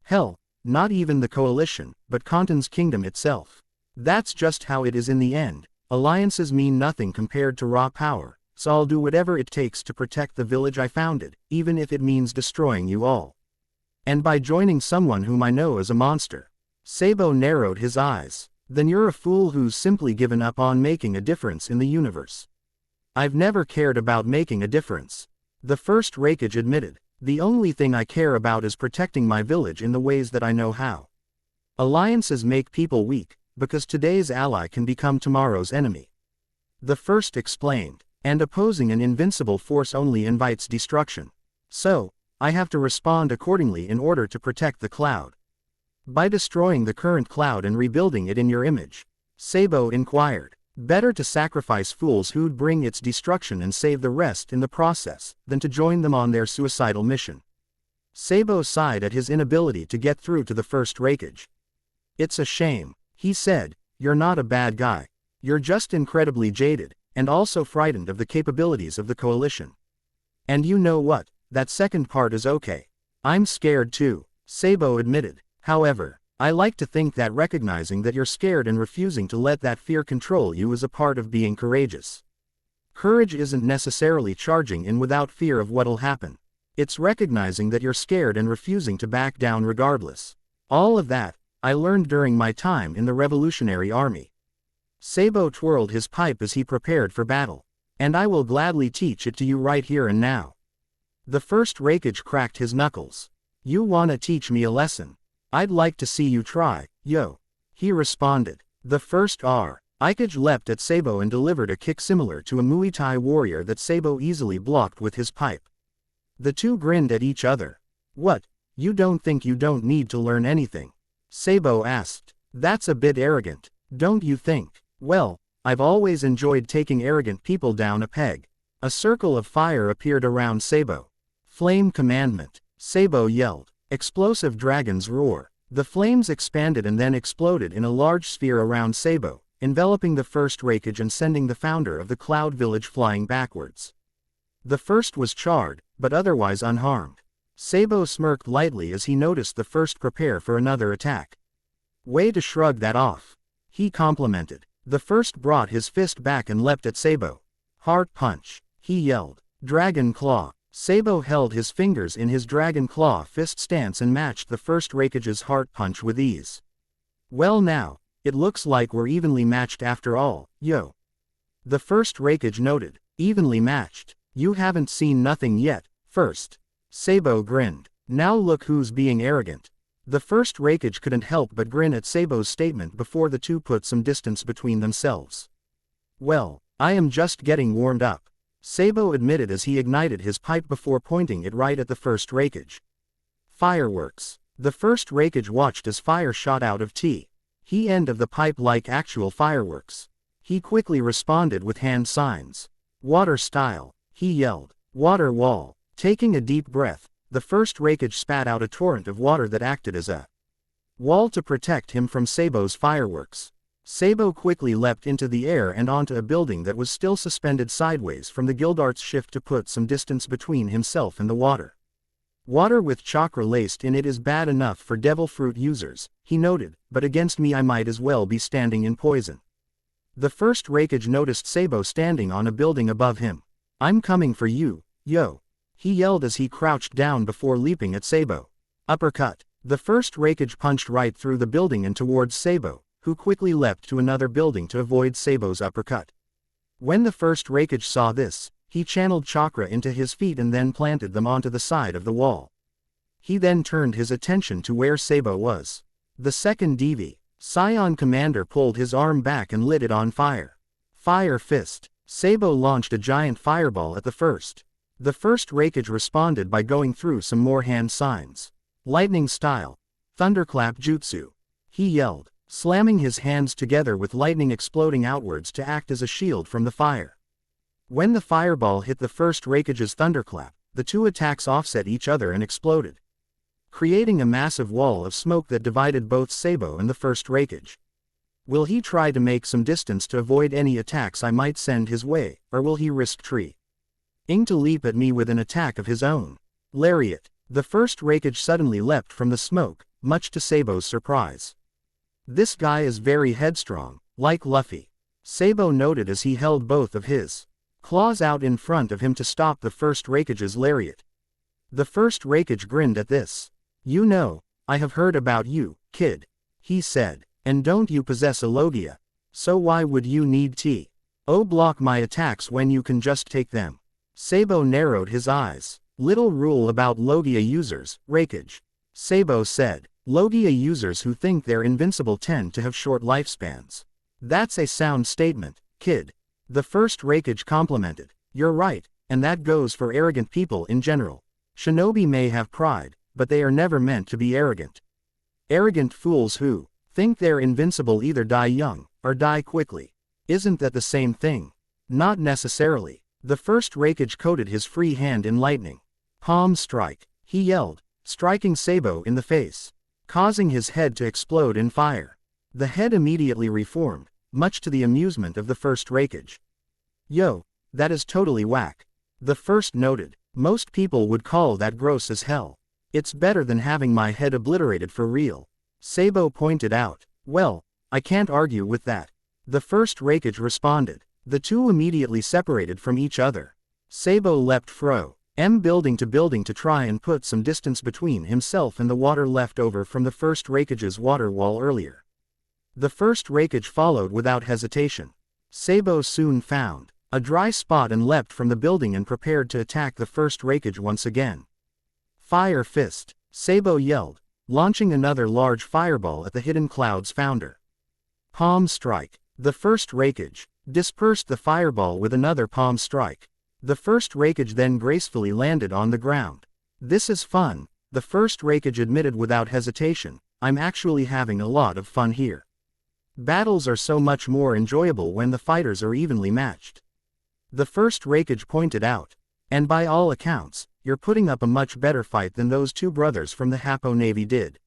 Hell, not even the coalition, but Kanton's kingdom itself. That's just how it is in the end. Alliances mean nothing compared to raw power, so I'll do whatever it takes to protect the village I founded, even if it means destroying you all. And by joining someone whom I know is a monster. Sabo narrowed his eyes. Then you're a fool who's simply given up on making a difference in the universe. I've never cared about making a difference. The first Raikage admitted. The only thing I care about is protecting my village in the ways that I know how. Alliances make people weak, because today's ally can become tomorrow's enemy. The first explained. And opposing an invincible force only invites destruction. So, I have to respond accordingly in order to protect the cloud. By destroying the current cloud and rebuilding it in your image. Sabo inquired. Better to sacrifice fools who'd bring its destruction and save the rest in the process, than to join them on their suicidal mission. Sabo sighed at his inability to get through to the first Raikage. It's a shame, he said, you're not a bad guy. You're just incredibly jaded, and also frightened of the capabilities of the coalition. And you know what, that second part is okay. I'm scared too, Sabo admitted. However, I like to think that recognizing that you're scared and refusing to let that fear control you is a part of being courageous. Courage isn't necessarily charging in without fear of what'll happen. It's recognizing that you're scared and refusing to back down regardless. All of that, I learned during my time in the Revolutionary Army. Sabo twirled his pipe as he prepared for battle. And I will gladly teach it to you right here and now. The first Raikage cracked his knuckles. You wanna teach me a lesson? I'd like to see you try, yo. He responded. The first Raikage leapt at Sabo and delivered a kick similar to a Muay Thai warrior that Sabo easily blocked with his pipe. The two grinned at each other. What, you don't think you don't need to learn anything? Sabo asked. That's a bit arrogant, don't you think? Well, I've always enjoyed taking arrogant people down a peg. A circle of fire appeared around Sabo. Flame commandment, Sabo yelled. Explosive dragons roar. The flames expanded and then exploded in a large sphere around Sabo, enveloping the first Raikage and sending the founder of the Cloud Village flying backwards. The first was charred, but otherwise unharmed. Sabo smirked lightly as he noticed the first prepare for another attack. Way to shrug that off, he complimented. The first brought his fist back and leapt at Sabo. Heart punch, he yelled. Dragon claw. Sabo held his fingers in his dragon claw fist stance and matched the first Raikage's heart punch with ease. Well now, it looks like we're evenly matched after all, yo. The first Raikage noted. Evenly matched? You haven't seen nothing yet, first. Sabo grinned. Now look who's being arrogant. The first Raikage couldn't help but grin at Sabo's statement before the two put some distance between themselves. Well, I am just getting warmed up, Sabo admitted as he ignited his pipe before pointing it right at the first Raikage. Fireworks. The first Raikage watched as fire shot out of he end of the pipe like actual fireworks. He quickly responded with hand signs. Water style, he yelled. Water wall. Taking a deep breath, the first Raikage spat out a torrent of water that acted as a wall to protect him from Sabo's fireworks. Sabo quickly leapt into the air and onto a building that was still suspended sideways from the Gildart's shift to put some distance between himself and the water. Water with chakra laced in it is bad enough for devil fruit users, he noted, but against me I might as well be standing in poison. The first Raikage noticed Sabo standing on a building above him. I'm coming for you, yo. He yelled as he crouched down before leaping at Sabo. Uppercut. The first Raikage punched right through the building and towards Sabo, who quickly leapt to another building to avoid Sabo's uppercut. When the first Raikage saw this, he channeled chakra into his feet and then planted them onto the side of the wall. He then turned his attention to where Sabo was. The second DV, Scion Commander pulled his arm back and lit it on fire. Fire fist. Sabo launched a giant fireball at the first. The first Raikage responded by going through some more hand signs. Lightning style. Thunderclap jutsu. He yelled, slamming his hands together with lightning exploding outwards to act as a shield from the fire. When the fireball hit the first Raikage's thunderclap, the two attacks offset each other and exploded, creating a massive wall of smoke that divided both Sabo and the first Raikage. Will he try to make some distance to avoid any attacks I might send his way, or will he risk trying to leap at me with an attack of his own? Lariat. The first Raikage suddenly leapt from the smoke, much to Sabo's surprise. This guy is very headstrong, like Luffy, Sabo noted as he held both of his claws out in front of him to stop the first Raikage's lariat. The first Raikage grinned at this. You know, I have heard about you, kid, he said, and don't you possess a Logia? So why would you need to block my attacks when you can just take them? Sabo narrowed his eyes. Little rule about Logia users, Raikage, Sabo said. Logia users who think they're invincible tend to have short lifespans. That's a sound statement, kid. The first Raikage complimented. You're right, and that goes for arrogant people in general. Shinobi may have pride, but they are never meant to be arrogant. Arrogant fools who think they're invincible either die young, or die quickly. Isn't that the same thing? Not necessarily. The first Raikage coated his free hand in lightning. Palm strike, he yelled, striking Sabo in the face, causing his head to explode in fire. The head immediately reformed, much to the amusement of the first Raikage. "Yo, that is totally whack," the first noted. "Most people would call that gross as hell. It's better than having my head obliterated for real," Sabo pointed out. "Well, I can't argue with that," the first Raikage responded. The two immediately separated from each other. Sabo leapt from building to try and put some distance between himself and the water left over from the first Raikage's water wall earlier. The first Raikage followed without hesitation. Sabo soon found a dry spot and leapt from the building and prepared to attack the first Raikage once again. "Fire Fist," Sabo yelled, launching another large fireball at the Hidden Cloud's founder. Palm Strike. The first Raikage dispersed the fireball with another palm strike. The first Raikage then gracefully landed on the ground. "This is fun," the first Raikage admitted without hesitation. "I'm actually having a lot of fun here. Battles are so much more enjoyable when the fighters are evenly matched," the first Raikage pointed out. "And by all accounts, you're putting up a much better fight than those two brothers from the Happo Navy did."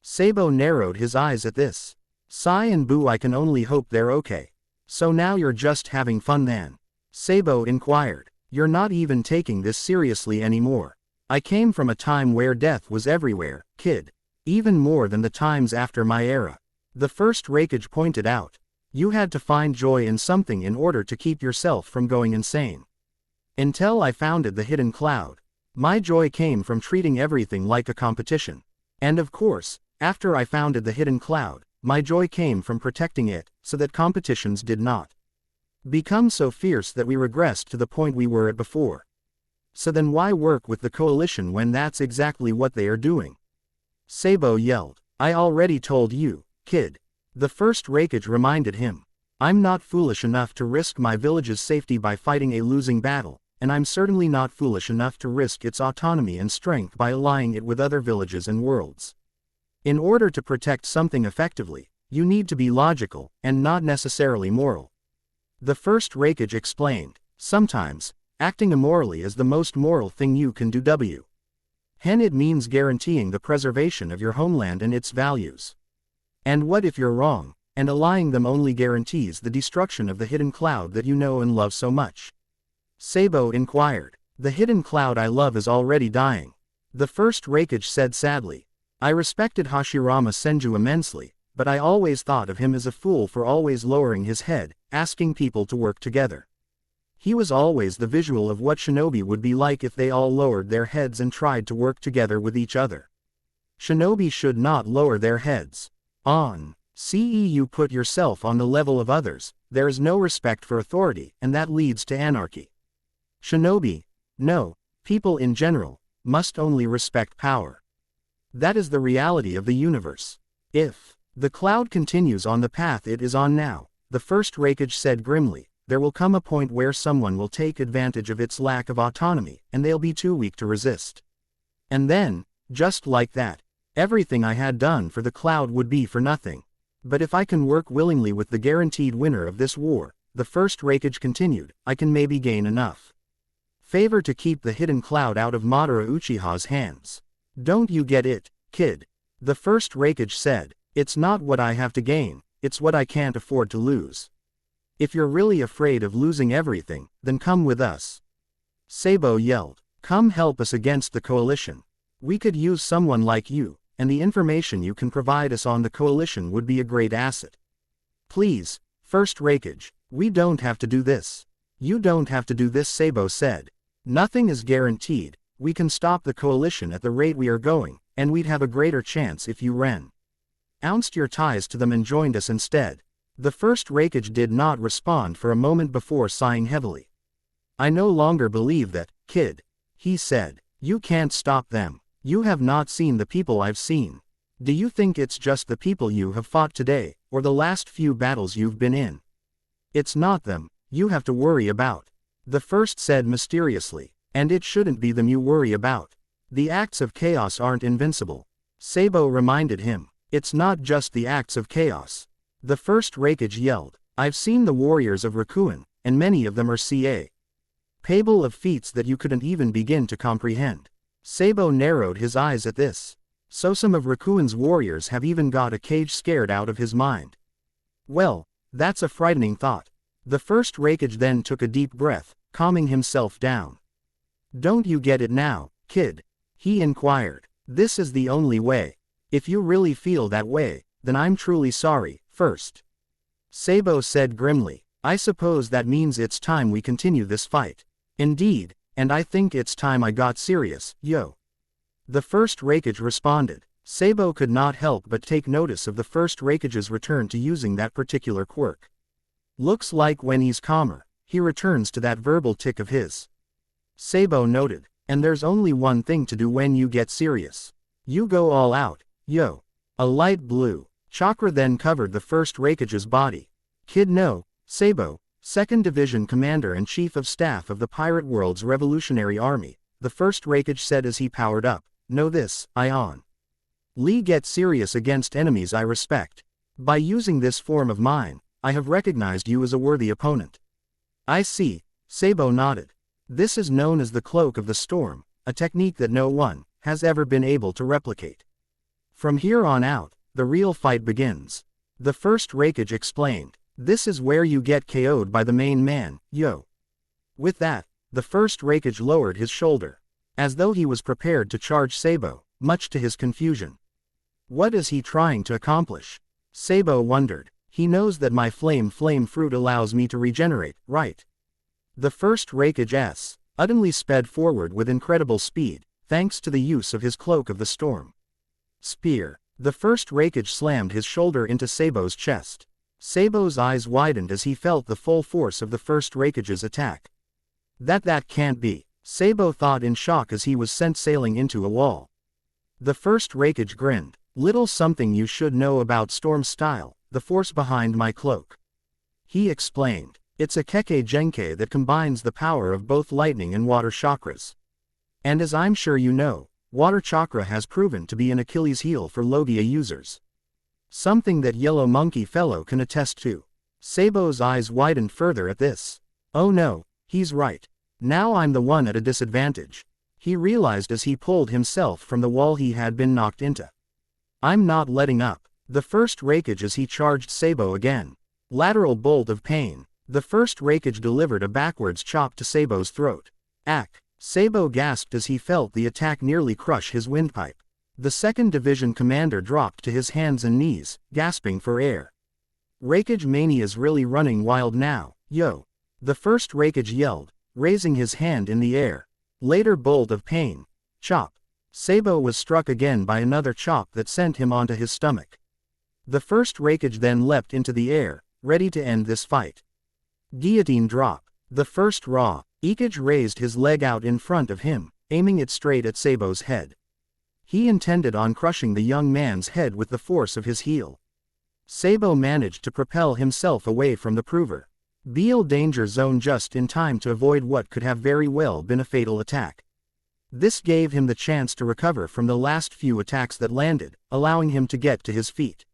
Sabo narrowed his eyes at this. "Sai and Boo, I can only hope they're okay. So now you're just having fun then?" Sabo inquired. "You're not even taking this seriously anymore. I came from a time where death was everywhere, kid. Even more than the times after my era," the first Raikage pointed out. "You had to find joy in something in order to keep yourself from going insane. Until I founded the Hidden Cloud, my joy came from treating everything like a competition. And of course, after I founded the Hidden Cloud, my joy came from protecting it, so that competitions did not become so fierce that we regressed to the point we were at before. So then why work with the coalition when that's exactly what they are doing?" Sabo yelled. "I already told you, kid," the first Raikage reminded him. "I'm not foolish enough to risk my village's safety by fighting a losing battle, and I'm certainly not foolish enough to risk its autonomy and strength by allying it with other villages and worlds. In order to protect something effectively, you need to be logical, and not necessarily moral," the first Raikage explained. "Sometimes, acting immorally is the most moral thing you can do. It means guaranteeing the preservation of your homeland and its values. And what if you're wrong, and allying them only guarantees the destruction of the Hidden Cloud that you know and love so much?" Sabo inquired. "The Hidden Cloud I love is already dying," the first Raikage said sadly. "I respected Hashirama Senju immensely, but I always thought of him as a fool for always lowering his head, asking people to work together. He was always the visual of what shinobi would be like if they all lowered their heads and tried to work together with each other. Shinobi should not lower their heads. You put yourself on the level of others, there is no respect for authority, and that leads to anarchy. Shinobi, no, people in general, must only respect power. That is the reality of the universe. If the cloud continues on the path it is on now," the first Raikage said grimly, "there will come a point where someone will take advantage of its lack of autonomy, and they'll be too weak to resist. And then, just like that, everything I had done for the cloud would be for nothing. But if I can work willingly with the guaranteed winner of this war," the first Raikage continued, "I can maybe gain enough favor to keep the Hidden Cloud out of Madara Uchiha's hands. Don't you get it, kid?" the first Raikage said. "It's not what I have to gain, it's what I can't afford to lose. If you're really afraid of losing everything, then come with us." Sabo yelled. "Come help us against the coalition. We could use someone like you, and the information you can provide us on the coalition would be a great asset." "Please, first Raikage, we don't have to do this." "You don't have to do this," Sabo said. "Nothing is guaranteed. We can stop the coalition at the rate we are going, and we'd have a greater chance if you renounced your ties to them and joined us instead." The first Raikage did not respond for a moment before sighing heavily. "I no longer believe that, kid," he said. "You can't stop them. You have not seen the people I've seen. Do you think it's just the people you have fought today, or the last few battles you've been in? It's not them you have to worry about," the first said mysteriously. "And it shouldn't be them you worry about. The acts of chaos aren't invincible," Sabo reminded him. "It's not just the acts of chaos," the first Raikage yelled. "I've seen the warriors of Rakuen, and many of them are capable of feats that you couldn't even begin to comprehend. Sabo narrowed his eyes at this. So some of Rakuin's warriors have even got a cage scared out of his mind. Well, that's a frightening thought. The first Raikage then took a deep breath, calming himself down. Don't you get it now, kid? He inquired. This is the only way. If you really feel that way, then I'm truly sorry, first. Sabo said grimly. I suppose that means it's time we continue this fight. Indeed, and I think it's time I got serious, yo. The first Raikage responded. Sabo could not help but take notice of the first Raikage's return to using that particular quirk. Looks like when he's calmer, he returns to that verbal tick of his. Sabo noted. And there's only one thing to do when you get serious. You go all out, yo. A light blue chakra then covered the first Raikage's body. Kid no, Sabo, 2nd Division Commander and Chief of Staff of the Pirate World's Revolutionary Army, the first Raikage said as he powered up. Know this, Ion. Lee gets serious against enemies I respect. By using this form of mine, I have recognized you as a worthy opponent. I see, Sabo nodded. This is known as the Cloak of the Storm, a technique that no one has ever been able to replicate. From here on out, the real fight begins. The first Raikage explained. This is where you get KO'd by the main man, yo. With that, the first Raikage lowered his shoulder, as though he was prepared to charge Sabo, much to his confusion. What is he trying to accomplish? Sabo wondered. He knows that my flame fruit allows me to regenerate, right? The first Raikage suddenly sped forward with incredible speed, thanks to the use of his Cloak of the Storm. Spear. The first Raikage slammed his shoulder into Sabo's chest. Sabo's eyes widened as he felt the full force of the first Raikage's attack. That can't be, Sabo thought in shock as he was sent sailing into a wall. The first Raikage grinned. Little something you should know about Storm style, the force behind my cloak. He explained. It's a Kekkei Genkai that combines the power of both lightning and water chakras. And as I'm sure you know, water chakra has proven to be an Achilles heel for Logia users. Something that Yellow Monkey fellow can attest to. Sabo's eyes widened further at this. Oh no, he's right. Now I'm the one at a disadvantage. He realized as he pulled himself from the wall he had been knocked into. I'm not letting up. The first Raikage as he charged Sabo again. Lateral bolt of pain. The first Raikage delivered a backwards chop to Sabo's throat. Ack! Sabo gasped as he felt the attack nearly crush his windpipe. The 2nd Division Commander dropped to his hands and knees, gasping for air. Raikage mania's really running wild now, yo. The first Raikage yelled, raising his hand in the air. Later bolt of pain. Chop. Sabo was struck again by another chop that sent him onto his stomach. The first Raikage then leapt into the air, ready to end this fight. Guillotine drop. The first Raikage raised his leg out in front of him, aiming it straight at Sabo's head. He intended on crushing the young man's head with the force of his heel. Sabo managed to propel himself away from the prover. Beal danger zone just in time to avoid what could have very well been a fatal attack. This gave him the chance to recover from the last few attacks that landed, allowing him to get to his feet.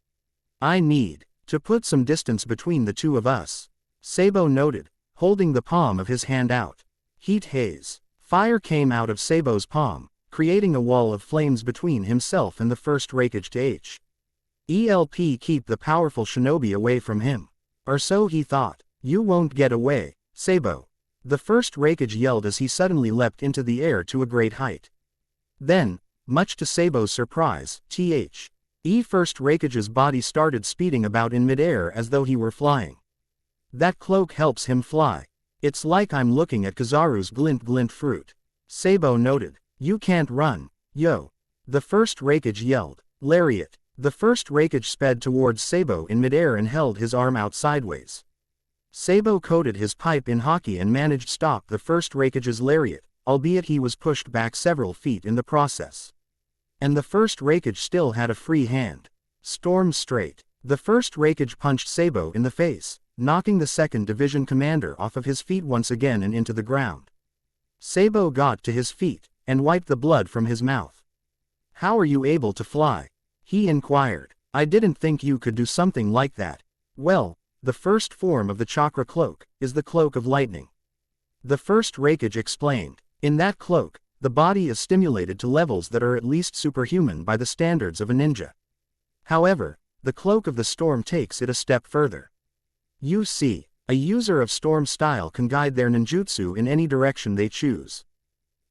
I need to put some distance between the two of us, Sabo noted, holding the palm of his hand out. Heat haze. Fire came out of Sabo's palm, creating a wall of flames between himself and the first Raikage to help keep the powerful shinobi away from him. Or so he thought. You won't get away, Sabo. The first Raikage yelled as he suddenly leapt into the air to a great height. Then, much to Sabo's surprise, first Raikage's body started speeding about in midair as though he were flying. That cloak helps him fly. It's like I'm looking at Kizaru's glint fruit. Sabo noted. You can't run, yo. The first Raikage yelled. Lariat. The first Raikage sped towards Sabo in midair and held his arm out sideways. Sabo coated his pipe in hockey and managed to stop the first Raikage's lariat, albeit he was pushed back several feet in the process. And the first Raikage still had a free hand. Storm straight. The first Raikage punched Sabo in the face, knocking the 2nd Division Commander off of his feet once again and into the ground. Sabo got to his feet, and wiped the blood from his mouth. How are you able to fly? He inquired. I didn't think you could do something like that. Well, the first form of the chakra cloak is the Cloak of Lightning. The first Raikage explained. In that cloak, the body is stimulated to levels that are at least superhuman by the standards of a ninja. However, the cloak of the storm takes it a step further. You see, a user of storm style can guide their ninjutsu in any direction they choose.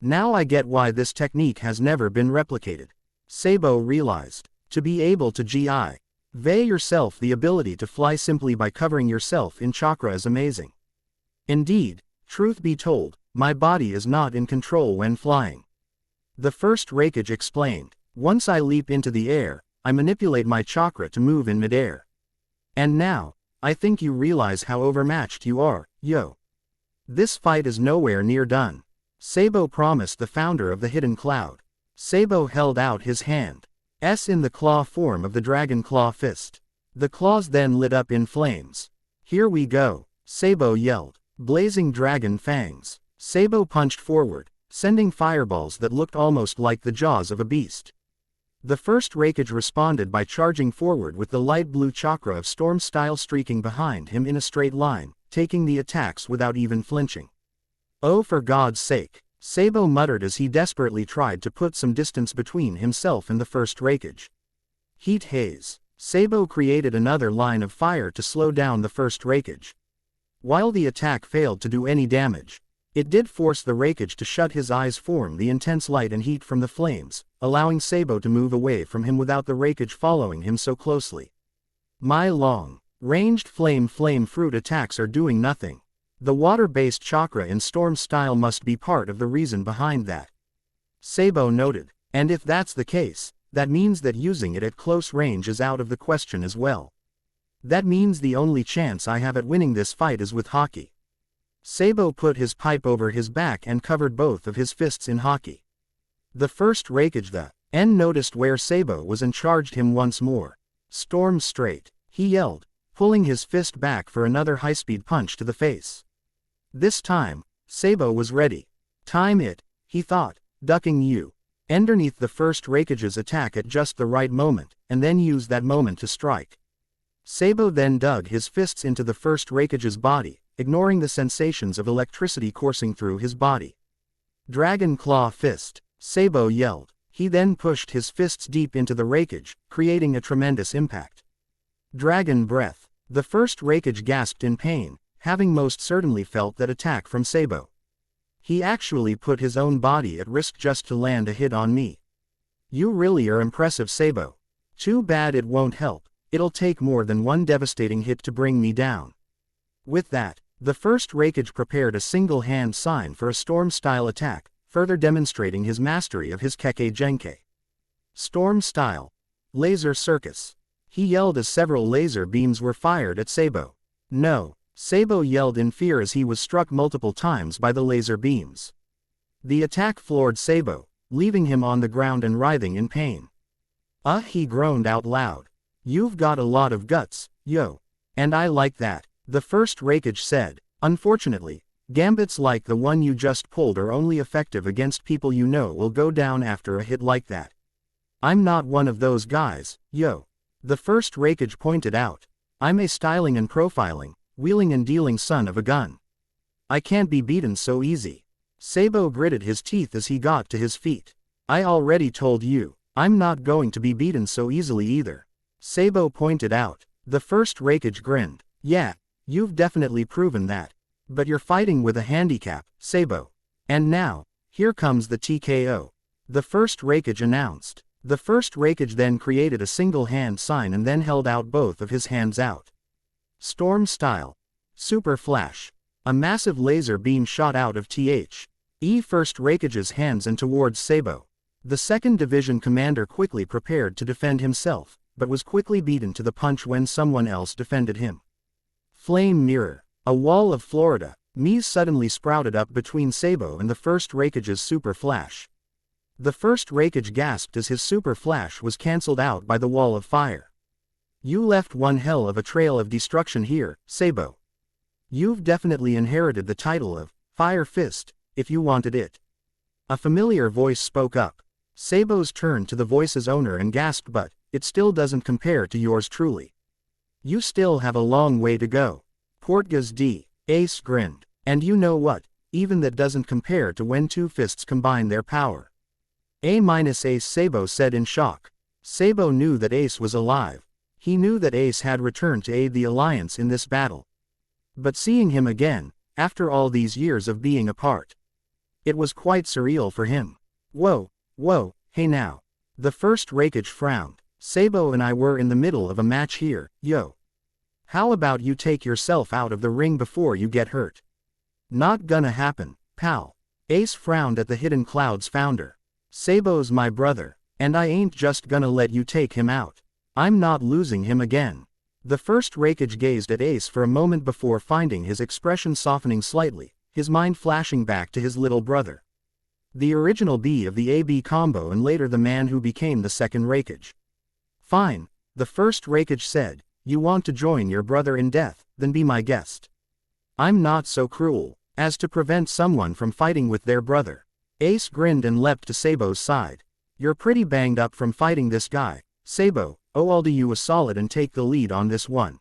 Now I get why this technique has never been replicated. Sabo realized. To be able to give yourself the ability to fly simply by covering yourself in chakra is amazing. Indeed, truth be told, my body is not in control when flying. The first Raikage explained. Once I leap into the air, I manipulate my chakra to move in midair. And now, I think you realize how overmatched you are, yo. This fight is nowhere near done. Sabo promised the founder of the Hidden Cloud. Sabo held out his hand. In the claw form of the Dragon Claw Fist. The claws then lit up in flames. Here we go, Sabo yelled. Blazing dragon fangs. Sabo punched forward, sending fireballs that looked almost like the jaws of a beast. The first Raikage responded by charging forward with the light blue chakra of storm style streaking behind him in a straight line, taking the attacks without even flinching. Oh, for God's sake, Sabo muttered as he desperately tried to put some distance between himself and the first Raikage. Heat haze. Sabo created another line of fire to slow down the first Raikage. While the attack failed to do any damage, it did force the Raikage to shut his eyes from the intense light and heat from the flames, allowing Sabo to move away from him without the Raikage following him so closely. My long-ranged flame fruit attacks are doing nothing. The water-based chakra in storm style must be part of the reason behind that. Sabo noted. And if that's the case, that means that using it at close range is out of the question as well. That means the only chance I have at winning this fight is with Haki. Sabo put his pipe over his back and covered both of his fists in Haki. The first Raikage noticed where Sabo was and charged him once more. Storm straight, he yelled, pulling his fist back for another high-speed punch to the face. This time, Sabo was ready. Time it, he thought, ducking underneath the first Raikage's attack at just the right moment, and then use that moment to strike. Sabo then dug his fists into the first Raikage's body, ignoring the sensations of electricity coursing through his body. Dragon Claw Fist, Sabo yelled. He then pushed his fists deep into the Raikage, creating a tremendous impact. Dragon Breath. The first Raikage gasped in pain, having most certainly felt that attack from Sabo. He actually put his own body at risk just to land a hit on me. You really are impressive, Sabo. Too bad it won't help. It'll take more than one devastating hit to bring me down. With that, the first Raikage prepared a single-hand sign for a storm-style attack, further demonstrating his mastery of his Kekkei Genkai. Storm style. Laser circus. He yelled as several laser beams were fired at Sabo. No, Sabo yelled in fear as he was struck multiple times by the laser beams. The attack floored Sabo, leaving him on the ground and writhing in pain. He groaned out loud. You've got a lot of guts, yo. And I like that, the first Raikage said. Unfortunately, gambits like the one you just pulled are only effective against people you know will go down after a hit like that. I'm not one of those guys, yo. The first Raikage pointed out. I'm a styling and profiling, wheeling and dealing son of a gun. I can't be beaten so easy. Sabo gritted his teeth as he got to his feet. I already told you, I'm not going to be beaten so easily either. Sabo pointed out. The first Raikage grinned. Yeah, you've definitely proven that. But you're fighting with a handicap, Sabo. And now, here comes the TKO. The first Raikage announced. The first Raikage then created a single hand sign and then held out both of his hands out. Storm style. Super flash. A massive laser beam shot out of first Raikage's hands and towards Sabo. The second division commander quickly prepared to defend himself, but was quickly beaten to the punch when someone else defended him. Flame mirror. A wall of Florida, Mies suddenly sprouted up between Sabo and the first Raikage's super flash. The first Raikage gasped as his super flash was cancelled out by the wall of fire. You left one hell of a trail of destruction here, Sabo. You've definitely inherited the title of Fire Fist, if you wanted it. A familiar voice spoke up. Sabo's turned to the voice's owner and gasped, but it still doesn't compare to yours truly. You still have a long way to go. Portgas D. Ace grinned. And you know what? even that doesn't compare to when two fists combine their power. Ace, Sabo said in shock. Sabo knew that Ace was alive. He knew that Ace had returned to aid the Alliance in this battle. But seeing him again, after all these years of being apart, it was quite surreal for him. Whoa, hey now. The first Raikage frowned. Sabo and I were in the middle of a match here, yo. How about you take yourself out of the ring before you get hurt? Not gonna happen, pal. Ace frowned at the Hidden Clouds founder. Sabo's my brother, and I ain't just gonna let you take him out. I'm not losing him again. The first Raikage gazed at Ace for a moment before finding his expression softening slightly, his mind flashing back to his little brother. The original B of the AB combo and later the man who became the second Raikage. Fine, the first Raikage said, you want to join your brother in death, then be my guest. I'm not so cruel as to prevent someone from fighting with their brother. Ace grinned and leapt to Sabo's side. You're pretty banged up from fighting this guy, Sabo. I'll do you a solid and take the lead on this one.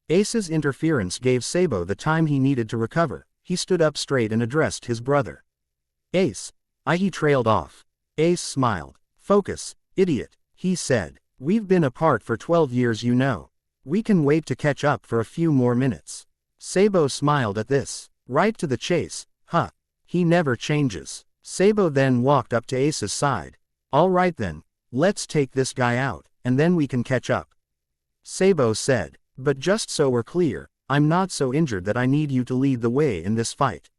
Ace's interference gave Sabo the time he needed to recover. He stood up straight and addressed his brother. Ace. He trailed off. Ace smiled. Focus, idiot, he said. We've been apart for 12 years, you know. We can wait to catch up for a few more minutes. Sabo smiled at this. Right to the chase, huh? He never changes. Sabo then walked up to Ace's side. All right then, let's take this guy out, and then we can catch up. Sabo said, but just so we're clear, I'm not so injured that I need you to lead the way in this fight.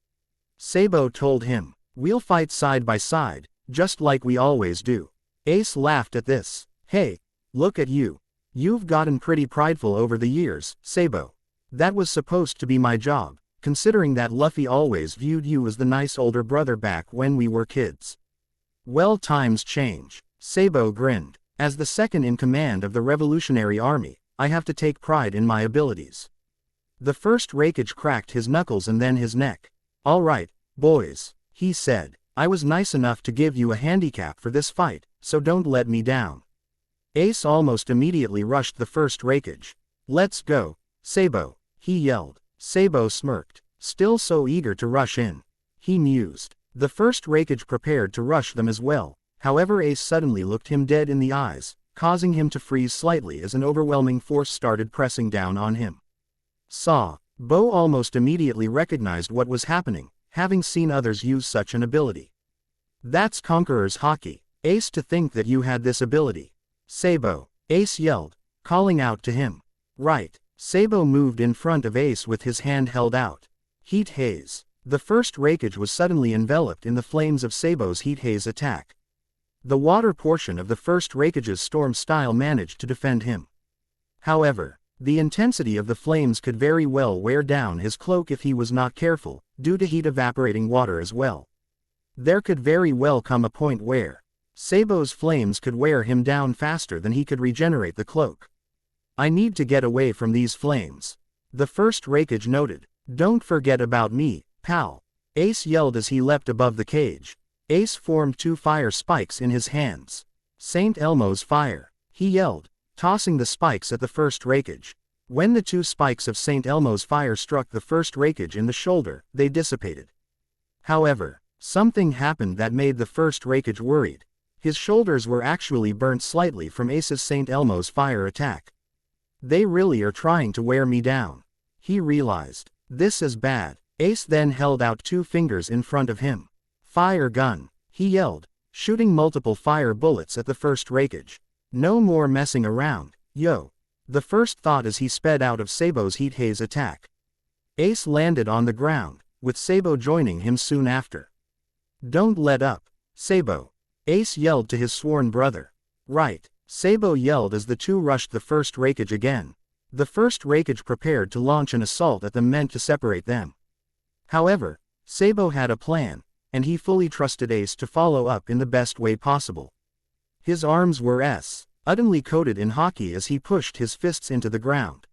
Sabo told him, we'll fight side by side, just like we always do. Ace laughed at this. Hey, look at you. You've gotten pretty prideful over the years, Sabo. That was supposed to be my job, considering that Luffy always viewed you as the nice older brother back when we were kids. Well, times change. Sabo grinned. As the second in command of the Revolutionary Army, I have to take pride in my abilities. The first Raikage cracked his knuckles and then his neck. All right, boys, he said. I was nice enough to give you a handicap for this fight, so don't let me down. Ace almost immediately rushed the first Raikage. Let's go, Sabo, he yelled. Sabo smirked, still so eager to rush in. He mused. The first Raikage prepared to rush them as well, however Ace suddenly looked him dead in the eyes, causing him to freeze slightly as an overwhelming force started pressing down on him. Bo almost immediately recognized what was happening, having seen others use such an ability. That's Conqueror's Haki. Ace, to think that you had this ability. Sabo, Ace yelled, calling out to him. Right. Sabo moved in front of Ace with his hand held out. Heat Haze. The first Raikage was suddenly enveloped in the flames of Sabo's Heat Haze attack. The water portion of the first Raikage's storm style managed to defend him. However, the intensity of the flames could very well wear down his cloak if he was not careful, due to heat evaporating water as well. There could very well come a point where Sabo's flames could wear him down faster than he could regenerate the cloak. I need to get away from these flames. The first Raikage noted. Don't forget about me, pal. Ace yelled as he leapt above the cage. Ace formed two fire spikes in his hands. Saint Elmo's fire, he yelled, tossing the spikes at the first Raikage. When the two spikes of Saint Elmo's fire struck the first Raikage in the shoulder, they dissipated. However, something happened that made the first Raikage worried. His shoulders were actually burnt slightly from Ace's Saint Elmo's fire attack. They really are trying to wear me down. He realized. This is bad. Ace then held out two fingers in front of him. Fire gun, he yelled, shooting multiple fire bullets at the first Raikage. No more messing around, yo. The first thought as he sped out of Sabo's Heat Haze attack. Ace landed on the ground, with Sabo joining him soon after. Don't let up, Sabo. Ace yelled to his sworn brother. Right, Sabo yelled as the two rushed the first Raikage again. The first Raikage prepared to launch an assault at them meant to separate them. However, Sabo had a plan, and he fully trusted Ace to follow up in the best way possible. His arms were utterly coated in Haki as he pushed his fists into the ground.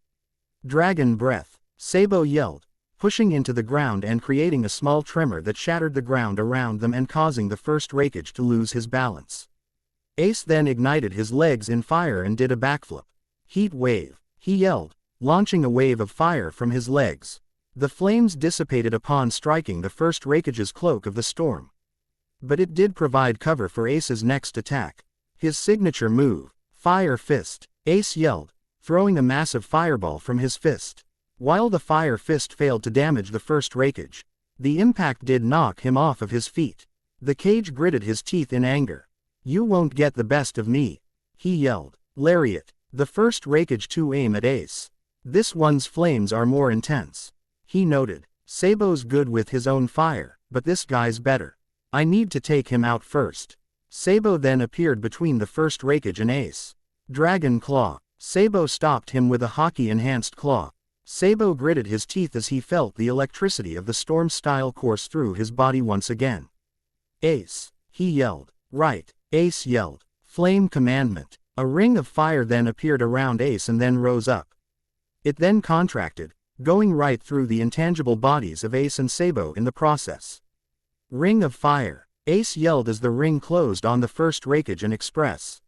Dragon breath, Sabo yelled, pushing into the ground and creating a small tremor that shattered the ground around them and causing the first Raikage to lose his balance. Ace then ignited his legs in fire and did a backflip. Heat wave, he yelled, launching a wave of fire from his legs. The flames dissipated upon striking the first Raikage's cloak of the storm. But it did provide cover for Ace's next attack. His signature move, Fire Fist. Ace yelled, throwing a massive fireball from his fist. While the Fire Fist failed to damage the first Raikage, the impact did knock him off of his feet. The Cage gritted his teeth in anger. "You won't get the best of me," he yelled. Lariat. The first Raikage to aim at Ace. "This one's flames are more intense," he noted. "Sabo's good with his own fire, but this guy's better. I need to take him out first." Sabo then appeared between the first Raikage and Ace. Dragon Claw. Sabo stopped him with a hockey-enhanced claw. Sabo gritted his teeth as he felt the electricity of the storm style course through his body once again. "Ace," he yelled. "Right," Ace yelled. "Flame Commandment." A ring of fire then appeared around Ace and then rose up. It then contracted, going right through the intangible bodies of Ace and Sabo in the process. "Ring of Fire," Ace yelled as the ring closed on the first Raikage and Express.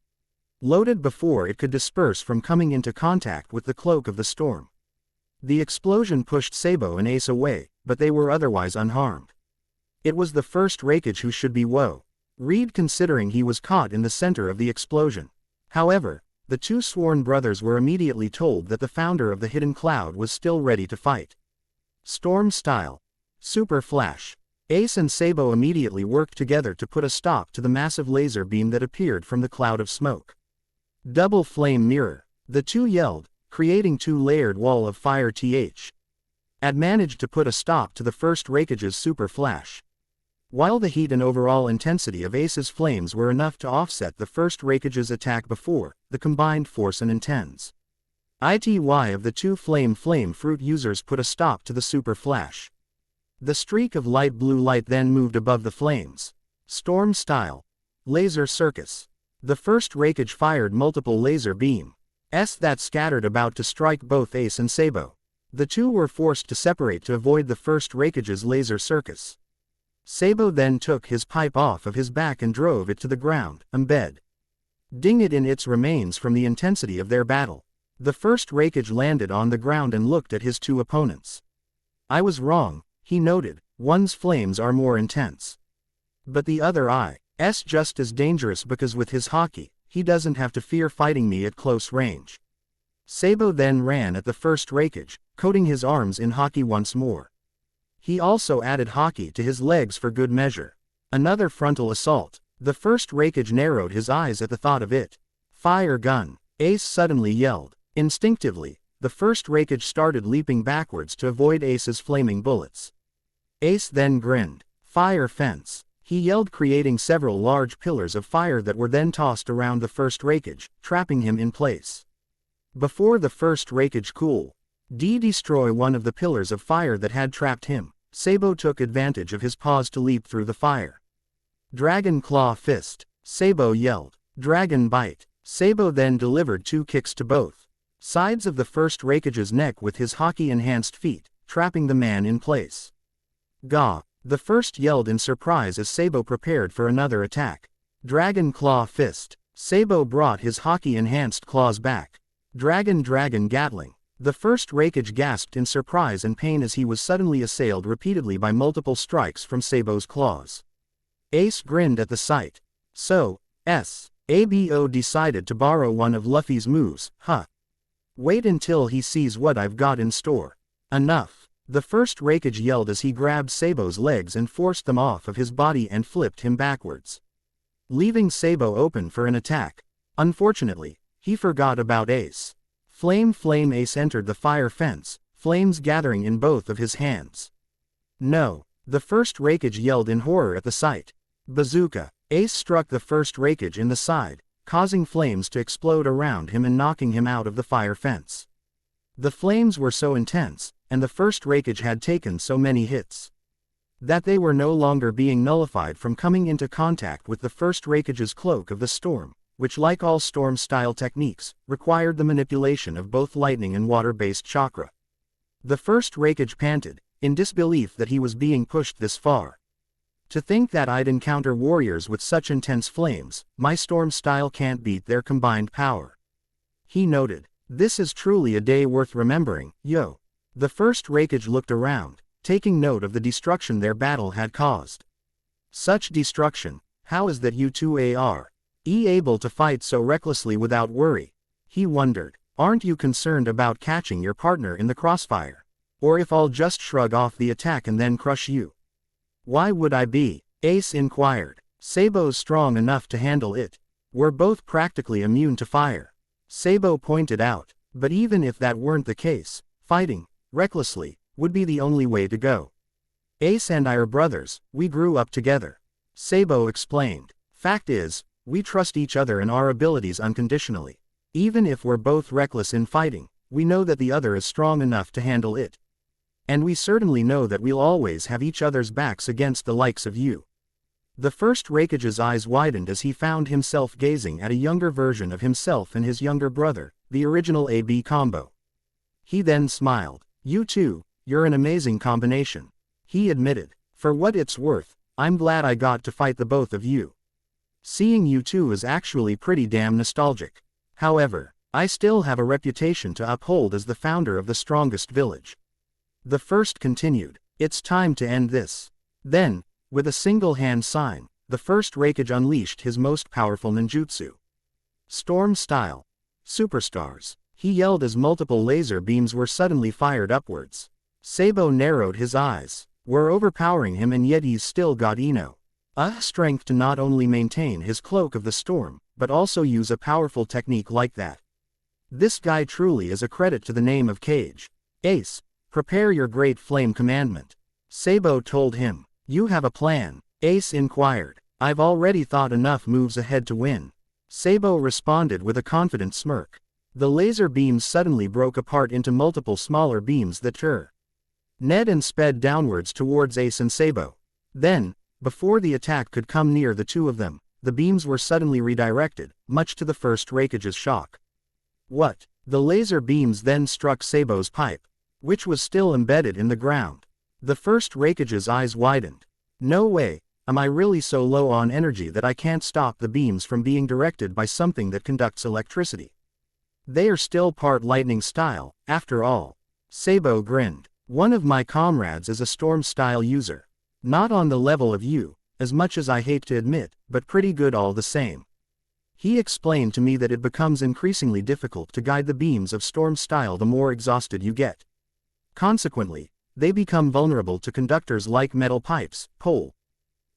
Loaded before it could disperse from coming into contact with the cloak of the storm. The explosion pushed Sabo and Ace away, but they were otherwise unharmed. It was the first Raikage who should be worried considering he was caught in the center of the explosion. However, the two sworn brothers were immediately told that the founder of the Hidden Cloud was still ready to fight. Storm Style. Super Flash. Ace and Sabo immediately worked together to put a stop to the massive laser beam that appeared from the cloud of smoke. Double Flame Mirror. The two yelled, creating two-layered wall of fire had managed to put a stop to the first Raikage's super flash. While the heat and overall intensity of Ace's flames were enough to offset the first Raikage's attack before, the combined force and intensity of the two flame fruit users put a stop to the super flash. The streak of light blue light then moved above the flames. Storm Style. Laser Circus. The first Raikage fired multiple laser beams that scattered about to strike both Ace and Sabo. The two were forced to separate to avoid the first Raikage's laser circus. Sabo then took his pipe off of his back and drove it to the ground, embedding it in its remains from the intensity of their battle. The first Raikage landed on the ground and looked at his two opponents. "I was wrong," he noted, "one's flames are more intense. But the other is just as dangerous because with his hockey, he doesn't have to fear fighting me at close range." Sabo then ran at the first Raikage, coating his arms in hockey once more. He also added hockey to his legs for good measure. Another frontal assault. The first Raikage narrowed his eyes at the thought of it. "Fire gun," Ace suddenly yelled. Instinctively, the first Raikage started leaping backwards to avoid Ace's flaming bullets. Ace then grinned. "Fire fence," he yelled, creating several large pillars of fire that were then tossed around the first Raikage, trapping him in place. Before the first Raikage could destroy one of the pillars of fire that had trapped him, Sabo took advantage of his pause to leap through the fire. "Dragon Claw Fist," Sabo yelled. "Dragon Bite." Sabo then delivered two kicks to both sides of the first Raikage's neck with his hockey-enhanced feet, trapping the man in place. "Gah!" The first yelled in surprise as Sabo prepared for another attack. "Dragon Claw Fist." Sabo brought his hockey-enhanced claws back. Dragon Gatling." The first Raikage gasped in surprise and pain as he was suddenly assailed repeatedly by multiple strikes from Sabo's claws. Ace grinned at the sight. "So, Sabo decided to borrow one of Luffy's moves, huh? Wait until he sees what I've got in store." "Enough." The first Raikage yelled as he grabbed Sabo's legs and forced them off of his body and flipped him backwards, leaving Sabo open for an attack. Unfortunately, he forgot about Ace. Flame Ace entered the fire fence, flames gathering in both of his hands. "No." The first Raikage yelled in horror at the sight. "Bazooka." Ace struck the first Raikage in the side, causing flames to explode around him and knocking him out of the fire fence. The flames were so intense, and the first Raikage had taken so many hits, that they were no longer being nullified from coming into contact with the first Raikage's cloak of the storm, which, like all storm-style techniques, required the manipulation of both lightning and water-based chakra. The first Raikage panted, in disbelief that he was being pushed this far. "To think that I'd encounter warriors with such intense flames, my storm style can't beat their combined power," he noted. "This is truly a day worth remembering, yo." The first Raikage looked around, taking note of the destruction their battle had caused. Such destruction, how is that you two are able to fight so recklessly without worry? He wondered. Aren't you concerned about catching your partner in the crossfire? Or if I'll just shrug off the attack and then crush you? Why would I be? Ace inquired. Sabo's strong enough to handle it. We're both practically immune to fire. Sabo pointed out, but even if that weren't the case, fighting, recklessly, would be the only way to go. Ace and I are brothers, we grew up together. Sabo explained. Fact is, we trust each other and our abilities unconditionally. Even if we're both reckless in fighting, we know that the other is strong enough to handle it. And we certainly know that we'll always have each other's backs against the likes of you. The first Raikage's eyes widened as he found himself gazing at a younger version of himself and his younger brother, the original AB combo. He then smiled. You two, you're an amazing combination. He admitted. For what it's worth, I'm glad I got to fight the both of you. Seeing you two is actually pretty damn nostalgic. However, I still have a reputation to uphold as the founder of the strongest village. The first continued. It's time to end this. Then, with a single hand sign, the first Raikage unleashed his most powerful ninjutsu. Storm style. Superstars. He yelled as multiple laser beams were suddenly fired upwards. Sabo narrowed his eyes. We're overpowering him and yet he's still got strength to not only maintain his cloak of the storm, but also use a powerful technique like that. This guy truly is a credit to the name of Cage. Ace, prepare your great flame commandment. Sabo told him. You have a plan? Ace inquired. I've already thought enough moves ahead to win. Sabo responded with a confident smirk. The laser beams suddenly broke apart into multiple smaller beams that Ned and sped downwards towards Ace and Sabo. Then, before the attack could come near the two of them, the beams were suddenly redirected, much to the first Raikage's shock. What? The laser beams then struck Sabo's pipe, which was still embedded in the ground. The first Raikage's eyes widened. No way, am I really so low on energy that I can't stop the beams from being directed by something that conducts electricity? They are still part lightning style, after all. Sabo grinned. One of my comrades is a storm style user. Not on the level of you, as much as I hate to admit, but pretty good all the same. He explained to me that it becomes increasingly difficult to guide the beams of storm style the more exhausted you get. Consequently, they become vulnerable to conductors like metal pipes, poles,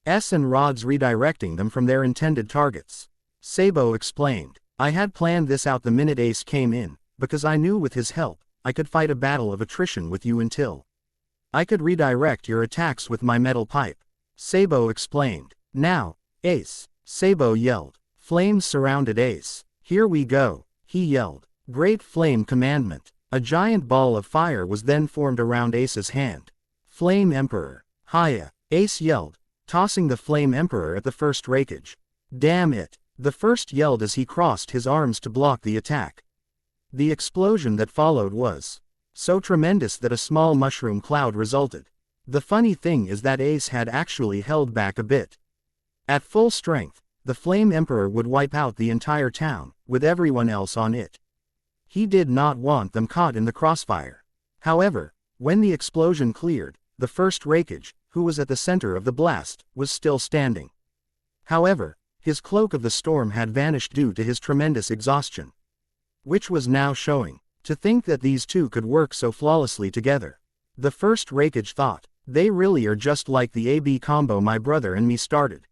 and rods redirecting them from their intended targets. Sabo explained. I had planned this out the minute Ace came in, because I knew with his help, I could fight a battle of attrition with you until I could redirect your attacks with my metal pipe. Sabo explained. Now, Ace, Sabo yelled. Flames surrounded Ace. Here we go, he yelled. Great Flame Commandment. A giant ball of fire was then formed around Ace's hand. Flame Emperor. Hiya, Ace yelled, tossing the Flame Emperor at the first Raikage. Damn it, the first yelled as he crossed his arms to block the attack. The explosion that followed was so tremendous that a small mushroom cloud resulted. The funny thing is that Ace had actually held back a bit. At full strength, the Flame Emperor would wipe out the entire town, with everyone else on it. He did not want them caught in the crossfire. However, when the explosion cleared, the first Raikage, who was at the center of the blast, was still standing. However, his cloak of the storm had vanished due to his tremendous exhaustion, which was now showing. To think that these two could work so flawlessly together. The first Raikage thought, they really are just like the AB combo my brother and me started.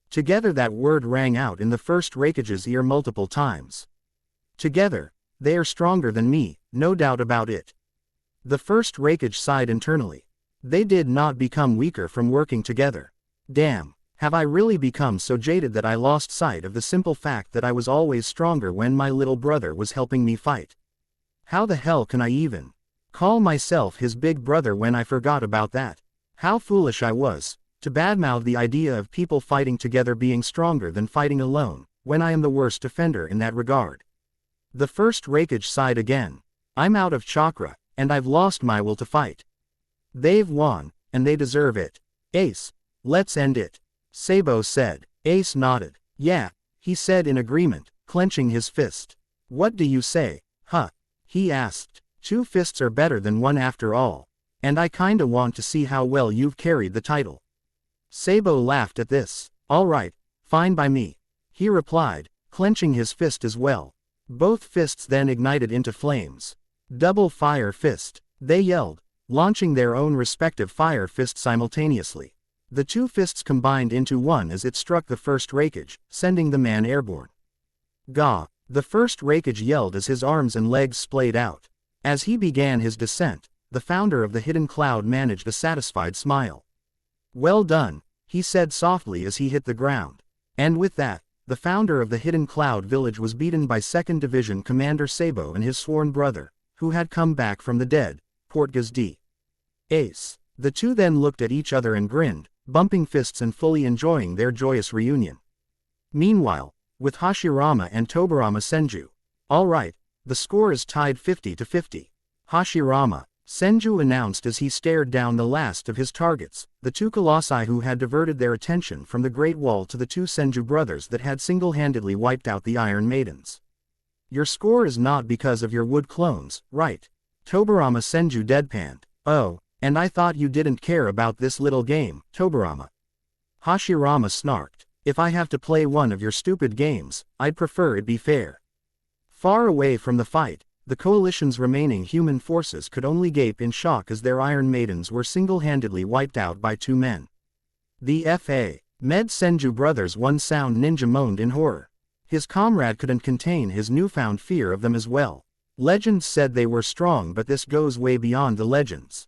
Together that word rang out in the first Raikage's ear multiple times. Together, they are stronger than me, no doubt about it. The first Raikage sighed internally. They did not become weaker from working together. Damn, have I really become so jaded that I lost sight of the simple fact that I was always stronger when my little brother was helping me fight? How the hell can I even call myself his big brother when I forgot about that? How foolish I was to badmouth the idea of people fighting together being stronger than fighting alone, when I am the worst offender in that regard. The first Raikage sighed again. I'm out of chakra, and I've lost my will to fight. They've won, and they deserve it. Ace, let's end it, Sabo said. Ace nodded. Yeah, he said in agreement, clenching his fist. What do you say, huh? He asked. 2 fists are better than 1 after all. And I kinda want to see how well you've carried the title. Sabo laughed at this. Alright, fine by me. He replied, clenching his fist as well. Both fists then ignited into flames. Double fire fist. They yelled, launching their own respective fire fists simultaneously. The 2 fists combined into one as it struck the first Raikage, sending the man airborne. Gah! The first Raikage yelled as his arms and legs splayed out. As he began his descent, the founder of the Hidden Cloud managed a satisfied smile. Well done, he said softly as he hit the ground. And with that, the founder of the Hidden Cloud village was beaten by 2nd Division Commander Sabo and his sworn brother, who had come back from the dead, Portgas D. Ace. The 2 then looked at each other and grinned, bumping fists and fully enjoying their joyous reunion. Meanwhile, with Hashirama and Tobarama Senju. Alright, the score is tied 50-50. Hashirama, Senju announced as he stared down the last of his targets, the 2 colossi who had diverted their attention from the Great Wall to the 2 Senju brothers that had single-handedly wiped out the Iron Maidens. Your score is not because of your wood clones, right? Tobarama Senju deadpanned. Oh, and I thought you didn't care about this little game, Tobarama. Hashirama snarked. If I have to play one of your stupid games, I'd prefer it be fair. Far away from the fight, the coalition's remaining human forces could only gape in shock as their Iron Maidens were single-handedly wiped out by 2 men. The F.A. Med Senju brothers, one sound ninja moaned in horror. His comrade couldn't contain his newfound fear of them as well. Legends said they were strong, but this goes way beyond the legends.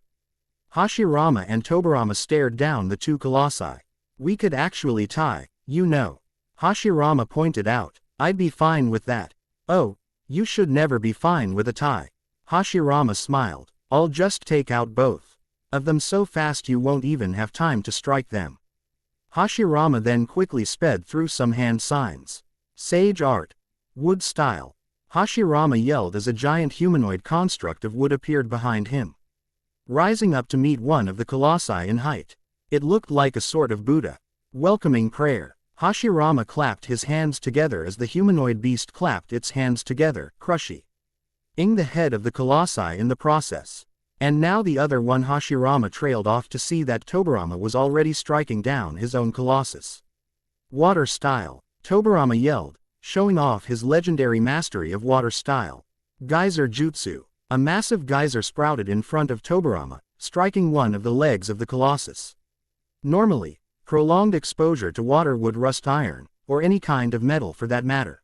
Hashirama and Tobarama stared down the 2 colossi. We could actually tie, you know. Hashirama pointed out. I'd be fine with that. Oh, you should never be fine with a tie. Hashirama smiled. I'll just take out both of them so fast you won't even have time to strike them. Hashirama then quickly sped through some hand signs. Sage art. Wood style. Hashirama yelled as a giant humanoid construct of wood appeared behind him, rising up to meet one of the colossi in height. It looked like a sort of Buddha welcoming prayer. Hashirama clapped his hands together as the humanoid beast clapped its hands together, crushing the head of the colossi in the process. And now the other one. Hashirama trailed off to see that Tobarama was already striking down his own colossus. Water style. Tobarama yelled, showing off his legendary mastery of water style. Geyser jutsu. A massive geyser sprouted in front of Tobarama, striking one of the legs of the colossus. Normally, prolonged exposure to water would rust iron, or any kind of metal for that matter.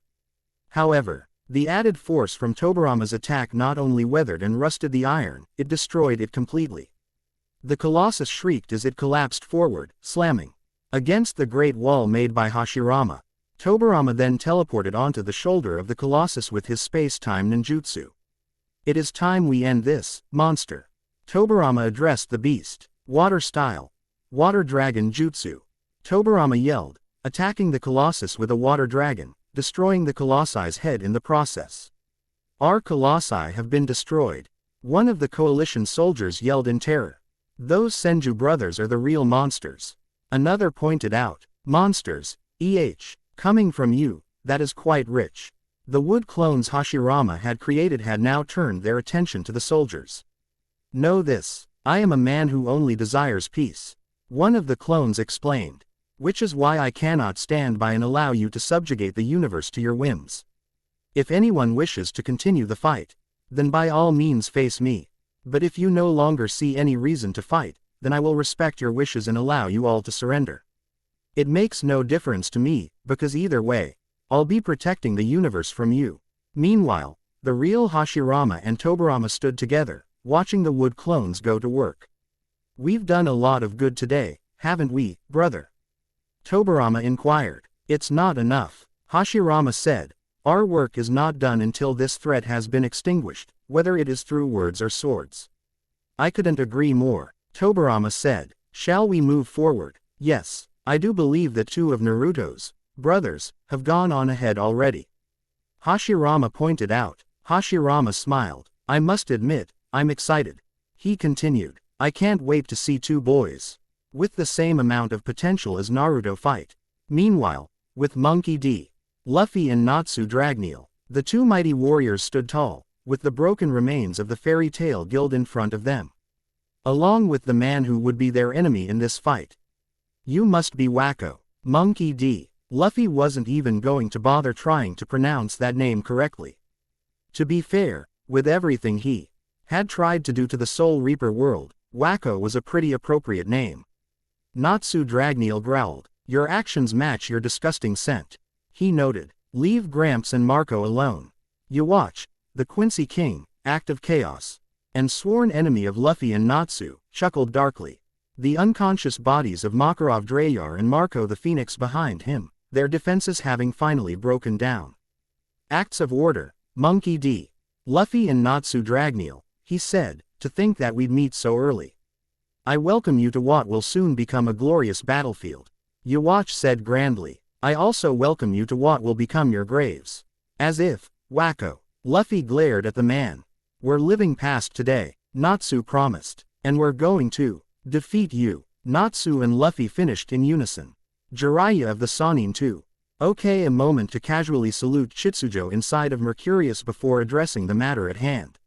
However, the added force from Tobarama's attack not only weathered and rusted the iron, it destroyed it completely. The colossus shrieked as it collapsed forward, slamming against the great wall made by Hashirama. Tobarama then teleported onto the shoulder of the colossus with his space-time ninjutsu. It is time we end this, monster. Tobarama addressed the beast. Water style. Water dragon jutsu. Tobarama yelled, attacking the colossus with a water dragon, destroying the colossi's head in the process. Our colossi have been destroyed. One of the coalition soldiers yelled in terror. Those Senju brothers are the real monsters. Another pointed out. Monsters, coming from you, that is quite rich. The wood clones Hashirama had created had now turned their attention to the soldiers. Know this, I am a man who only desires peace. One of the clones explained. Which is why I cannot stand by and allow you to subjugate the universe to your whims. If anyone wishes to continue the fight, then by all means face me. But if you no longer see any reason to fight, then I will respect your wishes and allow you all to surrender. It makes no difference to me, because either way, I'll be protecting the universe from you. Meanwhile, the real Hashirama and Tobarama stood together, watching the wood clones go to work. We've done a lot of good today, haven't we, brother? Tobarama inquired. It's not enough, Hashirama said. Our work is not done until this threat has been extinguished, whether it is through words or swords. I couldn't agree more, Tobarama said. Shall we move forward? Yes, I do believe that 2 of Naruto's brothers have gone on ahead already. Hashirama pointed out. Hashirama smiled. I must admit, I'm excited. He continued. I can't wait to see 2 boys with the same amount of potential as Naruto fight. Meanwhile, with Monkey D. Luffy and Natsu Dragneel, the 2 mighty warriors stood tall, with the broken remains of the fairy tale guild in front of them. Along with the man who would be their enemy in this fight. You must be Wacko. Monkey D. Luffy wasn't even going to bother trying to pronounce that name correctly. To be fair, with everything he had tried to do to the Soul Reaper world, Wacko was a pretty appropriate name. Natsu Dragneel growled. Your actions match your disgusting scent. He noted. Leave Gramps and Marco alone. You watch. The Quincy King, Act of Chaos, and sworn enemy of Luffy and Natsu, chuckled darkly. The unconscious bodies of Makarov Dreyar and Marco the Phoenix behind him, their defenses having finally broken down. Acts of order, Monkey D. Luffy and Natsu Dragneel, he said, to think that we'd meet so early. I welcome you to what will soon become a glorious battlefield. Yhwach said grandly. I also welcome you to what will become your graves. As if, Wacko. Luffy glared at the man. We're living past today, Natsu promised. And we're going to defeat you. Natsu and Luffy finished in unison. Jiraiya of the Sannin too. Okay, a moment to casually salute Chitsujo inside of Mercurius before addressing the matter at hand.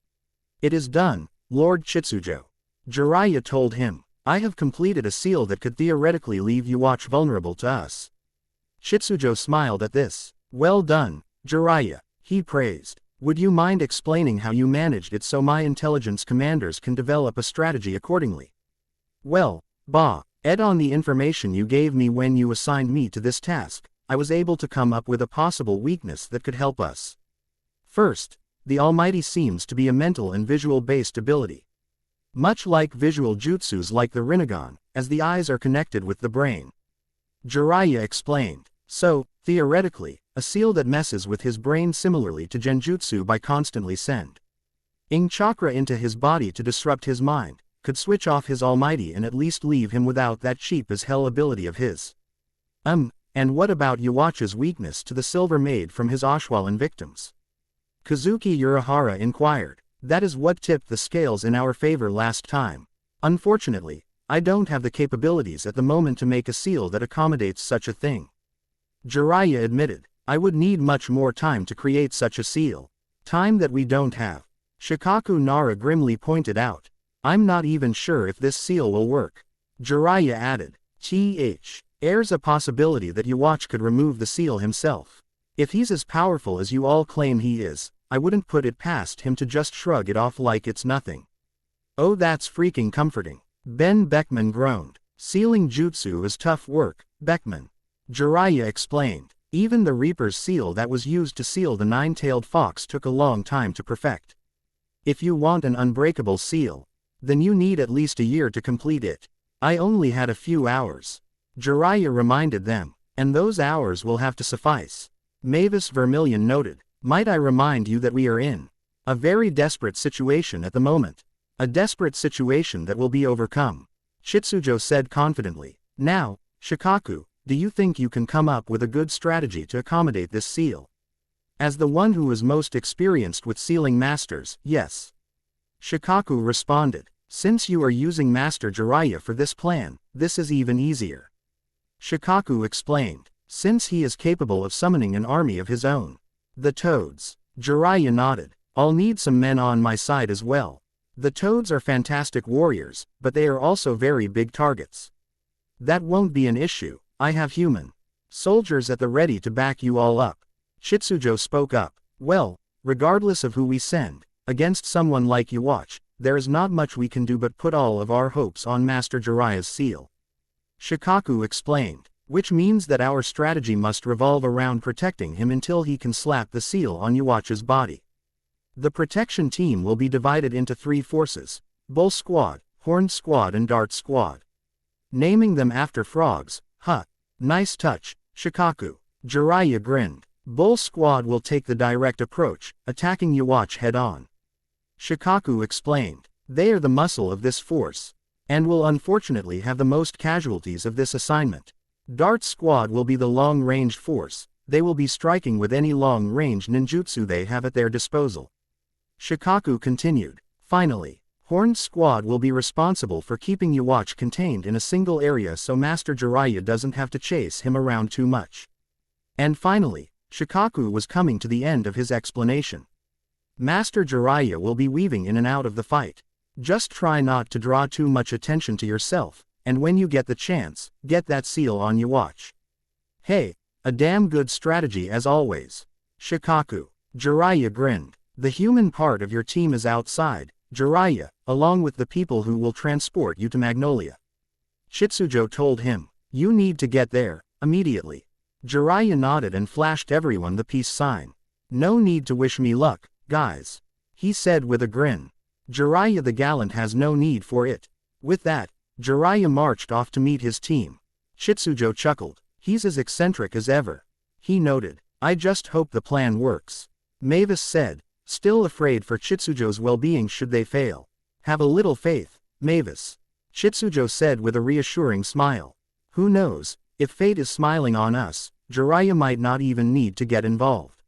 It is done, Lord Chitsujo. Jiraiya told him. I have completed a seal that could theoretically leave Yhwach vulnerable to us. Chitsujo smiled at this. Well done, Jiraiya, he praised. Would you mind explaining how you managed it so my intelligence commanders can develop a strategy accordingly? Well, Ed, on the information you gave me when you assigned me to this task, I was able to come up with a possible weakness that could help us. First, the Almighty seems to be a mental and visual-based ability. Much like visual jutsus like the Rinnegan, as the eyes are connected with the brain. Jiraiya explained. So, theoretically, a seal that messes with his brain similarly to Genjutsu by constantly sending chakra into his body to disrupt his mind, could switch off his Almighty and at least leave him without that cheap as hell ability of his. And what about Yhwach's weakness to the Silver Maid from his Ashwalan victims? Kazuki Urahara inquired. That is what tipped the scales in our favor last time. Unfortunately, I don't have the capabilities at the moment to make a seal that accommodates such a thing. Jiraiya admitted. I would need much more time to create such a seal. Time that we don't have. Shikaku Nara grimly pointed out. I'm not even sure if this seal will work. Jiraiya added. There's a possibility that Yhwach could remove the seal himself. If he's as powerful as you all claim he is, I wouldn't put it past him to just shrug it off like it's nothing. Oh, that's freaking comforting. Ben Beckman groaned. Sealing jutsu is tough work, Beckman. Jiraiya explained. Even the Reaper's seal that was used to seal the nine-tailed fox took a long time to perfect. If you want an unbreakable seal, then you need at least a year to complete it. I only had a few hours. Jiraiya reminded them, and those hours will have to suffice. Mavis Vermilion noted. Might I remind you that we are in a very desperate situation at the moment. A desperate situation that will be overcome. Chitsujo said confidently. Now, Shikaku, do you think you can come up with a good strategy to accommodate this seal? As the one who is most experienced with sealing masters, yes. Shikaku responded. Since you are using Master Jiraiya for this plan, this is even easier. Shikaku explained. Since he is capable of summoning an army of his own. The Toads. Jiraiya nodded. I'll need some men on my side as well. The Toads are fantastic warriors, but they are also very big targets. That won't be an issue. I have human soldiers at the ready to back you all up. Chitsujo spoke up. Well, regardless of who we send, against someone like Yhwach, there is not much we can do but put all of our hopes on Master Jiraiya's seal. Shikaku explained. Which means that our strategy must revolve around protecting him until he can slap the seal on Yhwach's body. The protection team will be divided into 3 forces, Bull Squad, Horned Squad and Dart Squad. Naming them after frogs, huh. Nice touch, Shikaku. Jiraiya grinned. Bull Squad will take the direct approach, attacking Yhwach head-on. Shikaku explained. They are the muscle of this force, and will unfortunately have the most casualties of this assignment. Dart Squad will be the long-range force. They will be striking with any long-range ninjutsu they have at their disposal. Shikaku continued. Finally, Horned Squad will be responsible for keeping Yhwach contained in a single area so Master Jiraiya doesn't have to chase him around too much. And finally, Shikaku was coming to the end of his explanation. Master Jiraiya will be weaving in and out of the fight. Just try not to draw too much attention to yourself, and when you get the chance, get that seal on you watch. Hey, a damn good strategy as always. Shikaku. Jiraiya grinned. The human part of your team is outside, Jiraiya, along with the people who will transport you to Magnolia. Shitsujo told him, you need to get there, immediately. Jiraiya nodded and flashed everyone the peace sign. No need to wish me luck, guys. He said with a grin. Jiraiya the gallant has no need for it. With that, Jiraiya marched off to meet his team. Shitsujo chuckled. He's as eccentric as ever. He noted, I just hope the plan works. Mavis said, still afraid for Shitsujo's well-being should they fail. Have a little faith, Mavis. Shitsujo said with a reassuring smile. Who knows, if fate is smiling on us, Jiraiya might not even need to get involved.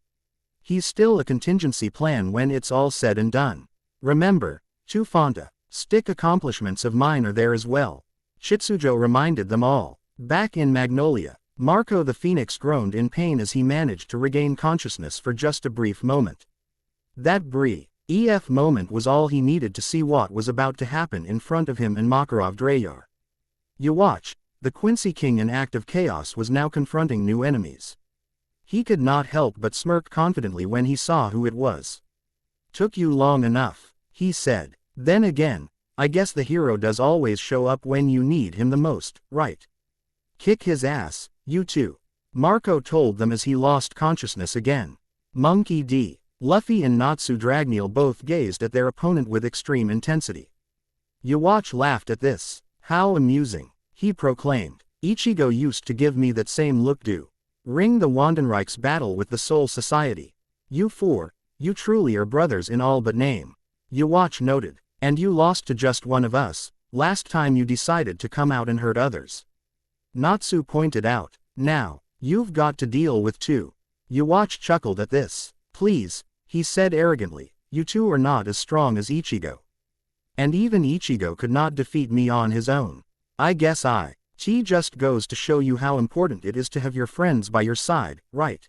He's still a contingency plan when it's all said and done. Remember, two Fonta, stick accomplishments of mine are there as well. Shitsujo reminded them all. Back in Magnolia, Marco the Phoenix groaned in pain as he managed to regain consciousness for just a brief moment. That brief moment was all he needed to see what was about to happen in front of him and Makarov Dreyar. You watch, the Quincy King in act of chaos was now confronting new enemies. He could not help but smirk confidently when he saw who it was. Took you long enough, he said. Then again, I guess the hero does always show up when you need him the most, right? Kick his ass, you two. Marco told them as he lost consciousness again. Monkey D. Luffy and Natsu Dragneel both gazed at their opponent with extreme intensity. Yhwach laughed at this. How amusing, he proclaimed. Ichigo used to give me that same look during the Wandenreich's battle with the Soul Society. You four, you truly are brothers in all but name. Yhwach noted. And you lost to just one of us, last time you decided to come out and hurt others. Natsu pointed out. Now, you've got to deal with two. Yhwach chuckled at this. Please, he said arrogantly, you two are not as strong as Ichigo. And even Ichigo could not defeat me on his own. I guess he just goes to show you how important it is to have your friends by your side, right?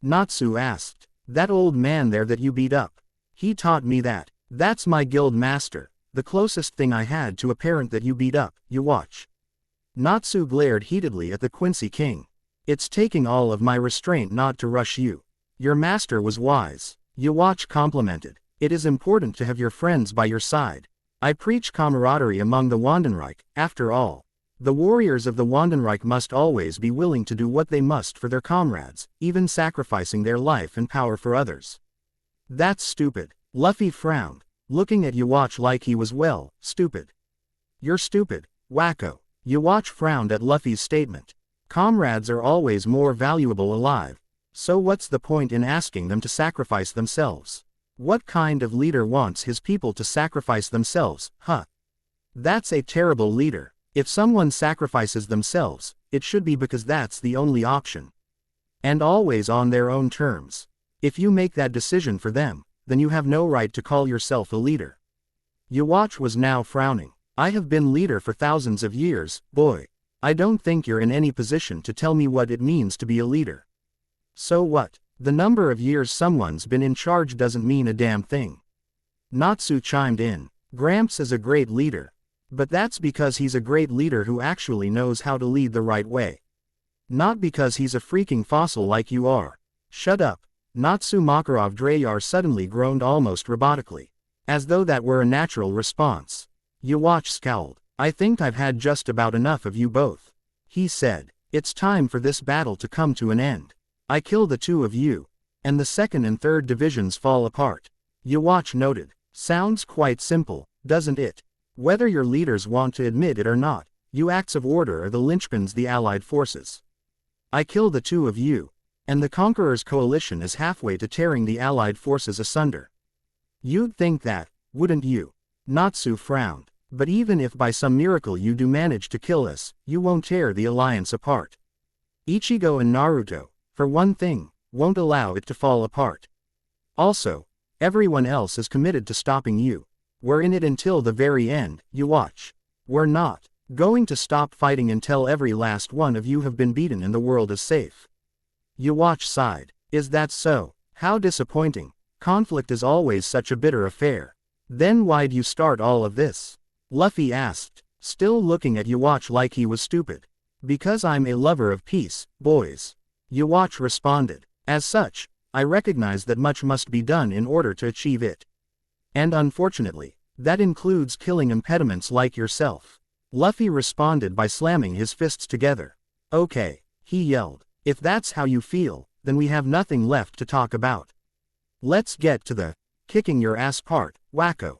Natsu asked. That old man there that you beat up. He taught me that. That's my guild master, the closest thing I had to a parent that you beat up, Yhwach. Natsu glared heatedly at the Quincy King. It's taking all of my restraint not to rush you. Your master was wise, Yhwach complimented. It is important to have your friends by your side. I preach camaraderie among the Wandenreich, after all. The warriors of the Wandenreich must always be willing to do what they must for their comrades, even sacrificing their life and power for others. That's stupid. Luffy frowned, looking at Yhwach like he was stupid. You're stupid, wacko. Yhwach frowned at Luffy's statement. Comrades are always more valuable alive. So what's the point in asking them to sacrifice themselves? What kind of leader wants his people to sacrifice themselves, huh? That's a terrible leader. If someone sacrifices themselves, it should be because that's the only option. And always on their own terms. If you make that decision for them, then you have no right to call yourself a leader. Yhwach was now frowning. I have been leader for thousands of years, boy. I don't think you're in any position to tell me what it means to be a leader. So what? The number of years someone's been in charge doesn't mean a damn thing. Natsu chimed in. Gramps is a great leader. But that's because he's a great leader who actually knows how to lead the right way. Not because he's a freaking fossil like you are. Shut up. Natsu Makarov Dreyar suddenly groaned almost robotically. As though that were a natural response. Yhwach scowled. I think I've had just about enough of you both. He said. It's time for this battle to come to an end. I kill the two of you, and the second and third divisions fall apart. Yhwach noted. Sounds quite simple, doesn't it? Whether your leaders want to admit it or not, you acts of order are the linchpins the Allied forces. I kill the two of you, and the Conqueror's coalition is halfway to tearing the Allied forces asunder. You'd think that, wouldn't you? Natsu frowned. But even if by some miracle you do manage to kill us, you won't tear the alliance apart. Ichigo and Naruto, for one thing, won't allow it to fall apart. Also, everyone else is committed to stopping you. We're in it until the very end, Yhwach. We're not going to stop fighting until every last one of you have been beaten and the world is safe. Yhwach sighed. Is that so? How disappointing. Conflict is always such a bitter affair. Then why'd you start all of this? Luffy asked, still looking at Yhwach like he was stupid. Because I'm a lover of peace, boys. Yhwach responded. As such, I recognize that much must be done in order to achieve it. And unfortunately, that includes killing impediments like yourself. Luffy responded by slamming his fists together. Okay, he yelled. If that's how you feel, then we have nothing left to talk about. Let's get to the kicking your ass part, wacko.